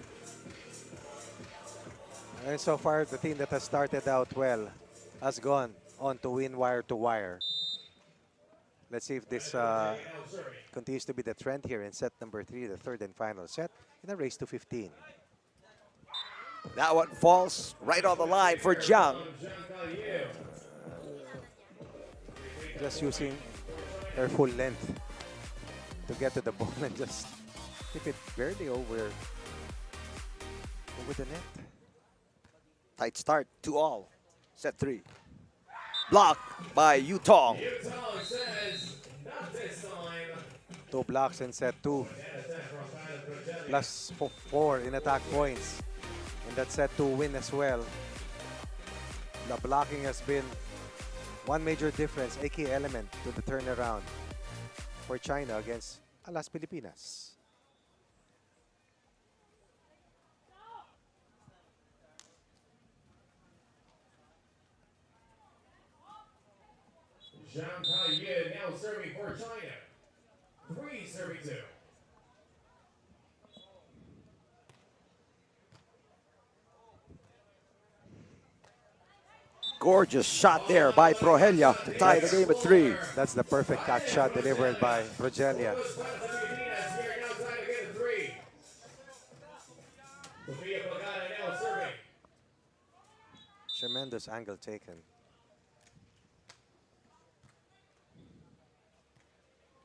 And so far, the team that has started out well has gone on to win wire to wire. Let's see if this continues to be the trend here in set number 3, the third and final set in a race to 15. That one falls right on the line for Jiang. Just using her full length to get to the ball and just tip it barely over the net. Tight start, 2-all. Set 3. Blocked by Yu Tong. Yu Tong says, not this time. 2 blocks in set 2. Plus 4 in attack points. And that set 2 win as well. The blocking has been one major difference, a key element to the turnaround for China against Las Pilipinas. Zhang Taiyin now serving for China. 3 serving 2. Gorgeous shot there by Prohelia to tie the game at 3. That's the perfect catch shot delivered by Progelia. Tremendous angle taken.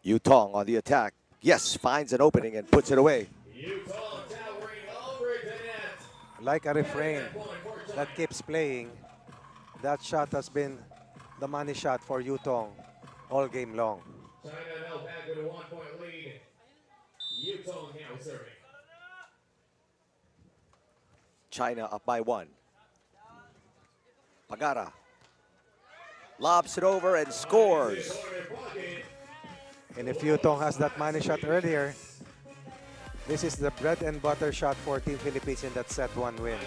Yutong on the attack. Yes, finds an opening and puts it away. Like a refrain that keeps playing, that shot has been the money shot for Yutong all game long. China now back with a 1-point lead. Yutong now serving. China up by 1. Pagara lobs it over and scores. And if Yutong has that money shot earlier, this is the bread and butter shot for Team Philippines in that set 1 win.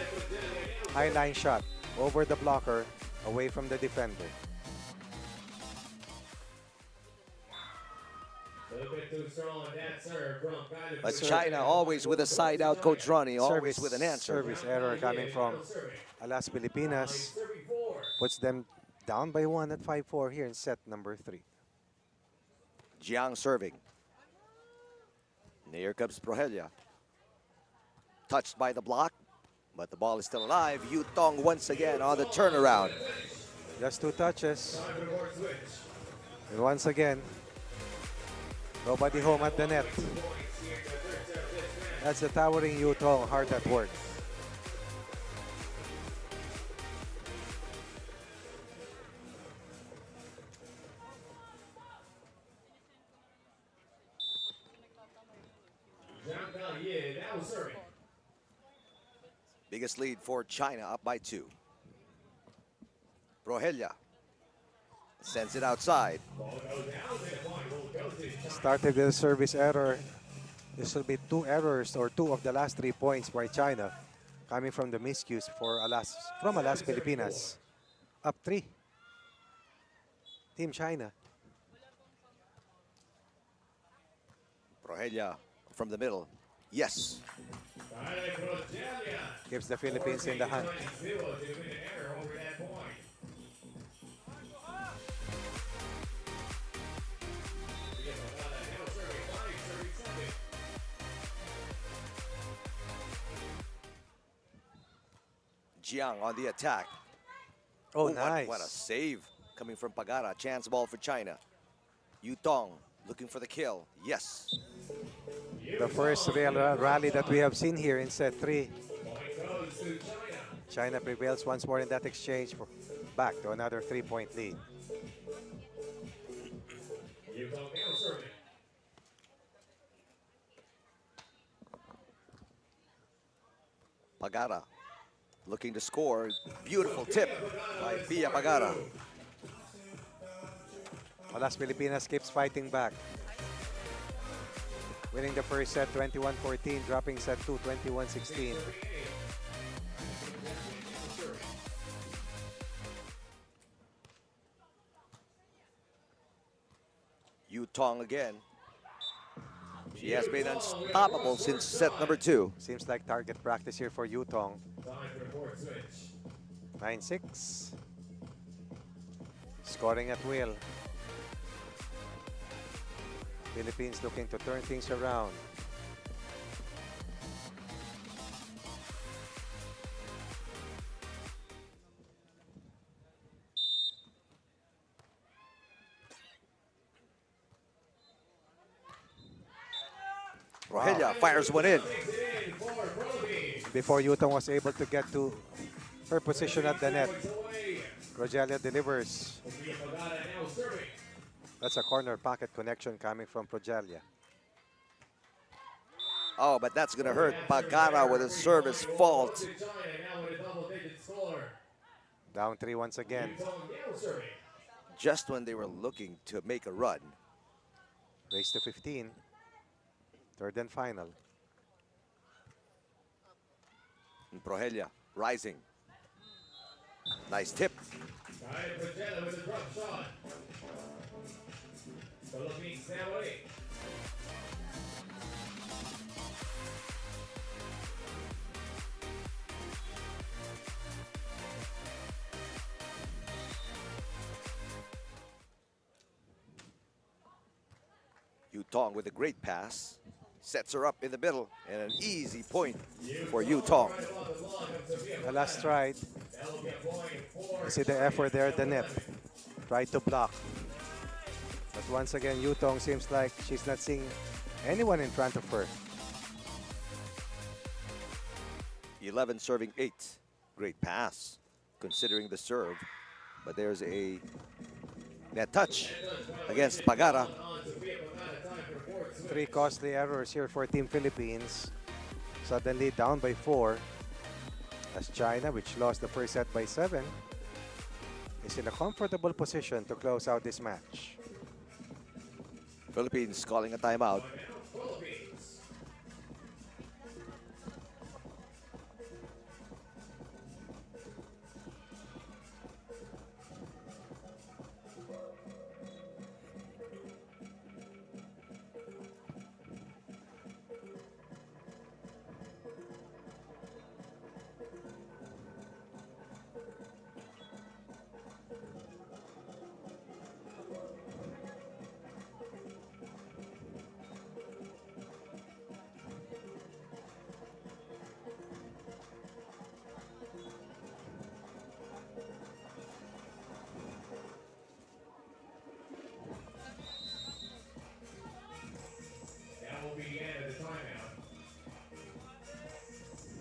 High line shot over the blocker, away from the defender. But China always with a side out, Coach Ronnie, always with an answer. Service error coming from Las Pilipinas puts them down by 1 at 5-4 here in set number 3. Jiang serving. And here comes Prohelia. Touched by the block, but the ball is still alive. Yutong once again on the turnaround. Just 2 touches. And once again, nobody home at the net. That's the towering Yutong hard at work. Biggest lead for China, up by 2. Prohelia sends it outside. Started with a service error. This will be 2 errors or 2 of the last 3 points by China coming from the miscues from Las Pilipinas. Up 3. Team China. Prohelia from the middle. Yes. Gives the Philippines in the hunt. Jiang on the attack. Oh, Ooh, nice. What a save coming from Pagara. Chance ball for China. Yutong looking for the kill. Yes. The first real rally that we have seen here in set 3. China prevails once more in that exchange, back to another 3-point lead. Pagara looking to score. Beautiful tip by Pia Pagara. Las Pilipinas keeps fighting back. Winning the first set 21-14, dropping set 2 21-16. Yutong again. She has been unstoppable since set number 2. Seems like target practice here for Yutong. 9-6. Scoring at will. Philippines looking to turn things around. Prohelia fires one in. Before Yutong was able to get to her position at the net, Progelia delivers. That's a corner pocket connection coming from Progelia. Oh, but that's going to hurt Pagara with a service fault. Down 3 once again. Yutong now serving. Just when they were looking to make a run. Race to 15. Third and final. And Prohelia rising. Nice tip. Kyle Pagella with a drop shot. Philippines now away. Yutong with a great pass. Sets her up in the middle. And an easy point for Yutong. The last stride. You see the effort there at the net. Tried to block. But once again, Yutong seems like she's not seeing anyone in front of her. 11 serving 8. Great pass, considering the serve. But there's a net touch against Pagara. 3 costly errors here for Team Philippines. Suddenly down by 4. As China, which lost the first set by 7, is in a comfortable position to close out this match. Philippines calling a timeout.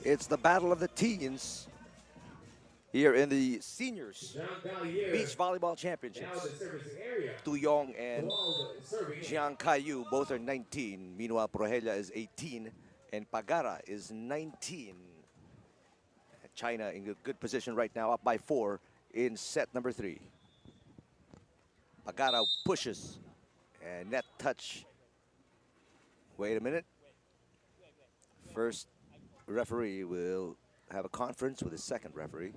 It's the battle of the teens here in the seniors beach volleyball championships. Tu Yong and Jiang Kaiyu both are 19. Meanwhile, Prohelia is 18 and Pagara is 19. China in a good position right now, up by 4 in set number 3. Pagara pushes and net touch. Wait a minute. First referee will have a conference with the second referee.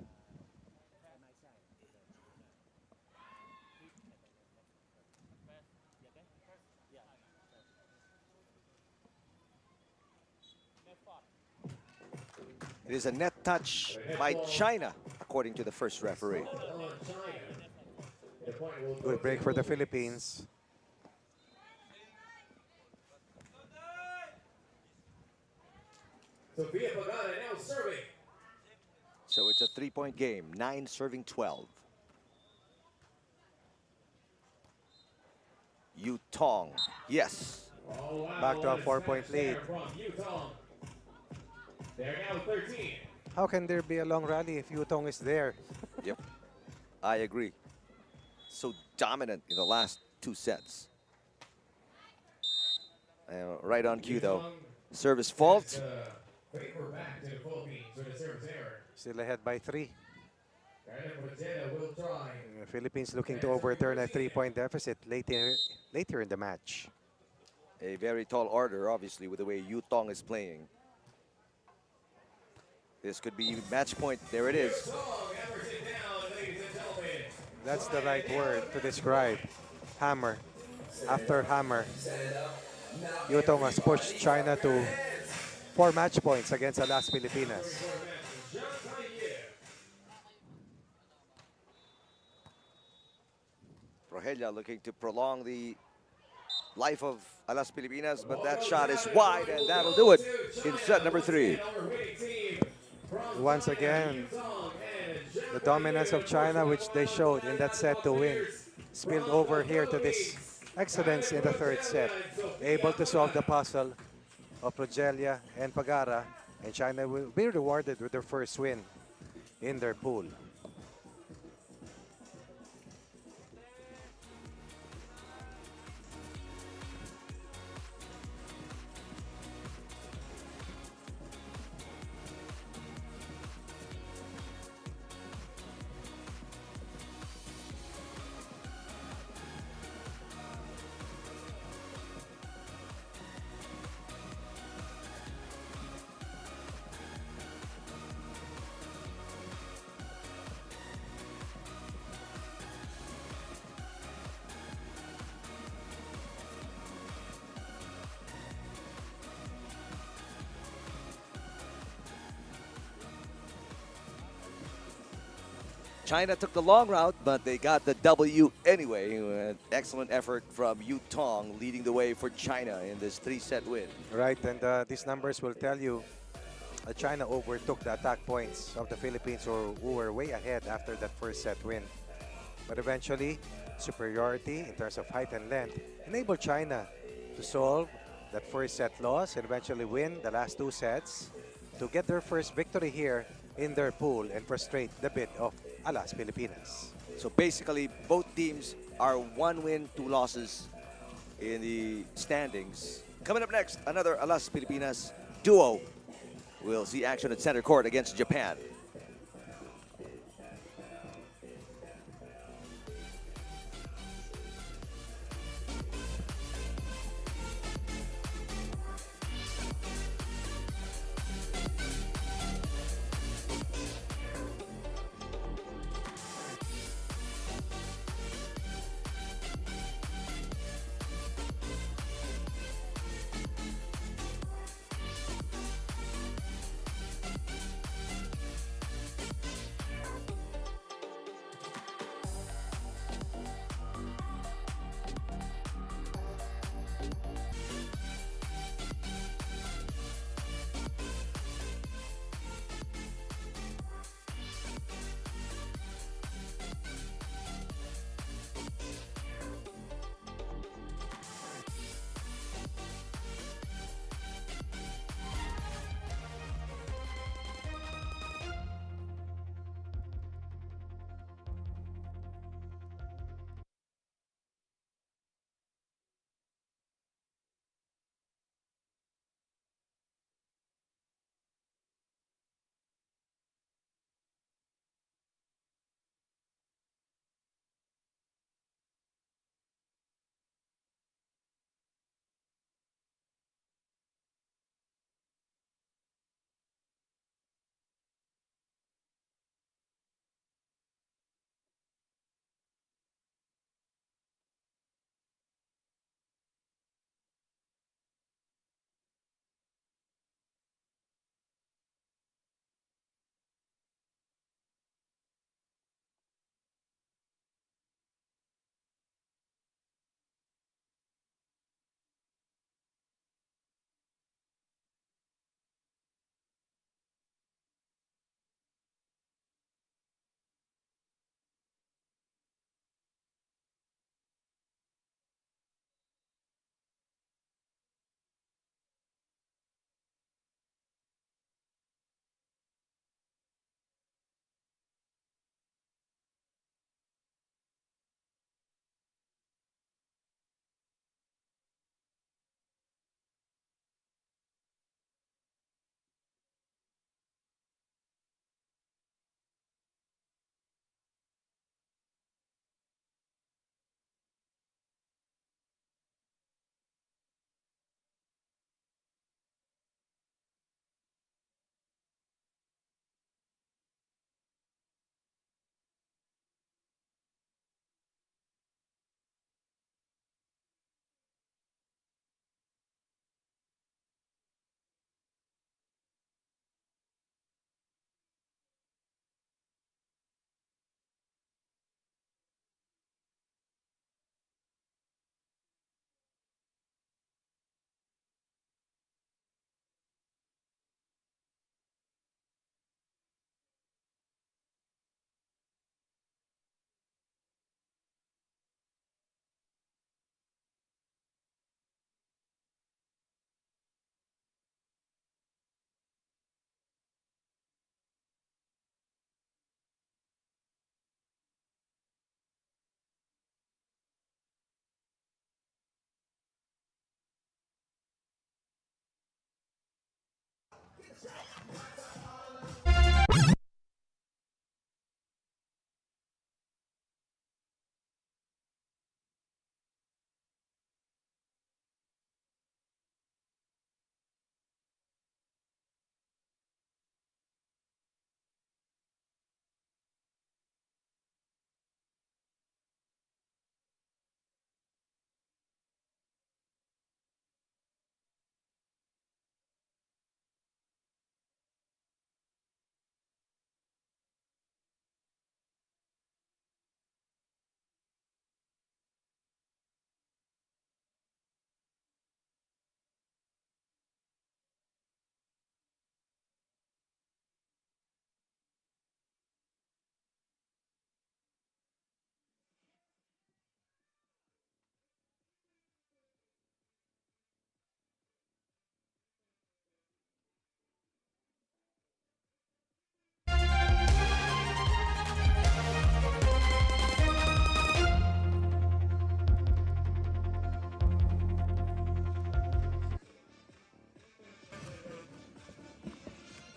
It is a net touch by China, according to the first referee. Good break for the Philippines. Sophia Pagara now serving. So it's a 3-point game, 9 serving 12. Yutong, yes. Oh, wow. Back to a 4-point lead. They're now 13. How can there be a long rally if Yutong is there? Yep, I agree. So dominant in the last 2 sets. Right on cue though. Service fault. Favor back to the Philippines with a service error. Still ahead by 3. Will try. Philippines looking to overturn a 3-point deficit later in the match. A very tall order, obviously, with the way Yutong is playing. This could be match point. There it is. That's the right word to describe. Hammer after hammer. Yutong has pushed China to 4 match points against the last Filipinas. Prohelia looking to prolong the life of Alas Pilipinas, but that shot is wide, and that'll do it in set number 3. Once again, the dominance of China, which they showed in that set to win, spilled over here to this excellence in the 3rd set. Able to solve the puzzle of Progelia and Pagara, and China will be rewarded with their first win in their pool. China took the long route, but they got the W anyway. Excellent effort from Yu Tong leading the way for China in this 3-set win. Right, and these numbers will tell you China overtook the attack points of the Philippines who were way ahead after that first set win. But eventually, superiority in terms of height and length enabled China to solve that first set loss and eventually win the last 2 sets to get their first victory here in their pool and frustrate the bid of Alas Pilipinas. So basically, both teams are 1 win, 2 losses in the standings. Coming up next, another Alas Pilipinas duo. We'll see action at center court against Japan.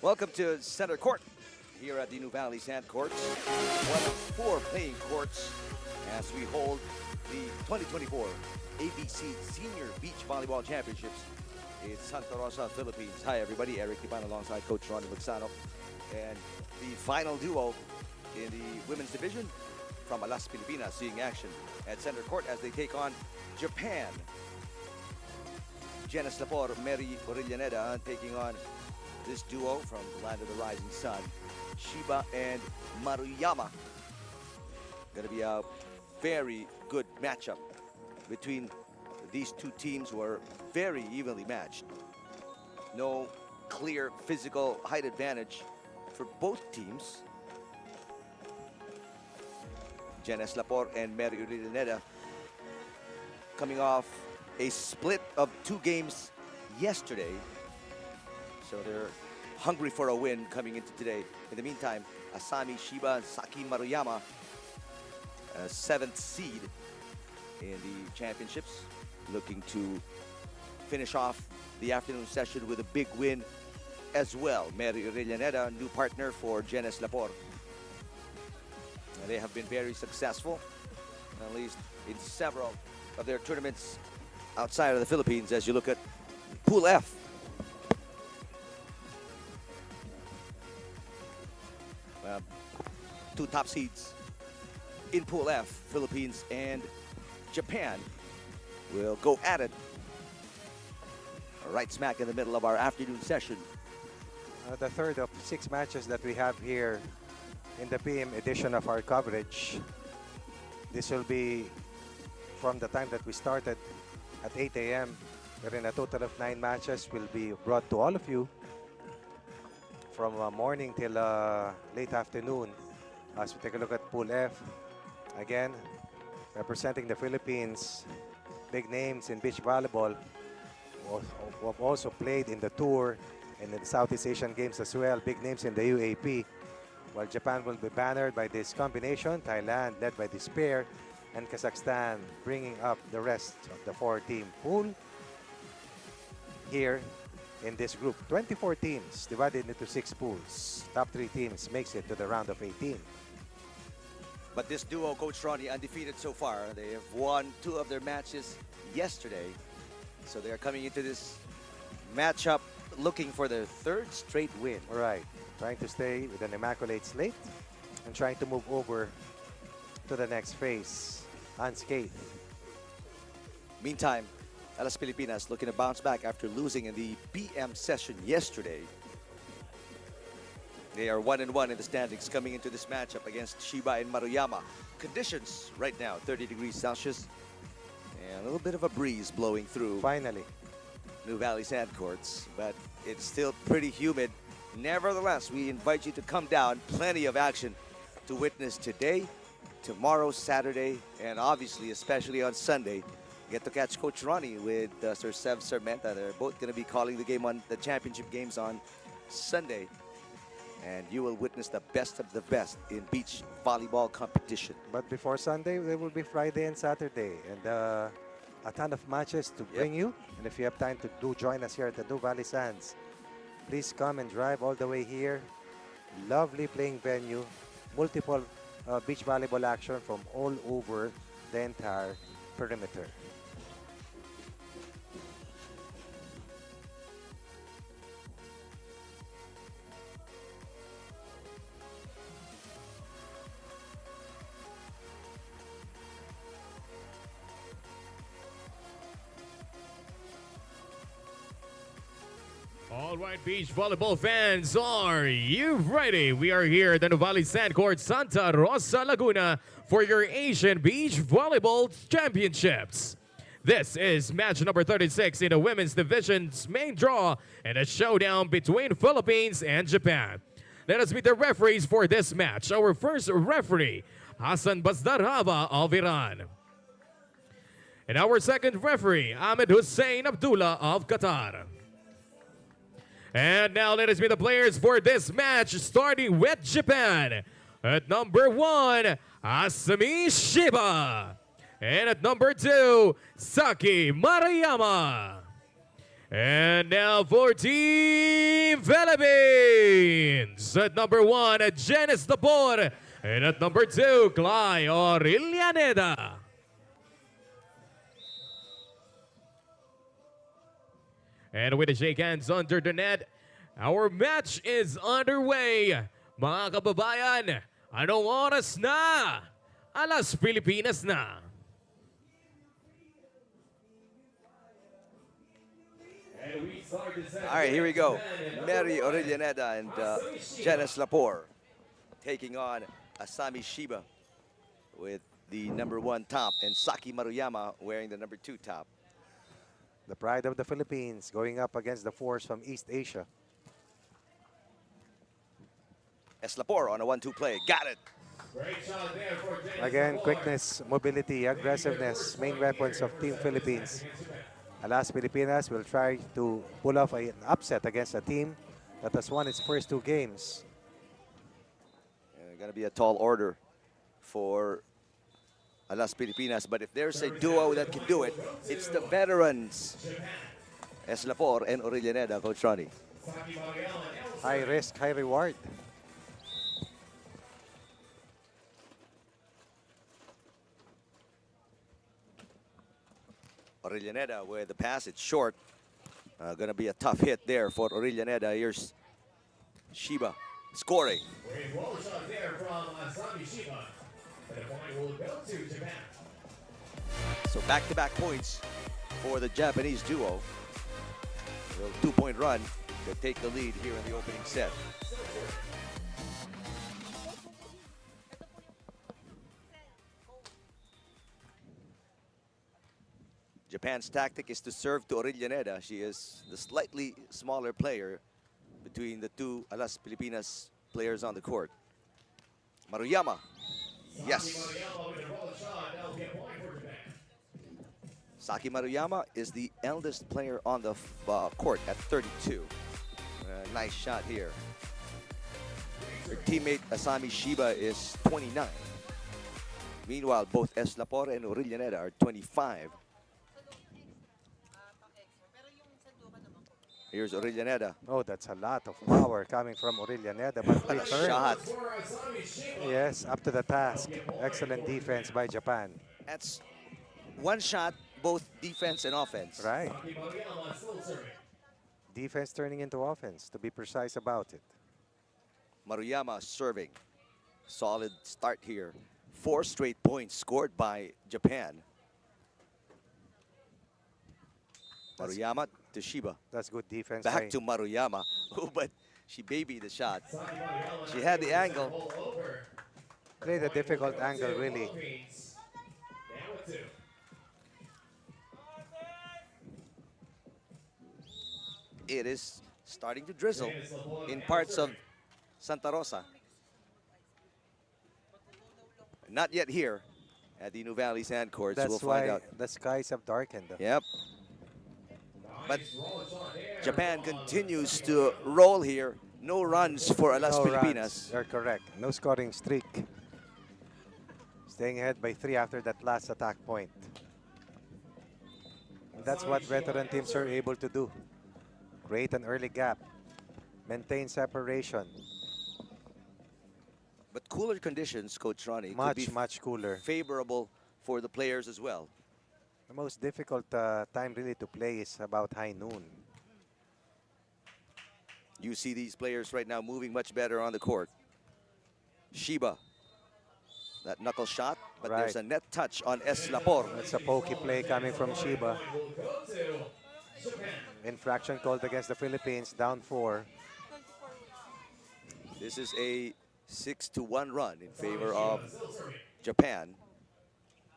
Welcome to center court here at the New Valley Sand Courts. One of 4 playing courts as we hold the 2024 ABC Senior Beach Volleyball Championships in Santa Rosa, Philippines. Hi everybody, Eric Iban alongside Coach Ronnie Luxano. And the final duo in the women's division from Alas Pilipinas seeing action at center court as they take on Japan. Janice Lapor, Mary Orillaneda taking on this duo from the land of the rising sun, Shiba and Maruyama. Gonna be a very good matchup between these two teams who are very evenly matched. No clear physical height advantage for both teams. Janice Lapor and Mary Orillaneda coming off a split of 2 games yesterday. So they're hungry for a win coming into today. In the meantime, Asami Shiba and Saki Maruyama, a 7th seed in the championships, looking to finish off the afternoon session with a big win as well. Mary Orillaneda, new partner for Janice Lapor. They have been very successful, at least in several of their tournaments outside of the Philippines. As you look at Pool F, two top seeds in Pool F, Philippines and Japan, will go at it right smack in the middle of our afternoon session. The third of 6 matches that we have here in the PM edition of our coverage. This will be from the time that we started at 8 a.m. wherein a total of 9 matches will be brought to all of you from morning till late afternoon. As we take a look at Pool F, again, representing the Philippines, big names in beach volleyball, who have also played in the tour and in the Southeast Asian Games as well, big names in the UAP. While Japan will be bannered by this combination, Thailand led by this pair, and Kazakhstan bringing up the rest of the 4-team pool here in this group. 24 teams divided into 6 pools. Top 3 teams makes it to the round of 18. But this duo, Coach Ronnie, undefeated so far. They have won 2 of their matches yesterday. So they are coming into this matchup looking for their 3rd straight win. Right. Trying to stay with an immaculate slate and trying to move over to the next phase unscathed. Meantime, Alas Pilipinas looking to bounce back after losing in the PM session yesterday. They are 1-1 in the standings coming into this matchup against Shiba and Maruyama. Conditions right now, 30 degrees Celsius and a little bit of a breeze blowing through Finally. New Valley Sand Courts, but it's still pretty humid. Nevertheless, we invite you to come down. Plenty of action to witness today, tomorrow, Saturday, and obviously, especially on Sunday. Get to catch Coach Ronnie with Sir Sev Sarmenta. They're both going to be calling the game on the championship games on Sunday. And you will witness the best of the best in beach volleyball competition. But before Sunday, there will be Friday and Saturday. And a ton of matches to bring you. And if you have time to join us here at the New Valley Sands, please come and drive all the way here. Lovely playing venue. Multiple beach volleyball action from all over the entire perimeter. All right, beach volleyball fans, are you ready? We are here at the Nuvali Sand Court, Santa Rosa, Laguna for your Asian Beach Volleyball Championships. This is match number 36 in the women's division's main draw and a showdown between Philippines and Japan. Let us meet the referees for this match. Our first referee, Hassan Bazdarhava of Iran. And our second referee, Ahmed Hussein Abdullah of Qatar. And now let us meet the players for this match, starting with Japan. At number 1, Asami Shiba. And at number 2, Saki Maruyama. And now for Team Philippines. At number 1, Janice Tapor. And at number 2, Clay Orillaneda. And with the shake hands under the net, our match is underway. Mga kababayan, anong oras na? Alas Pilipinas na. All right, here we go. Mary Orillaneda and Janice Lapore taking on Asami Shiba with the number 1 top and Saki Maruyama wearing the number 2 top. The pride of the Philippines going up against the force from East Asia. Lapore on a 1-2 play. Got it. Great shot there for Janice Again, Lapore. quickness, mobility, aggressiveness, main weapons of Team Philippines. Alas Pilipinas will try to pull off an upset against a team that has won its first 2 games. Going to be a tall order for Alas Pilipinas, but if there's a duo that can do it, it's the veterans, Lapore and Orillaneda, Coach Ronnie. High risk, high reward. Orillaneda with the pass, it's short. Going to be a tough hit there for Orillaneda. Here's Shiba scoring. Great roll shot there from Asami Shiba. The point will go to Japan. So back-to-back points for the Japanese duo. A 2-point run to take the lead here in the opening set. Japan's tactic is to serve to Orillaneda. She is the slightly smaller player between the 2 Alas Pilipinas players on the court. Maruyama. Yes. Saki Maruyama is the eldest player on the court at 32. Nice shot here. Her teammate Asami Shiba is 29. Meanwhile, both Lapore and Orillaneda are 25. Here's Orillaneda. Oh, that's a lot of power coming from Orillaneda, but What a return. shot. Yes, up to the task. Excellent defense by Japan. That's one shot, both defense and offense. Right. Defense turning into offense, to be precise about it. Maruyama serving. Solid start here. 4 straight points scored by Japan. Maruyama to Shiba. That's good defense. Back to Maruyama. Oh, but she babied the shot. She had the angle. Played a difficult angle, really. It is starting to drizzle in parts of Santa Rosa. Not yet here at the New Valley Sand Courts. That's We'll find why out. the skies have darkened. Yep. But Japan continues to roll here. No runs for Alas No Pilipinas. runs. You're correct. No scoring streak. Staying ahead by 3 after that last attack point. And that's what veteran teams are able to do. Create an early gap. Maintain separation. But cooler conditions, Coach Ronnie, could be Much cooler. favorable for the players as well. The most difficult time really to play is about high noon. You see these players right now moving much better on the court. Shiba. That knuckle shot, but there's a net touch on Lapore. That's a pokey play coming from Shiba. Infraction called against the Philippines, down 4. This is a 6-1 run in favor of Japan.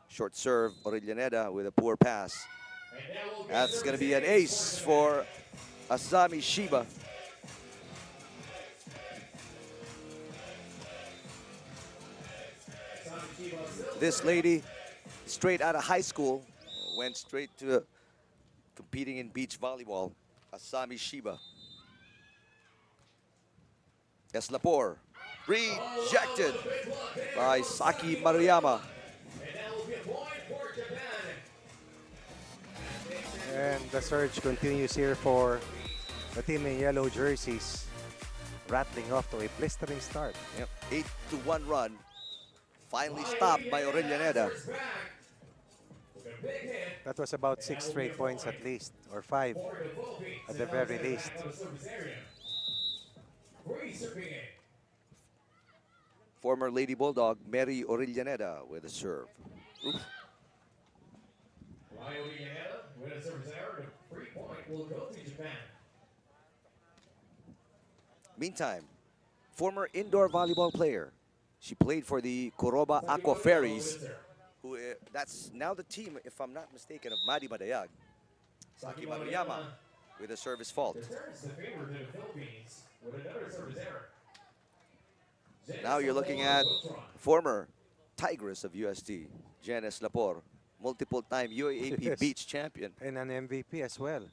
Short serve, Orillaneda with a poor pass. That's going to be an ace for Asami Shiba. This lady, straight out of high school, went straight to competing in beach volleyball. Asami Shiba. Lapore rejected by Saki Maruyama. And the surge continues here for the team in yellow jerseys, rattling off to a blistering start. Yep. 8-1 run. Finally stopped by Orellaneda. That was about 6 straight points at least, or 5 at the very least. Former Lady Bulldog, Mary Orellaneda with a serve. Oof. With a service error, the free point will go to Japan. Meantime, former indoor volleyball player. She played for the Kuroba Aqua Fairies, who that's now the team, if I'm not mistaken, of Madi Madayag. Saki Maruyama with a service fault. Returns the favor to the Philippines with another service error. Now you're looking at former Tigress of UST, Janice Lapor, multiple-time UAAP Yes. Beach champion. And an MVP as well,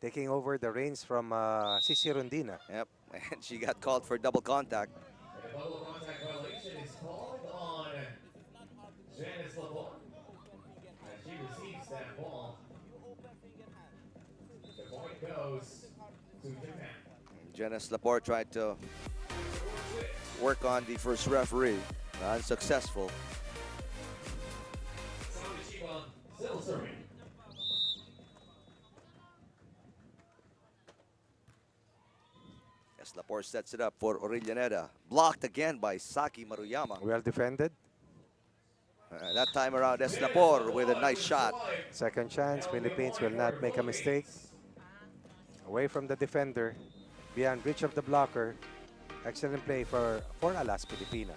taking over the reins from Sisi Rondina. Yep, and she got called for double contact. And a double contact violation is called on Janice Labon. As she receives that ball, the point goes to Japan. Janice Lapor tried to work on the first referee, unsuccessful. Samachiba still serving. Yes, Lapor sets it up for Orellaneda. Blocked again by Saki Maruyama. Well defended. That time around, Lapor with a nice shot. Second chance, Philippines will not make a mistake. Away from the defender, beyond reach of the blocker. Excellent play for Alas Pilipinas.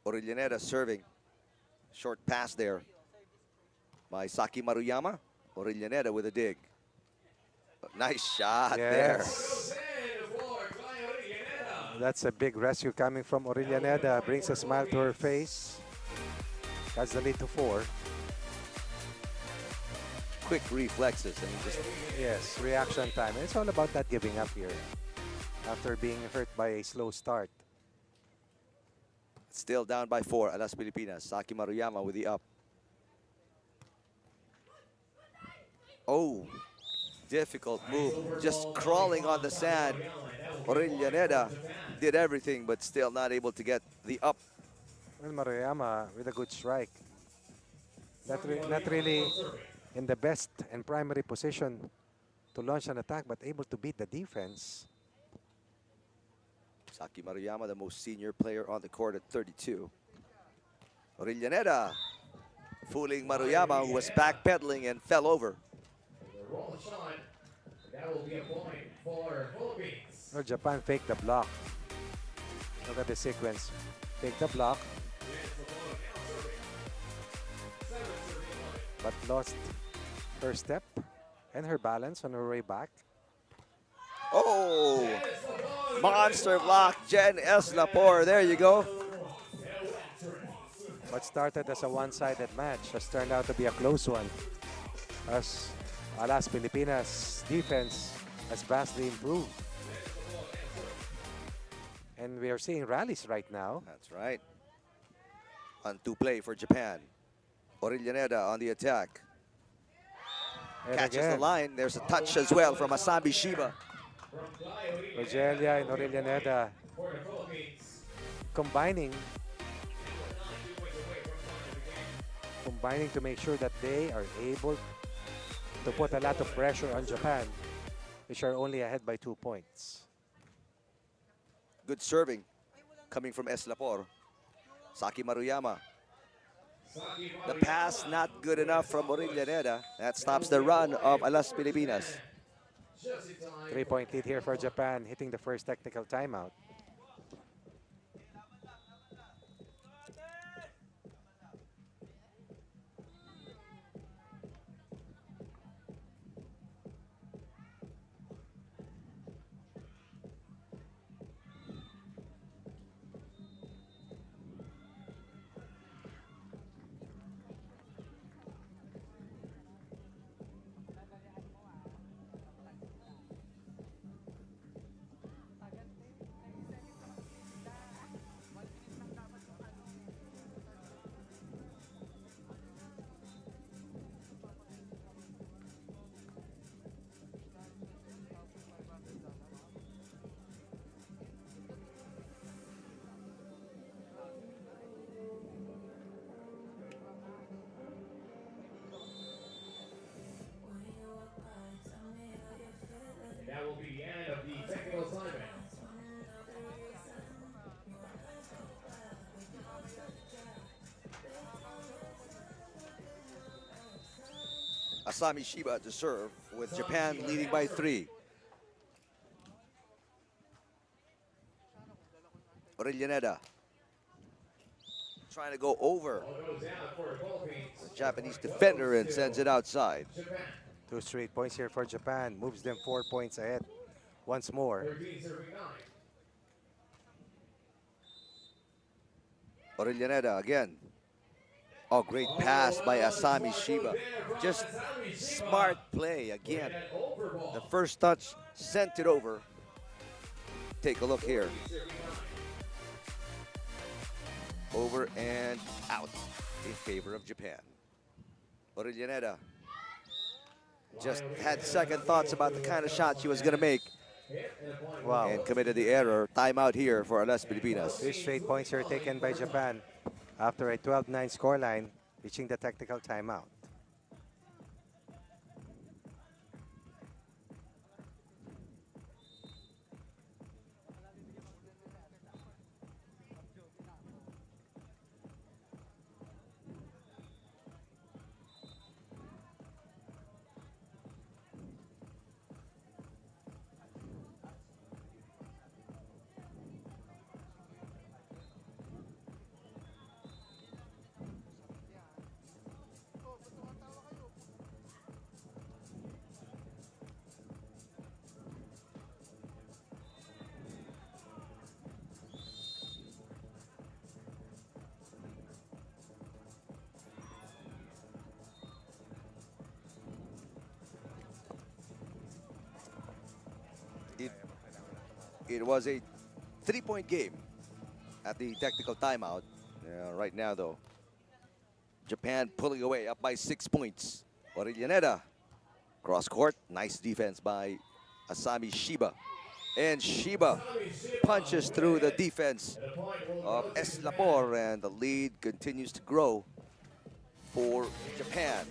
Orellaneda serving. Short pass there by Saki Maruyama. Orellaneda with a dig. Nice shot there. Yes. That's a big rescue coming from Orellaneda. Brings a smile to her face. That's the lead to 4. Quick reflexes. I mean, just Yes, reaction time. It's all about that giving up here after being hurt by a slow start. still down by 4. Alas Pilipinas. Saki Maruyama with the up. Oh, difficult move. Just crawling on the sand. Orellaneda did everything, but still not able to get the up. Well, Maruyama with a good strike. Not really in the best and primary position to launch an attack, but able to beat the defense. Saki Maruyama, the most senior player on the court at 32. Orellaneda fooling Maruyama, who was backpedaling and fell over. Roll shot. That will be a point for Philippines. Well, Japan faked the block. Look at the sequence. Fake the block, but lost her step and her balance on her way back. Oh, monster block, Jen S. Lapor. There you go. What started as a one-sided match has turned out to be a close one, as Alas Pilipinas' defense has vastly improved. And we are seeing rallies right now. That's right. On to play for Japan. Orellaneda on the attack. And Catches again, the line. There's a touch as well from Asabi Shiba. Rogelia and Orellaneda combining to make sure that they are able to put a lot of pressure on Japan, which are only ahead by 2 points. Good serving coming from S. Lapor. Saki Maruyama. The pass not good enough from Orellaneda. That stops the run of Alas Pilipinas. 3-point lead here for Japan, hitting the first technical timeout. Asami Shiba to serve with Japan leading by 3. Orillaneda trying to go over Ball goes down for the Philippines. the Japanese defender and sends it outside. Japan. 2 straight points here for Japan. Moves them 4 points ahead. Once more. 13 serving 9. Orillaneda again. Oh, great pass by Asami Shiba. Just smart play again. The first touch sent it over. Take a look here. Over and out in favor of Japan. Orillaneda just had second thoughts about the kind of shot she was going to make Wow. and committed the error. Timeout here for Alas Pilipinas. 3 straight points here taken by Japan after a 12-9 scoreline, reaching the technical timeout. It was a 3-point game at the technical timeout. Right now, though, Japan pulling away up by 6 points. Orillaneda, cross court, nice defense by Asami Shiba. And Shiba punches through the defense of Eslapor, and the lead continues to grow for Japan.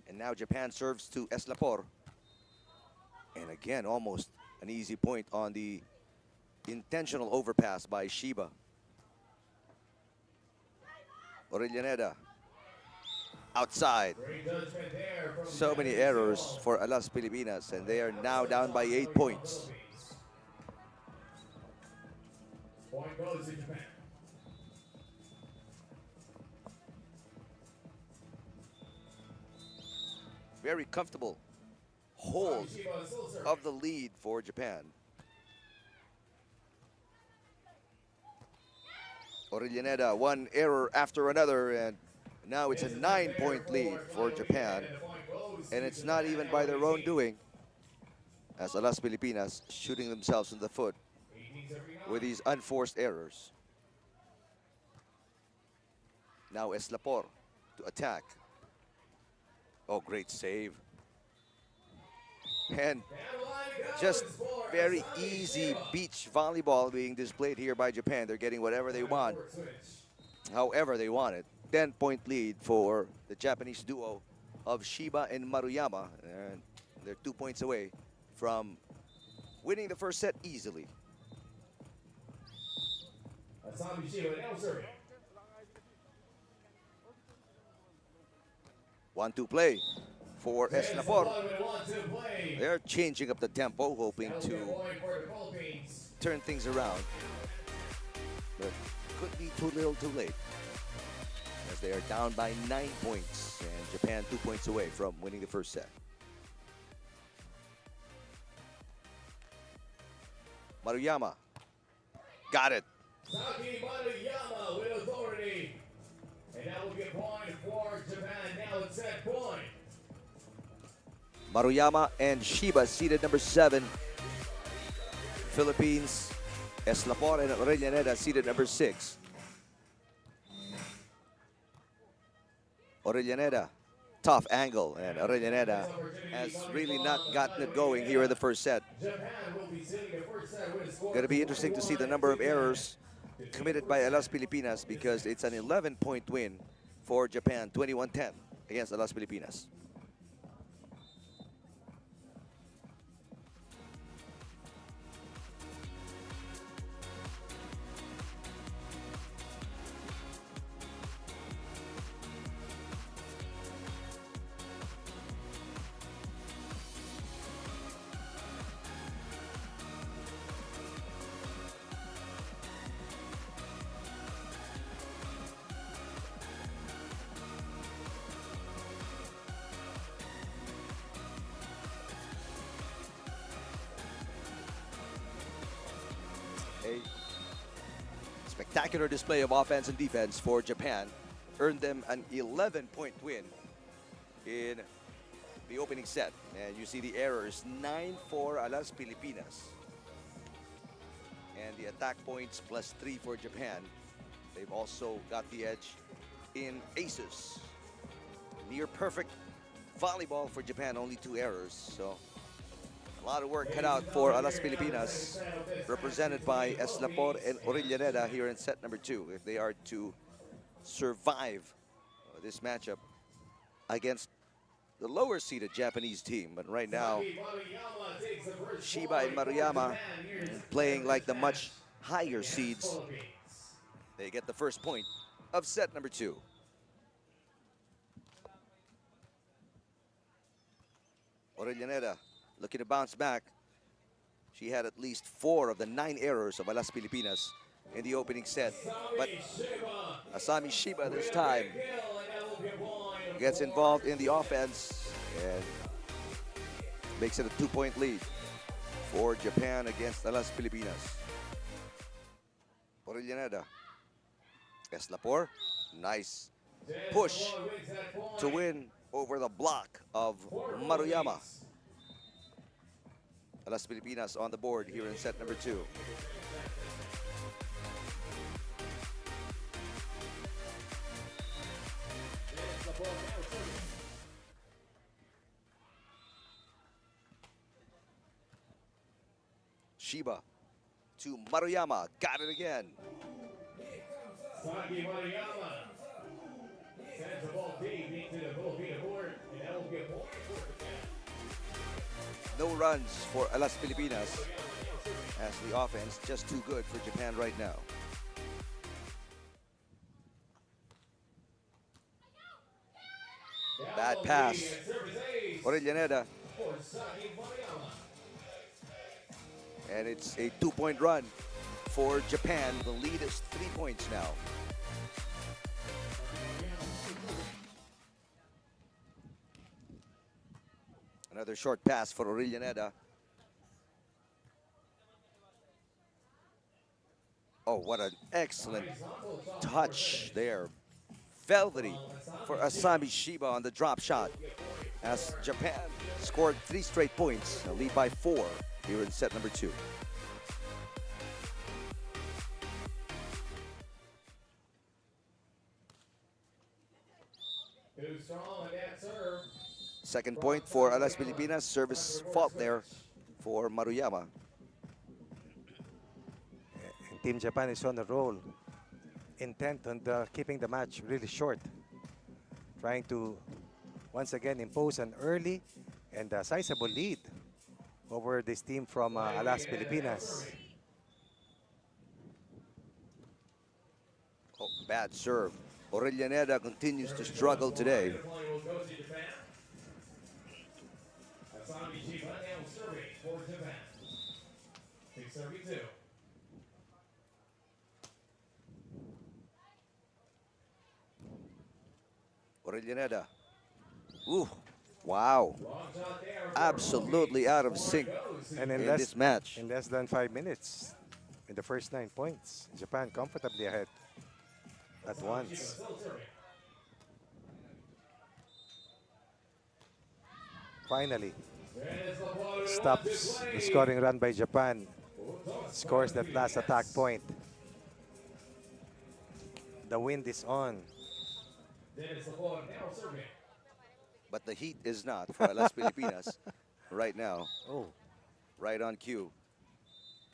And now Japan serves to Eslapor. And again, almost an easy point on the intentional overpass by Shiba. Orillaneda outside. So many errors for Alas Pilipinas, and they are now down by 8 points. Point goes to Japan. Very comfortable hold of the lead for Japan. Orillaneda, one error after another, and now it's a 9-point lead for Japan. And it's not even by their own doing, as Alas Pilipinas shooting themselves in the foot with these unforced errors. Now Eslapor to attack. Oh, great save. And just very easy beach volleyball being displayed here by Japan. They're getting whatever they want, however they want it. 10-point lead for the Japanese duo of Shiba and Maruyama. And they're 2 points away from winning the first set easily. Asami Shiba now serving. 1-2 play for Eslapor. 1-2 play. They're changing up the tempo, hoping to Point for the Philippines. turn things around. But could be too little too late, as they are down by 9 points, and Japan 2 points away from winning the first set. Maruyama got it. Saki Maruyama with authority. And that will be a point for Japan. Now it's set point. Maruyama and Shiba seeded number 7. Philippines, Eslapor and Orillaneda seeded number 6. Orillaneda, tough angle, and Orillaneda has really not gotten it going here in the first set. Japan will be sitting the first set with a score. Going to be interesting to see the number of errors committed by Alas Pilipinas, because it's an 11-point win for Japan, 21-10 against Alas Pilipinas. spectacular display of offense and defense for Japan earned them an 11-point win in the opening set. And you see the errors, 9 for Alas Pilipinas. And the attack points +3 for Japan. They've also got the edge in aces. Near perfect volleyball for Japan, only 2 errors. So a lot of work cut out for Alas Pilipinas, represented by Eslapor and Orillaneda here in set number 2, if they are to survive this matchup against the lower seeded Japanese team. But right now, Shiba and Maruyama playing like the much higher seeds. They get the first point of set number 2. Orillaneda looking to bounce back. She had at least 4 of the 9 errors of Alas Pilipinas in the opening set. But Asami Shiba this time gets involved in the offense and makes it a 2-point lead for Japan against Alas Pilipinas. Orillaneda. Eslapor, nice push to win over the block of Maruyama. Alas Pilipinas on the board here in set number 2. Shiba to Maruyama, got it again. Saki Maruyama sends the ball deep into the Filipino board, and that will be a point for Japan. No runs for Alas Pilipinas, as the offense just too good for Japan right now. Bad pass. Orillaneda. And it's a 2-point run for Japan. The lead is 3 points now. Another short pass for Orillaneda. Oh, what an excellent touch there. Velvety for Asami Shiba on the drop shot, as Japan scored 3 straight points, a lead by 4 here in set number 2. Too strong on that serve. Second point for Alas Pilipinas. Service fault there for Maruyama. And Team Japan is on a roll, intent on keeping the match really short, trying to once again impose an early and sizable lead over this team from Alas Pilipinas. Oh, bad serve. Orillaneda continues to struggle today. Asami Shiba now serving for Japan. 6-32. Orillaneda. Ooh, wow. Absolutely out of sync And in this match. in less than 5 minutes, in the first 9 points, Japan comfortably ahead at once. Finally, stops the scoring run by Japan, scores that last attack point. The wind is on. But the heat is not for Alas Pilipinas right now. Oh, Right on cue.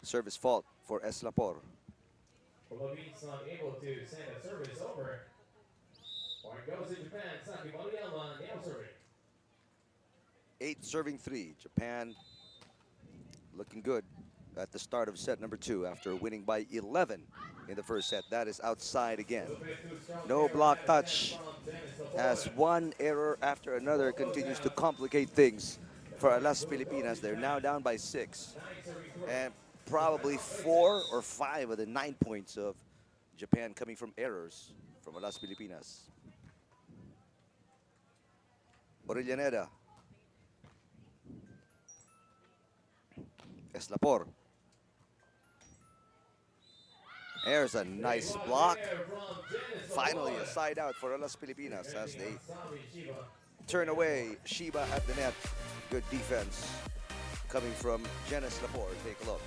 Service fault for Eslapor. Philippines not able to send a service over. Point goes to Japan. Saki Maruyama now serving. 8 serving 3. Japan looking good at the start of set number 2 after winning by 11 in the first set. That is outside again. No block touch, as one error after another continues to complicate things for Alas Pilipinas. They're now down by 6. And probably 4 or 5 of the 9 points of Japan coming from errors from Alas Pilipinas. Orillaneda. Eslapor. There's a nice block. Finally, a side out for Las Pilipinas as they turn away Shiba at the net. Good defense coming from Janice Lepore. Take a look.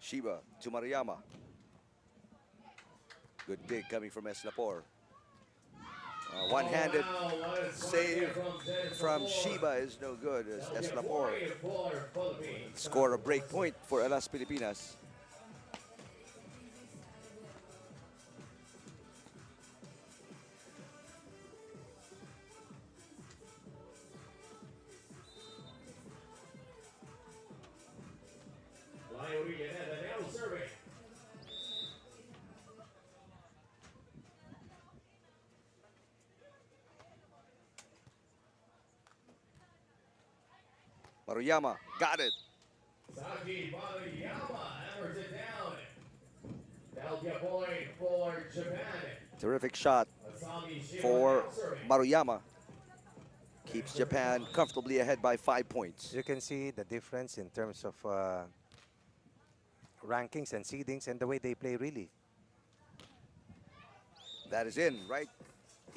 Shiba to Maruyama. Good dig coming from Eslapor. One-handed save from Shiba is no good as Eslapor score a break point for Las Pilipinas. Maruyama got it. Saki Maruyama hammers it down. That'll be a point for Japan. Terrific shot for Maruyama. Keeps Japan comfortably ahead by 5 points. You can see the difference in terms of rankings and seedings and the way they play, really. That is in, right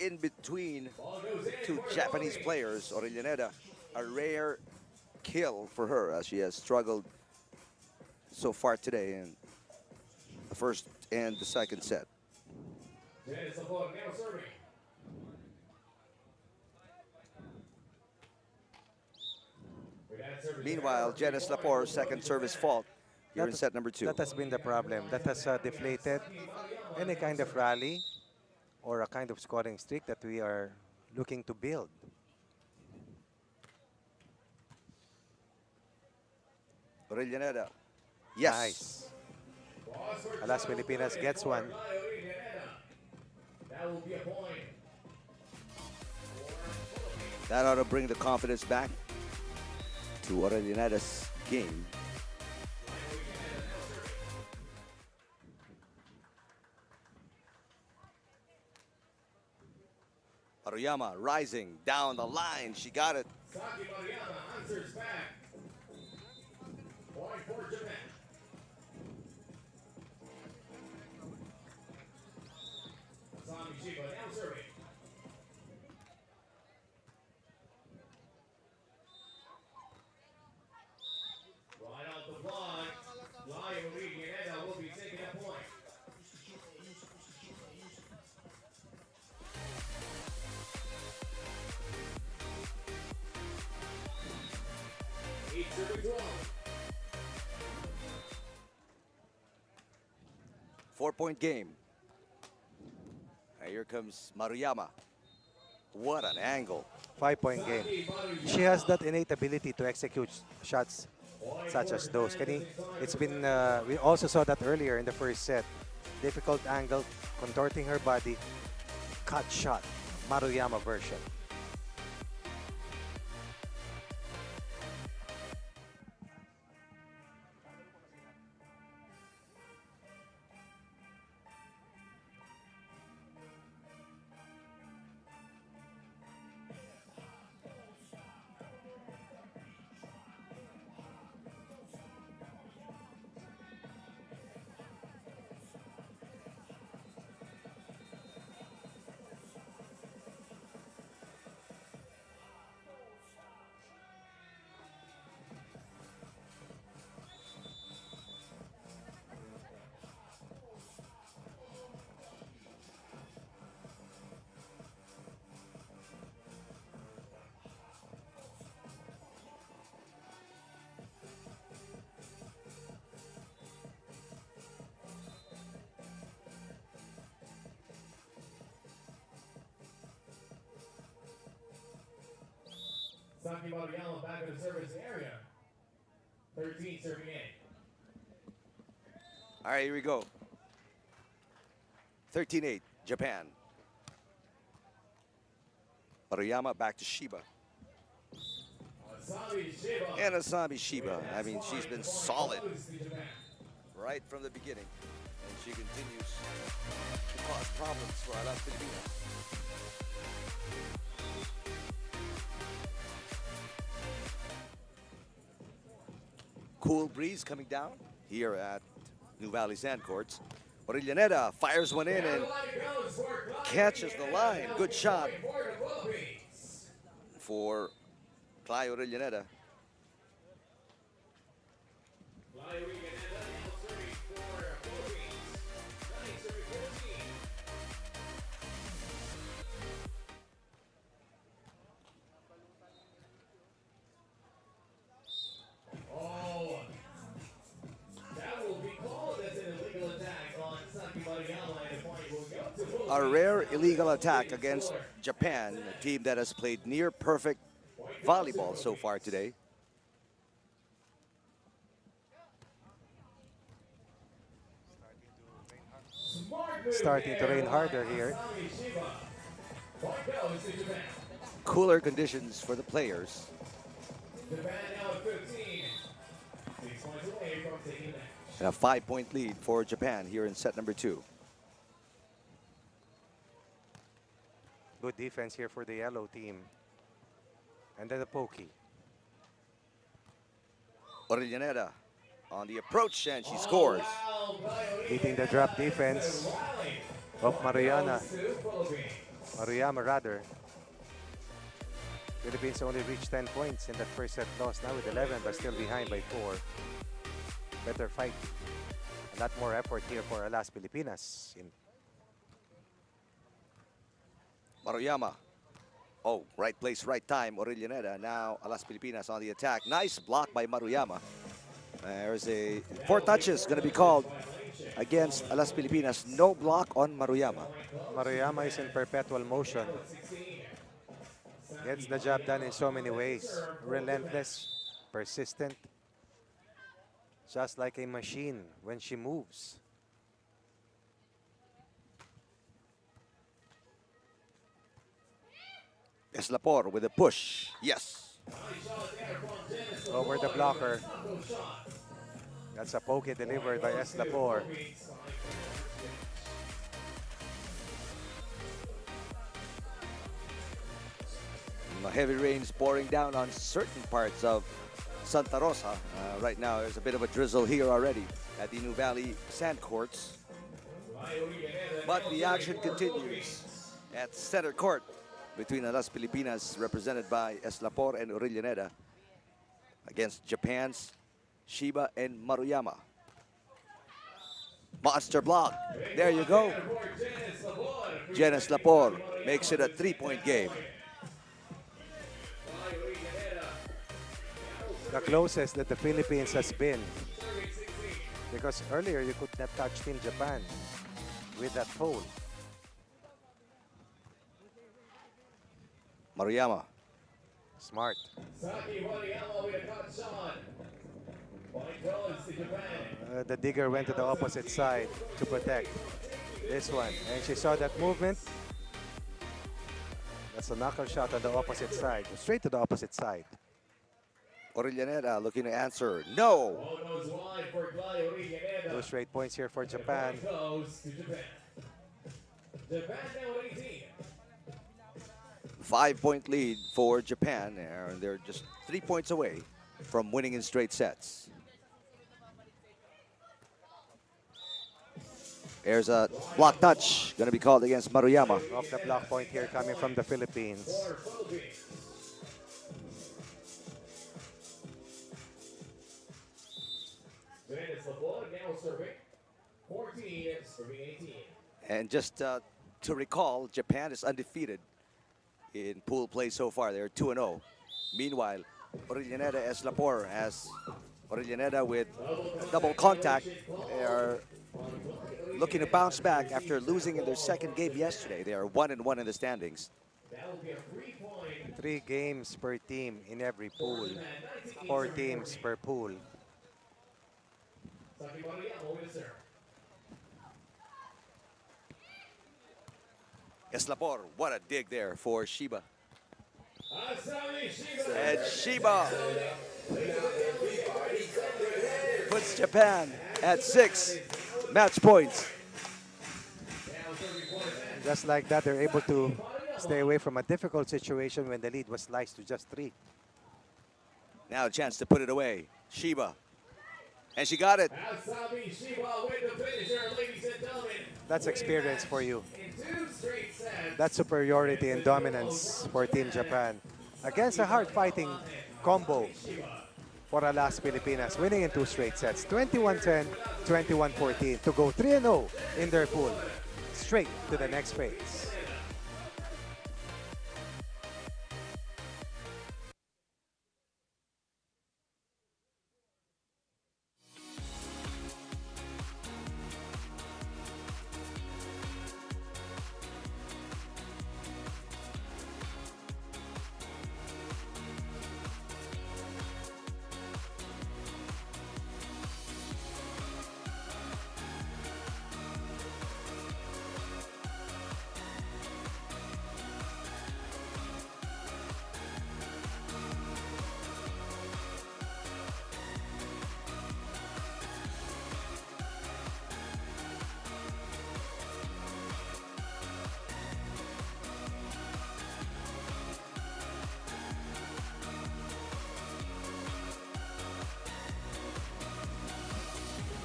in between two Japanese players. Orellaneda, a rare kill for her as she has struggled so far today in the first and the second set. Meanwhile, Janice Lapore's second service fault here in set number 2. That has been the problem. That has deflated any kind of rally or a kind of scoring streak that we are looking to build. Orellaneda. Yes. Nice. Las Pilipinas gets one. That will be a point. That ought to bring the confidence back to Orellanada's game. Maruyama rising down the line. She got it. Saki Maruyama answers back. Point for Japan. Asami Shiba now serving. Right off the block. Lion Orellaneda will be taking a point. Each serving draw. 4-point game. And here comes Maruyama. What an angle. 5-point game. She has that innate ability to execute shots such as those. It's been, we also saw that earlier in the first set. Difficult angle, contorting her body, cut shot, Maruyama version. Saki Maruyama back in the service area. 13 serving in. All right, here we go. 13-8, Japan. Maruyama back to Shiba. Asami Shiba. And Asami Shiba. I mean, she's been solid right from the beginning. And she continues to cause problems for Alas Pilipinas. Cool breeze coming down here at New Valley Sand Courts. Orillaneda fires one in and catches the line. Good shot for Clay Orillaneda. A rare illegal attack against Japan, a team that has played near perfect volleyball so far today. Starting to rain harder here. Cooler conditions for the players. And a 5-point lead for Japan here in set number 2. Good defense here for the yellow team. And then the pokey. Orillaneda on the approach, and she scores. Beating the drop defense of Maruyama rather. Philippines only reached 10 points in that first set loss. Now with 11, but still behind by 4. Better fight. A lot more effort here for Alas Pilipinas. Maruyama. Oh, right place, right time. Orillaneda. Now Alas Pilipinas on the attack. Nice block by Maruyama. There's a 4 touches going to be called against Alas Pilipinas. No block on Maruyama. Maruyama is in perpetual motion. Gets the job done in so many ways. Relentless, persistent. Just like a machine when she moves. Eslapor with a push. Yes. Over the blocker. That's a poke delivered by Eslapor. Heavy rains pouring down on certain parts of Santa Rosa. Right now, there's a bit of a drizzle here already at the New Valley Sand Courts. But the action continues at center court between Alas Pilipinas, represented by Eslapor and Orillaneda, against Japan's Shiba and Maruyama. Monster block. There you go. Jen Eslapor makes it a 3-point game. The closest that the Philippines has been. Because earlier you could have touched in Japan with that pole. Maruyama. Smart. The digger went to the opposite side to protect this one. And she saw that movement. That's a knuckle shot on the opposite side. Straight to the opposite side. Orillaneda looking to answer. No. 2 straight points here for Japan. 5-point lead for Japan there, and they're just 3 points away from winning in straight sets. There's a block touch going to be called against Maruyama. Off the block point here coming from the Philippines. And just to recall, Japan is undefeated in pool play so far. They're 2-0. Meanwhile, Orillaneda Eslapor has Orillaneda with double contact. They are looking to bounce back after losing in their second game yesterday. They are 1-1 in the standings. 3 games per team in every pool. 4 teams per pool. Eslapor, what a dig there for Shiba. And Shiba puts Japan at 6. Match points. Just like that, they're able to stay away from a difficult situation when the lead was sliced to just 3. Now a chance to put it away. Shiba. And she got it. Asabi Shiba with the finisher, ladies and gentlemen. That's experience for you. In 2 straight sets. That's superiority and dominance for Team Japan against a hard-fighting combo for Alas Pilipinas, winning in 2 straight sets, 21-10, 21-14, to go 3-0 in their pool, straight to the next phase.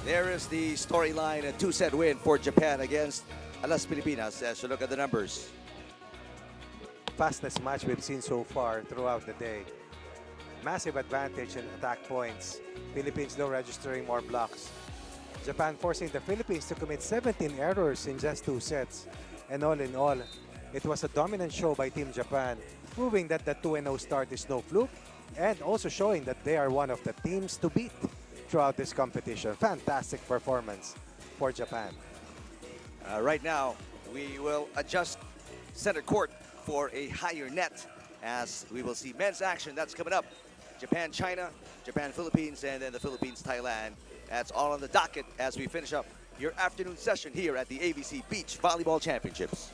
There is the storyline, a 2-set win for Japan against Alas Pilipinas as you look at the numbers. Fastest match we've seen so far throughout the day. Massive advantage in attack points. Philippines though registering more blocks. Japan forcing the Philippines to commit 17 errors in just 2 sets. And all in all, it was a dominant show by Team Japan, proving that the 2-0 start is no fluke, and also showing that they are one of the teams to beat throughout this competition. Fantastic performance for Japan. Right now, we will adjust center court for a higher net as we will see men's action. That's coming up. Japan, China, Japan, Philippines, and then the Philippines, Thailand. That's all on the docket as we finish up your afternoon session here at the ABC Beach Volleyball Championships.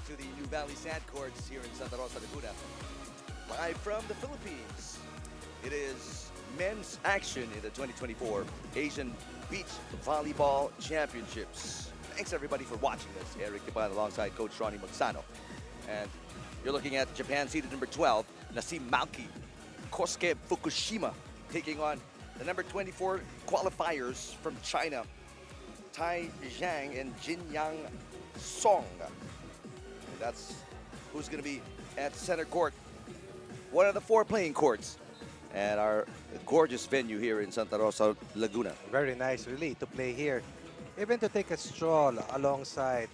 to the New Valley Sand Courts here in Santa Rosa, Laguna. Live from the Philippines, it is men's action in the 2024 Asian Beach Volleyball Championships. Thanks everybody for watching this. Eric Diban alongside Coach Ronnie Magsano. And you're looking at Japan seeded number 12, Nasim Malki, Kosuke Fukushima, taking on the number 24 qualifiers from China, Tai Zhang and Jinyang Song. That's who's going to be at center court. One of the 4 playing courts at our gorgeous venue here in Santa Rosa, Laguna. Very nice, really, to play here. Even to take a stroll alongside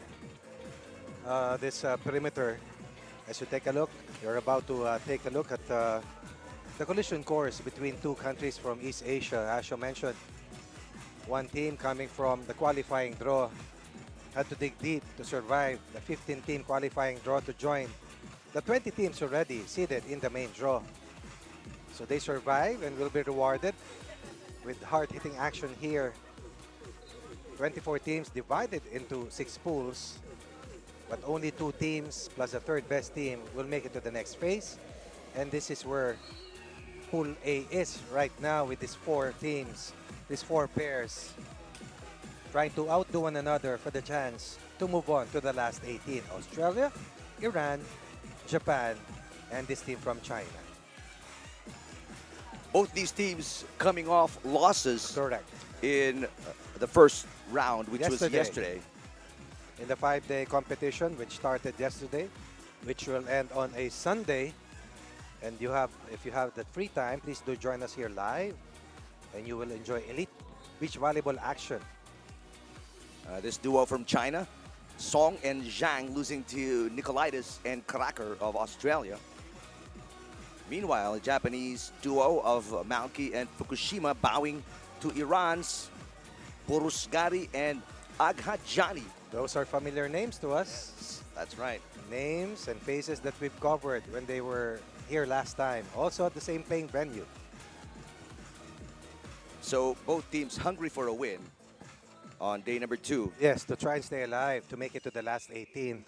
this perimeter. As you take a look, you're about to take a look at the collision course between 2 countries from East Asia. As you mentioned, one team coming from the qualifying draw had to dig deep to survive the 15-team qualifying draw to join the 20 teams already seated in the main draw. So they survive and will be rewarded with hard-hitting action here. 24 teams divided into 6 pools, but only 2 teams plus the 3rd best team will make it to the next phase. And this is where Pool A is right now with these 4 teams, these 4 pairs, trying to outdo one another for the chance to move on to the last 18. Australia, Iran, Japan, and this team from China. Both these teams coming off losses Correct. in the first round, which was yesterday. In the 5-day competition, which started yesterday, which will end on a Sunday. And if you have the free time, please do join us here live, and you will enjoy elite beach volleyball action. This duo from China, Song and Zhang, losing to Nicolaitis and Cracker of Australia. Meanwhile, a Japanese duo of Malki and Fukushima bowing to Iran's Borusgari and Aghajani. Those are familiar names to us. That's right. Names and faces that we've covered when they were here last time. Also at the same playing venue. So both teams hungry for a win on day number 2. Yes, to try and stay alive, to make it to the last 18.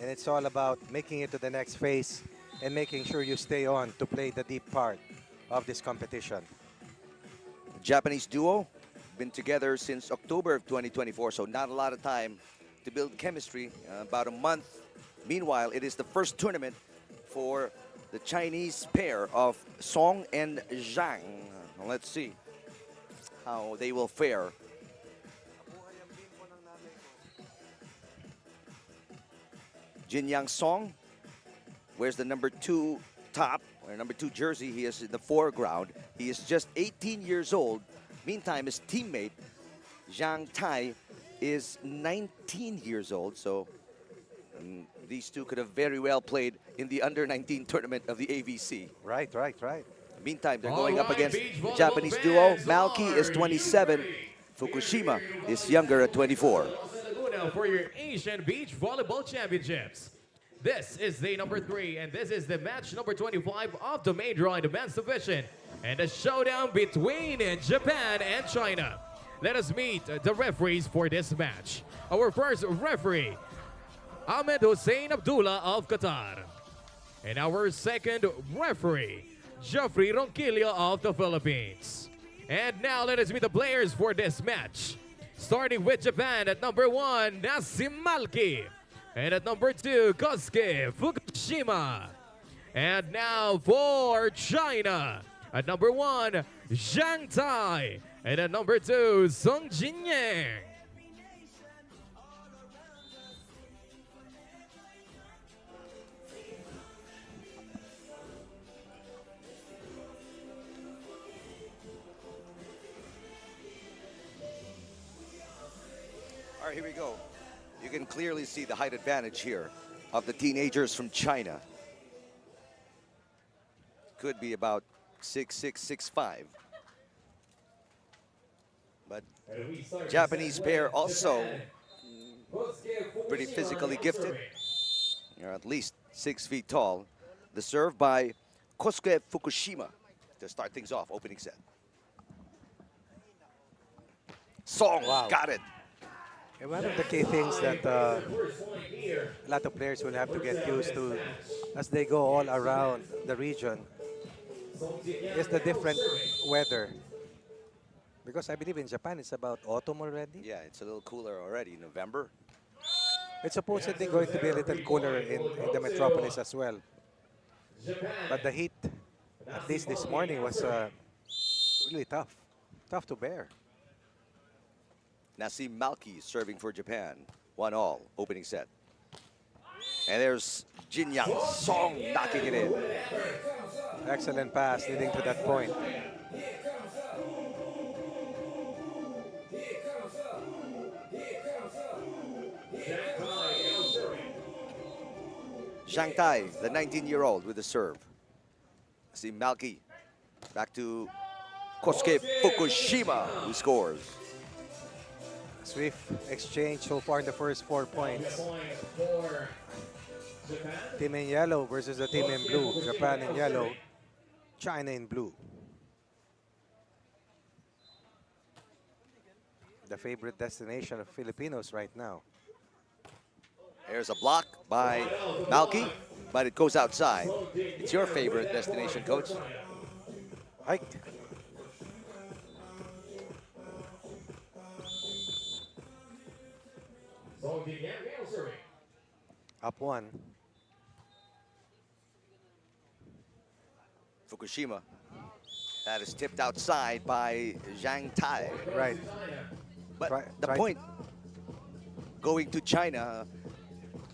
And it's all about making it to the next phase and making sure you stay on to play the deep part of this competition. The Japanese duo been together since October of 2024, so not a lot of time to build chemistry, about a month. Meanwhile, it is the first tournament for the Chinese pair of Song and Zhang. Let's see how they will fare. Jinyang Song wears the number 2 top, or number 2 jersey. He is in the foreground. He is just 18 years old. Meantime, his teammate, Zhang Tai, is 19 years old. So these two could have very well played in the under-19 tournament of the AVC. Right. Meantime, they're going up against the Japanese duo. Malki is 27. Fukushima is younger at 24. For your Asian Beach Volleyball Championships. This is day number 3, and this is the match number 25 of the main draw in the men's division, and a showdown between Japan and China. Let us meet the referees for this match. Our first referee, Ahmed Hussein Abdullah of Qatar. And our second referee, Geoffrey Ronquillo of the Philippines. And now let us meet the players for this match. Starting with Japan at number 1, Nasim Malki. And at number 2, Kosuke Fukushima. And now for China. At number 1, Zhang Tai. And at number 2, Song Jinyang. All right, here we go. You can clearly see the height advantage here of the teenagers from China. Could be about 6'6", 6'5". But Japanese pair also pretty physically gifted. They're at least 6 feet tall. The serve by Kosuke Fukushima to start things off, opening set. Song got it. And one of the key things that a lot of players will have to get used to as they go all around the region is the different weather. Because I believe in Japan it's about autumn already. Yeah, it's a little cooler already, November. It's supposedly going to be a little cooler in the metropolis as well. But the heat, at least this morning, was really tough. Tough to bear. Nasim Malki serving for Japan. 1-all, opening set. And there's Jin Yang Song knocking it in. Excellent pass leading to that point. Zhang Tai, the 19-year-old with the serve. See Malki back to Kosuke Fukushima, who scores. Swift exchange so far in the first 4 points. Team in yellow versus the team in blue. Japan in yellow, China in blue. The favorite destination of Filipinos right now. There's a block by Malki, but it goes outside. It's your favorite destination, Coach? Hike. Up 1. Fukushima. That is tipped outside by Zhang Tai. Right. But the point, going to China,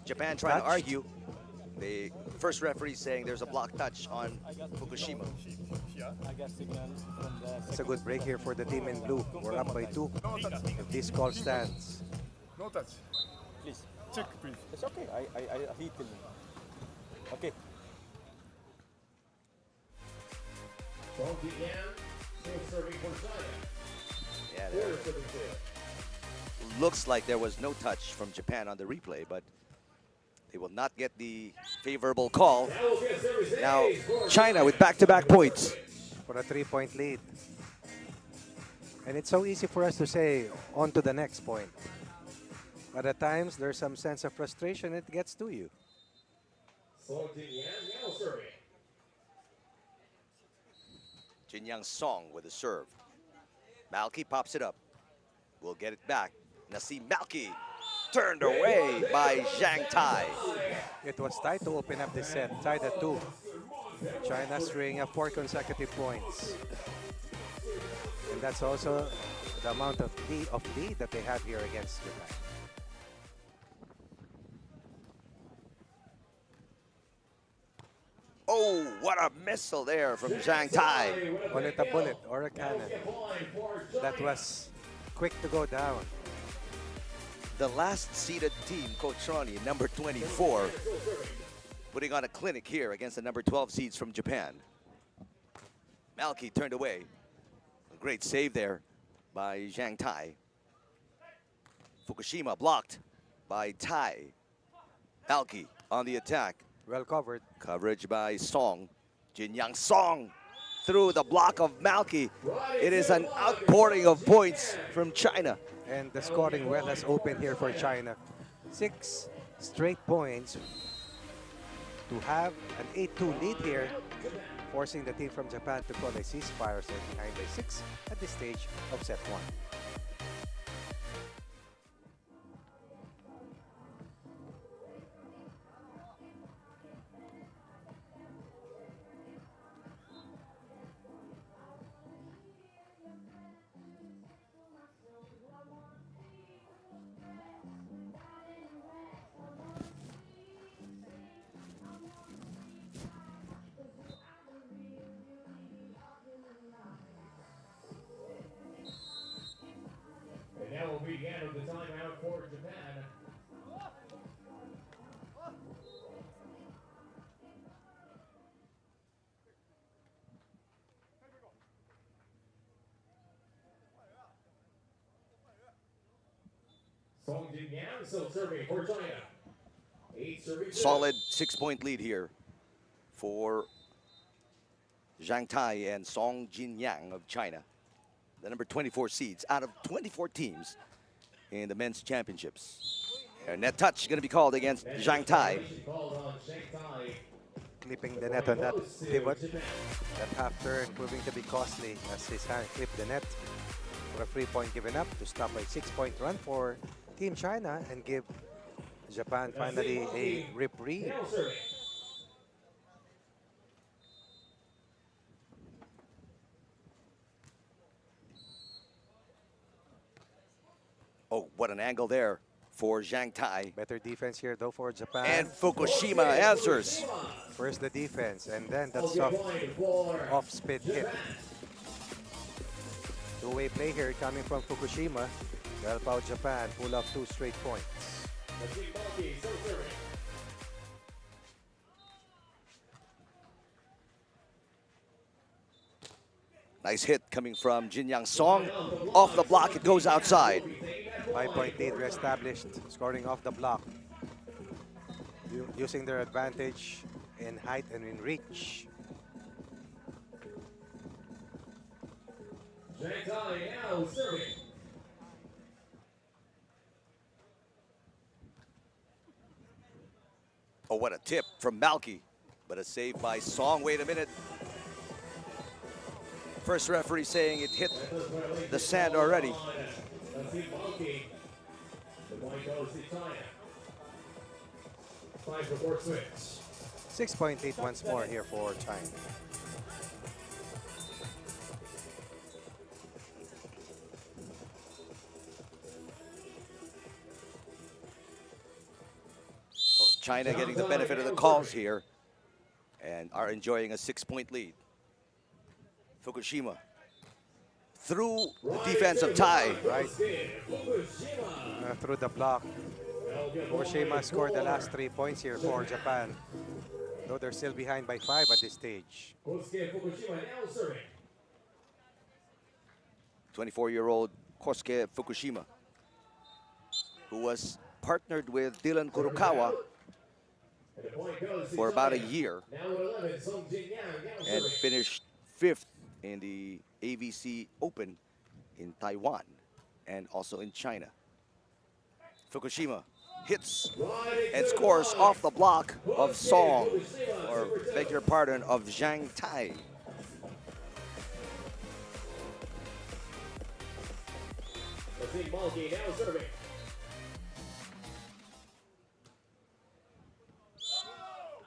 Japan trying to argue. The first referee saying there's a block touch on Fukushima. It's a good break here for the team in blue. We're up by 2. If this call stands. No touch. Please. Check, please. It's okay. I hit him. Okay. Yeah, there looks like there was no touch from Japan on the replay, but they will not get the favorable call. Now, China with back-to-back points. For a 3-point lead. And it's so easy for us to say, on to the next point. But at times, there's some sense of frustration, it gets to you. Jin Yang Song with a serve. Malki pops it up. Will get it back. Nasim Malki turned away by Zhang Tai. It was tight to open up this set, tied at 2. China stringing up 4 consecutive points. And that's also the amount of lead that they have here against Japan. Oh, what a missile there from Zhang Tai. Call it a bullet or a cannon. That was quick to go down. The last seeded team, Coach Ronnie, number 24, putting on a clinic here against the number 12 seeds from Japan. Malki turned away. A great save there by Zhang Tai. Fukushima blocked by Tai. Malki on the attack. Well covered. Coverage by Song. Jin Yang Song through the block of Malki. It is an outpouring of points from China. And the scoring well has opened here for China. 6 straight points to have an 8-2 lead here, forcing the team from Japan to call a ceasefire, so behind by 6 at this stage of set 1. That will be the end of the timeout for Japan. Song Jin Yang still serving for China. 8 serving. Solid 6-point lead here for Zhang Tai and Song Jin Yang of China. The number 24 seeds out of 24 teams in the men's championships. And net touch going to be called against Zhang Tai. Called on Shanghai. Clipping the net on that pivot. That half turn proving to be costly as his hand clipped the net for a free point given up to stop a 6-point run for Team China and give Japan finally a reprieve. Now serving. Oh, what an angle there for Zhang Tai. Better defense here though for Japan. And Fukushima answers. First the defense and then that Okay, soft point for off-spin hit. Two-way play here coming from Fukushima. To help out Japan pull off 2 straight points. the Team Monkey still serving. Nice hit coming from Jin Yang Song. Off the block, it goes outside. 5-point lead reestablished, scoring off the block. Using their advantage in height and in reach. Shanghai now serving. Oh, what a tip from Malky. But a save by Song. Wait a minute. First referee saying it hit the sand already. The Team Monkey. The point goes to China. 5 before switch. 6-point lead once more here for China. China getting the benefit of the calls here and are enjoying a 6-point lead. Fukushima through the defense of Tai. Right through the block. Fukushima scored the last 3 points here for Japan. Though they're still behind by 5 at this stage. Kosuke Fukushima now serving. 24-year-old Kosuke Fukushima, who was partnered with Dylan Kurokawa And the point goes to for about a China. year Now at 11, Song Jin Yang now and serving. finished 5th in the AVC Open in Taiwan and also in China. Fukushima hits and scores off the block of Song, or beg your pardon, of Zhang Tai. The Team Monkey now serving.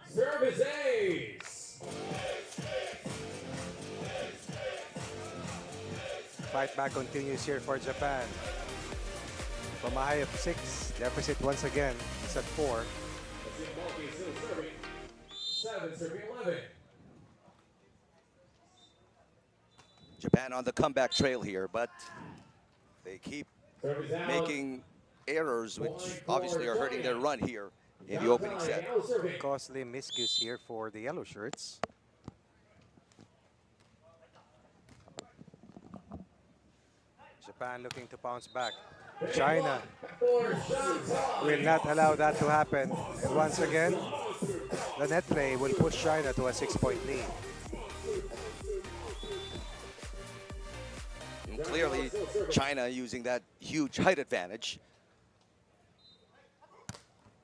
Service ace. Fight back continues here for Japan. From a high of 6, deficit once again is at 4. The Team Monkey still serving. 7 serving 11. Japan on the comeback trail here, but they keep Service out. making errors, which obviously are hurting their run here in the opening set. Now serving. Costly miscues here for the yellow shirts. Japan looking to bounce back. China For Shanghai. will not allow that to happen. And once again, the net play will push China to a 6-point lead. And clearly, China using that huge height advantage.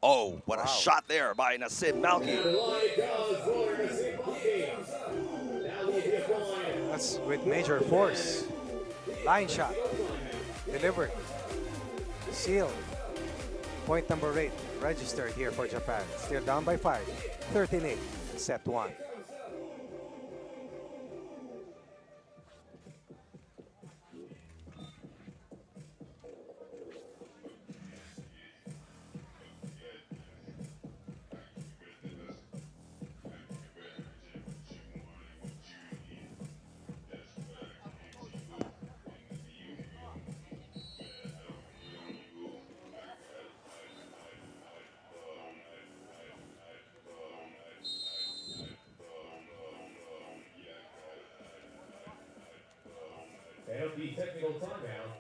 Oh, what a shot there by Nassim Malky. The line goes for the Team Monkey. Now will be a point. That's with major force. Line shot. Delivered. Sealed. Point number 8 registered here for Japan. Still down by 5. 13-8. Set 1. And the technical timeout.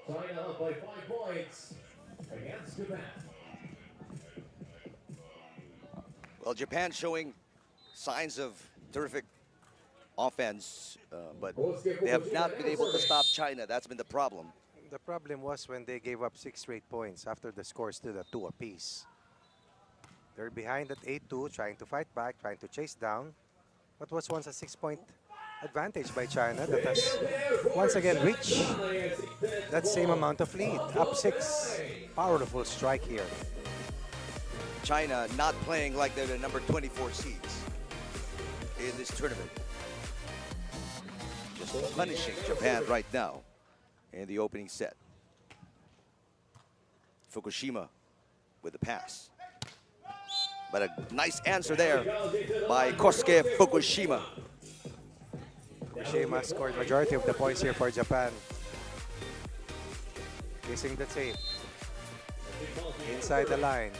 China up by 5 points against Japan. Well, Japan showing signs of terrific offense, but they have not been able to stop China. That's been the problem. The problem was when they gave up 6 straight points after the score stood at 2 apiece. They're behind at 8-2, trying to fight back, trying to chase down. What was once a 6-point advantage by China that has once again reached that same amount of lead. Up 6. Powerful strike here. China not playing like they're the number 24 seeds in this tournament. Just punishing Japan right now in the opening set. Fukushima with the pass. But a nice answer there by Kosuke Fukushima. Fukushima scored majority of the points here for Japan. Kissing the tape. Inside the line.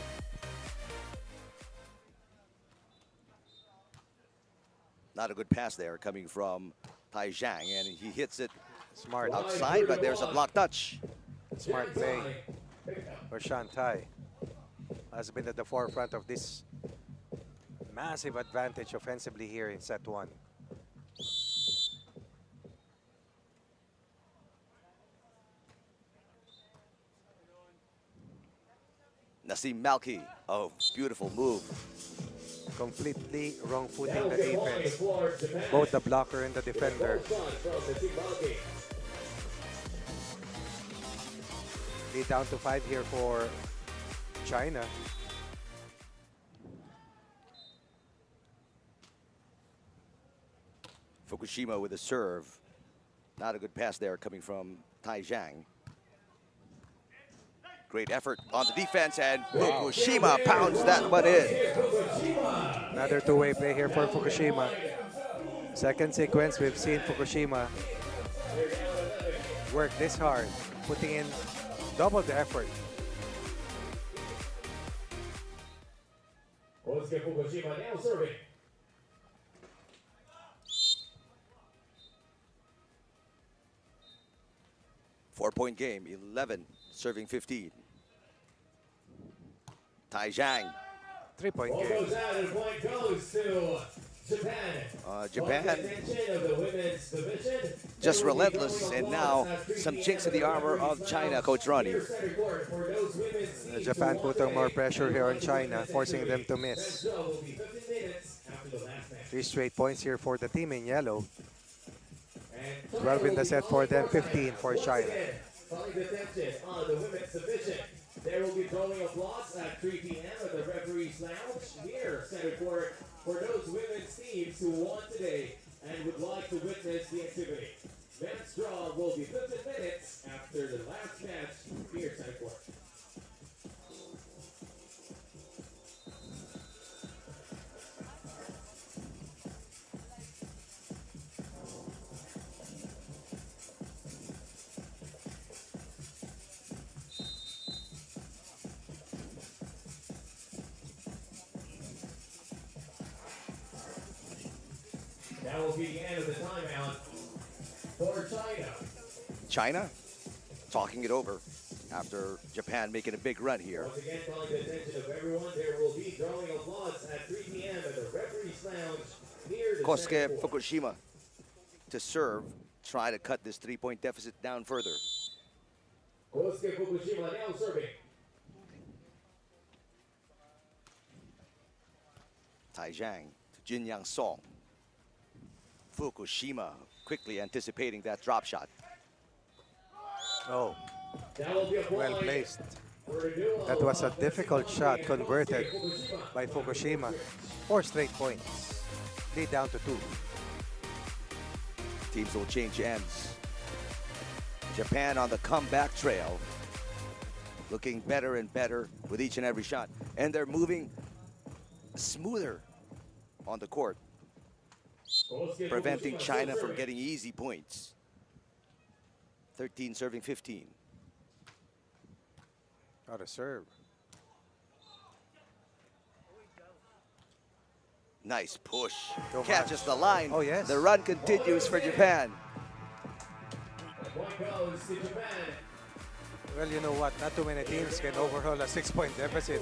Not a good pass there coming from Tai Zhang, and he hits it Smart. outside, but there's a block touch. Smart play for Shantai. Has been at the forefront of this massive advantage offensively here in set 1. Nasim Malki, oh, beautiful move. Completely wrong footing the defense. Both the blocker and the defender. Lead down to 5 here for China. Fukushima with a serve. Not a good pass there coming from Tai Zhang. Great effort on the defense, and Fukushima pounds that one in. Another two-way play here for Fukushima. Second sequence, we've seen Fukushima work this hard, putting in double the effort. Fukushima now serving. Four-point game, 11 serving 15. Tai Zhang. 3-point Ball game. goes out and point goes to Japan. Japan Attention of the women's division. just relentless, and now some chinks in the armor of China, Coach Ronnie. Japan put on more pressure here on China, forcing them to miss. 3 straight points here for the team in yellow. 12 in the set for them, 15 for China. There will be throwing applause at 3 p.m. at the referee's lounge near center court for those women's teams who won today and would like to witness the activity. Men's draw will be 15 minutes after the last match near center court. That will be the end of the timeout for China. China talking it over after Japan making a big run here. Once again, calling the attention of everyone, there will be throwing applause at 3 p.m. at the referee's lounge near the Kosuke center court. Fukushima to serve, try to cut this 3-point deficit down further. Kosuke Fukushima now serving. Tai Zhang to Jin Yang Song. Fukushima quickly anticipating that drop shot. Oh, That will be a well point placed. for the duo That was a of difficult shot converted Fukushima. by Fukushima. 4 straight points. Lead down to 2. Teams will change ends. Japan on the comeback trail. Looking better and better with each and every shot. And they're moving smoother on the court, Kosuke preventing Fukushima China still from serving. getting easy points. 13 serving 15. How to serve. Nice push. Go Catches much. the line. Oh, yes. The run continues for Japan. The point goes to Japan. Well, you know what? Not too many teams can overhaul a 6-point deficit.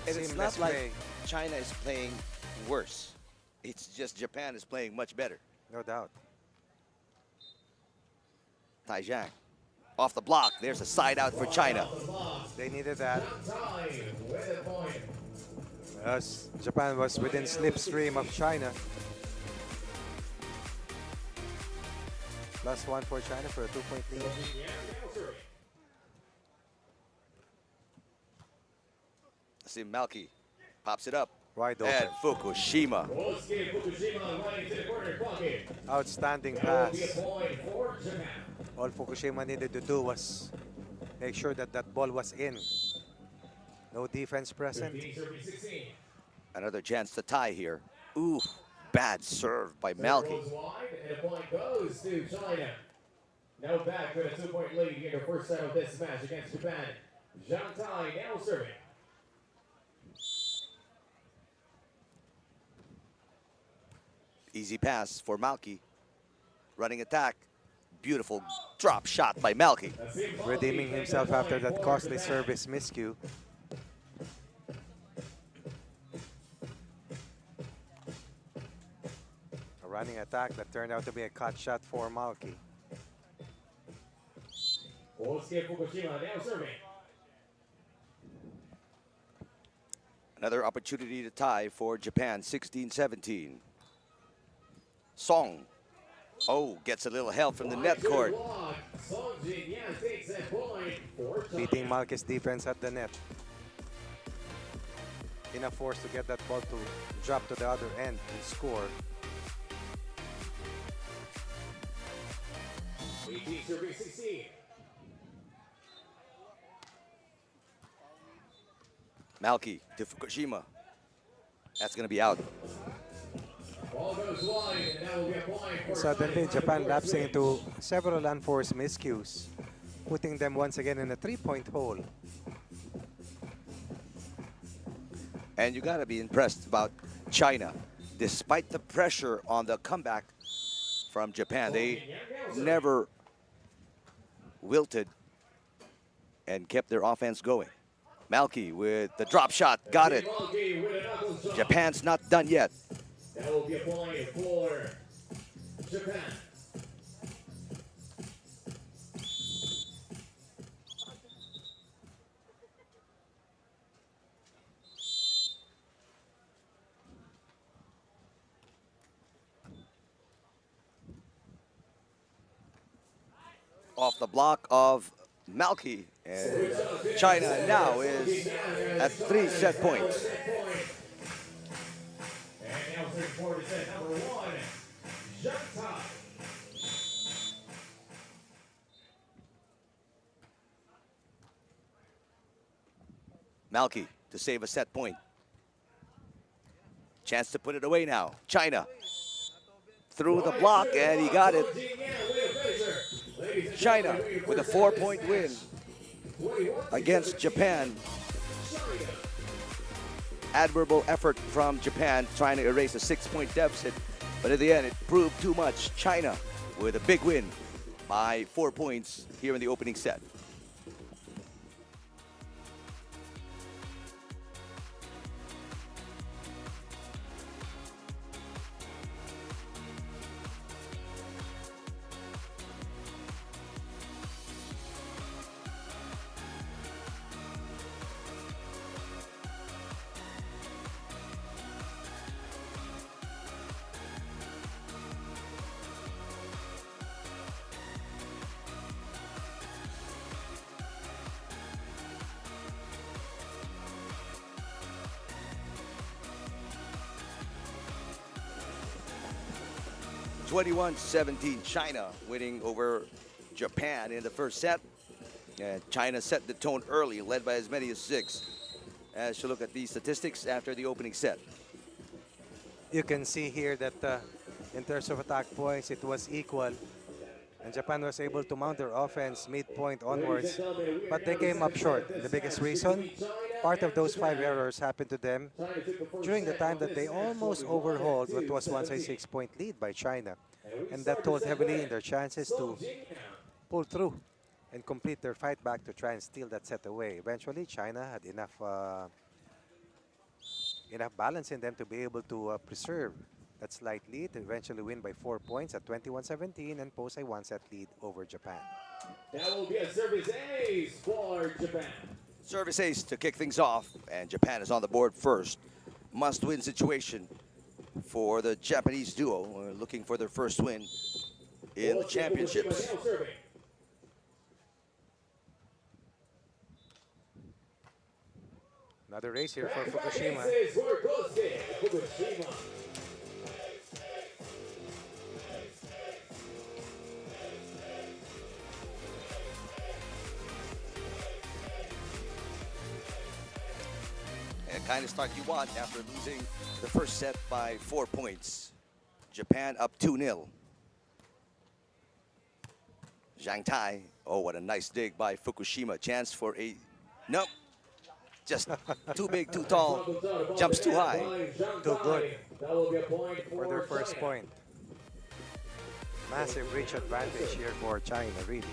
And it's Seamless not like play. China is playing worse. It's just Japan is playing much better. No doubt. Taizhang. Off the block. There's a side out for China. They needed that. Time with a point. As Japan was within slipstream of China. +1 for China for a 2-point lead. See Malky pops it up. Wide open. And Fukushima. Outstanding pass. All Fukushima needed to do was make sure that that ball was in. No defense present. Another chance to tie here. Ooh, bad serve by Malky. Goes wide, and a point goes to China. Now back with a 2-point lead in the first set of this match against Japan. Zhang Tai now serving. Easy pass for Malky. Running attack. Beautiful drop shot by Malky. Redeeming himself after that costly service miscue. A running attack that turned out to be a cut shot for Malky. Fukushima now serving. Another opportunity to tie for Japan, 16-17. Song. Oh, gets a little help from the net court. Beating Malky's defense at the net. Enough force to get that ball to drop to the other end and score. Malky to Fukushima. That's going to be out. Ball goes wide, and that will be a point for Suddenly, Japan lapsing into several unforced miscues, putting them once again in a 3-point hole. And you got to be impressed about China. Despite the pressure on the comeback from Japan, they never wilted and kept their offense going. Malky with the drop shot, got it. Japan's not done yet. That will be a point for Japan. Off the block of Malky, and China now is at 3 set points. And now serving forward to set number 1, Zhang Tai. Malky to save a set point. Chance to put it away now. China through the block, and he got it. China with a 4-point win against Japan. Admirable effort from Japan trying to erase a 6-point deficit, but in the end it proved too much. China with a big win by 4 points here in the opening set. (21-17) China winning over Japan in the first set. And China set the tone early, led by as many as 6. As you look at these statistics after the opening set. You can see here that in terms of attack points, it was equal. And Japan was able to mount their offense midpoint onwards, but they came up short. The biggest reason, part of those 5 errors happened to them during the time that they almost overhauled what was once a 6-point lead by China. And that told heavily in their chances to pull through and complete their fight back to try and steal that set away. Eventually, China had enough balance in them to be able to preserve that slight lead to eventually win by 4 points at 21-17 and post a 1-set lead over Japan. That will be a service ace for Japan. Service ace to kick things off, and Japan is on the board first. Must-win situation for the Japanese duo, looking for their first win in the championships. Another race here for Fukushima. And kind of start you want after losing the first set by 4 points. Japan up 2-0. Zhang Tai, oh, what a nice dig by Fukushima. Chance for a, nope. Just too big, too tall, jumps too high. Too good for their first point. Massive reach advantage here for China, really.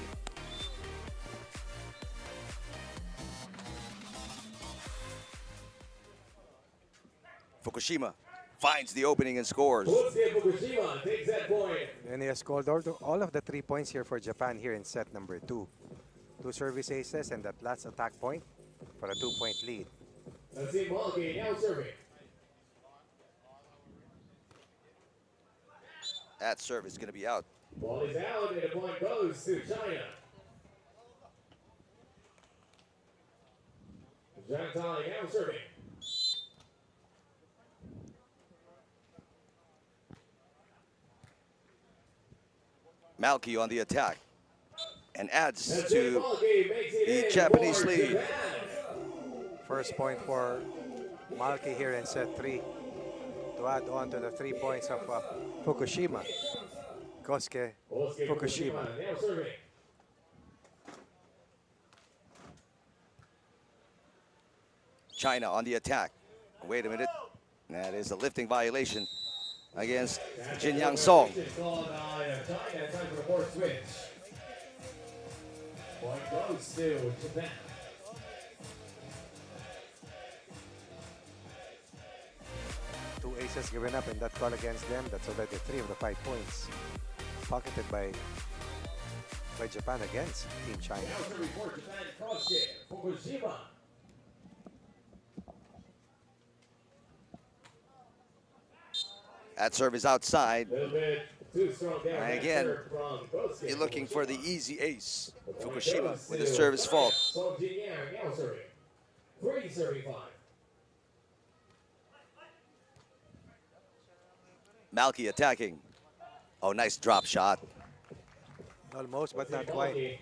Fukushima finds the opening and scores. Fukushima takes that point. And he has scored all of the 3 points here for Japan here in set number 2. 2 service aces and that last attack point for a 2-point lead. Let's see Malki now serving. That serve is going to be out. Ball is out and the point goes to China. Zhang Tai now serving. Malki on the attack and adds to the Japanese lead. First point for Malki here in set 3 to add on to the 3 points of Fukushima. Kosuke Fukushima. Now serving. China on the attack. Wait a minute. That is a lifting violation against Jin Yang Song. Called China. Time for a more switch. Point goes to Japan. Two aces given up in that call against them. That's already 3 of the 5 points pocketed by Japan against Team China. Now serving for Japan, Kosuke Fukushima. That serve is outside. A little bit too strong down. And again, you're looking for the easy ace. Fukushima with a service fault. Song Jin Yang now serving. 3-35. Malki attacking. Oh, nice drop shot. Almost, but not quite.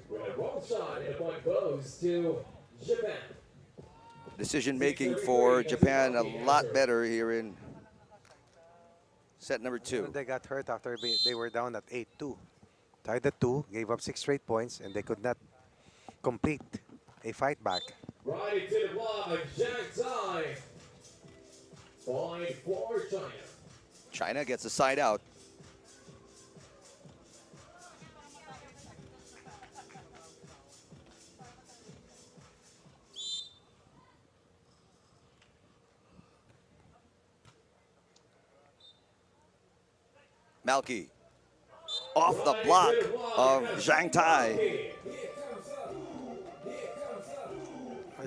With a wrong shot, and the point goes to Japan. Decision making for Japan a lot better here in set number 2. They got hurt after they were down at 8-2. Tied at 2, gave up 6 straight points, and they could not complete a fight back. Right into the block, Zhang Tai. Point for China. China gets a side out. Malki off the block of Zhang Tai.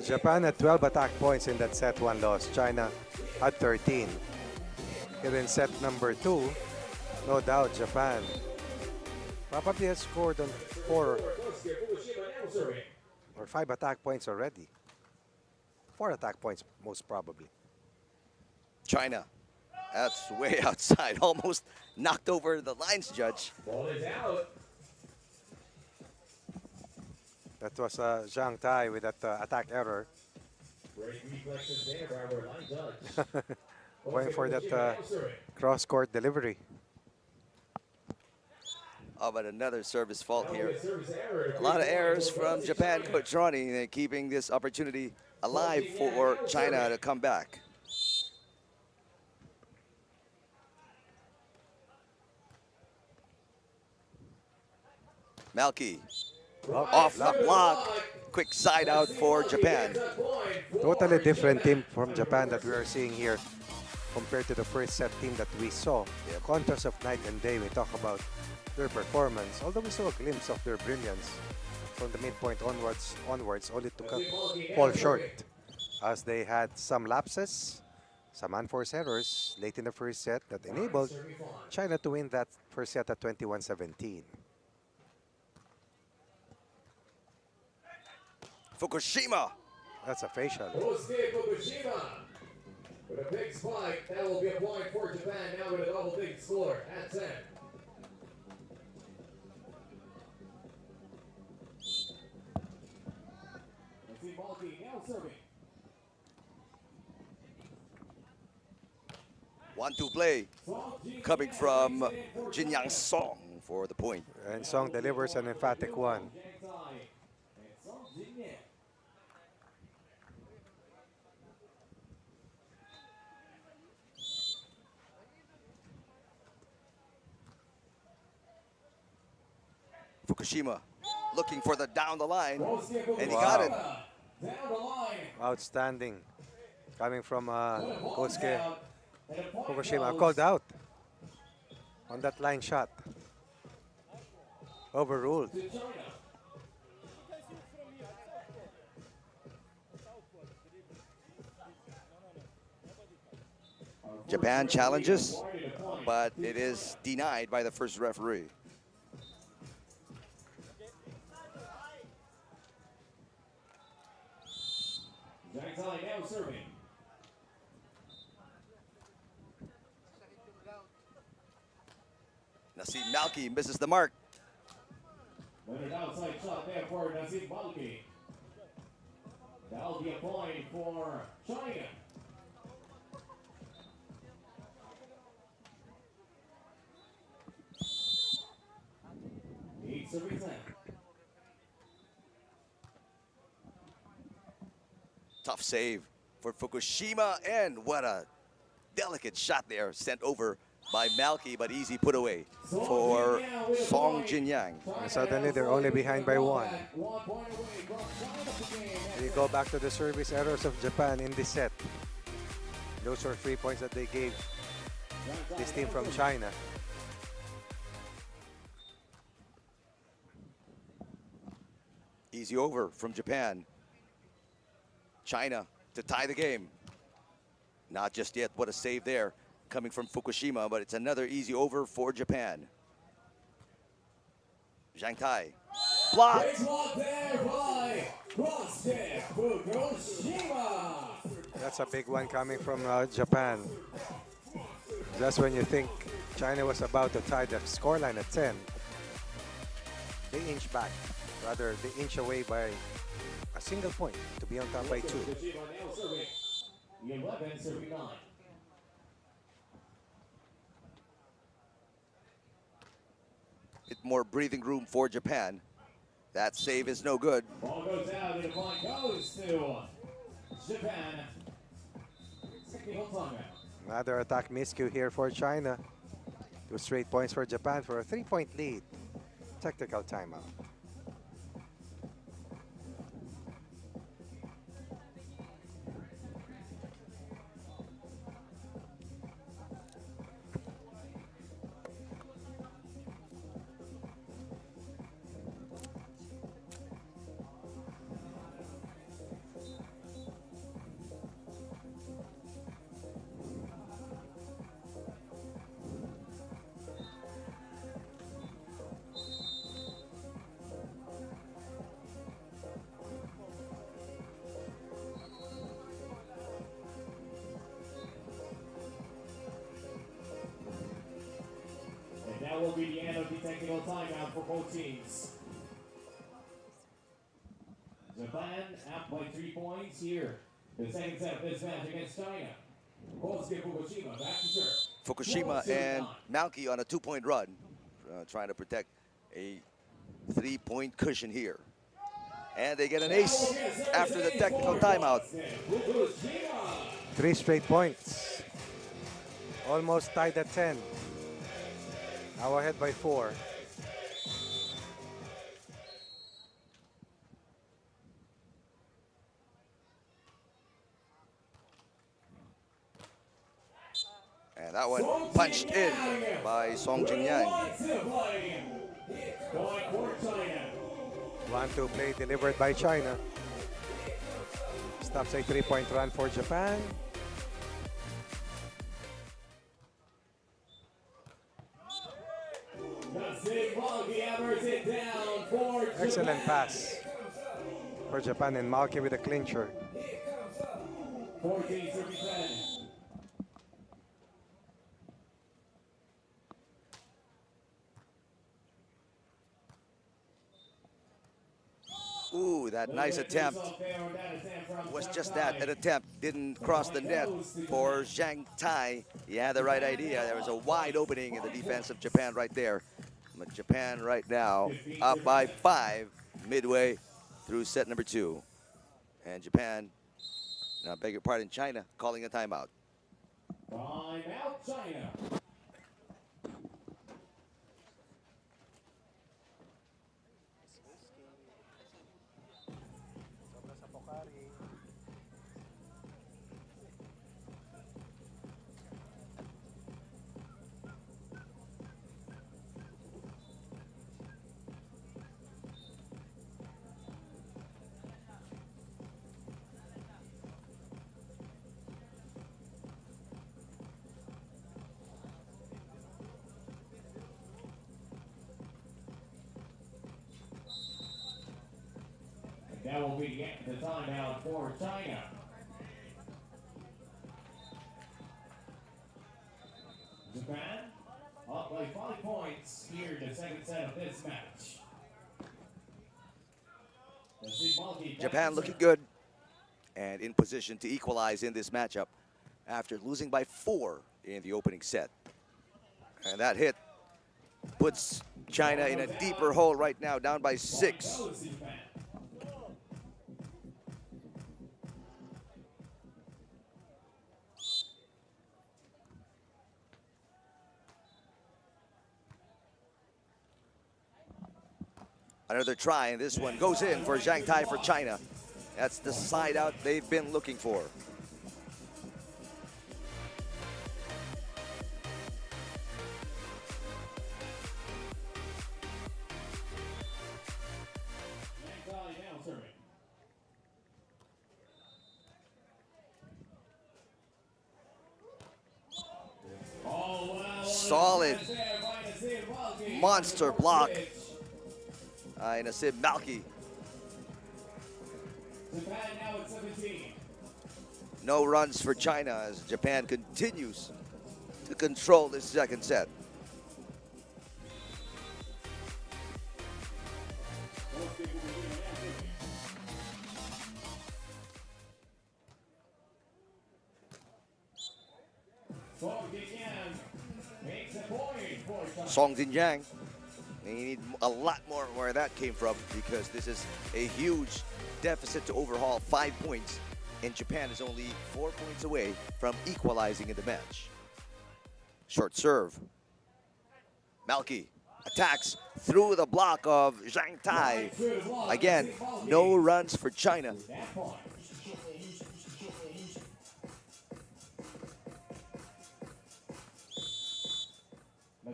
Japan had 12 attack points in that set 1 loss. China had 13. Here in set number 2, no doubt Japan probably has scored on 4 or 5 attack points already. 4 attack points most probably. China, that's way outside, almost knocked over the lines judge. Ball is out. That was Zhang Tai with that attack error. Great reflexes there by our line judge. Going for that cross-court delivery. Oh, but another service fault here. Service error. A lot of errors from Japan, Coach Ronnie, keeping this opportunity alive for China to come back. Malki off the block. Quick side out for Japan. Totally different team from Japan that we are seeing here compared to the first set team that we saw. Yep. Contrast of night and day. We talk about their performance. Although we saw a glimpse of their brilliance from the midpoint onwards, only to fall short, as they had some lapses, some unforced errors late in the first set that enabled China to win that first set at 21-17. Fukushima. That's a facial. Rosa Fukushima with a big spike. That will be a point for Japan now with a double big score at 10. Let's see Malky now serving. 1-2 play coming from Jinyang Song for the point. And Song delivers an emphatic one. Fukushima looking for the down the line, and he got it. Outstanding. Coming from Kosuke Fukushima. Called out on that line shot. Overruled. Japan challenges, but it is denied by the first referee. Now serving. Nasim Malky misses the mark. Another outside shot there for Nasim Malky. That'll be a point for China. Eight serving time. Tough save for Fukushima, and what a delicate shot there sent over by Malky, but easy put away for Song Jinyang. And suddenly they're only behind by one. We go back to the service errors of Japan in this set. Those are 3 points that they gave this team from China. Easy over from Japan. China to tie the game. Not just yet. What a save there coming from Fukushima, but it's another easy over for Japan. Zhang Tai blocked. That's a big one coming from Japan. Just when you think China was about to tie the scoreline at 10, they inch back. Rather, they inch away by a single point to be on top by 2. 11 serving 9. Bit more breathing room for Japan. That save is no good. Ball goes out and the point goes to Japan. Technical timeout. Another attack miscue here for China. 2 straight points for Japan for a 3-point lead. Technical timeout. That will be the end of the technical timeout for both teams. Japan up by 3 points here. The second set of this match against China. Kosuke Fukushima back to serve. Fukushima and Malky on a 2-point run, trying to protect a 3-point cushion here. And they get an ace after the technical timeout. 3 straight points. Almost tied at 10. Now ahead by 4. punched in by Song Jingyang. 1-2 play delivered by China. Stops a 3-point run for Japan. Excellent pass for Japan, and Malki with a clincher. 14 to 10. Ooh, that nice attempt was just that, an attempt. Didn't cross the net for Zhang Tai. He had the right idea. There was a wide opening in the defense of Japan right there. But Japan right now up by 5 midway through set number 2. And Japan, now beg your pardon, China calling a timeout. Timeout, China. That will be the timeout for China. Japan up by 5 points here in the second set of this match. Japan looking good and in position to equalize in this matchup after losing by 4 in the opening set. And that hit puts China in a deeper hole right now, down by 6. Another try, and this one goes in for Zhang Tai for China. That's the side out they've been looking for. Solid monster block. Nasib Malki. Japan now at 17. No runs for China as Japan continues to control this second set. Song Jingyang. You need a lot more where that came from, because this is a huge deficit to overhaul. 5 points, and Japan is only 4 points away from equalizing in the match. Short serve. Malki attacks through the block of Zhang Tai. Again, no runs for China.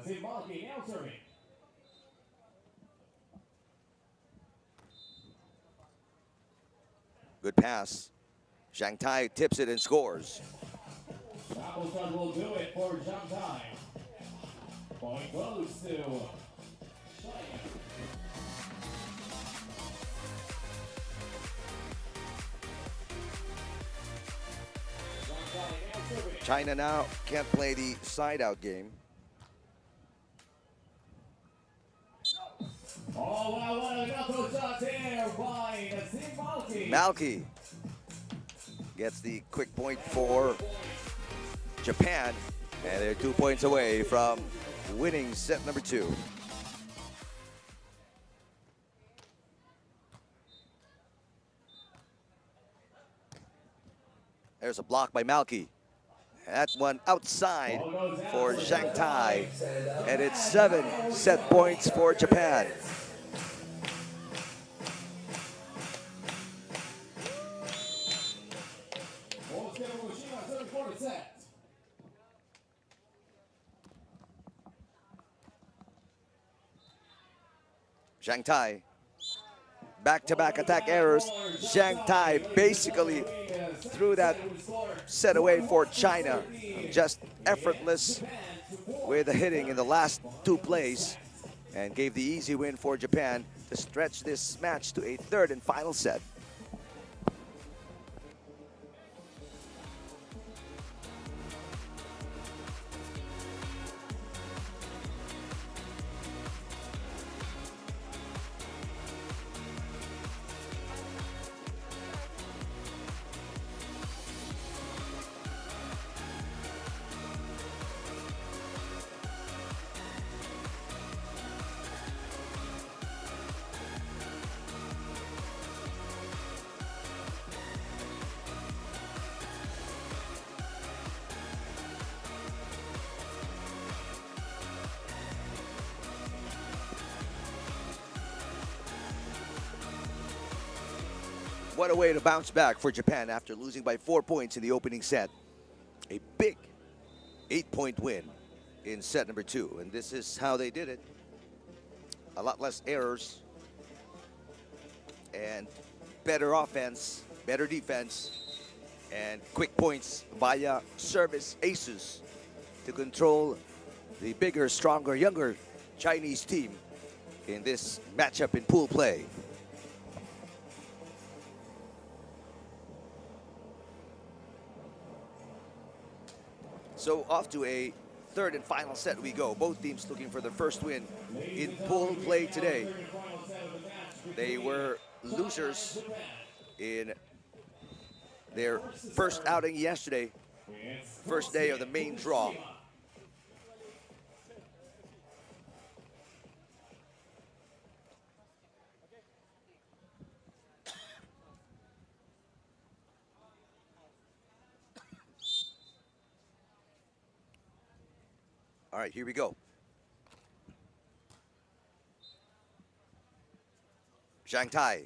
Malki now serving. Good pass. Zhang Tai tips it and scores. Double shot will do it for Zhang Tai. Point close to China now can't play the side-out game. Oh, wow, what a knuckle shot there by Nasib Malki. Malki gets the quick point for Japan, and they're 2 points away from winning set number 2. There's a block by Malki. That one outside for Zhang Tai, and it's 7 set points for Japan. Zhang Tai. Back-to-back attack errors. Zhang Tai basically threw that set away for China. Just effortless with the hitting in the last two plays and gave the easy win for Japan to stretch this match to a third and final set. What a way to bounce back for Japan after losing by 4 points in the opening set. A big 8-point win in set number 2. And this is how they did it. A lot less errors and better offense, better defense, and quick points via service aces to control the bigger, stronger, younger Chinese team in this matchup in pool play. So off to a third and final set we go. Both teams looking for their first win in pool play today. They were losers in their first outing yesterday, first day of the main draw. All right, here we go. Zhang Tai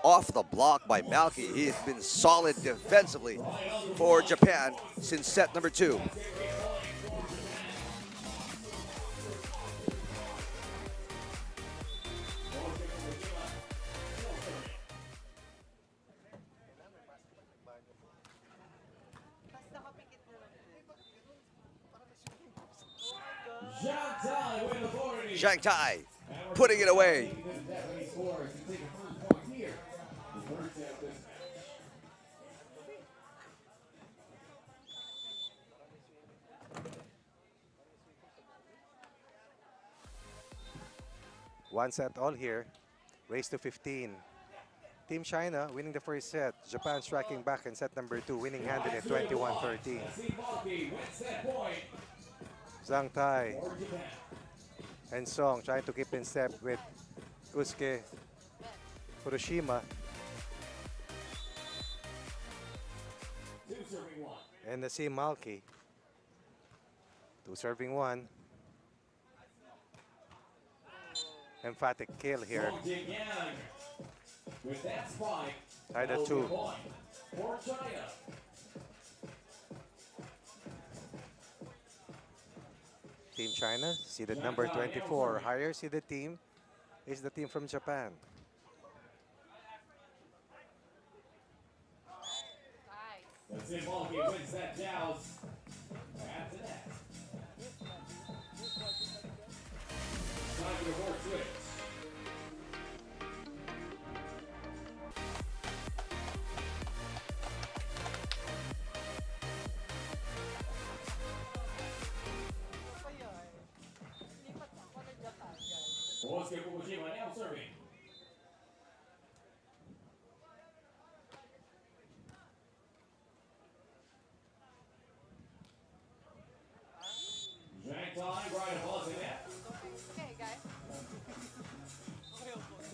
off the block by Malky. He has been solid defensively for Japan since set number 2. Zhang Tai putting it away. One set all here. Race to 15. Team China winning the first set. Japan striking back in set number 2, winning handily at 21-13. Zhang Tai and Song trying to keep in step with Usuke Furushima. And the same Malky. 2 serving 1. Emphatic kill here. Tied at 2. Team China, seeded number 24. Higher seeded team is the team from Japan. That's it, Malky wins that joust. After that. Time for the board switch. Oscar Fukushima now serving. Zhang Tai right above the net. Okay, guys.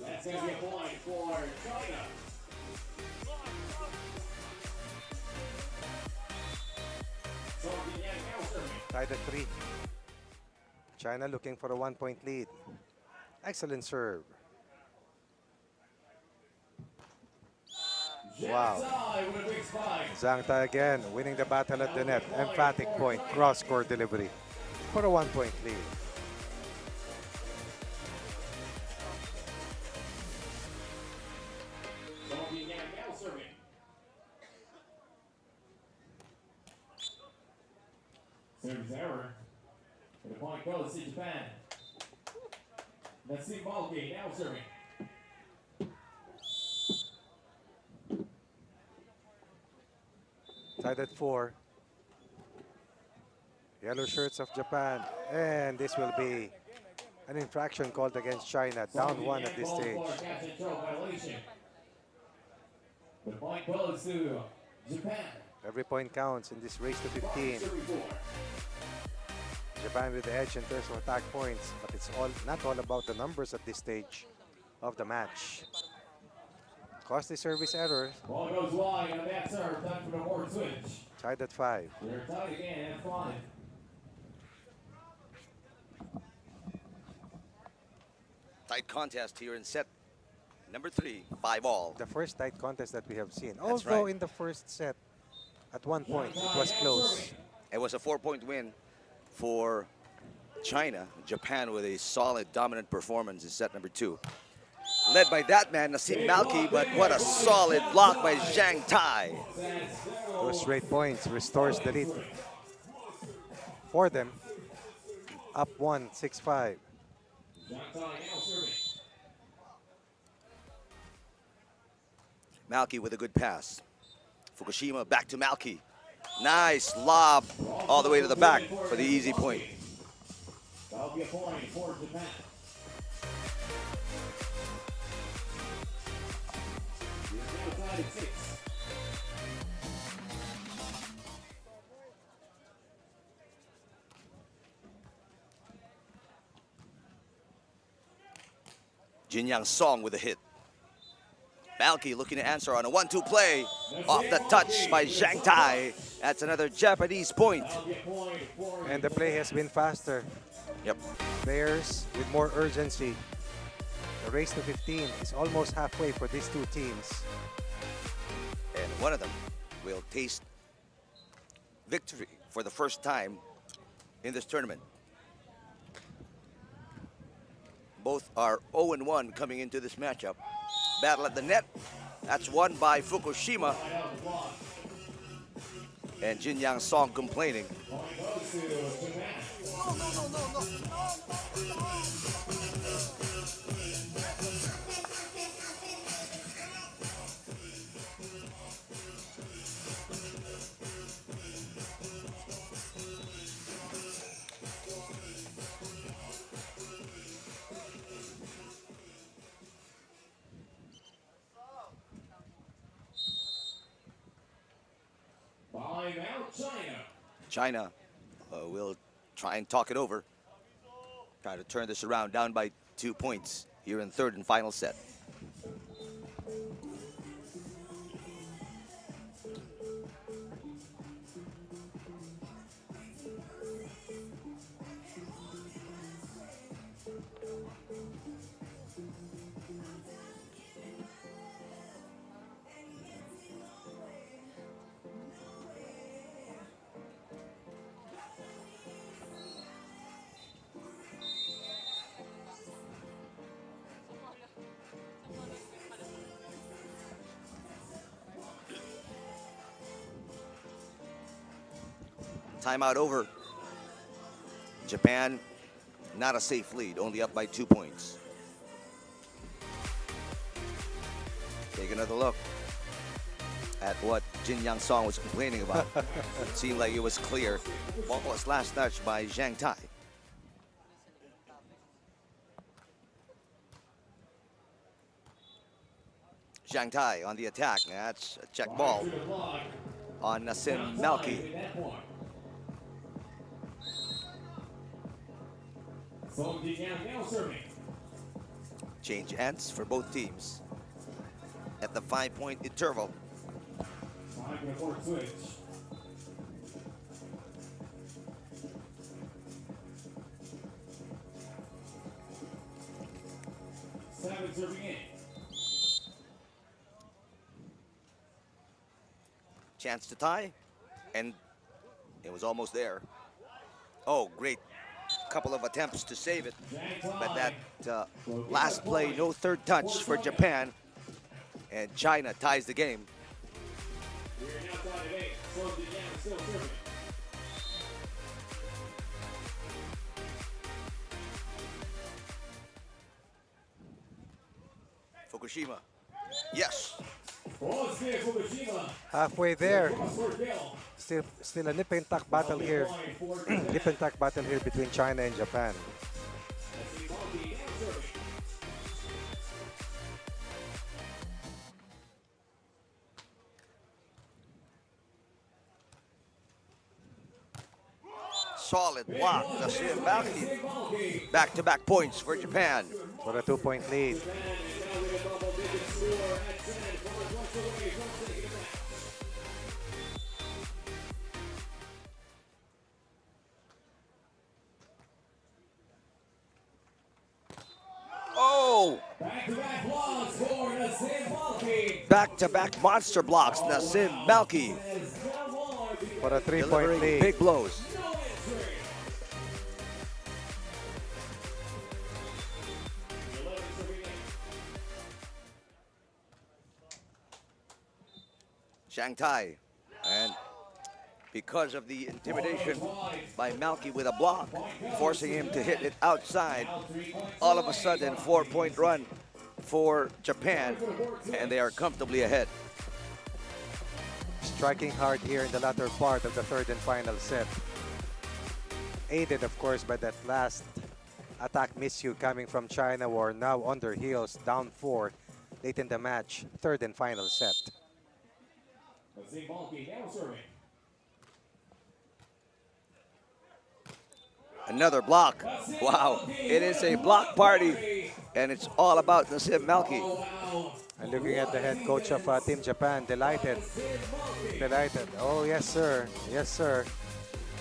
That's going to be a point for China. Tied at 3. China looking for a 1-point lead. Excellent serve. Wow. Zhang Tai again winning the battle at the net. Emphatic point, cross-court delivery for a 1-point lead. Service error. And the point goes to Japan. That's the ball game now serving. Tied at 4. Yellow shirts of Japan. And this will be an infraction called against China. Down 1 at this stage. Catch and throw violation. The point goes to Japan. Every point counts in this race to 15. Japan with the edge in terms of attack points, but it's not all about the numbers at this stage of the match. Costly service error. Ball goes wide on that serve. Time for the board switch. Tied at 5. We're tied again at 5. Tight contest here in set number 3, 5-all. The first tight contest that we have seen. That's Although right. in the first set, at one point, it was close. It was a 4-point win for China. Japan with a solid, dominant performance in set number 2. Led by that man, Nassim Malki, but what a solid block by Zhang Tai. Those straight points restores the lead for them. Up 1, 6-5. Malki with a good pass. Fukushima back to Malki. Nice lob all the way to the back for the easy point. That'll be a point for Japan. We're now tied at 6. Jin Yang Song with a hit. Malki looking to answer on a 1-2 play. Off the touch by Zhang Tai. That's another Japanese point. And the play has been faster. Yep. Players with more urgency. The race to 15 is almost halfway for these two teams. And one of them will taste victory for the first time in this tournament. Both are 0-1 coming into this matchup. Battle at the net. That's won by Fukushima. And Jin Yang Song complaining. China will try and talk it over. Try to turn this around, down by 2 points here in third and final set. Timeout over. Japan, not a safe lead, only up by 2 points. Take another look at what Jin Yang Song was complaining about. It seemed like it was clear. Ball was last touched by Zhang Tai. Zhang Tai on the attack. That's a check ball on Nassim Malki. Change ends for both teams at the 5-point interval. Time for the court switch. Seven serving in. Chance to tie, and it was almost there. Oh, great couple of attempts to save it, but that last play, no third touch for Japan, and China ties the game. We are now tied at 8. So Japan still serving. Fukushima. Yes. Kosuke Fukushima. Halfway there. Cross-court kill. Still a nip and tuck battle here. Nip and tuck battle here between China and Japan. Nazim Balki now serving. Solid block. Nazim Balki. Nazim Balki. Back-to-back points for Japan. For a 2-point lead. Japan is now with a double-digit score at 10, 4 points away from taking it back. Oh! Back-to-back blocks for Nazim Balki. Back-to-back monster blocks. Nazim Balki Has now won the For a 3-point delivering lead. big blows. no entry. The 11 serving in. Shanghai. And because of the intimidation by Malky with a block, forcing him to hit it outside, all of a sudden 4-point run for Japan, and they are comfortably ahead. Striking hard here in the latter part of the third and final set. Aided, of course, by that last attack miscue coming from China, who are now on their heels, down 4, late in the match, third and final set. Nazim Balki now serving. Another block. Wow, it is a block party, and it's all about Nazim Malky. And looking at the head coach of Team Japan, delighted. Delighted. Oh, yes, sir. Yes, sir.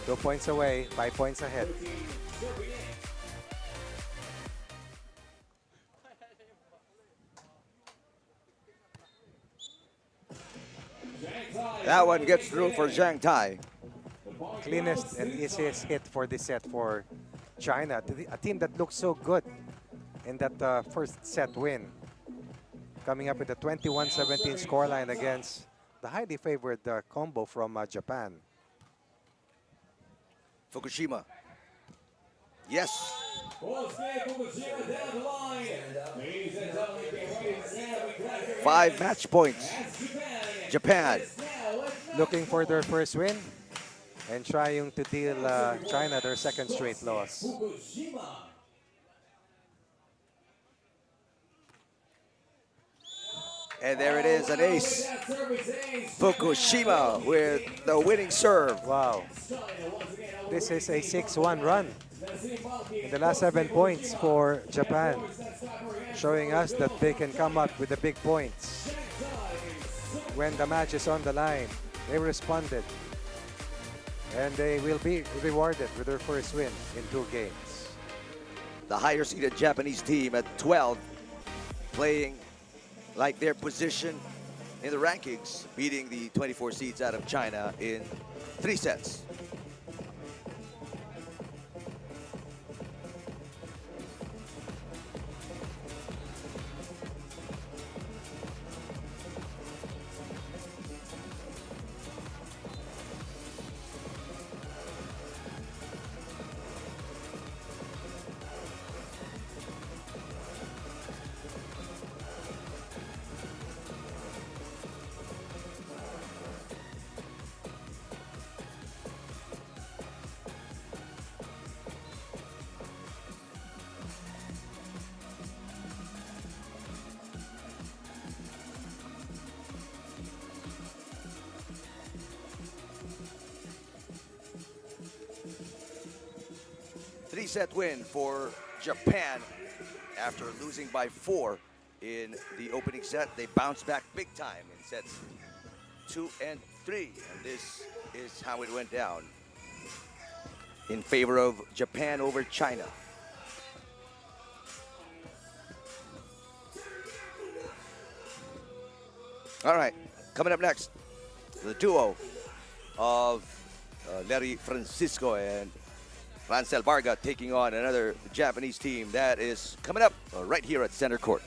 2 points away, 5 points ahead. That one gets through for Zhang Tai. Cleanest and easiest hit for this set for China. A team that looks so good in that first set win. Coming up with a 21-17 scoreline against the highly favored combo from Japan. Fukushima. Yes. Kosuke Fukushima down the line. Ladies and gentlemen, get ready to stand. We got here 5 match points. as Japan. Japan. Now, let's Looking for their first win and trying to deal China their second straight loss. Fukushima. And there it is, an ace. That service ace. Fukushima with the winning serve. Wow. This is a 6-1 run in the last 7 points for Japan, showing us that they can come up with the big points. When the match is on the line, they responded. And they will be rewarded with their first win in 2 games. The higher seeded Japanese team at 12, playing like their position in the rankings, beating the 24 seeds out of China in 3 sets. Three-set win for Japan after losing by 4 in the opening set. They bounced back big time in sets 2 and 3, and this is how it went down in favor of Japan over China. All right, coming up next, the duo of Larry Francisco and Rancel Varga taking on another Japanese team. That is coming up right here at center court.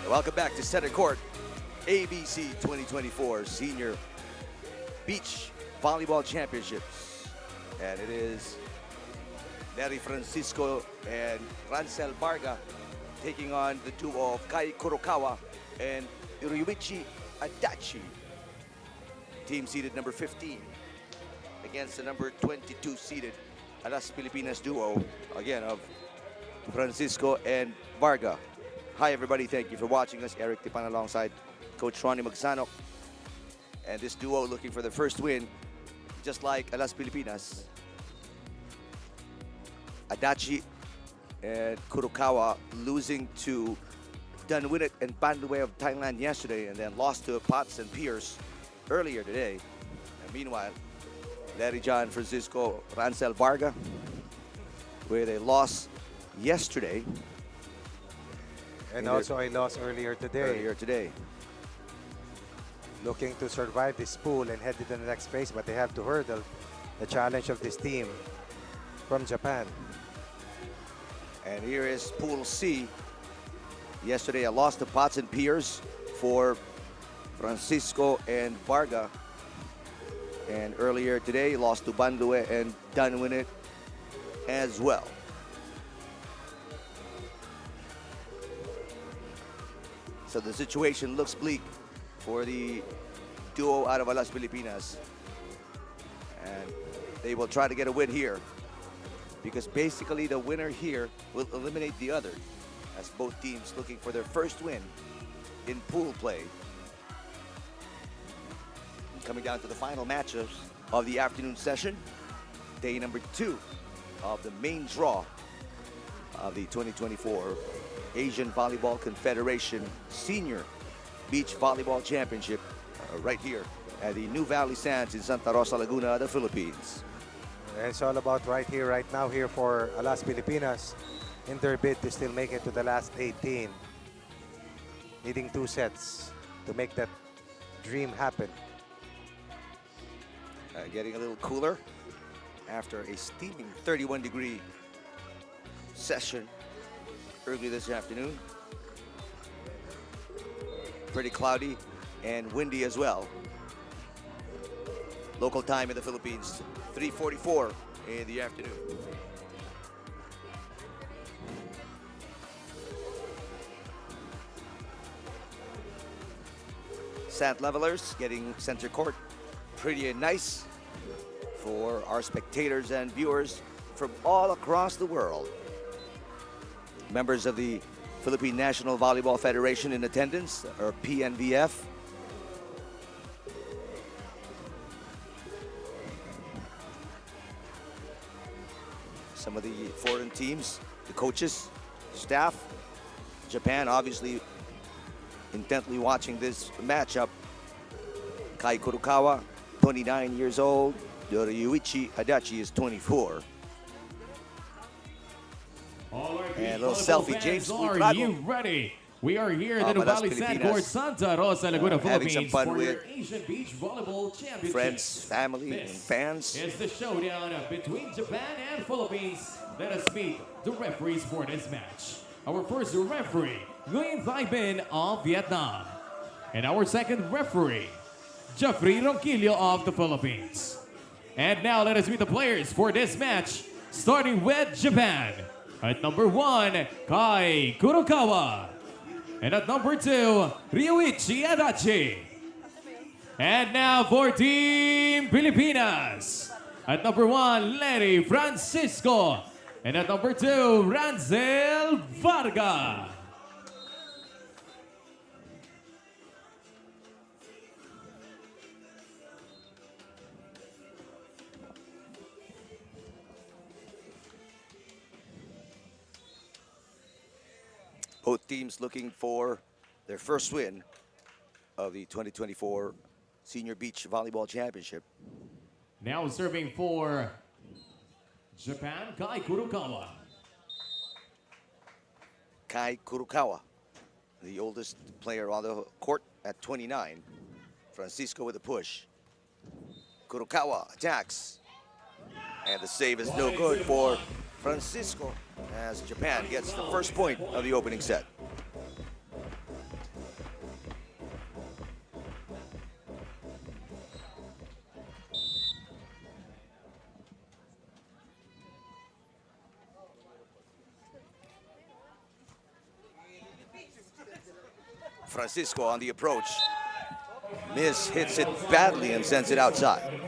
Welcome back to Center Court, ABC 2024 Senior Beach Volleyball Championships. And it is Nery Francisco and Rancel Varga taking on the duo of Kai Kurokawa and Ryuichi Adachi. Team seeded number 15 against the number 22 seeded Alas Pilipinas duo, again, of Francisco and Varga. Hi everybody, thank you for watching us. Eric Tipan alongside Coach Ronnie Magsanok. And this duo looking for the first win, just like Alas Pilipinas. Adachi and Kurokawa losing to Danwinit and Bandue of Thailand yesterday, and then lost to Potts and Pierce earlier today. And meanwhile, Larry John Francisco Rancel Varga with a loss yesterday. And also a loss earlier today. Looking to survive this pool and head to the next phase, but they have to hurdle the challenge of this team from Japan. And here is Pool C. Yesterday, a loss to Potts and Pierce for Francisco and Varga. And earlier today, lost to Bandue and Danwinit as well. So the situation looks bleak for the duo out of Alas Pilipinas. And they will try to get a win here, because basically the winner here will eliminate the other, as both teams looking for their first win in pool play. Coming down to the final matchups of the afternoon session, day number 2 of the main draw of the 2024 Asian Volleyball Confederation Senior Beach Volleyball Championship, right here at the New Valley Sands in Santa Rosa, Laguna, the Philippines. And it's all about right here, right now here for Alas Pilipinas in their bid to still make it to the last 18. Needing 2 sets to make that dream happen. Getting a little cooler after a steaming 31-degree session early this afternoon. Pretty cloudy and windy as well. Local time in the Philippines, 3:44 in the afternoon. Sand levelers getting center court. Pretty nice for our spectators and viewers from all across the world. Members of the Philippine National Volleyball Federation in attendance, or PNVF. Some of the foreign teams, the coaches, staff. Japan obviously intently watching this matchup. Kai Kurokawa, 29 years old. Ryuichi Adachi is 24. All right, and a little volleyball selfie, James. fans, are you ready? We are here at the Alas Valley Sand Pilipinas. Court, Santa Rosa, Laguna, Having some Philippines fun for with your Asian Beach Volleyball Championship. friends, family, and fans. It's the showdown between Japan and Philippines. Let us meet the referees for this match. Our first referee, Nguyen Thai Bin of Vietnam. And our second referee, Jeffrey Ronquillo of the Philippines. And now let us meet the players for this match, starting with Japan. At number 1, Kai Kurokawa. And at number 2, Ryuichi Adachi. And now for Team Pilipinas. At number 1, Larry Francisco. And at number 2, Rancel Varga. Both teams looking for their first win of the 2024 Senior Beach Volleyball Championship. Now serving for Japan, Kai Kurokawa. Kai Kurokawa, the oldest player on the court at 29. Francisco with a push. Kurokawa attacks. And the save is no good for Francisco as Japan gets the first point of the opening set. Francisco on the approach. Miss hits it badly and sends it outside.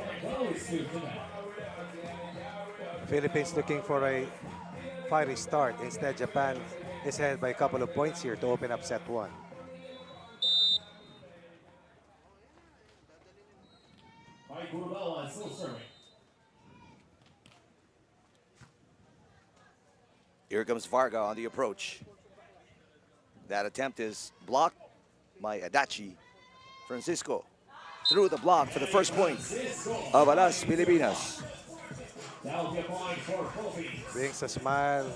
Philippines looking for a fiery start. Instead, Japan is ahead by a couple of points here to open up set 1. Still serving. Here comes Varga on the approach. That attempt is blocked by Adachi. Francisco through the block for the first point of Alas Pilipinas. That'll be a point for Philippines. Brings a smile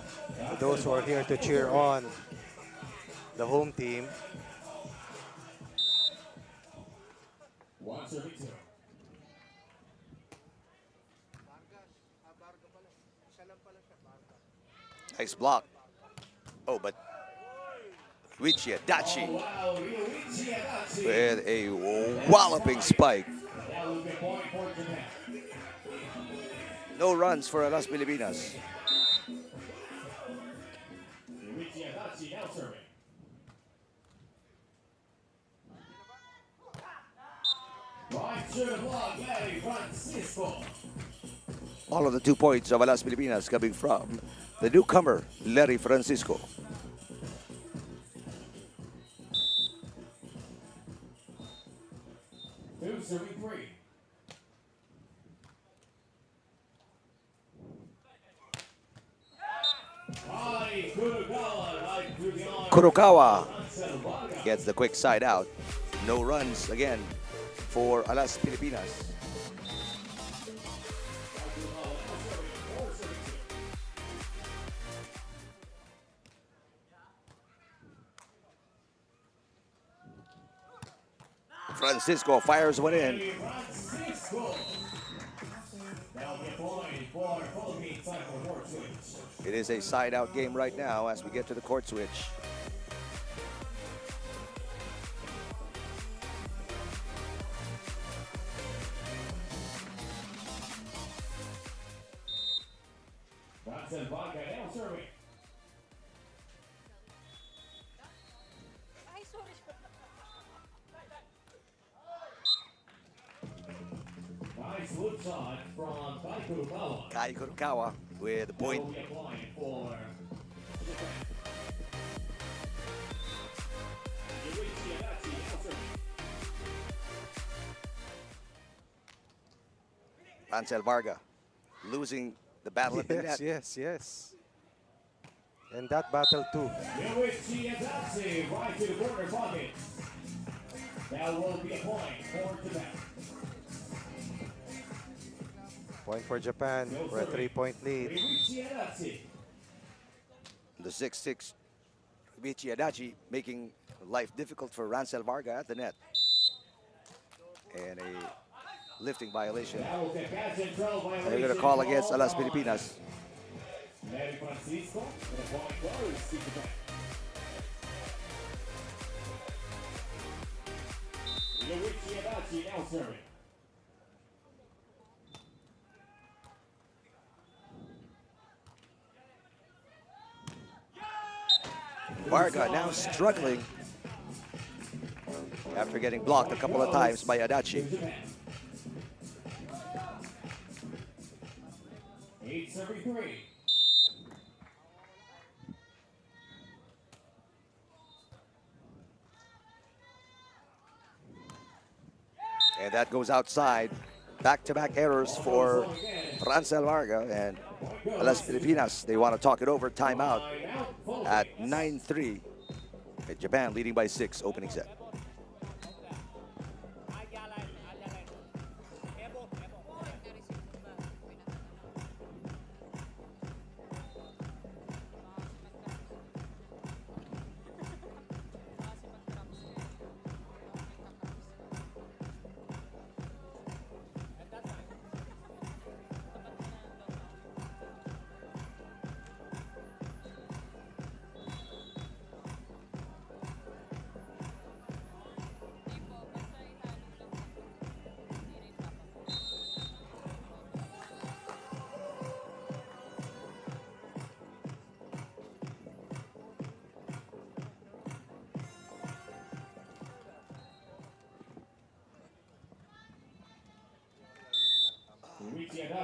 to those who are here to cheer on the home team. One serving two. Nice block. Oh, but Luigi Adachi with a walloping spike. That will be a point for Japan. No runs for Alas Pilipinas. Luigi Adachi now serving. Right to the block, Larry Francisco. All of the 2 points of Alas Pilipinas coming from the newcomer, Larry Francisco. Two serving three. Kurokawa gets the quick side out. No runs again for Alas Pilipinas. Francisco fires one in. It is a side-out game right now as we get to the court switch. Nice flip shot from Kai Kurokawa with the point. Ansel Varga losing the battle at the net. Yes. And that battle too. Right to the corner pocket. That will be a point for Japan. Point for Japan for a 3-point lead. The 6'6" Michi Adachi making life difficult for Rancel Varga at the net. And a lifting violation. They're going to call against Alas Pilipinas. Varga now struggling after getting blocked a couple of times by Adachi. 8-3. And that goes outside. Back-to-back errors for Rancel Varga and Alas Pilipinas. They want to talk it over. Timeout at 9-3. Japan leading by 6 opening set.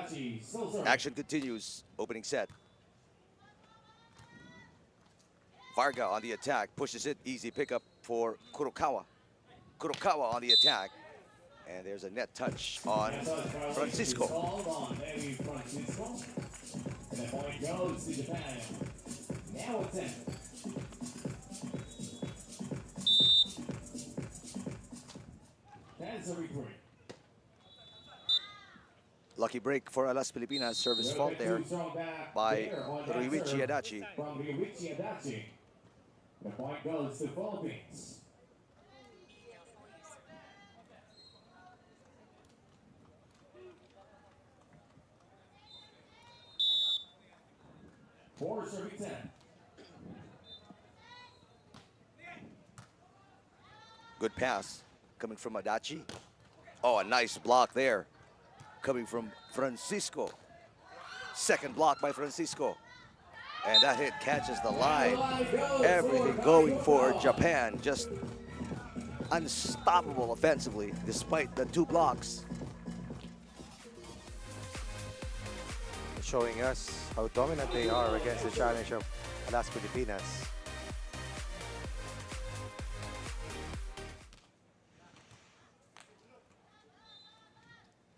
Adachi still serving. Action continues. Opening set. Varga on the attack. Pushes it. Easy pickup for Kurokawa. Kurokawa on the attack. And there's a net touch on Francisco. On Navy Francisco. And the point goes to Japan. Now it's in. That's a recruit. Lucky break for Alas Pilipinas. Service fault there by Ryuichi Adachi. From Ryuichi Adachi. The point goes to Philippines. Four serving 10. Good pass coming from Adachi. Oh, a nice block there coming from Francisco. Second block by Francisco. And that hit catches the line. Everything going for Japan. Just unstoppable offensively despite the 2 blocks. Showing us how dominant they are against the challenge of Alas Pilipinas.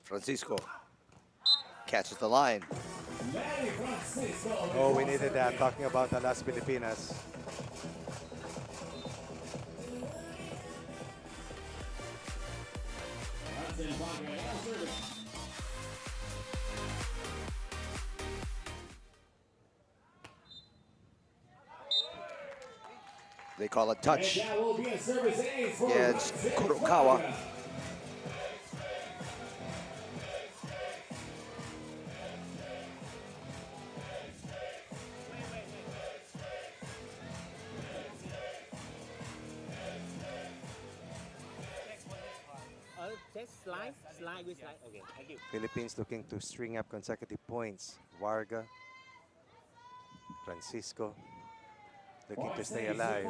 Francisco catches the line. Oh, we needed that. Talking about Alas Pilipinas. They call a touch. And that will be a service ace for Yeah, it's Kurokawa. Just slide with slide. Okay, thank you. Philippines looking to string up consecutive points. Varga, Francisco, looking to stay alive.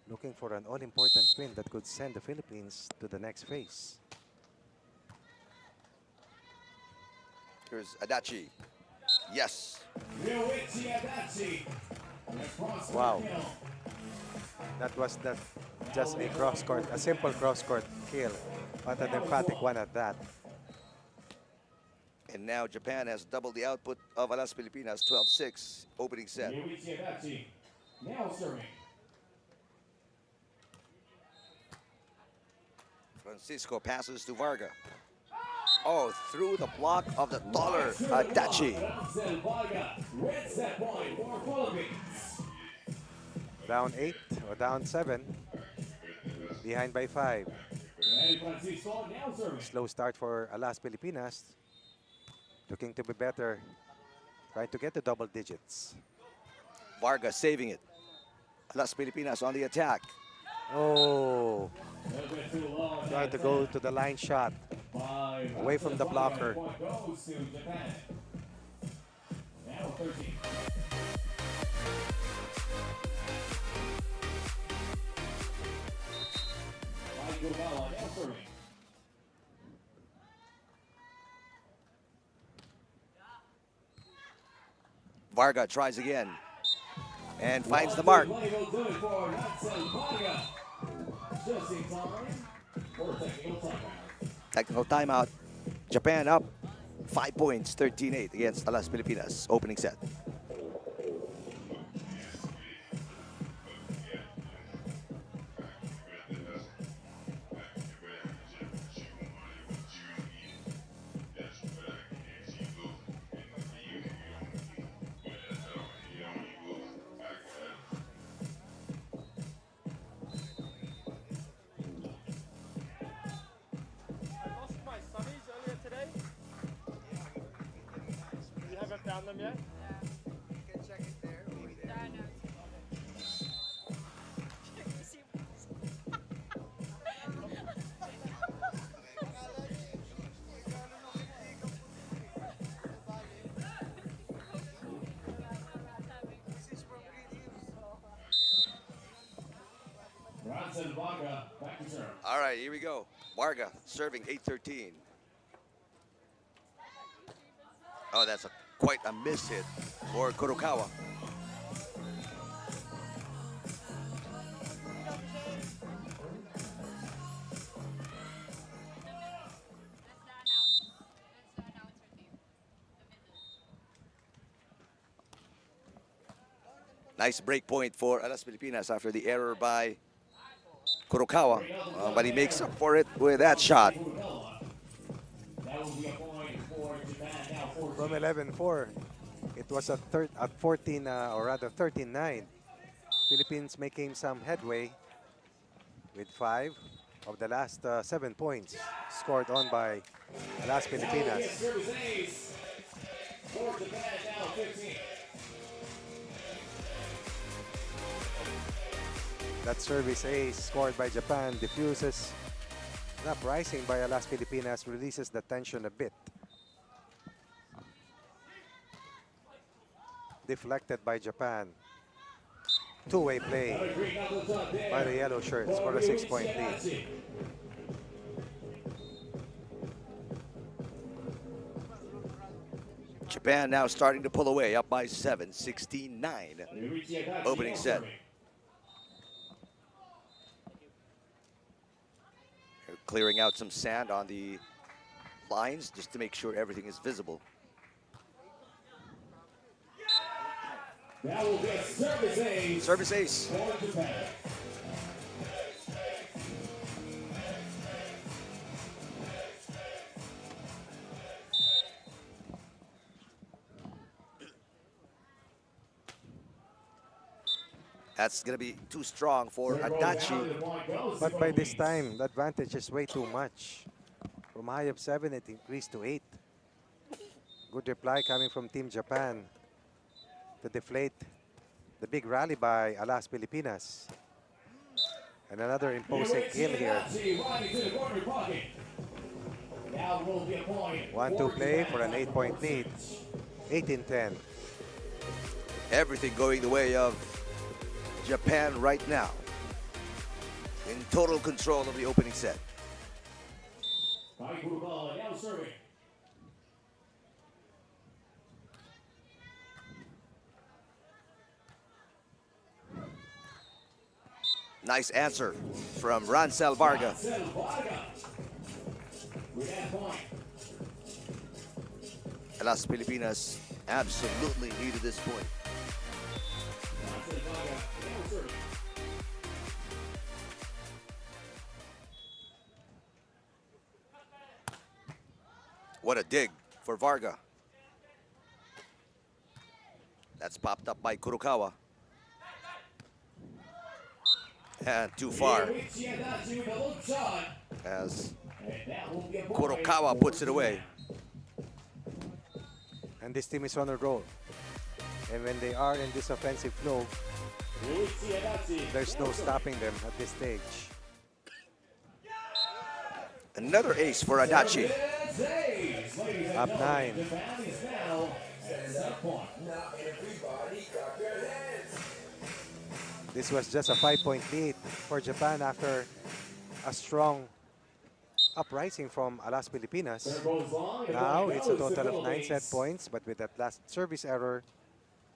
Looking for an all-important win that could send the Philippines to the next phase. Here's Adachi. Yes. Ryuichi Adachi. Wow. That was just a cross-court, a simple cross-court kill, but an emphatic one at that. And now Japan has doubled the output of Alas Pilipinas, 12-6, opening set. Ryuichi Adachi. Now serving. Francisco passes to Varga. Oh, through the block of the taller Adachi. Red set point for Philippines. Down 8 or down 7, behind by 5. And Francisco now serving. Slow start for Alas Pilipinas. Looking to be better, trying to get to double digits. Varga saving it. Alas Pilipinas on the attack. Oh, trying to go to the line shot. Away from the blocker. Point goes to Japan. Now 13. Kurokawa now serving. Varga tries again and finds the mark. Just in time for technical timeout. Technical timeout. Japan up 5 points, 13-8 against Alas Pilipinas, opening set. Found them yet? Varga back to serve. All right, here we go. Varga serving 8-13. Oh, that's quite a miss hit for Kurokawa. Nice break point for Alas Pilipinas after the error by Kurokawa. But he makes up for it with that shot. That will be a point for Japan now. From 11-4, it was at 14, or rather 13-9. Philippines making some headway with 5 of the last 7 points scored on by Las Pilipinas. Service ace for Japan now 15. That service ace scored by Japan diffuses an uprising by Las Pilipinas, releases the tension a bit. Deflected by Japan. Two-way play by the yellow shirts for a 6-point lead. Japan now starting to pull away, up by 7, 16-9. Opening set. They're clearing out some sand on the lines just to make sure everything is visible. That will be a service ace. Service ace. For Japan. That's going to be too strong for Adachi. But by this time, the advantage is way too much. From high of 7, it increased to 8. Good reply coming from Team Japan to deflate the big rally by Alas Pilipinas. And another imposing kill here. 1-2 play for an 8-point lead. 18-10. Everything going the way of Japan right now. In total control of the opening set. Nice answer from Rancel Varga. Las Pilipinas absolutely needed this point. What a dig for Varga. That's popped up by Kurokawa. And too far. As Kurokawa puts it away. And this team is on a roll. And when they are in this offensive flow, there's no stopping them at this stage. Another ace for Adachi. Up 9. This was just a 5-point lead for Japan after a strong uprising from Alas Pilipinas. Now it's a total of 9 set points, but with that last service error,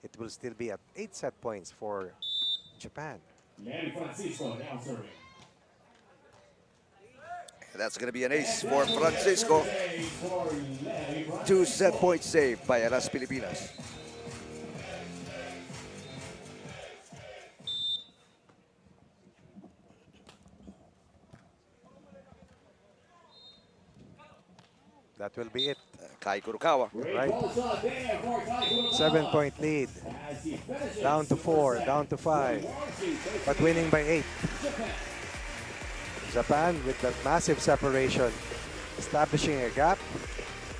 it will still be at 8 set points for Japan. That's going to be an ace for Francisco. 2 set points saved by Alas Pilipinas. That will be it. Kai Kurokawa. Right. 7-point lead. Down to 4, down to 5. But winning by 8. Japan with that massive separation, establishing a gap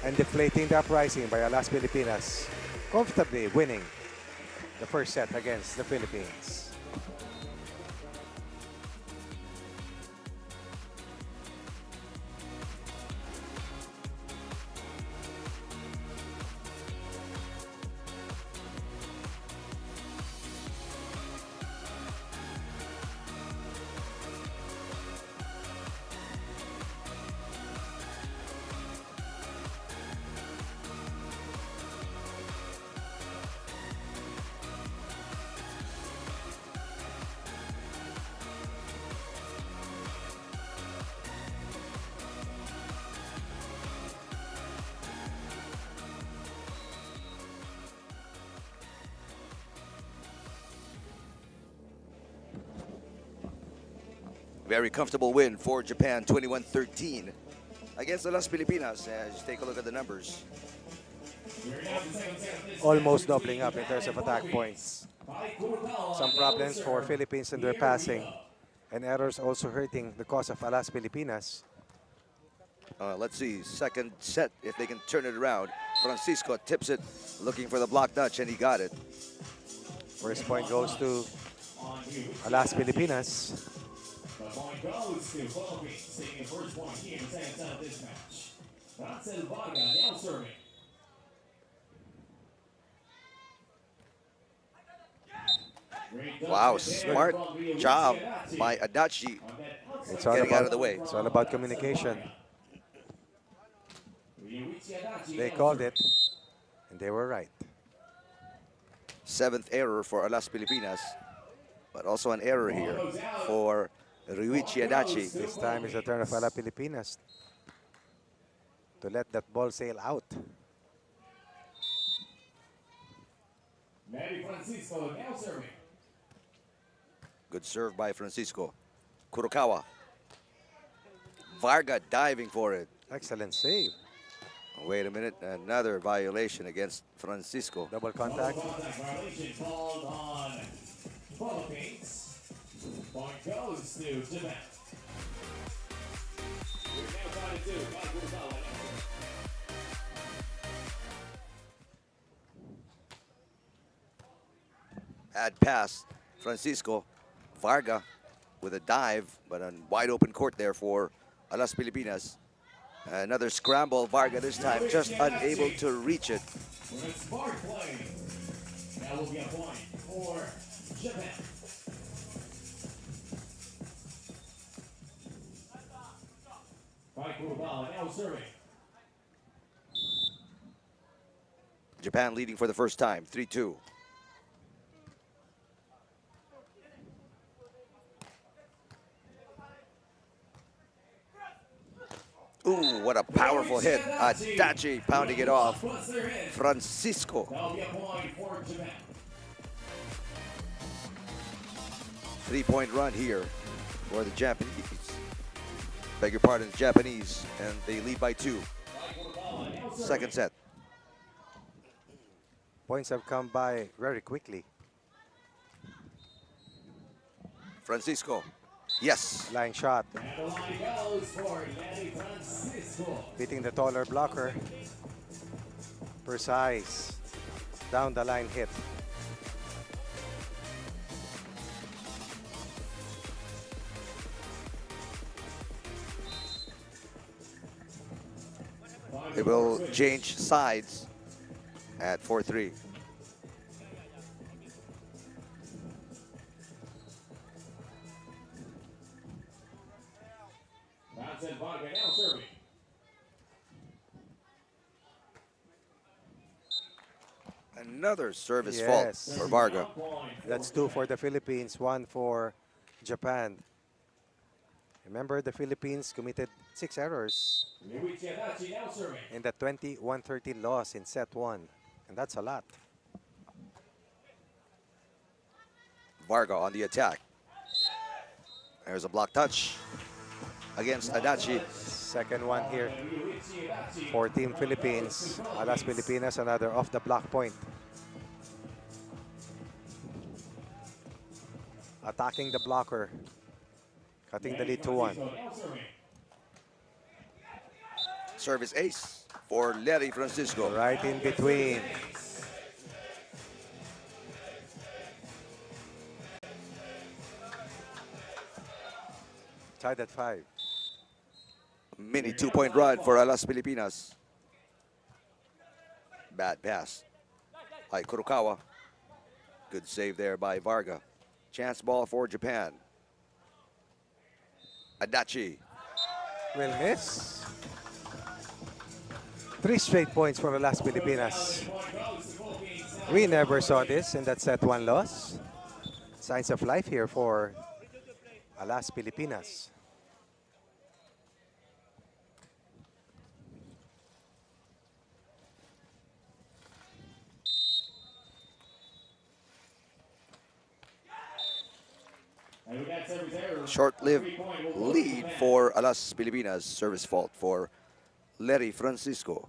and deflating the uprising by Alas Pilipinas, comfortably winning the first set against the Philippines. very comfortable win for Japan, 21-13 against the Las Filipinas. Just take a look at the numbers. Almost doubling up in terms of attack points. Some problems for Philippines in their passing. And errors also hurting the cause of Alas Pilipinas. Let's see, second set, if they can turn it around. Francisco tips it, looking for the block touch, and he got it. First point goes to Alas Pilipinas. The point goes to Philippines, taking the first point here in the second set of this match. Rosa Varga now serving. Wow, smart job by Adachi It's all getting about, out of the way. It's all about communication. They called it, and they were right. 7th error for Alas Pilipinas, but also an error here for Ryuichi Adachi. This time is the turn of Alas Pilipinas to let that ball sail out. Mary Francisco now serving. Good serve by Francisco. Kurokawa. Varga diving for it. Excellent save. Wait a minute, another violation against Francisco. Double contact. Contact violation called on Philippines. Point goes to Japan. We're now trying to do. Bad pass. Francisco. Varga with a dive, but a wide open court there for Alas Pilipinas. Another scramble. Varga this time just unable to reach it. With a smart play. That will be a point for Japan. Right, Kurokawa now serving. Japan leading for the first time, 3-2. Ooh, what a powerful hit. Adachi pounding it off. Francisco. That'll be a point for Japan. 3-point run here for the Japanese. Beg your pardon, the Japanese, and they lead by 2. Second set. Points have come by very quickly. Francisco. Yes. Line shot. And the line goes for Mary Francisco. Beating the taller blocker. Precise. Down the line hit. They will change sides at 4-3. Rosa Varga now serving. Another service Yes. fault for Varga. That's 2 for the Philippines, 1 for Japan. Remember, the Philippines committed 6 errors Ryuichi Adachi now serving. in the 21-13 loss in set 1. And that's a lot. Varga on the attack. There's a block touch against Adachi. Second one here Ryuichi Adachi. for Team Philippines. Alas Pilipinas, another off the block point. Attacking the blocker. Cutting the lead to 1. Now serving. Service ace for Larry Francisco. Right in between. Tied at 5. Mini 2-point run for Alas Pilipinas. Bad pass by Kurokawa. Good save there by Varga. Chance ball for Japan. Adachi. Will miss. 3 straight points for Alas Pilipinas. We never saw this in that set 1 loss. Signs of life here for Alas Pilipinas. And we got Short-lived lead for Alas Pilipinas. Service fault for Larry Francisco.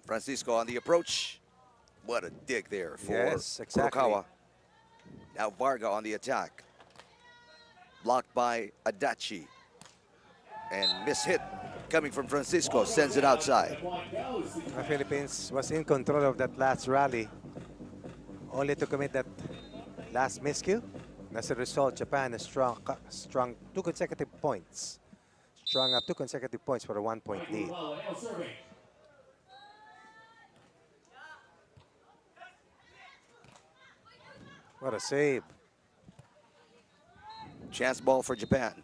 Francisco on the approach. What a dig there for Yes, exactly. Kurokawa. Now Varga on the attack. Blocked by Adachi. And mishit coming from Francisco, sends it outside. The Philippines was in control of that last rally, only to commit that last miscue. As a result, Japan has strung 2 consecutive points. Strung up 2 consecutive points for a 1-point lead. What a save. Chance ball for Japan.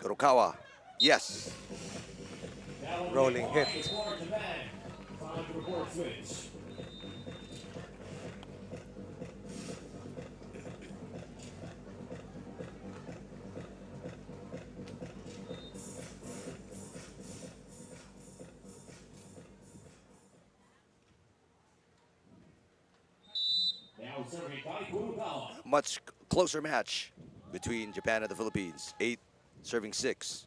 Kurokawa, yes. Rolling hit. Much closer match between Japan and the Philippines. 8 serving 6.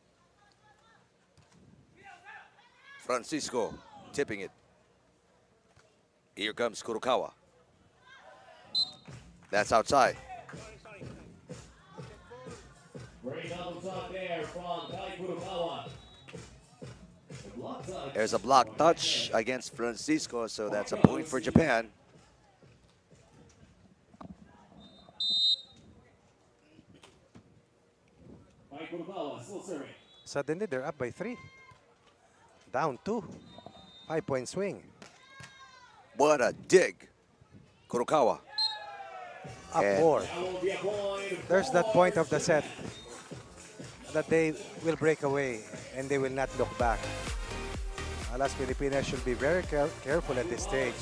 Francisco tipping it. Here comes Kurokawa. That's outside. There's a block touch against Francisco, so that's a point for Japan. Suddenly, they're up by 3. Down 2. 5-point swing. What a dig. Kurokawa. Up And 4. There's that point of the set that they will break away and they will not look back. Alas Pilipinas should be very careful at this stage.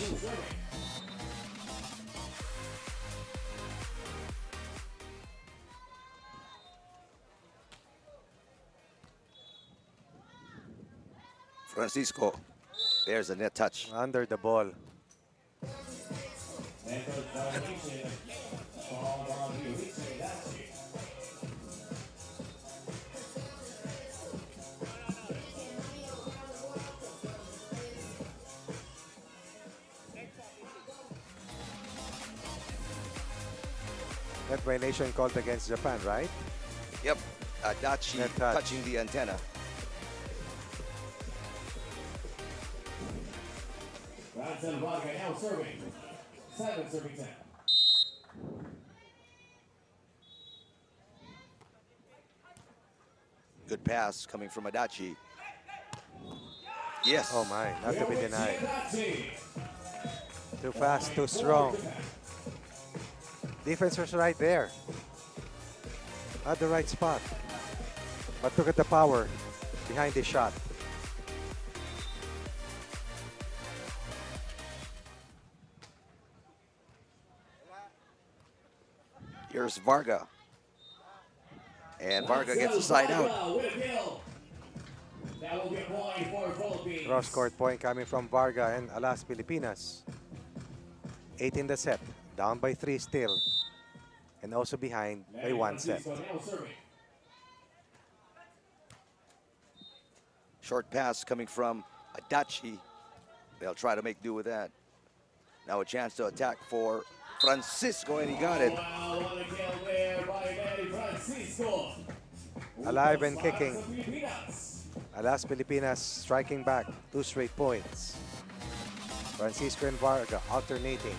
Francisco, there's a net touch. Under the ball. That violation called against Japan, right? Yep, Adachi Net touch. touching the antenna. Now serving. 7 serving 10. Good pass coming from Adachi. Yes. Oh my, not to be denied. Too fast, too strong. Defense was right there. At the right spot. But look at the power behind the shot. Here's Varga. And Varga gets a side out. Cross-court point coming from Varga and Alas Pilipinas. 8 in the set. Down by 3 still. And also behind by 1 set. Short pass coming from Adachi. They'll try to make do with that. Now a chance to attack for Francisco, and he got it. Alive and kicking. Alas Pilipinas striking back 2 straight points. Francisco and Varga alternating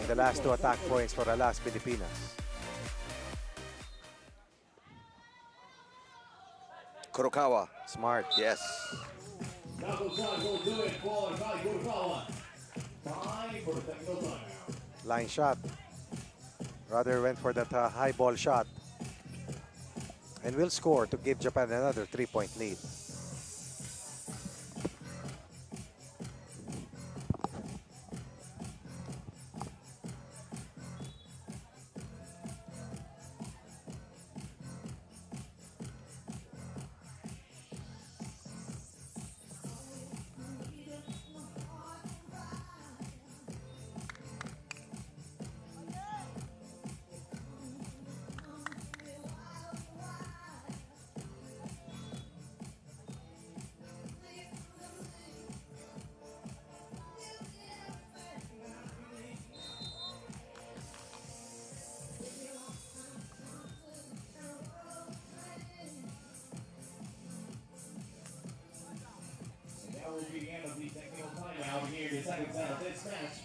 in the last 2 attack points for Alas Pilipinas. Kurokawa. Smart. Yes. Line shot. Rather went for that high ball shot. And will score to give Japan another 3-point lead.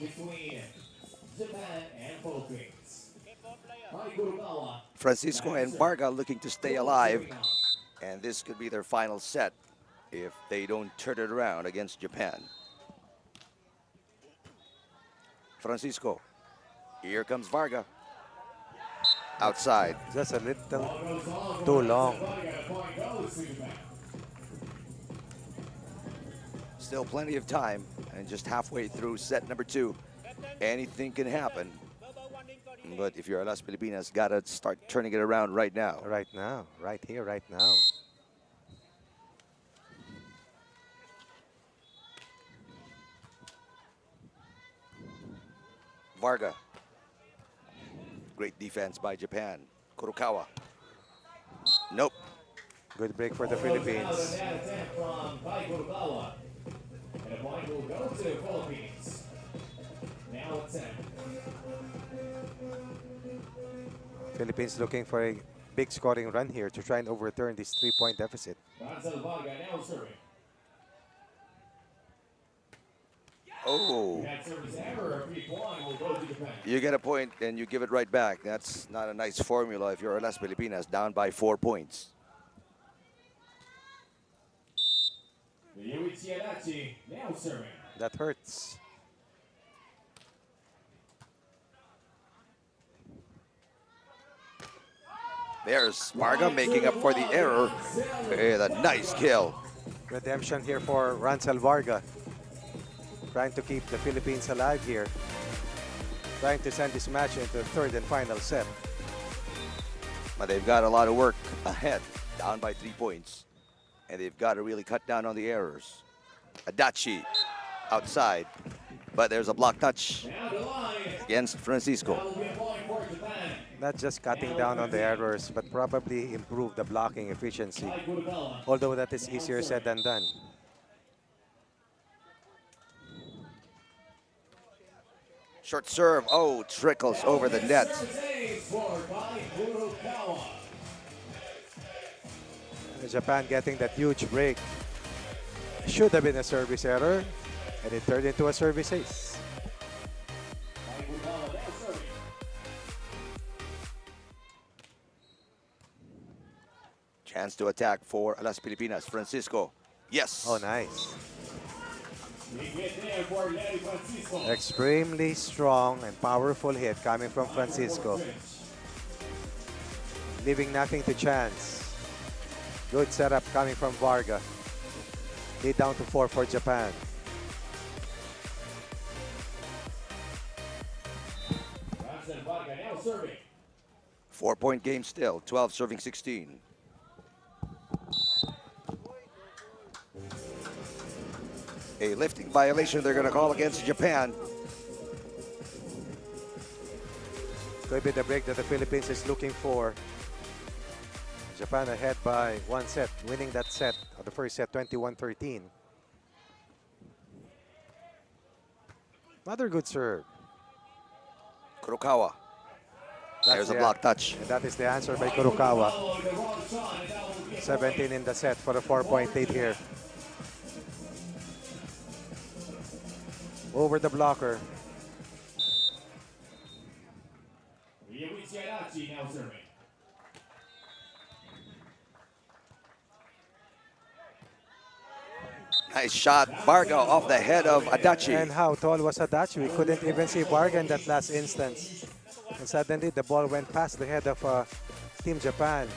between Japan and Philippines. Mike Kurokawa. Francisco and Varga looking to stay alive. And this could be their final set if they don't turn it around against Japan. Francisco. Here comes Varga. Outside. Just a little too long. Still plenty of time and just halfway through set number 2. Anything can happen. But if you're Las Pilipinas, gotta start turning it around right now. Right now. Right here, right now. Varga. Great defense by Japan. Kurokawa. Nope. Good break for the Philippines. From Mike Kurokawa. And a point will go to the Philippines. Now it's 10. Philippines looking for a big scoring run here to try and overturn this 3-point deficit. Ransel Varga now serving. Oh. That service error, a free point will go to Japan. You get a point and you give it right back. That's not a nice formula if you're Las Pilipinas down by 4 points. Yuichi Adachi now serving. That hurts. There's Varga making up for the error with a nice kill. Redemption here for Ransel Varga. Trying to keep the Philippines alive here. Trying to send this match into the third and final set. But they've got a lot of work ahead, down by 3 points. And they've got to really cut down on the errors. Adachi outside, but there's a block touch against Francisco. Not just cutting down on the errors, but probably improve the blocking efficiency. Although that is easier said than done. Short serve, oh, trickles over the net. Japan getting that huge break. Should have been a service error, and it turned into a service ace. Chance to attack for Las Pilipinas. Francisco, yes. Oh, nice. Extremely strong and powerful hit coming from Francisco. Leaving nothing to chance. Good setup coming from Varga. Lead down to 4 for Japan. Varga now serving. 4-point game still, 12 serving 16. A lifting violation they're going to call against Japan. Could be the break that the Philippines is looking for. Japan ahead by 1 set, winning that set, the first set, 21-13. Another good serve. Kurokawa. There's a block touch. And that is the answer by Kurokawa. 17 in the set for a 4-point lead here. Over the blocker. Yuichi Adachi now serving. Nice shot. Varga off the head of Adachi. And how tall was Adachi? We couldn't even see Varga in that last instance. And suddenly the ball went past the head of Team Japan.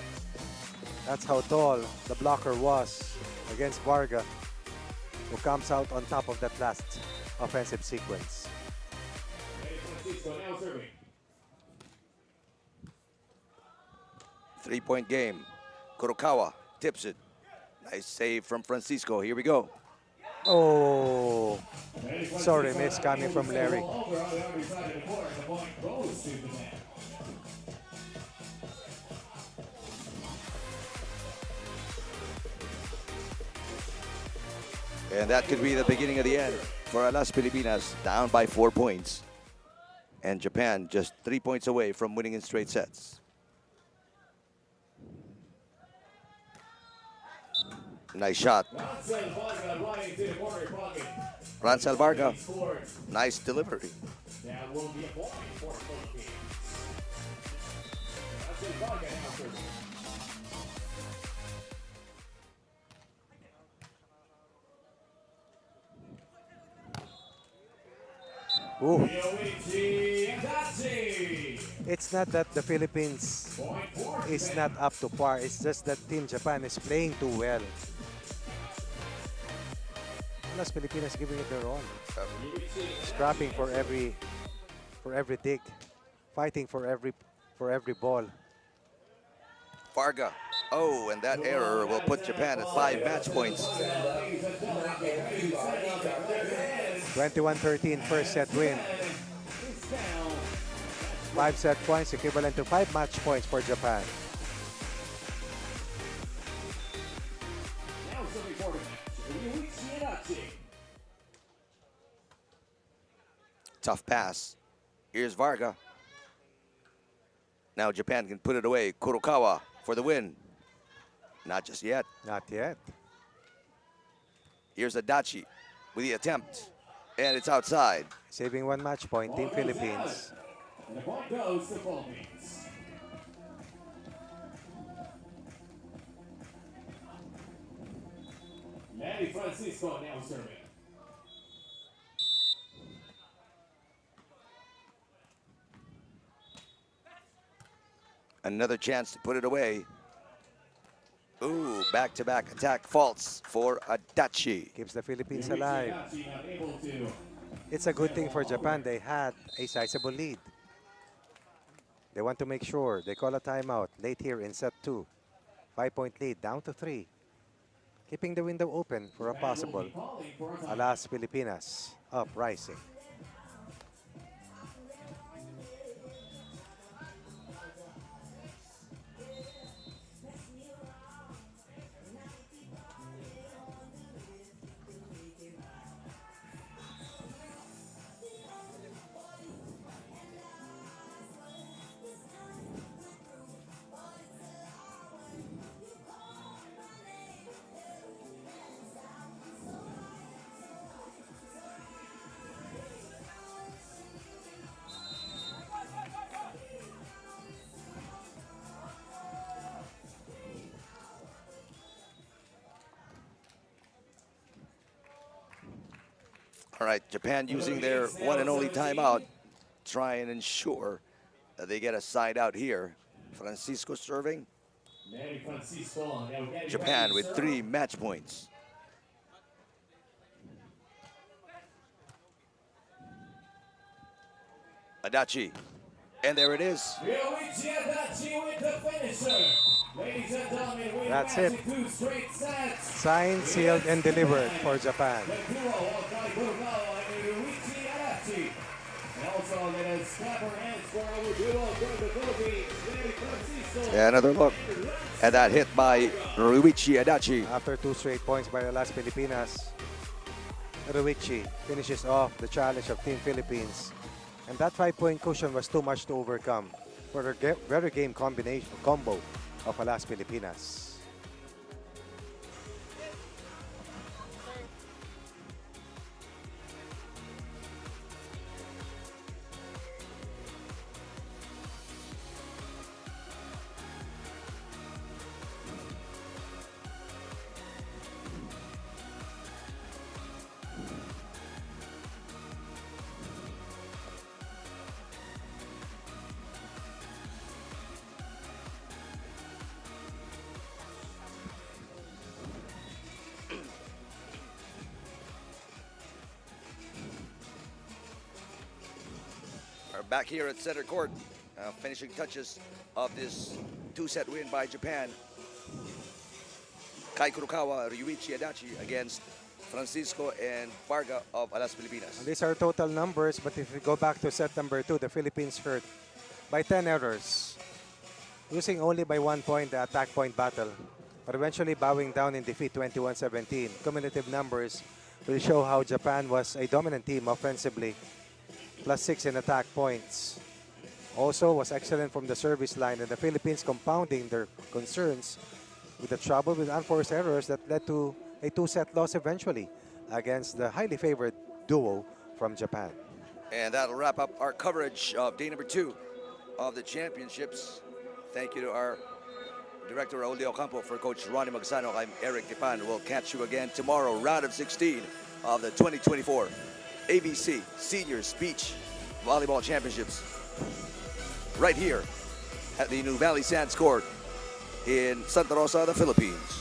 That's how tall the blocker was against Varga, who comes out on top of that last offensive sequence. Francisco now serving. 3-point game. Kurokawa tips it. Nice save from Francisco. Here we go. Oh, sorry, miss coming from Larry. And that could be the beginning of the end for Las Pilipinas, down by 4 points. And Japan just 3 points away from winning in straight sets. Nice shot. Ransel Varga, Scored. nice delivery. That will be a point for Philippines. That's it, Varga now serving. Ooh. Yoichi Adachi. It's not that the Philippines Point for is Japan. not up to par. It's just that Team Japan is playing too well. Plus, Pilipinas giving it their all. Scrapping for every dig, fighting for every ball. Varga. Oh, and that error will put Japan at 5 match points. 21-13 first set win. 5 set points equivalent to 5 match points for Japan. Now serving for the match. Yoichi Adachi. Tough pass. Here's Varga. Now Japan can put it away. Kurokawa for the win. Not just yet. Not yet. Here's Adachi with the attempt. And it's outside. Saving 1 match point, Team Philippines. And the point goes to Philippines. Manny Francisco now serving. Another chance to put it away. Ooh, back-to-back attack faults for Adachi. Keeps the Philippines alive. Adachi not able to. It's a good thing for Japan. They had a sizable lead. They want to make sure they call a timeout late here in set 2. 5-point lead down to 3. Keeping the window open for a possible Calling for a time. Alas Pilipinas uprising. All right, Japan using their one and only timeout, try and ensure that they get a side out here. Francisco serving. Manny Francisco. Now getting Japan ready with to 3 match points. Adachi. And there it is. Yoichi Adachi with the finisher. Ladies and gentlemen, we That's advance it. in 2 straight sets. Signed, sealed, and delivered for Japan. The duo of Kai Kurokawa and Yoichi Adachi. And also let us clap our hands for our duo from the Philippines, Manny Francisco. And another look at that hit by Ryuichi Adachi. After 2 straight points by the Las Pilipinas, Ruichi finishes off the challenge of Team Philippines. And that 5-point cushion was too much to overcome for the very game combo of Alas Pilipinas. We're back here at center court, finishing touches of this 2-set win by Japan. Kai Kurokawa, Ryuichi Adachi against Francisco and Varga of Alas Pilipinas. And these are total numbers, but if we go back to set number 2, the Philippines hurt by 10 errors, losing only by 1 point the attack point battle, but eventually bowing down in defeat 21-17. Cumulative numbers will show how Japan was a dominant team offensively, +6 in attack points. Also was excellent from the service line, and the Philippines compounding their concerns with the trouble with unforced errors that led to a 2-set loss eventually against the highly favored duo from Japan. And that'll wrap up our coverage of day number 2 of the championships. Thank you to our Director Raul de Ocampo, for Coach Ronnie Magsano. I'm Eric Tipan. We'll catch you again tomorrow, round of 16 of the 2024 ABC Seniors Beach Volleyball Championships, right here at the New Valley Sands Court in Santa Rosa, the Philippines.